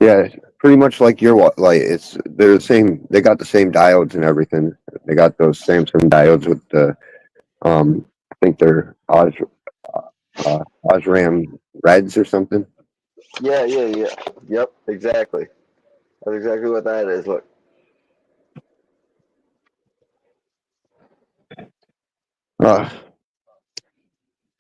Yeah, it's pretty much like your light. They're the same. They got the same diodes and everything. They got those Samsung diodes with the I think they're Osram Reds or something. Yeah. Yep, exactly. That's exactly what that is. Look.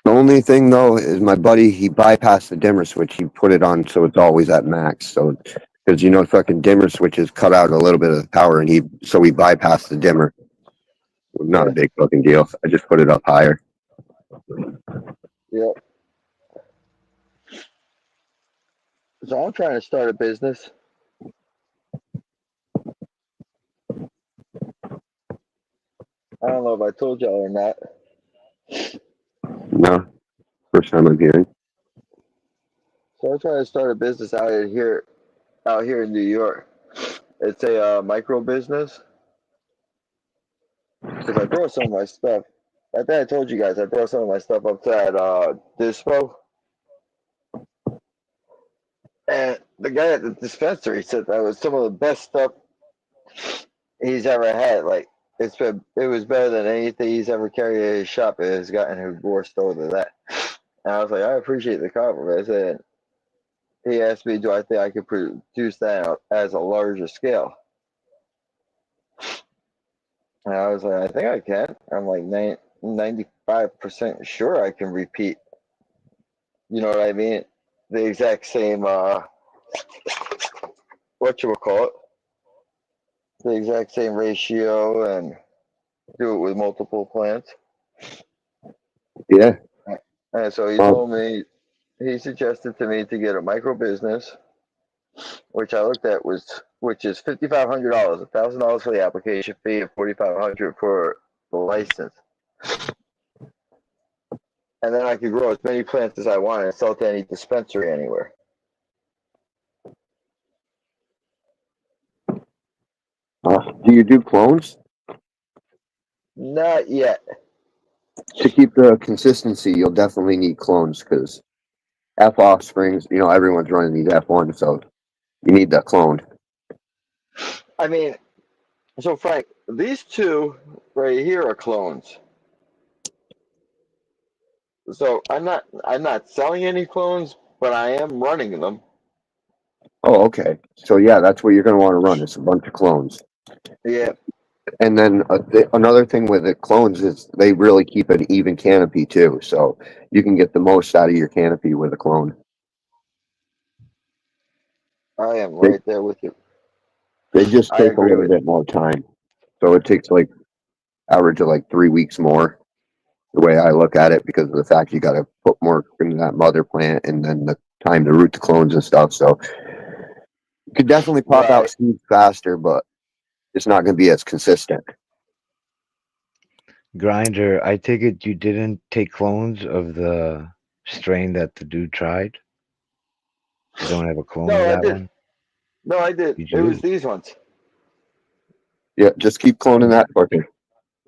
The only thing though is my buddy, he bypassed the dimmer switch. He put it on so it's always at max. So because fucking dimmer switches cut out a little bit of the power, and he bypassed the dimmer. Not a big fucking deal. I just put it up higher. Yep. So I'm trying to start a business. I don't know if I told y'all or not. No, first time I'm hearing. So I'm trying to start a business out here in New York. It's a micro business. Because I brought some of my stuff. I think I told you guys I brought some of my stuff up to that dispo. And the guy at the dispensary said that was some of the best stuff he's ever had. Like it was better than anything he's ever carried at his shop. It has gotten endorsed over that. And I was like, I appreciate the compliment. I said, he asked me, do I think I could produce that as a larger scale? And I was like, I think I can. I'm like 95% sure I can repeat. You know what I mean? The exact same, whatchamacallit, the exact same ratio and do it with multiple plants. Yeah. And so he told me, he suggested to me to get a micro business, which I looked at which is $5,500, $1,000 for the application fee and $4,500 for the license. And then I could grow as many plants as I want and sell to any dispensary anywhere. Do you do clones? Not yet. To keep the consistency, you'll definitely need clones because F offsprings, everyone's running these F1, so you need that cloned. I mean, so Frank, these two right here are clones. So I'm not selling any clones, but I am running them. Oh, okay. So yeah, that's what you're going to want to run. It's a bunch of clones. Yeah. And then another thing with the clones is they really keep an even canopy too, so you can get the most out of your canopy with a clone. I am right there with you. They just I take a agree little with bit more time, so it takes like average of like 3 weeks more. The way I look at it, because of the fact you got to put more into that mother plant, and then the time to root the clones and stuff. So you could definitely pop out seeds faster, but it's not going to be as consistent. Grinder, I take it you didn't take clones of the strain that the dude tried? You don't have a clone of that one? No, I did. It was these ones. Yeah, just keep cloning that fucker,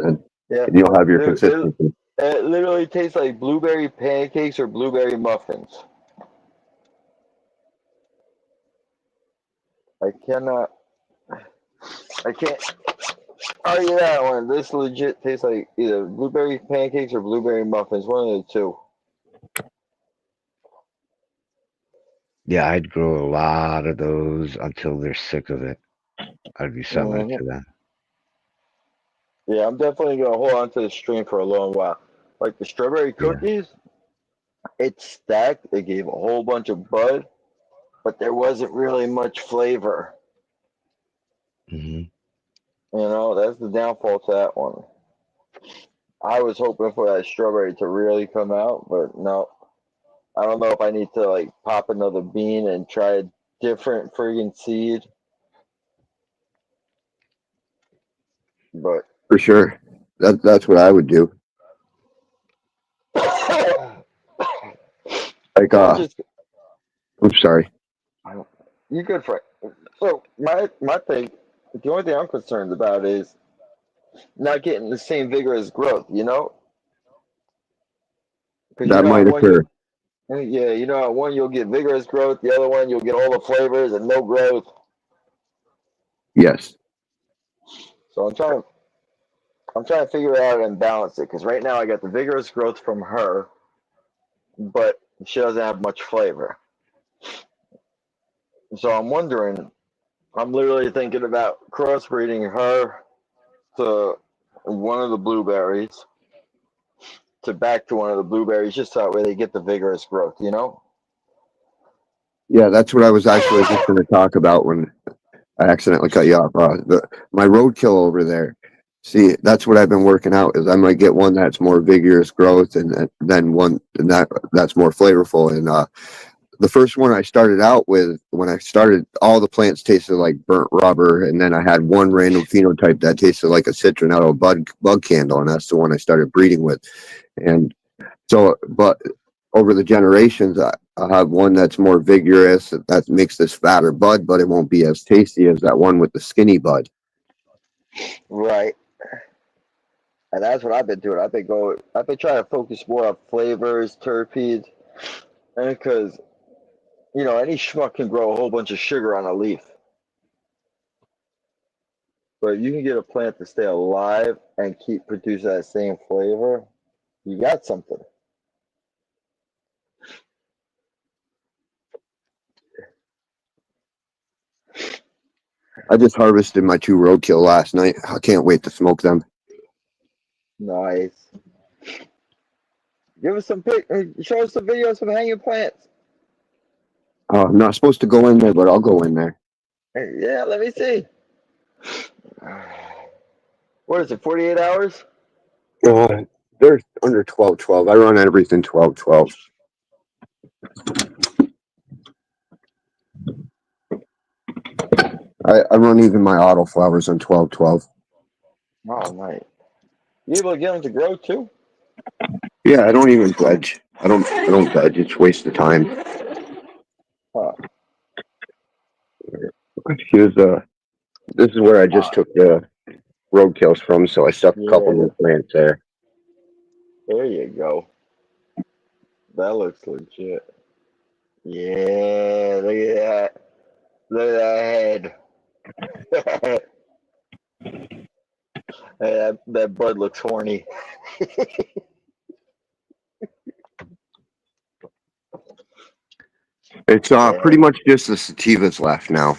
and you'll have your consistency. It literally tastes like blueberry pancakes or blueberry muffins. I cannot. I can't argue that one. This legit tastes like either blueberry pancakes or blueberry muffins. One of the two. Yeah, I'd grow a lot of those until they're sick of it. I'd be selling it to them. Yeah, I'm definitely gonna hold on to the stream for a long while. Like the strawberry cookies, it's stacked. It gave a whole bunch of bud, but there wasn't really much flavor. Mm-hmm. You know, that's the downfall to that one. I was hoping for that strawberry to really come out, but no. I don't know if I need to like pop another bean and try a different friggin' seed. But For sure. That's what I would do. Like I'm sorry. You good, Frank? So my thing, the only thing I'm concerned about is not getting the same vigorous growth. You know, That might occur. Yeah, you know, one you'll get vigorous growth, the other one you'll get all the flavors and no growth. Yes. So I'm trying to figure it out and balance it because right now I got the vigorous growth from her, but she doesn't have much flavor. So I'm wondering, I'm literally thinking about crossbreeding her to one of the blueberries to back to one of the blueberries just so that way they get the vigorous growth, you know? Yeah, that's what I was actually just going to talk about when I accidentally cut you off. My roadkill over there. See, that's what I've been working out. Is I might get one that's more vigorous growth, and then one that's more flavorful. And the first one I started out with, when I started, all the plants tasted like burnt rubber, and then I had one random phenotype that tasted like a citronella bug candle, and that's the one I started breeding with. And so, but over the generations, I'll have one that's more vigorous, that makes this fatter bud, but it won't be as tasty as that one with the skinny bud. Right. And that's what I've been doing. I've been trying to focus more on flavors, terpenes, and because, you know, any schmuck can grow a whole bunch of sugar on a leaf. But you can get a plant to stay alive and keep producing that same flavor, you got something. I just harvested my 2 roadkill last night. I can't wait to smoke them. Nice. Give us some show us some videos of hanging plants. I'm not supposed to go in there, but I'll go in there. Yeah, let me see. What is it, 48 hours? They're under 12-12. I run everything 12-12. I run even my autoflowers on 12-12. Oh, nice. You able to get them to grow too? Yeah, I don't even pledge. I don't pledge. It's a waste of time. Huh. Here's this is where I just took the roadkills from, so I stuck a couple new plants there. There you go. That looks legit. Yeah, look at that. Look at that head. Hey, that bud looks horny. It's pretty much just the sativas left now.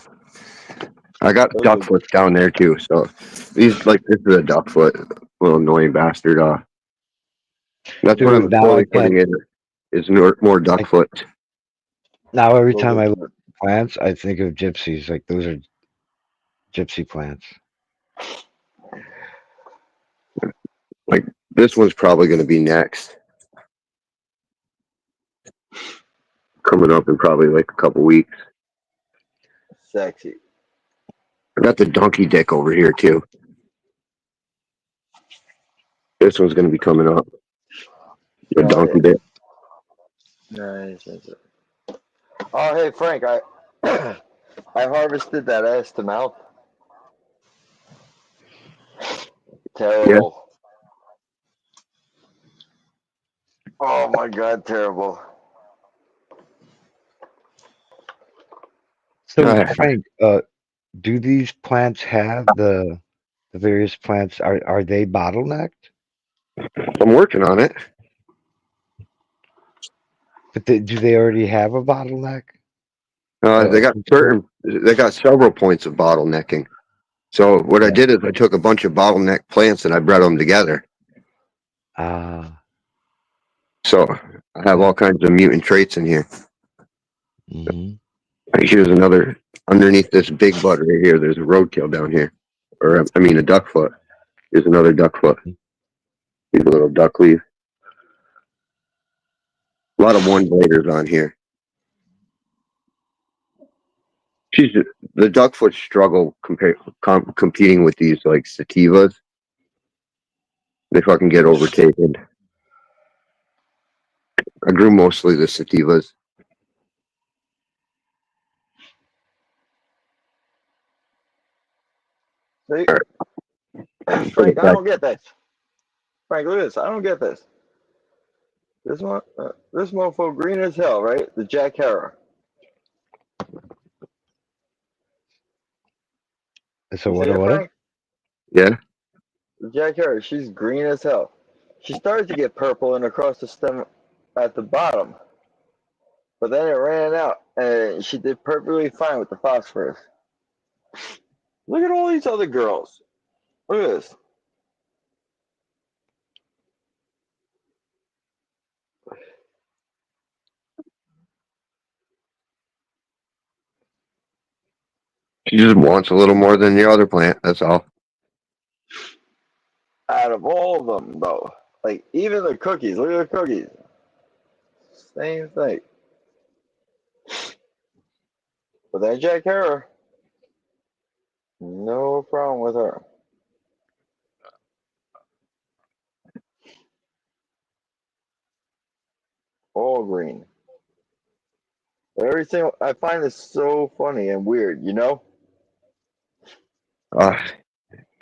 I got duckfoot down there too, so this is a duckfoot, little annoying bastard. That's what I'm slowly putting in, is more duckfoot. Now every time I look at plants, I think of gypsies. Like those are gypsy plants. Like this one's probably going to be next. Coming up in probably like a couple weeks. Sexy. I got the donkey dick over here too. This one's going to be coming up. The donkey dick. Nice. Oh, hey Frank, I I harvested that ass to mouth. Terrible. Yeah. Oh my God, terrible. So Frank, do these plants have the various plants? Are they bottlenecked? I'm working on it. But do they already have a bottleneck? They got several points of bottlenecking. So what I did is I took a bunch of bottleneck plants and I bred them together. So I have all kinds of mutant traits in here. Here's another, underneath this big bud right here, there's a roadkill down here. Or, I mean, a duckfoot. Here's another duckfoot. Here's a little duck leaf. A lot of one-bladers on here. The duckfoot struggle competing with these, like, sativas. They fucking get overtaken. I grew mostly the sativas. See? Frank, I don't get this. Frank, look at this. I don't get this. This one, this mofo green as hell, right? The Jack Harrow. So what? Yeah. The Jack Harrow, she's green as hell. She started to get purple and across the stem at the bottom. But then it ran out and she did perfectly fine with the phosphorus. Look at all these other girls. Look at this. She just wants a little more than the other plant, that's all. Out of all of them, though, like even the cookies, look at the cookies. Same thing. But that Jack Harrow, no problem with her. All green. Everything, I find this so funny and weird, you know?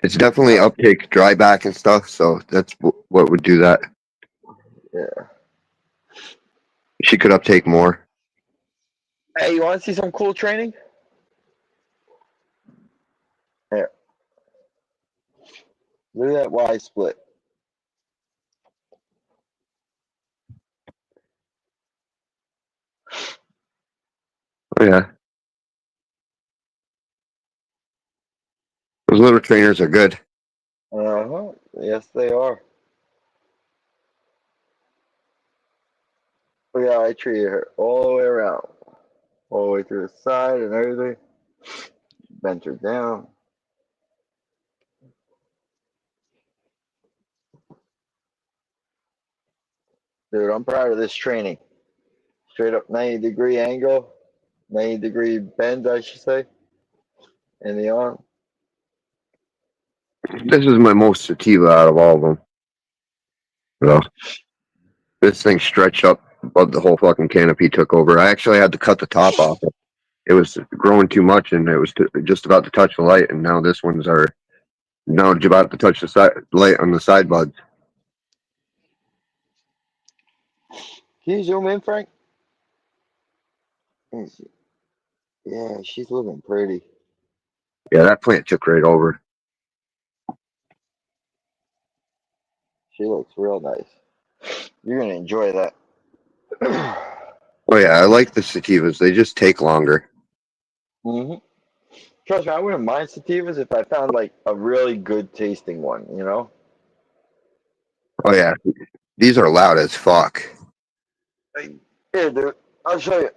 It's definitely uptake dry back and stuff, so that's what would do that. Yeah. She could uptake more. Hey, you want to see some cool training? Here. Look at that Y split. Oh, yeah. Those little trainers are good. Uh-huh. Yes, they are. Look how I treated her all the way around. All the way through the side and everything. Bent her down. Dude, I'm proud of this training. Straight up 90-degree angle. 90-degree bend, I should say. In the arm. This is my most sativa out of all of them. So, this thing stretched up above the whole fucking canopy, took over. I actually had to cut the top off it. It was growing too much, and it was just about to touch the light, and now this one's now it's about to touch the light on the side buds. Can you zoom in, Frank? Yeah, she's looking pretty. Yeah, that plant took right over. She looks real nice. You're going to enjoy that. Oh, yeah, I like the sativas. They just take longer. Mm-hmm. Trust me, I wouldn't mind sativas if I found, like, a really good tasting one, you know? Oh, yeah. These are loud as fuck. Here, dude. I'll show you.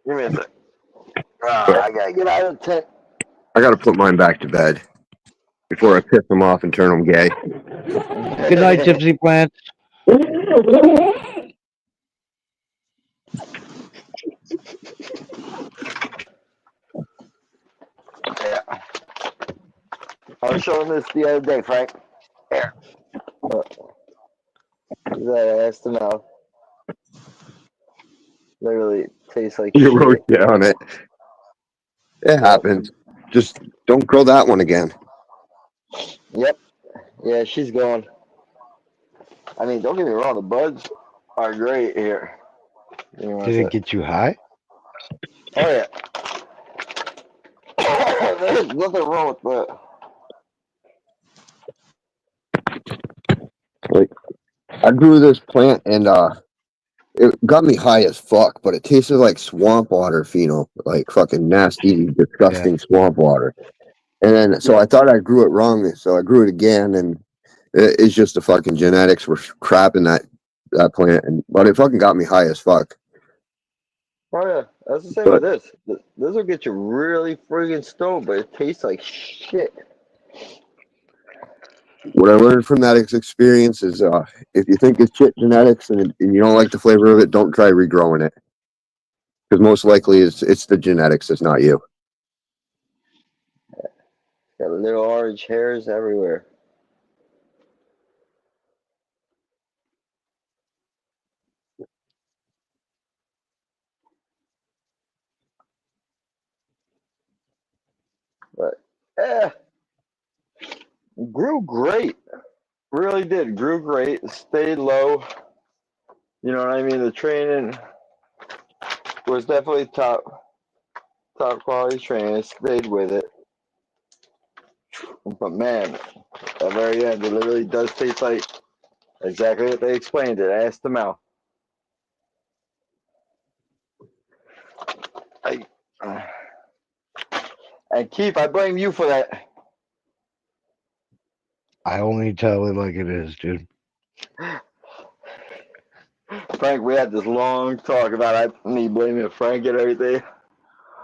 Give me a sec. I got to get out of the tent. I got to put mine back to bed before I piss them off and turn them gay. Good night, Gypsy Plant. Yeah. I was showing this the other day, Frank. Here. That ass to mouth. Literally tastes like You shit. wrote down it. It happens. Just don't grow that one again. Yep. Yeah, she's gone. I mean, don't get me wrong, the buds are great here. Did it get you high? Oh, yeah. There's nothing wrong with that. Like, I grew this plant and it got me high as fuck, but it tasted like swamp water, Pheno, like fucking nasty, disgusting swamp water. And then, so I thought I grew it wrong, so I grew it again, and it's just the fucking genetics were crap in that plant, but it fucking got me high as fuck. Oh yeah, that's the same with this. This will get you really friggin' stoned, but it tastes like shit. What I learned from that experience is, if you think it's shit genetics and you don't like the flavor of it, don't try regrowing it, because most likely it's the genetics, it's not you. Got little orange hairs everywhere. But grew great. Really did. Grew great. Stayed low. You know what I mean? The training was definitely top quality training. Stayed with it. But man, at the very end, it literally does taste like exactly what they explained it, ass to mouth. And Keith, I blame you for that. I only tell it like it is, dude. Frank, we had this long talk about me blaming Frank and everything.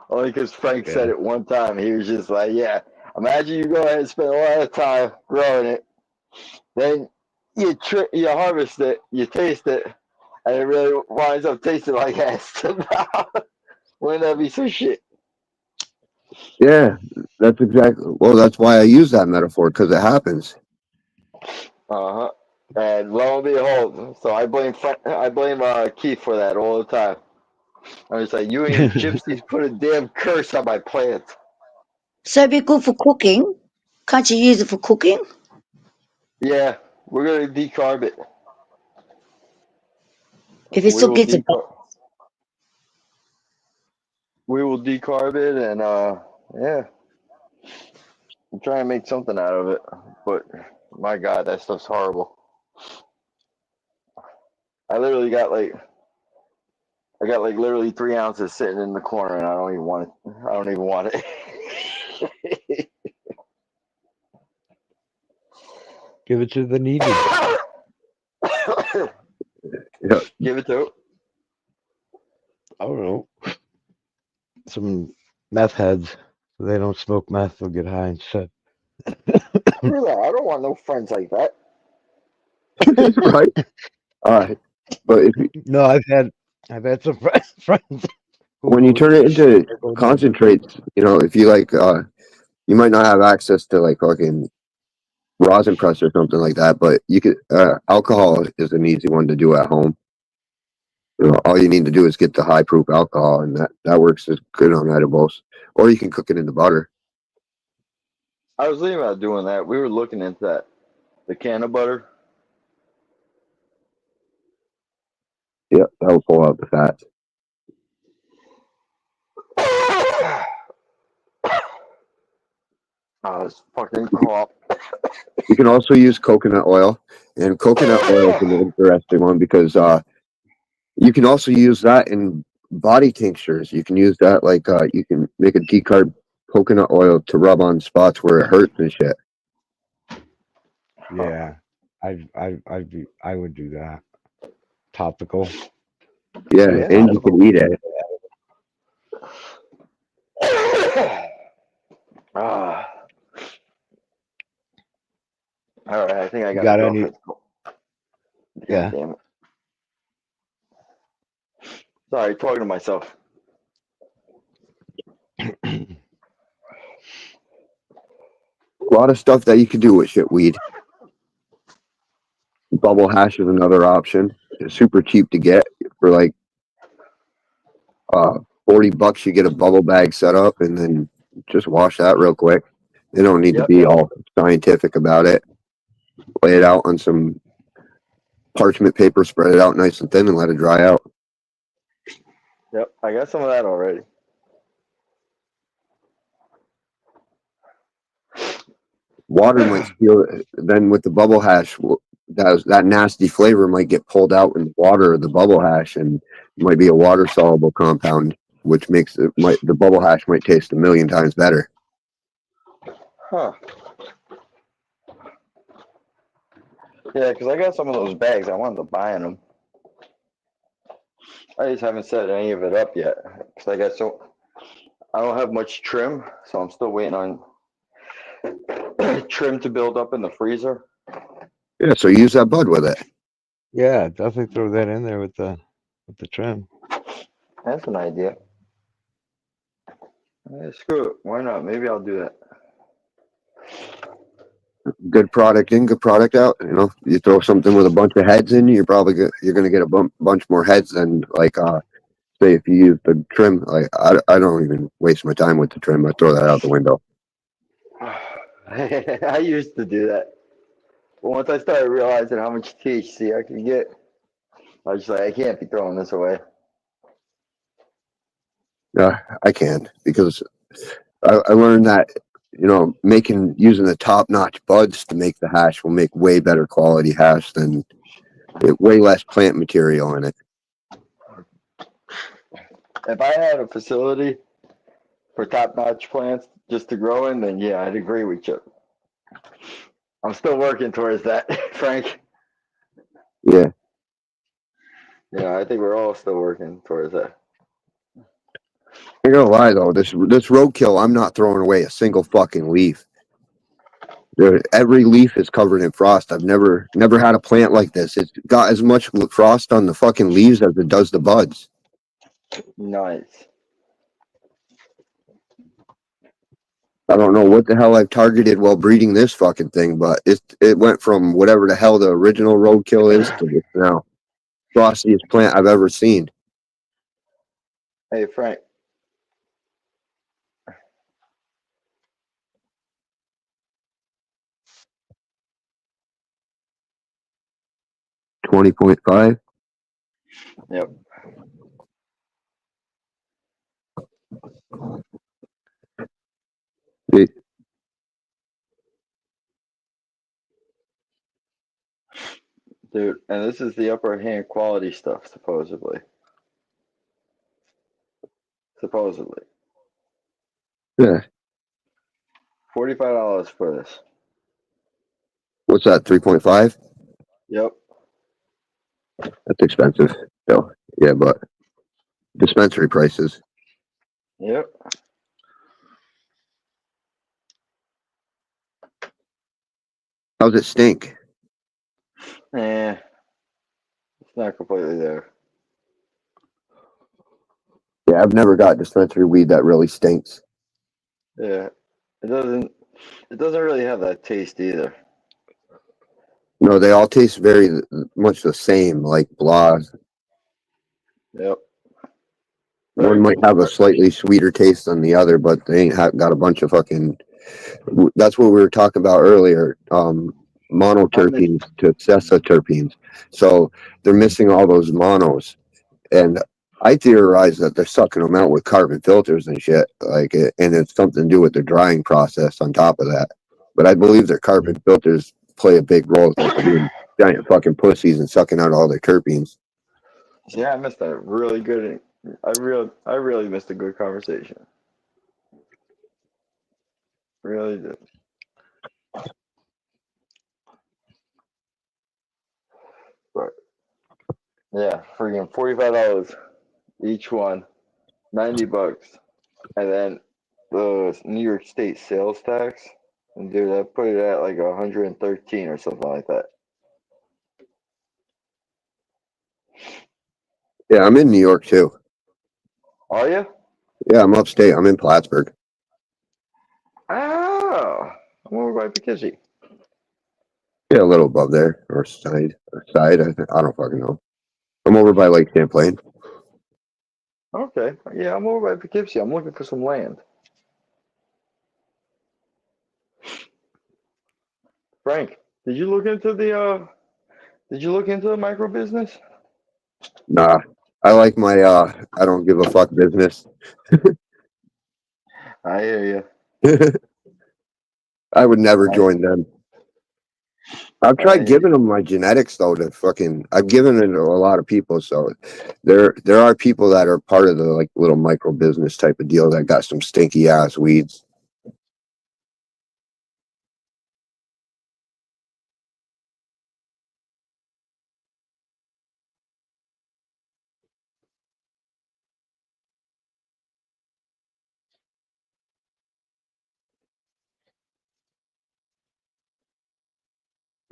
Only because Frank said it one time. He was just like, yeah, imagine you go ahead and spend a lot of time growing it. Then you harvest it, you taste it, and it really winds up tasting like ass. Wouldn't that be some shit? Yeah, that's exactly. Well, that's why I use that metaphor, because it happens. And lo and behold, so I blame Keith for that all the time. I was like, you and gypsies put a damn curse on my plants. So it'd be good for cooking. Can't you use it for cooking? Yeah, we're gonna decarb it. If it still gets we will decarb it, and yeah, I'm trying to make something out of it. But my God, that stuff's horrible. I got like literally 3 ounces sitting in the corner, and I don't even want it. I don't even want it. Give it to the needy. Give it to. I don't know. Some meth heads. They don't smoke meth. They'll get high instead. Screw that. I don't want no friends like that. Right. All right. But if no, I've had some friends. When you turn it into concentrates, if you like, you might not have access to like fucking rosin press or something like that, but you could. Alcohol is an easy one to do at home. All you need to do is get the high proof alcohol, and that works as good on edibles. Or you can cook it in the butter. I was thinking about doing that. We were looking into that. The can of butter. Yep, that will pull out the fat. Oh, this fucking cough. You can also use coconut oil, and coconut oil is an interesting one because you can also use that in body tinctures. You can use that like you can make a decarb coconut oil to rub on spots where it hurts and shit. Yeah, I would do that. Topical. Yeah, and you can eat it. All right, I think I got any? Yeah. Damn it. Sorry, talking to myself. A lot of stuff that you can do with shit weed. Bubble hash is another option. It's super cheap to get for like $40. You get a bubble bag set up and then just wash that real quick. You don't need to be all scientific about it. Lay it out on some parchment paper, spread it out nice and thin, and let it dry out. Yep, I got some of that already. water might steal it. Then with the bubble hash, that nasty flavor might get pulled out in the water of the bubble hash, and it might be a water soluble compound, which makes the bubble hash might taste 1,000,000 times better. Huh. Yeah, because I got some of those bags. I wanted to buy them. I just haven't set any of it up yet. Because I don't have much trim, so I'm still waiting on trim to build up in the freezer. Yeah, so use that bud with it. Yeah, definitely throw that in there with the trim. That's an idea. Screw it. Why not? Maybe I'll do that. Good product in, good product out. You know, you throw something with a bunch of heads in, you're going to get a bunch more heads than like say if you use the trim. Like I don't even waste my time with the trim. I throw that out the window. I used to do that. But once I started realizing how much THC I could get, I was just like, I can't be throwing this away. Yeah, I can, because I learned that, you know, using the top-notch buds to make the hash will make way better quality hash than way less plant material in it. If I had a facility for top-notch plants just to grow in, then yeah, I'd agree with you. I'm still working towards that, Frank. Yeah. Yeah, I think we're all still working towards that. I'm gonna lie though, this roadkill, I'm not throwing away a single fucking leaf. Every leaf is covered in frost. I've never had a plant like this. It's got as much frost on the fucking leaves as it does the buds. Nice. I don't know what the hell I've targeted while breeding this fucking thing, but it went from whatever the hell the original roadkill is to this now frostiest plant I've ever seen. Hey, Frank. $20.5. Yep. Dude, and this is the upper hand quality stuff, supposedly. Supposedly. Yeah. $45 for this. What's that? 3.5? Yep. That's expensive. So, yeah, but dispensary prices. Yep. How's it stink? It's not completely there. Yeah, I've never got dispensary weed that really stinks. Yeah. It doesn't really have that taste either. No, they all taste very much the same, like blah. Yep. One might have a slightly sweeter taste than the other, but they ain't got a bunch of fucking. That's what we were talking about earlier. Monoterpenes to sesquiterpenes. So they're missing all those monos, and I theorize that they're sucking them out with carbon filters and shit, like it, and it's something to do with the drying process on top of that. But I believe their carbon filters play a big role, like being giant fucking pussies and sucking out all their terpenes. Yeah, I missed that really good. I really missed a good conversation. Really did. But yeah, freaking $45 each one, $90, and then the New York State sales tax. And dude, I put it at like 113 or something like that. Yeah, I'm in New York too. Are you? Yeah, I'm upstate. I'm in Plattsburgh. Oh, I'm over by Poughkeepsie. Yeah, a little above there, or side. I don't fucking know. I'm over by Lake Champlain. Okay, yeah, I'm over by Poughkeepsie. I'm looking for some land. Frank, did you look into the micro business? Nah, I like my I don't give a fuck business. I hear you. I would never Right. join them. I've tried giving them my genetics though to fucking. I've given it to a lot of people, so there are people that are part of the like little micro business type of deal that got some stinky ass weeds.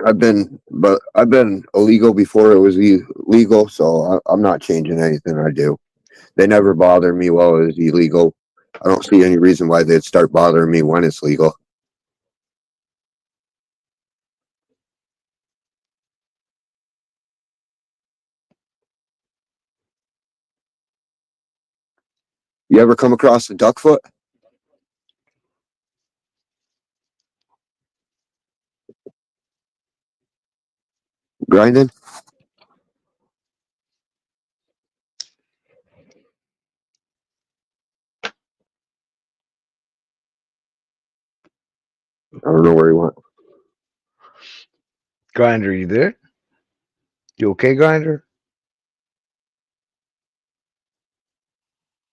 I've been illegal before it was illegal, so I'm not changing anything I do. They never bother me while it was illegal. I don't see any reason why they'd start bothering me when it's legal. You ever come across the duck foot? Grinding? I don't know where he went. Grinder, you there? You okay, Grinder?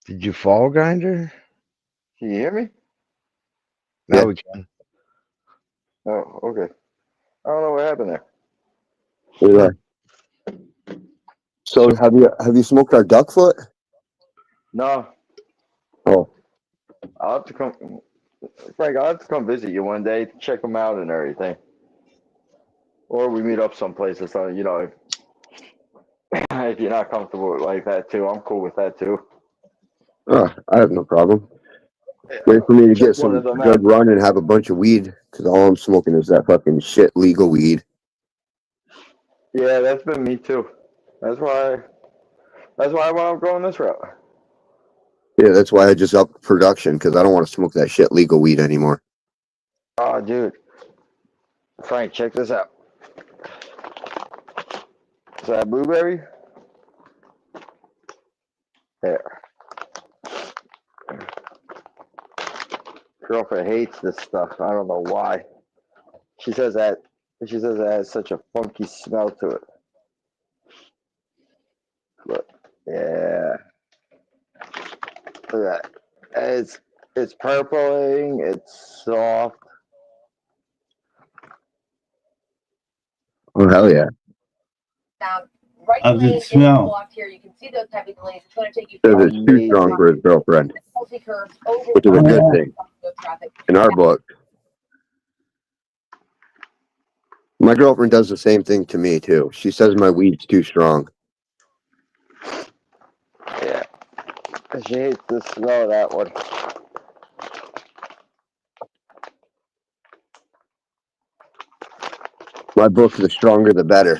Did you fall, Grinder? Can you hear me? Now Yeah. we can. Oh, okay. I don't know what happened there. Yeah. So have you smoked our duck foot? No, Oh, I'll have to come, Frank. I'll have to come visit you one day, check them out and everything. Or we meet up someplace or something. You know, if you're not comfortable like that too, I'm cool with that too. I have no problem. Yeah, Wait for me to check get one some of them good out. run and have a bunch of weed, because all I'm smoking is that fucking shit legal weed. Yeah, that's been me too. That's why I'm going this route. Yeah, that's why I just upped production, because I don't want to smoke that shit legal weed anymore. Oh, dude, Frank, check this out. Is that blueberry? There. Girlfriend hates this stuff. I don't know why. She says it has such a funky smell to it. But yeah, look at that. It's purpling. It's soft. Oh, hell yeah. Right How's lane it isn't smell? blocked here. You can see those type of lanes. It's going to take you Says it's too strong Amazing. for his girlfriend, multi curves over which is a Oh, good yeah. thing traffic. in our book. My girlfriend does the same thing to me, too. She says my weed's too strong. Yeah. She hates the smell of that one. My book, the stronger the better.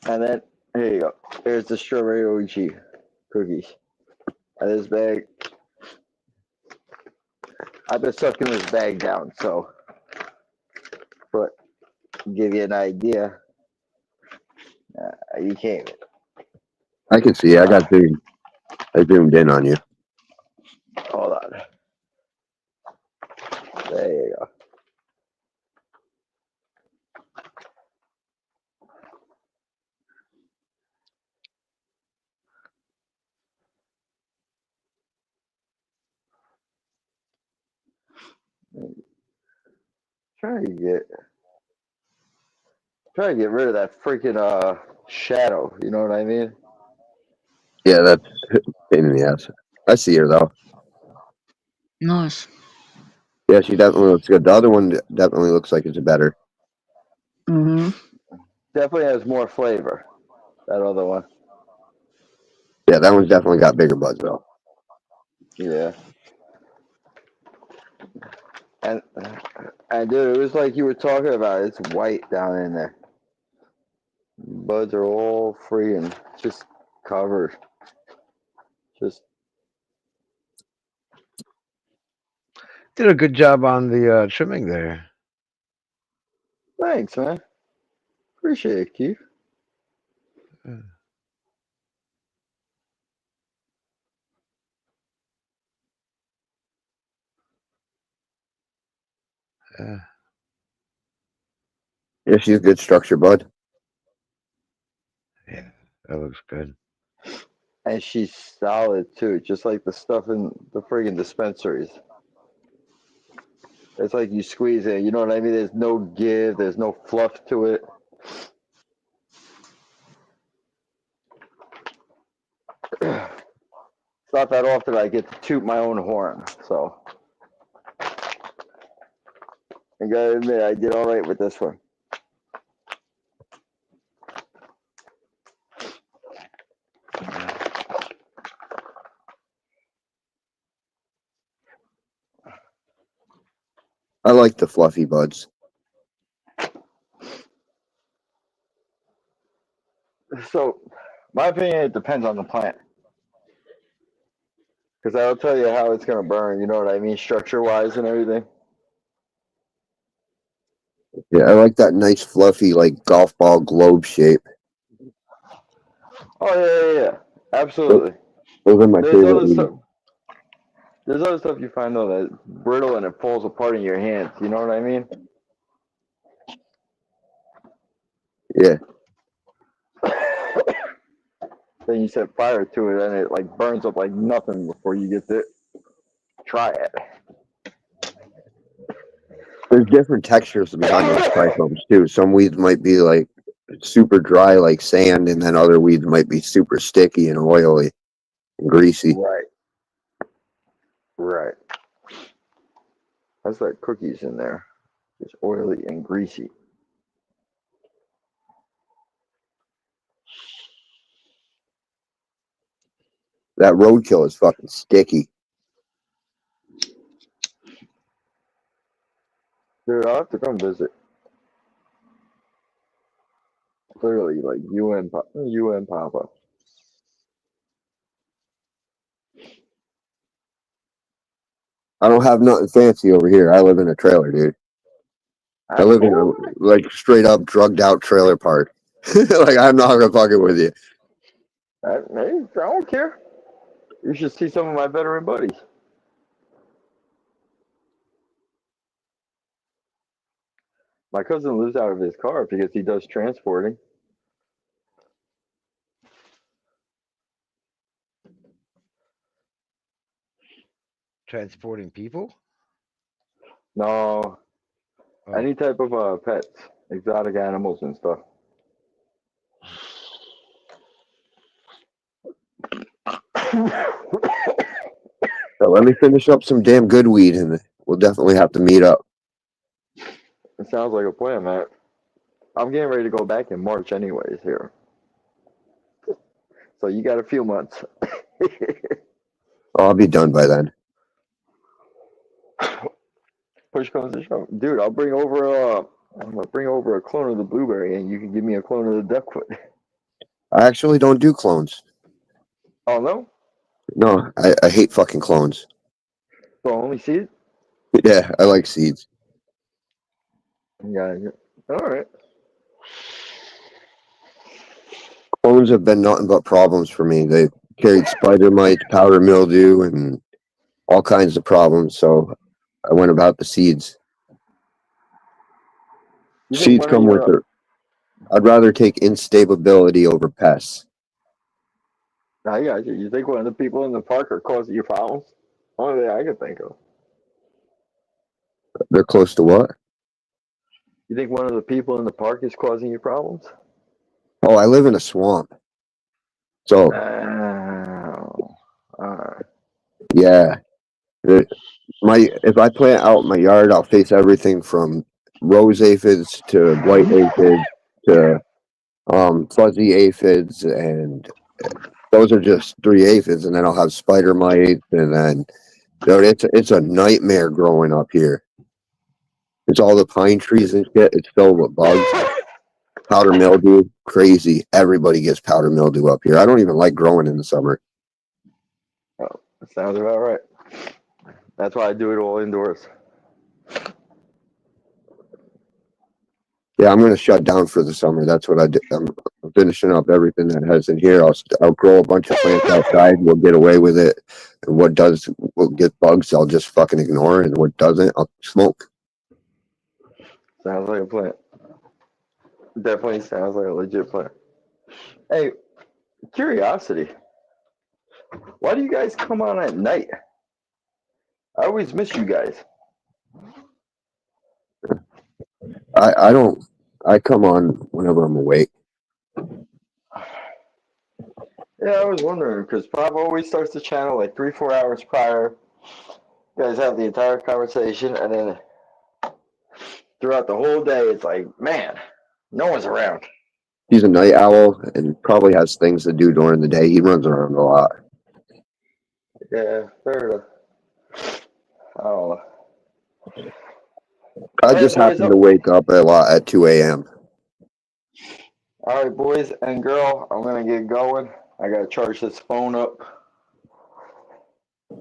And then here you go. Here's the strawberry OG cookies. And this bag. I've been sucking this bag down, so but give you an idea. You can't. I can see. I zoomed in on you. Hold on. There you go. Try to get rid of that freaking shadow. You know what I mean? Yeah, that's a pain in the ass. I see her, though. Nice. Yeah, she definitely looks good. The other one definitely looks like it's better. Mm-hmm. Definitely has more flavor. That other one. Yeah, that one's definitely got bigger buds, though. Yeah. And dude, it was like you were talking about. It's white down in there. Buds are all free and just covered. Just Did a good job on the trimming there. thanks, man. Appreciate it, Keith. Yeah, she's a good structure, bud. Yeah, that looks good. And she's solid too, just like the stuff in the friggin' dispensaries. It's like you squeeze it, you know what I mean? There's no give, there's no fluff to it. It's not that often I get to toot my own horn, so I gotta admit I did all right with this one. I like the fluffy buds. So, my opinion, it depends on the plant. Because I'll tell you how it's going to burn, you know what I mean, structure-wise and everything. Yeah, I like that nice fluffy like golf ball globe shape. Oh, yeah. Absolutely. Those are my There's favorite other weeds. stuff. There's other stuff you find, though, that's brittle and it falls apart in your hands. You know what I mean? Yeah. Then you set fire to it and it like burns up like nothing before you get to try it. There's different textures behind those trichomes too. Some weeds might be like super dry like sand, and then other weeds might be super sticky and oily and greasy. Right. That's like cookies in there. It's oily and greasy. That roadkill is fucking sticky. Dude, I'll have to come visit. Clearly, like you and Papa. I don't have nothing fancy over here. I live in a trailer, dude. I live in a like straight up drugged out trailer park. Like I'm not gonna fuck it with you. Hey, I don't care. You should see some of my veteran buddies. My cousin lives out of his car because he does transporting. Transporting people? No, any type of pets, exotic animals and stuff. So let me finish up some damn good weed, and we'll definitely have to meet up. It sounds like a plan, man. I'm getting ready to go back in March anyways here. So you got a few months. I'll be done by then. Push comes to shove. Dude, I'm gonna bring over a clone of the blueberry and you can give me a clone of the duckwood. I actually don't do clones. Oh no? No, I hate fucking clones. So only seeds? Yeah, I like seeds. Yeah. Alright. Clones have been nothing but problems for me. They carried spider mites, powder mildew, and all kinds of problems. So I went about the seeds. Seeds come with it. I'd rather take instability over pests. I got you. You think one of the people in the park are causing you problems? Only thing I can think of. They're close to what? You think one of the people in the park is causing you problems? Oh, I live in a swamp. So yeah. If I plant out my yard, I'll face everything from rose aphids to white aphids to fuzzy aphids, and those are just 3 aphids, and then I'll have spider mites, and then dude, it's a nightmare growing up here. It's all the pine trees and shit. It's filled with bugs. Powder mildew, crazy. Everybody gets powder mildew up here. I don't even like growing in the summer. Oh, that sounds about right. That's why I do it all indoors. Yeah, I'm going to shut down for the summer. That's what I did. I'm finishing up everything that has in here. I'll grow a bunch of plants outside. We'll get away with it. And what will get bugs, I'll just fucking ignore. And what doesn't, I'll smoke. Sounds like a plan. Definitely sounds like a legit plan. Hey, curiosity. Why do you guys come on at night? I always miss you guys. I don't. I come on whenever I'm awake. Yeah, I was wondering because Bob always starts the channel like 3-4 hours prior. You guys have the entire conversation, and then throughout the whole day, it's like, man, no one's around. He's a night owl and probably has things to do during the day. He runs around a lot. Yeah, fair enough. I don't know. I All right, just boys. happen to wake up a lot at 2 a.m. All right, boys and girl, I'm gonna get going. I gotta charge this phone up.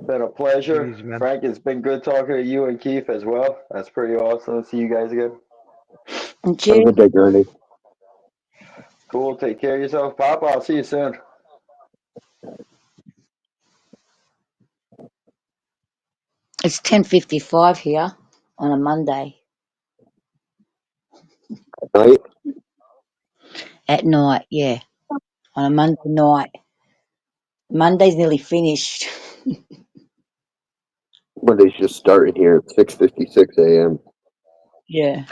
Been a pleasure. Easy, man. Frank, it's been good talking to you and Keith as well. That's pretty awesome to see you guys again. And Have a good day, Gurney. Cool. Take care of yourself, Papa. I'll see you soon. it's 10:55 here on a Monday Night. at night. Yeah, on a Monday night. Monday's nearly finished. Monday's just starting here at 6:56 a.m. Yeah.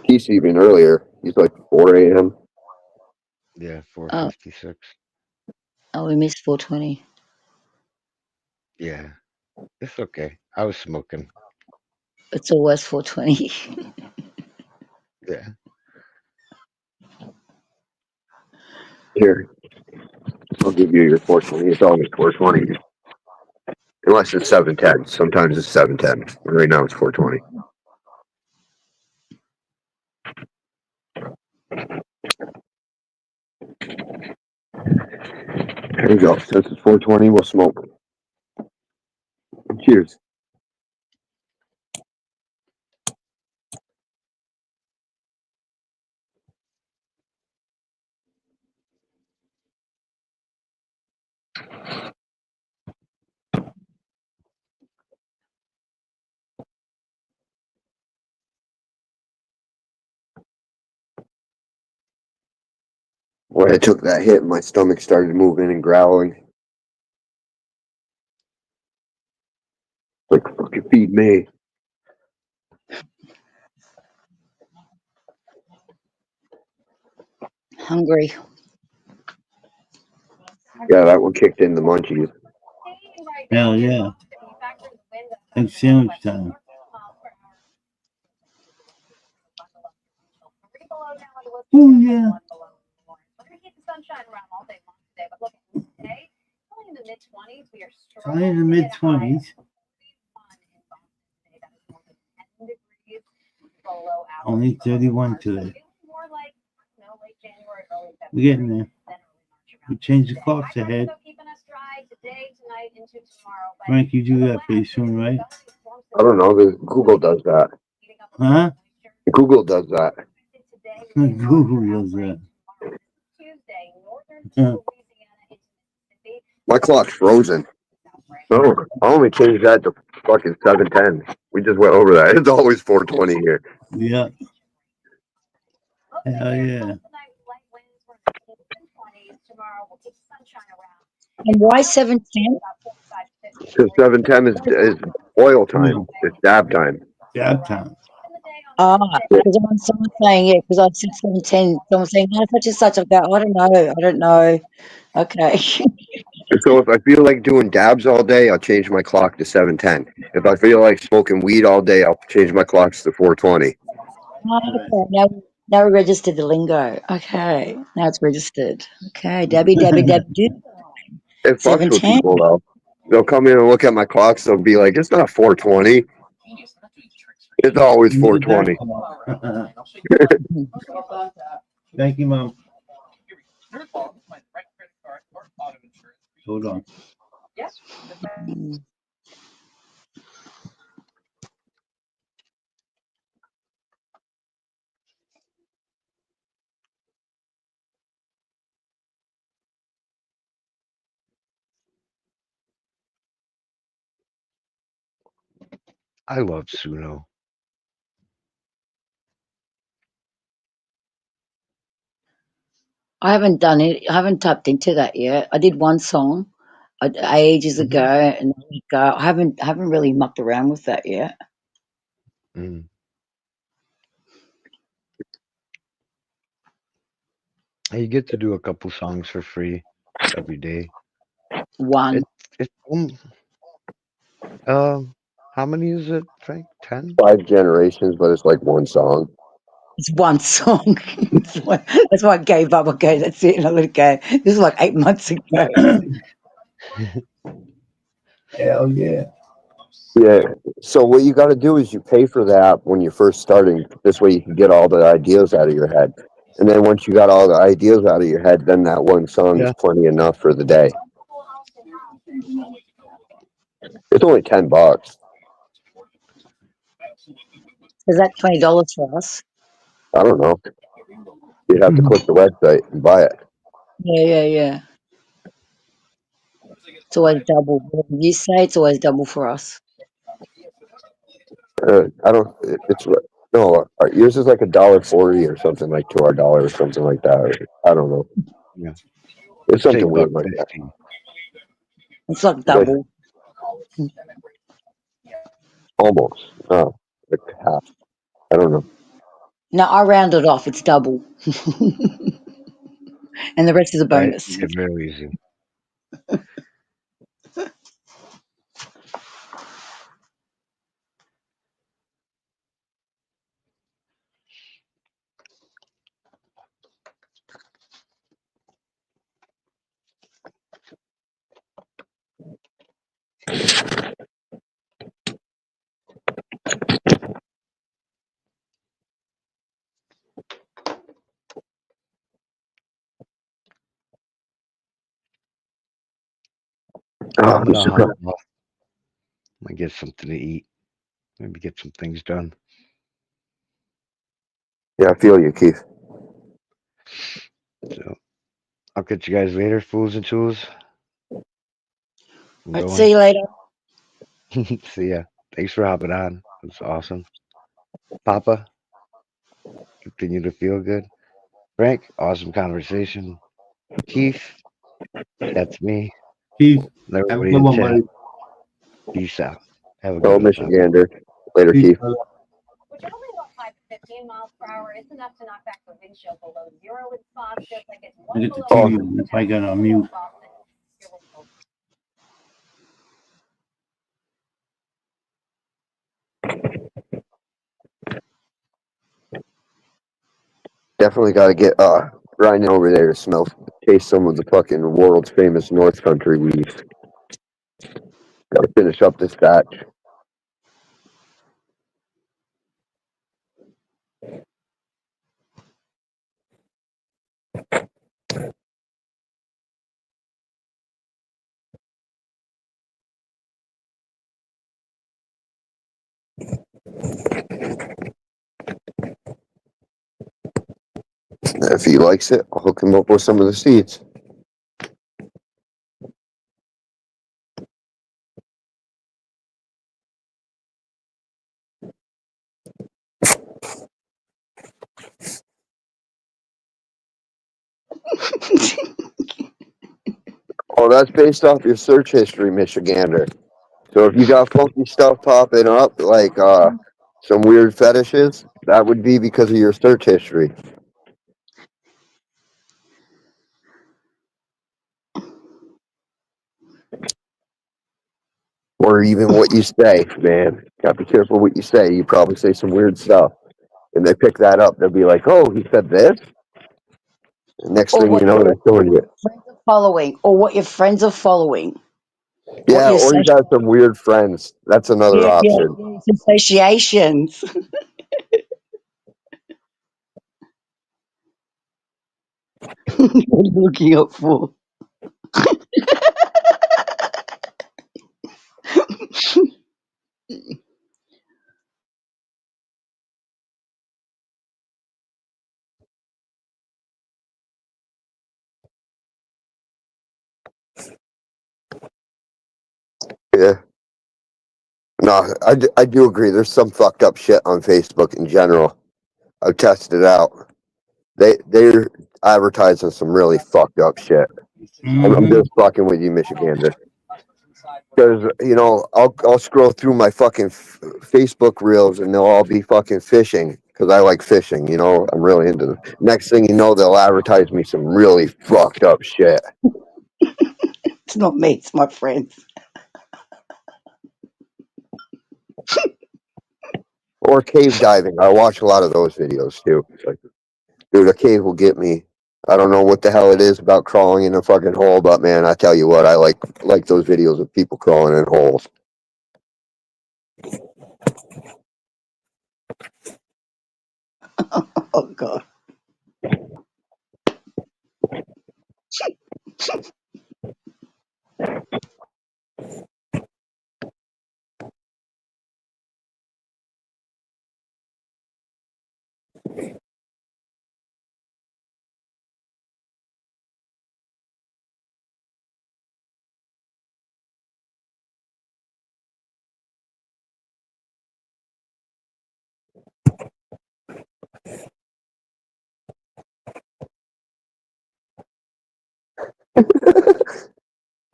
He's even earlier. He's like 4 a.m. Yeah, Oh, 4:56. oh, we missed 4:20. Yeah, it's okay. I was smoking. It's always 4:20. Yeah. Here, I'll give you your 420. It's always 420. Unless it's 710. Sometimes it's 710. Right now it's 420. There you go. Since it's 420, we'll smoke. Cheers. Boy, I took that hit and my stomach started moving and growling. Like, fucking feed me. Hungry. Yeah, that one kicked in the munchies. Hell yeah. It's sandwich time. Oh yeah. High in the mid 20s. Only 31 today. We're getting there. We changed the clocks ahead. Frank, you do that pretty soon, right? I don't know. Google does that. Huh? Google does that. Google does that. Huh. My clock's frozen. Oh, I only changed that to fucking 710. We just went over that. It's always 420 here. Yeah. Hell yeah. And why 7:10? Because 710 is oil time. It's dab time. Dab time. Ah, because someone's saying, yeah, because I said 7:10. Someone's saying, no, such and such. I go, I don't know. I don't know. Okay. So if I feel like doing dabs all day, I'll change my clock to 710. If I feel like smoking weed all day, I'll change my clocks to 420. Okay. Now we registered the lingo. Okay. Now it's registered. Okay. Dabby, do. It fucks with 7:10. people though. They'll come in and look at my clocks. They'll be like, "It's not 420. It's always 420." Thank you, Mom. Hold on. I love Suno. I haven't done it. I haven't tapped into that yet. I did one song ages ago, and I haven't really mucked around with that yet. Mm. You get to do a couple songs for free every day. One. It's how many is it, Frank? 10? 5 generations, but it's like one song. It's one song. That's why I gave up. Okay, that's it. And I let it go. This is like 8 months ago. Hell yeah. Yeah. So what you got to do is you pay for the app when you're first starting. This way you can get all the ideas out of your head. And then once you got all the ideas out of your head, then that one song is plenty enough for the day. It's only $10. Is that $20 for us? I don't know. You'd have to click the website and buy it. Yeah. It's always double. Whatever you say, it's always double for us. I don't. It's no. Yours is like $1.40 or something like to our dollar or something like that. I don't know. Yeah. It's something weird like that. It's like double. Almost. Oh, like half. I don't know. No, I round it off. It's double. And the rest is a bonus. Yeah, very easy. I'm gonna hop off. I'm gonna get something to eat. Maybe get some things done. Yeah, I feel you, Keith. So I'll catch you guys later, fools and tools. Right, see you later. See ya. Thanks for hopping on. It was awesome. Papa, continue to feel good. Frank, awesome conversation. Keith, that's me. Keith, And have a everybody good in one, chat. buddy. Peace out. Have a Oh, good one. Papa. Michigander. Later, Peace, Keith. brother. Which only about 5 to 15 miles per hour is enough to knock back the wind chill below zero in spots, just like it's I one get the below TV on. That's why I got it on mute. Definitely got to get Ryan over there to taste some of the fucking world's famous North Country weed. Got to finish up this batch. If he likes it, I'll hook him up with some of the seeds. Oh, that's based off your search history, Michigander. So if you got funky stuff popping up, like some weird fetishes, that would be because of your search history. Or even what you say, man. Gotta be careful what you say. You probably say some weird stuff. And they pick that up. They'll be like, oh, he said this? And next Or thing what you know, they're showing you. friends are following, or what your friends are following. Yeah, or you got some weird friends. That's another option. It's associations. What are you looking up for? Yeah. No, I do agree. There's some fucked up shit on Facebook in general. I've tested it out. they're advertising some really fucked up shit. I'm just fucking with you, Michigander. Because I'll scroll through my fucking Facebook reels and they'll all be fucking fishing because I like fishing. I'm really into them. Next thing you know, they'll advertise me some really fucked up shit. It's not me, it's my friends. Or cave diving. I watch a lot of those videos too. It's like, dude, a cave will get me. I don't know what the hell it is about crawling in a fucking hole, but man, I tell you what, I like those videos of people crawling in holes. Oh God.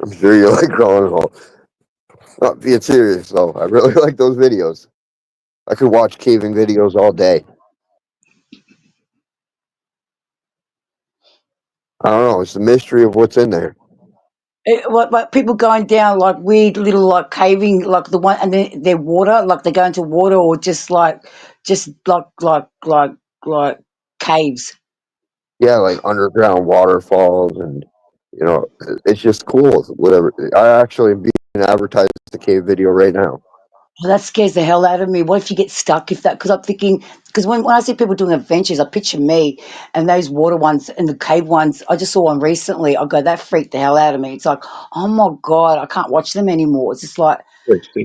I'm sure you like crawling in holes. Not being serious though. I really like those videos. I could watch caving videos all day. I don't know. It's the mystery of what's in there. What people going down like weird little like caving like the one and then they're water like they go into water or just like caves. Yeah, like underground waterfalls and it's just cool. Whatever. I actually am being advertised the cave video right now. Well, that scares the hell out of me. What if you get stuck if that? Because I'm thinking, because when I see people doing adventures, I picture me and those water ones and the cave ones. I just saw one recently. I go, that freaked the hell out of me. It's like, oh my God, I can't watch them anymore. It's just like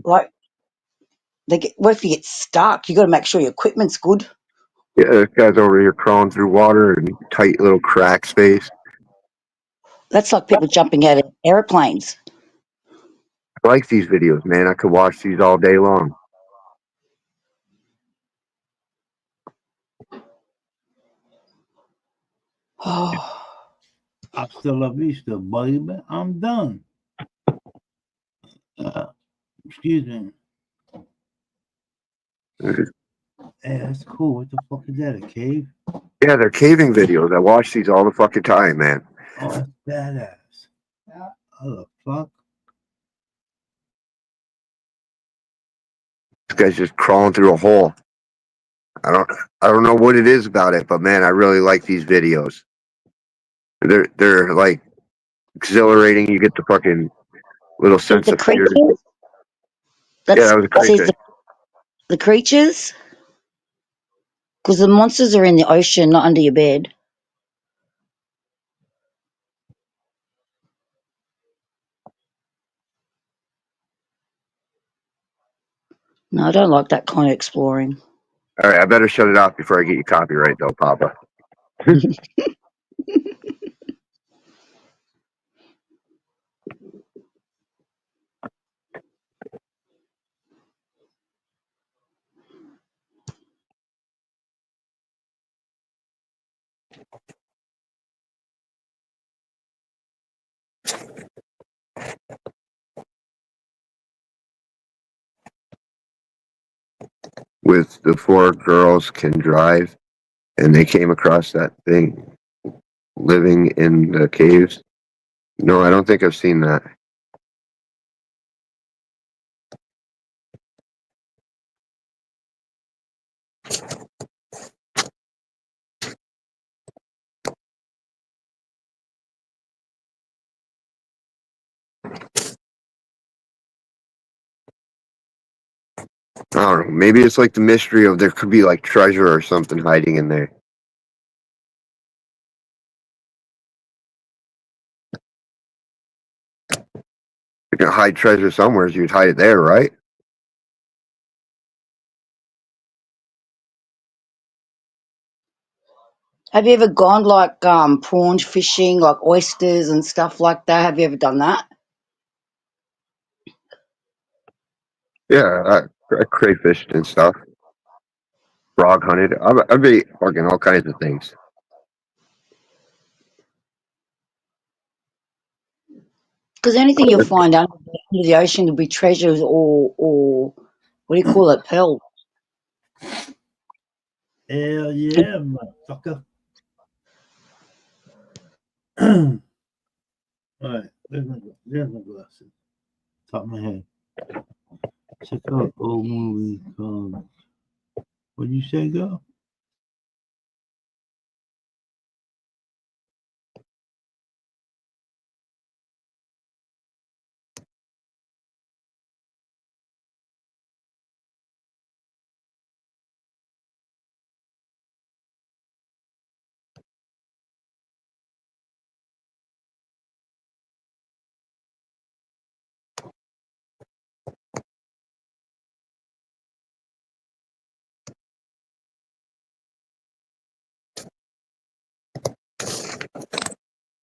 what if you get stuck? You got to make sure your equipment's good. Yeah, this guy's over here crawling through water and tight little crack space. That's like people jumping out of airplanes. I like these videos, man. I could watch these all day long. Hasta la vista, baby. I'm done. Excuse me. Hey, that's cool. What the fuck is that? A cave? Yeah, they're caving videos. I watch these all the fucking time, man. Oh, that's badass. Oh, the fuck? This guy's just crawling through a hole. I don't know what it is about it, but man, I really like these videos. They're like exhilarating. You get the fucking little sense of fear. Yeah, that was a creature. The creatures? Because the monsters are in the ocean, not under your bed. No, I don't like that kind of exploring. All right, I better shut it off before I get you copyright, though, Papa. With the 4 girls can drive, and they came across that thing living in the caves. No, I don't think I've seen that. I don't know. Maybe it's like the mystery of there could be like treasure or something hiding in there. You can hide treasure somewhere, so you'd hide it there, right? Have you ever gone like prawn fishing, like oysters and stuff like that? Have you ever done that? Yeah, I crayfished and stuff. Frog hunted. I've ate fucking all kinds of things. Because anything you'll find under the ocean will be treasures or what do you call it, pearls. Hell yeah, motherfucker. All right, there's my glasses. Top of my head. Check out old movie called. What'd you say, girl?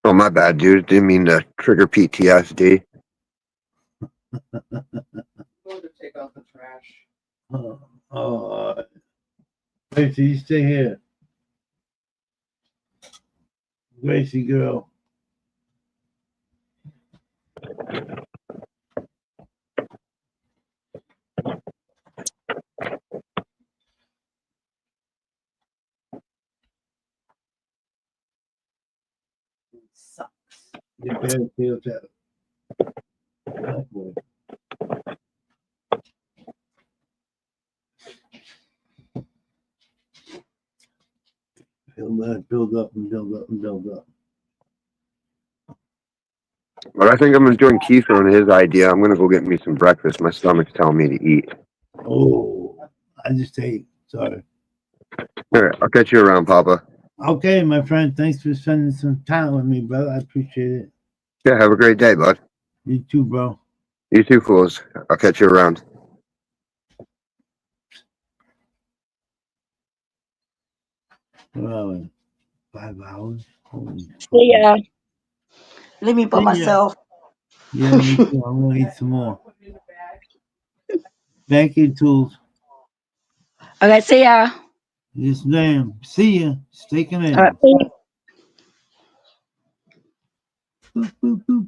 Oh, my bad, dude. Didn't mean to trigger PTSD. Going to take out the trash. Oh, Gracie, you stay here. Gracie, girl. Sucks. Your parents feels that. That boy. He'll let it build up and build up and build up. But I think I'm enjoying Keith on his idea. I'm gonna go get me some breakfast. My stomach's telling me to eat. Oh, I just ate. Sorry. All right, I'll catch you around, Papa. Okay, my friend. Thanks for spending some time with me, brother. I appreciate it. Yeah, have a great day, bud. You too, bro. You too, fools. I'll catch you around. Where are we? 5 hours? Holy See ya. Leave me by See ya. myself. Yeah, me too. I'm gonna eat some more. Thank you, Tools. Okay, see ya. Yes, ma'am. See ya. Stay All right, connected. see ya. Boop, boop, boop, boop.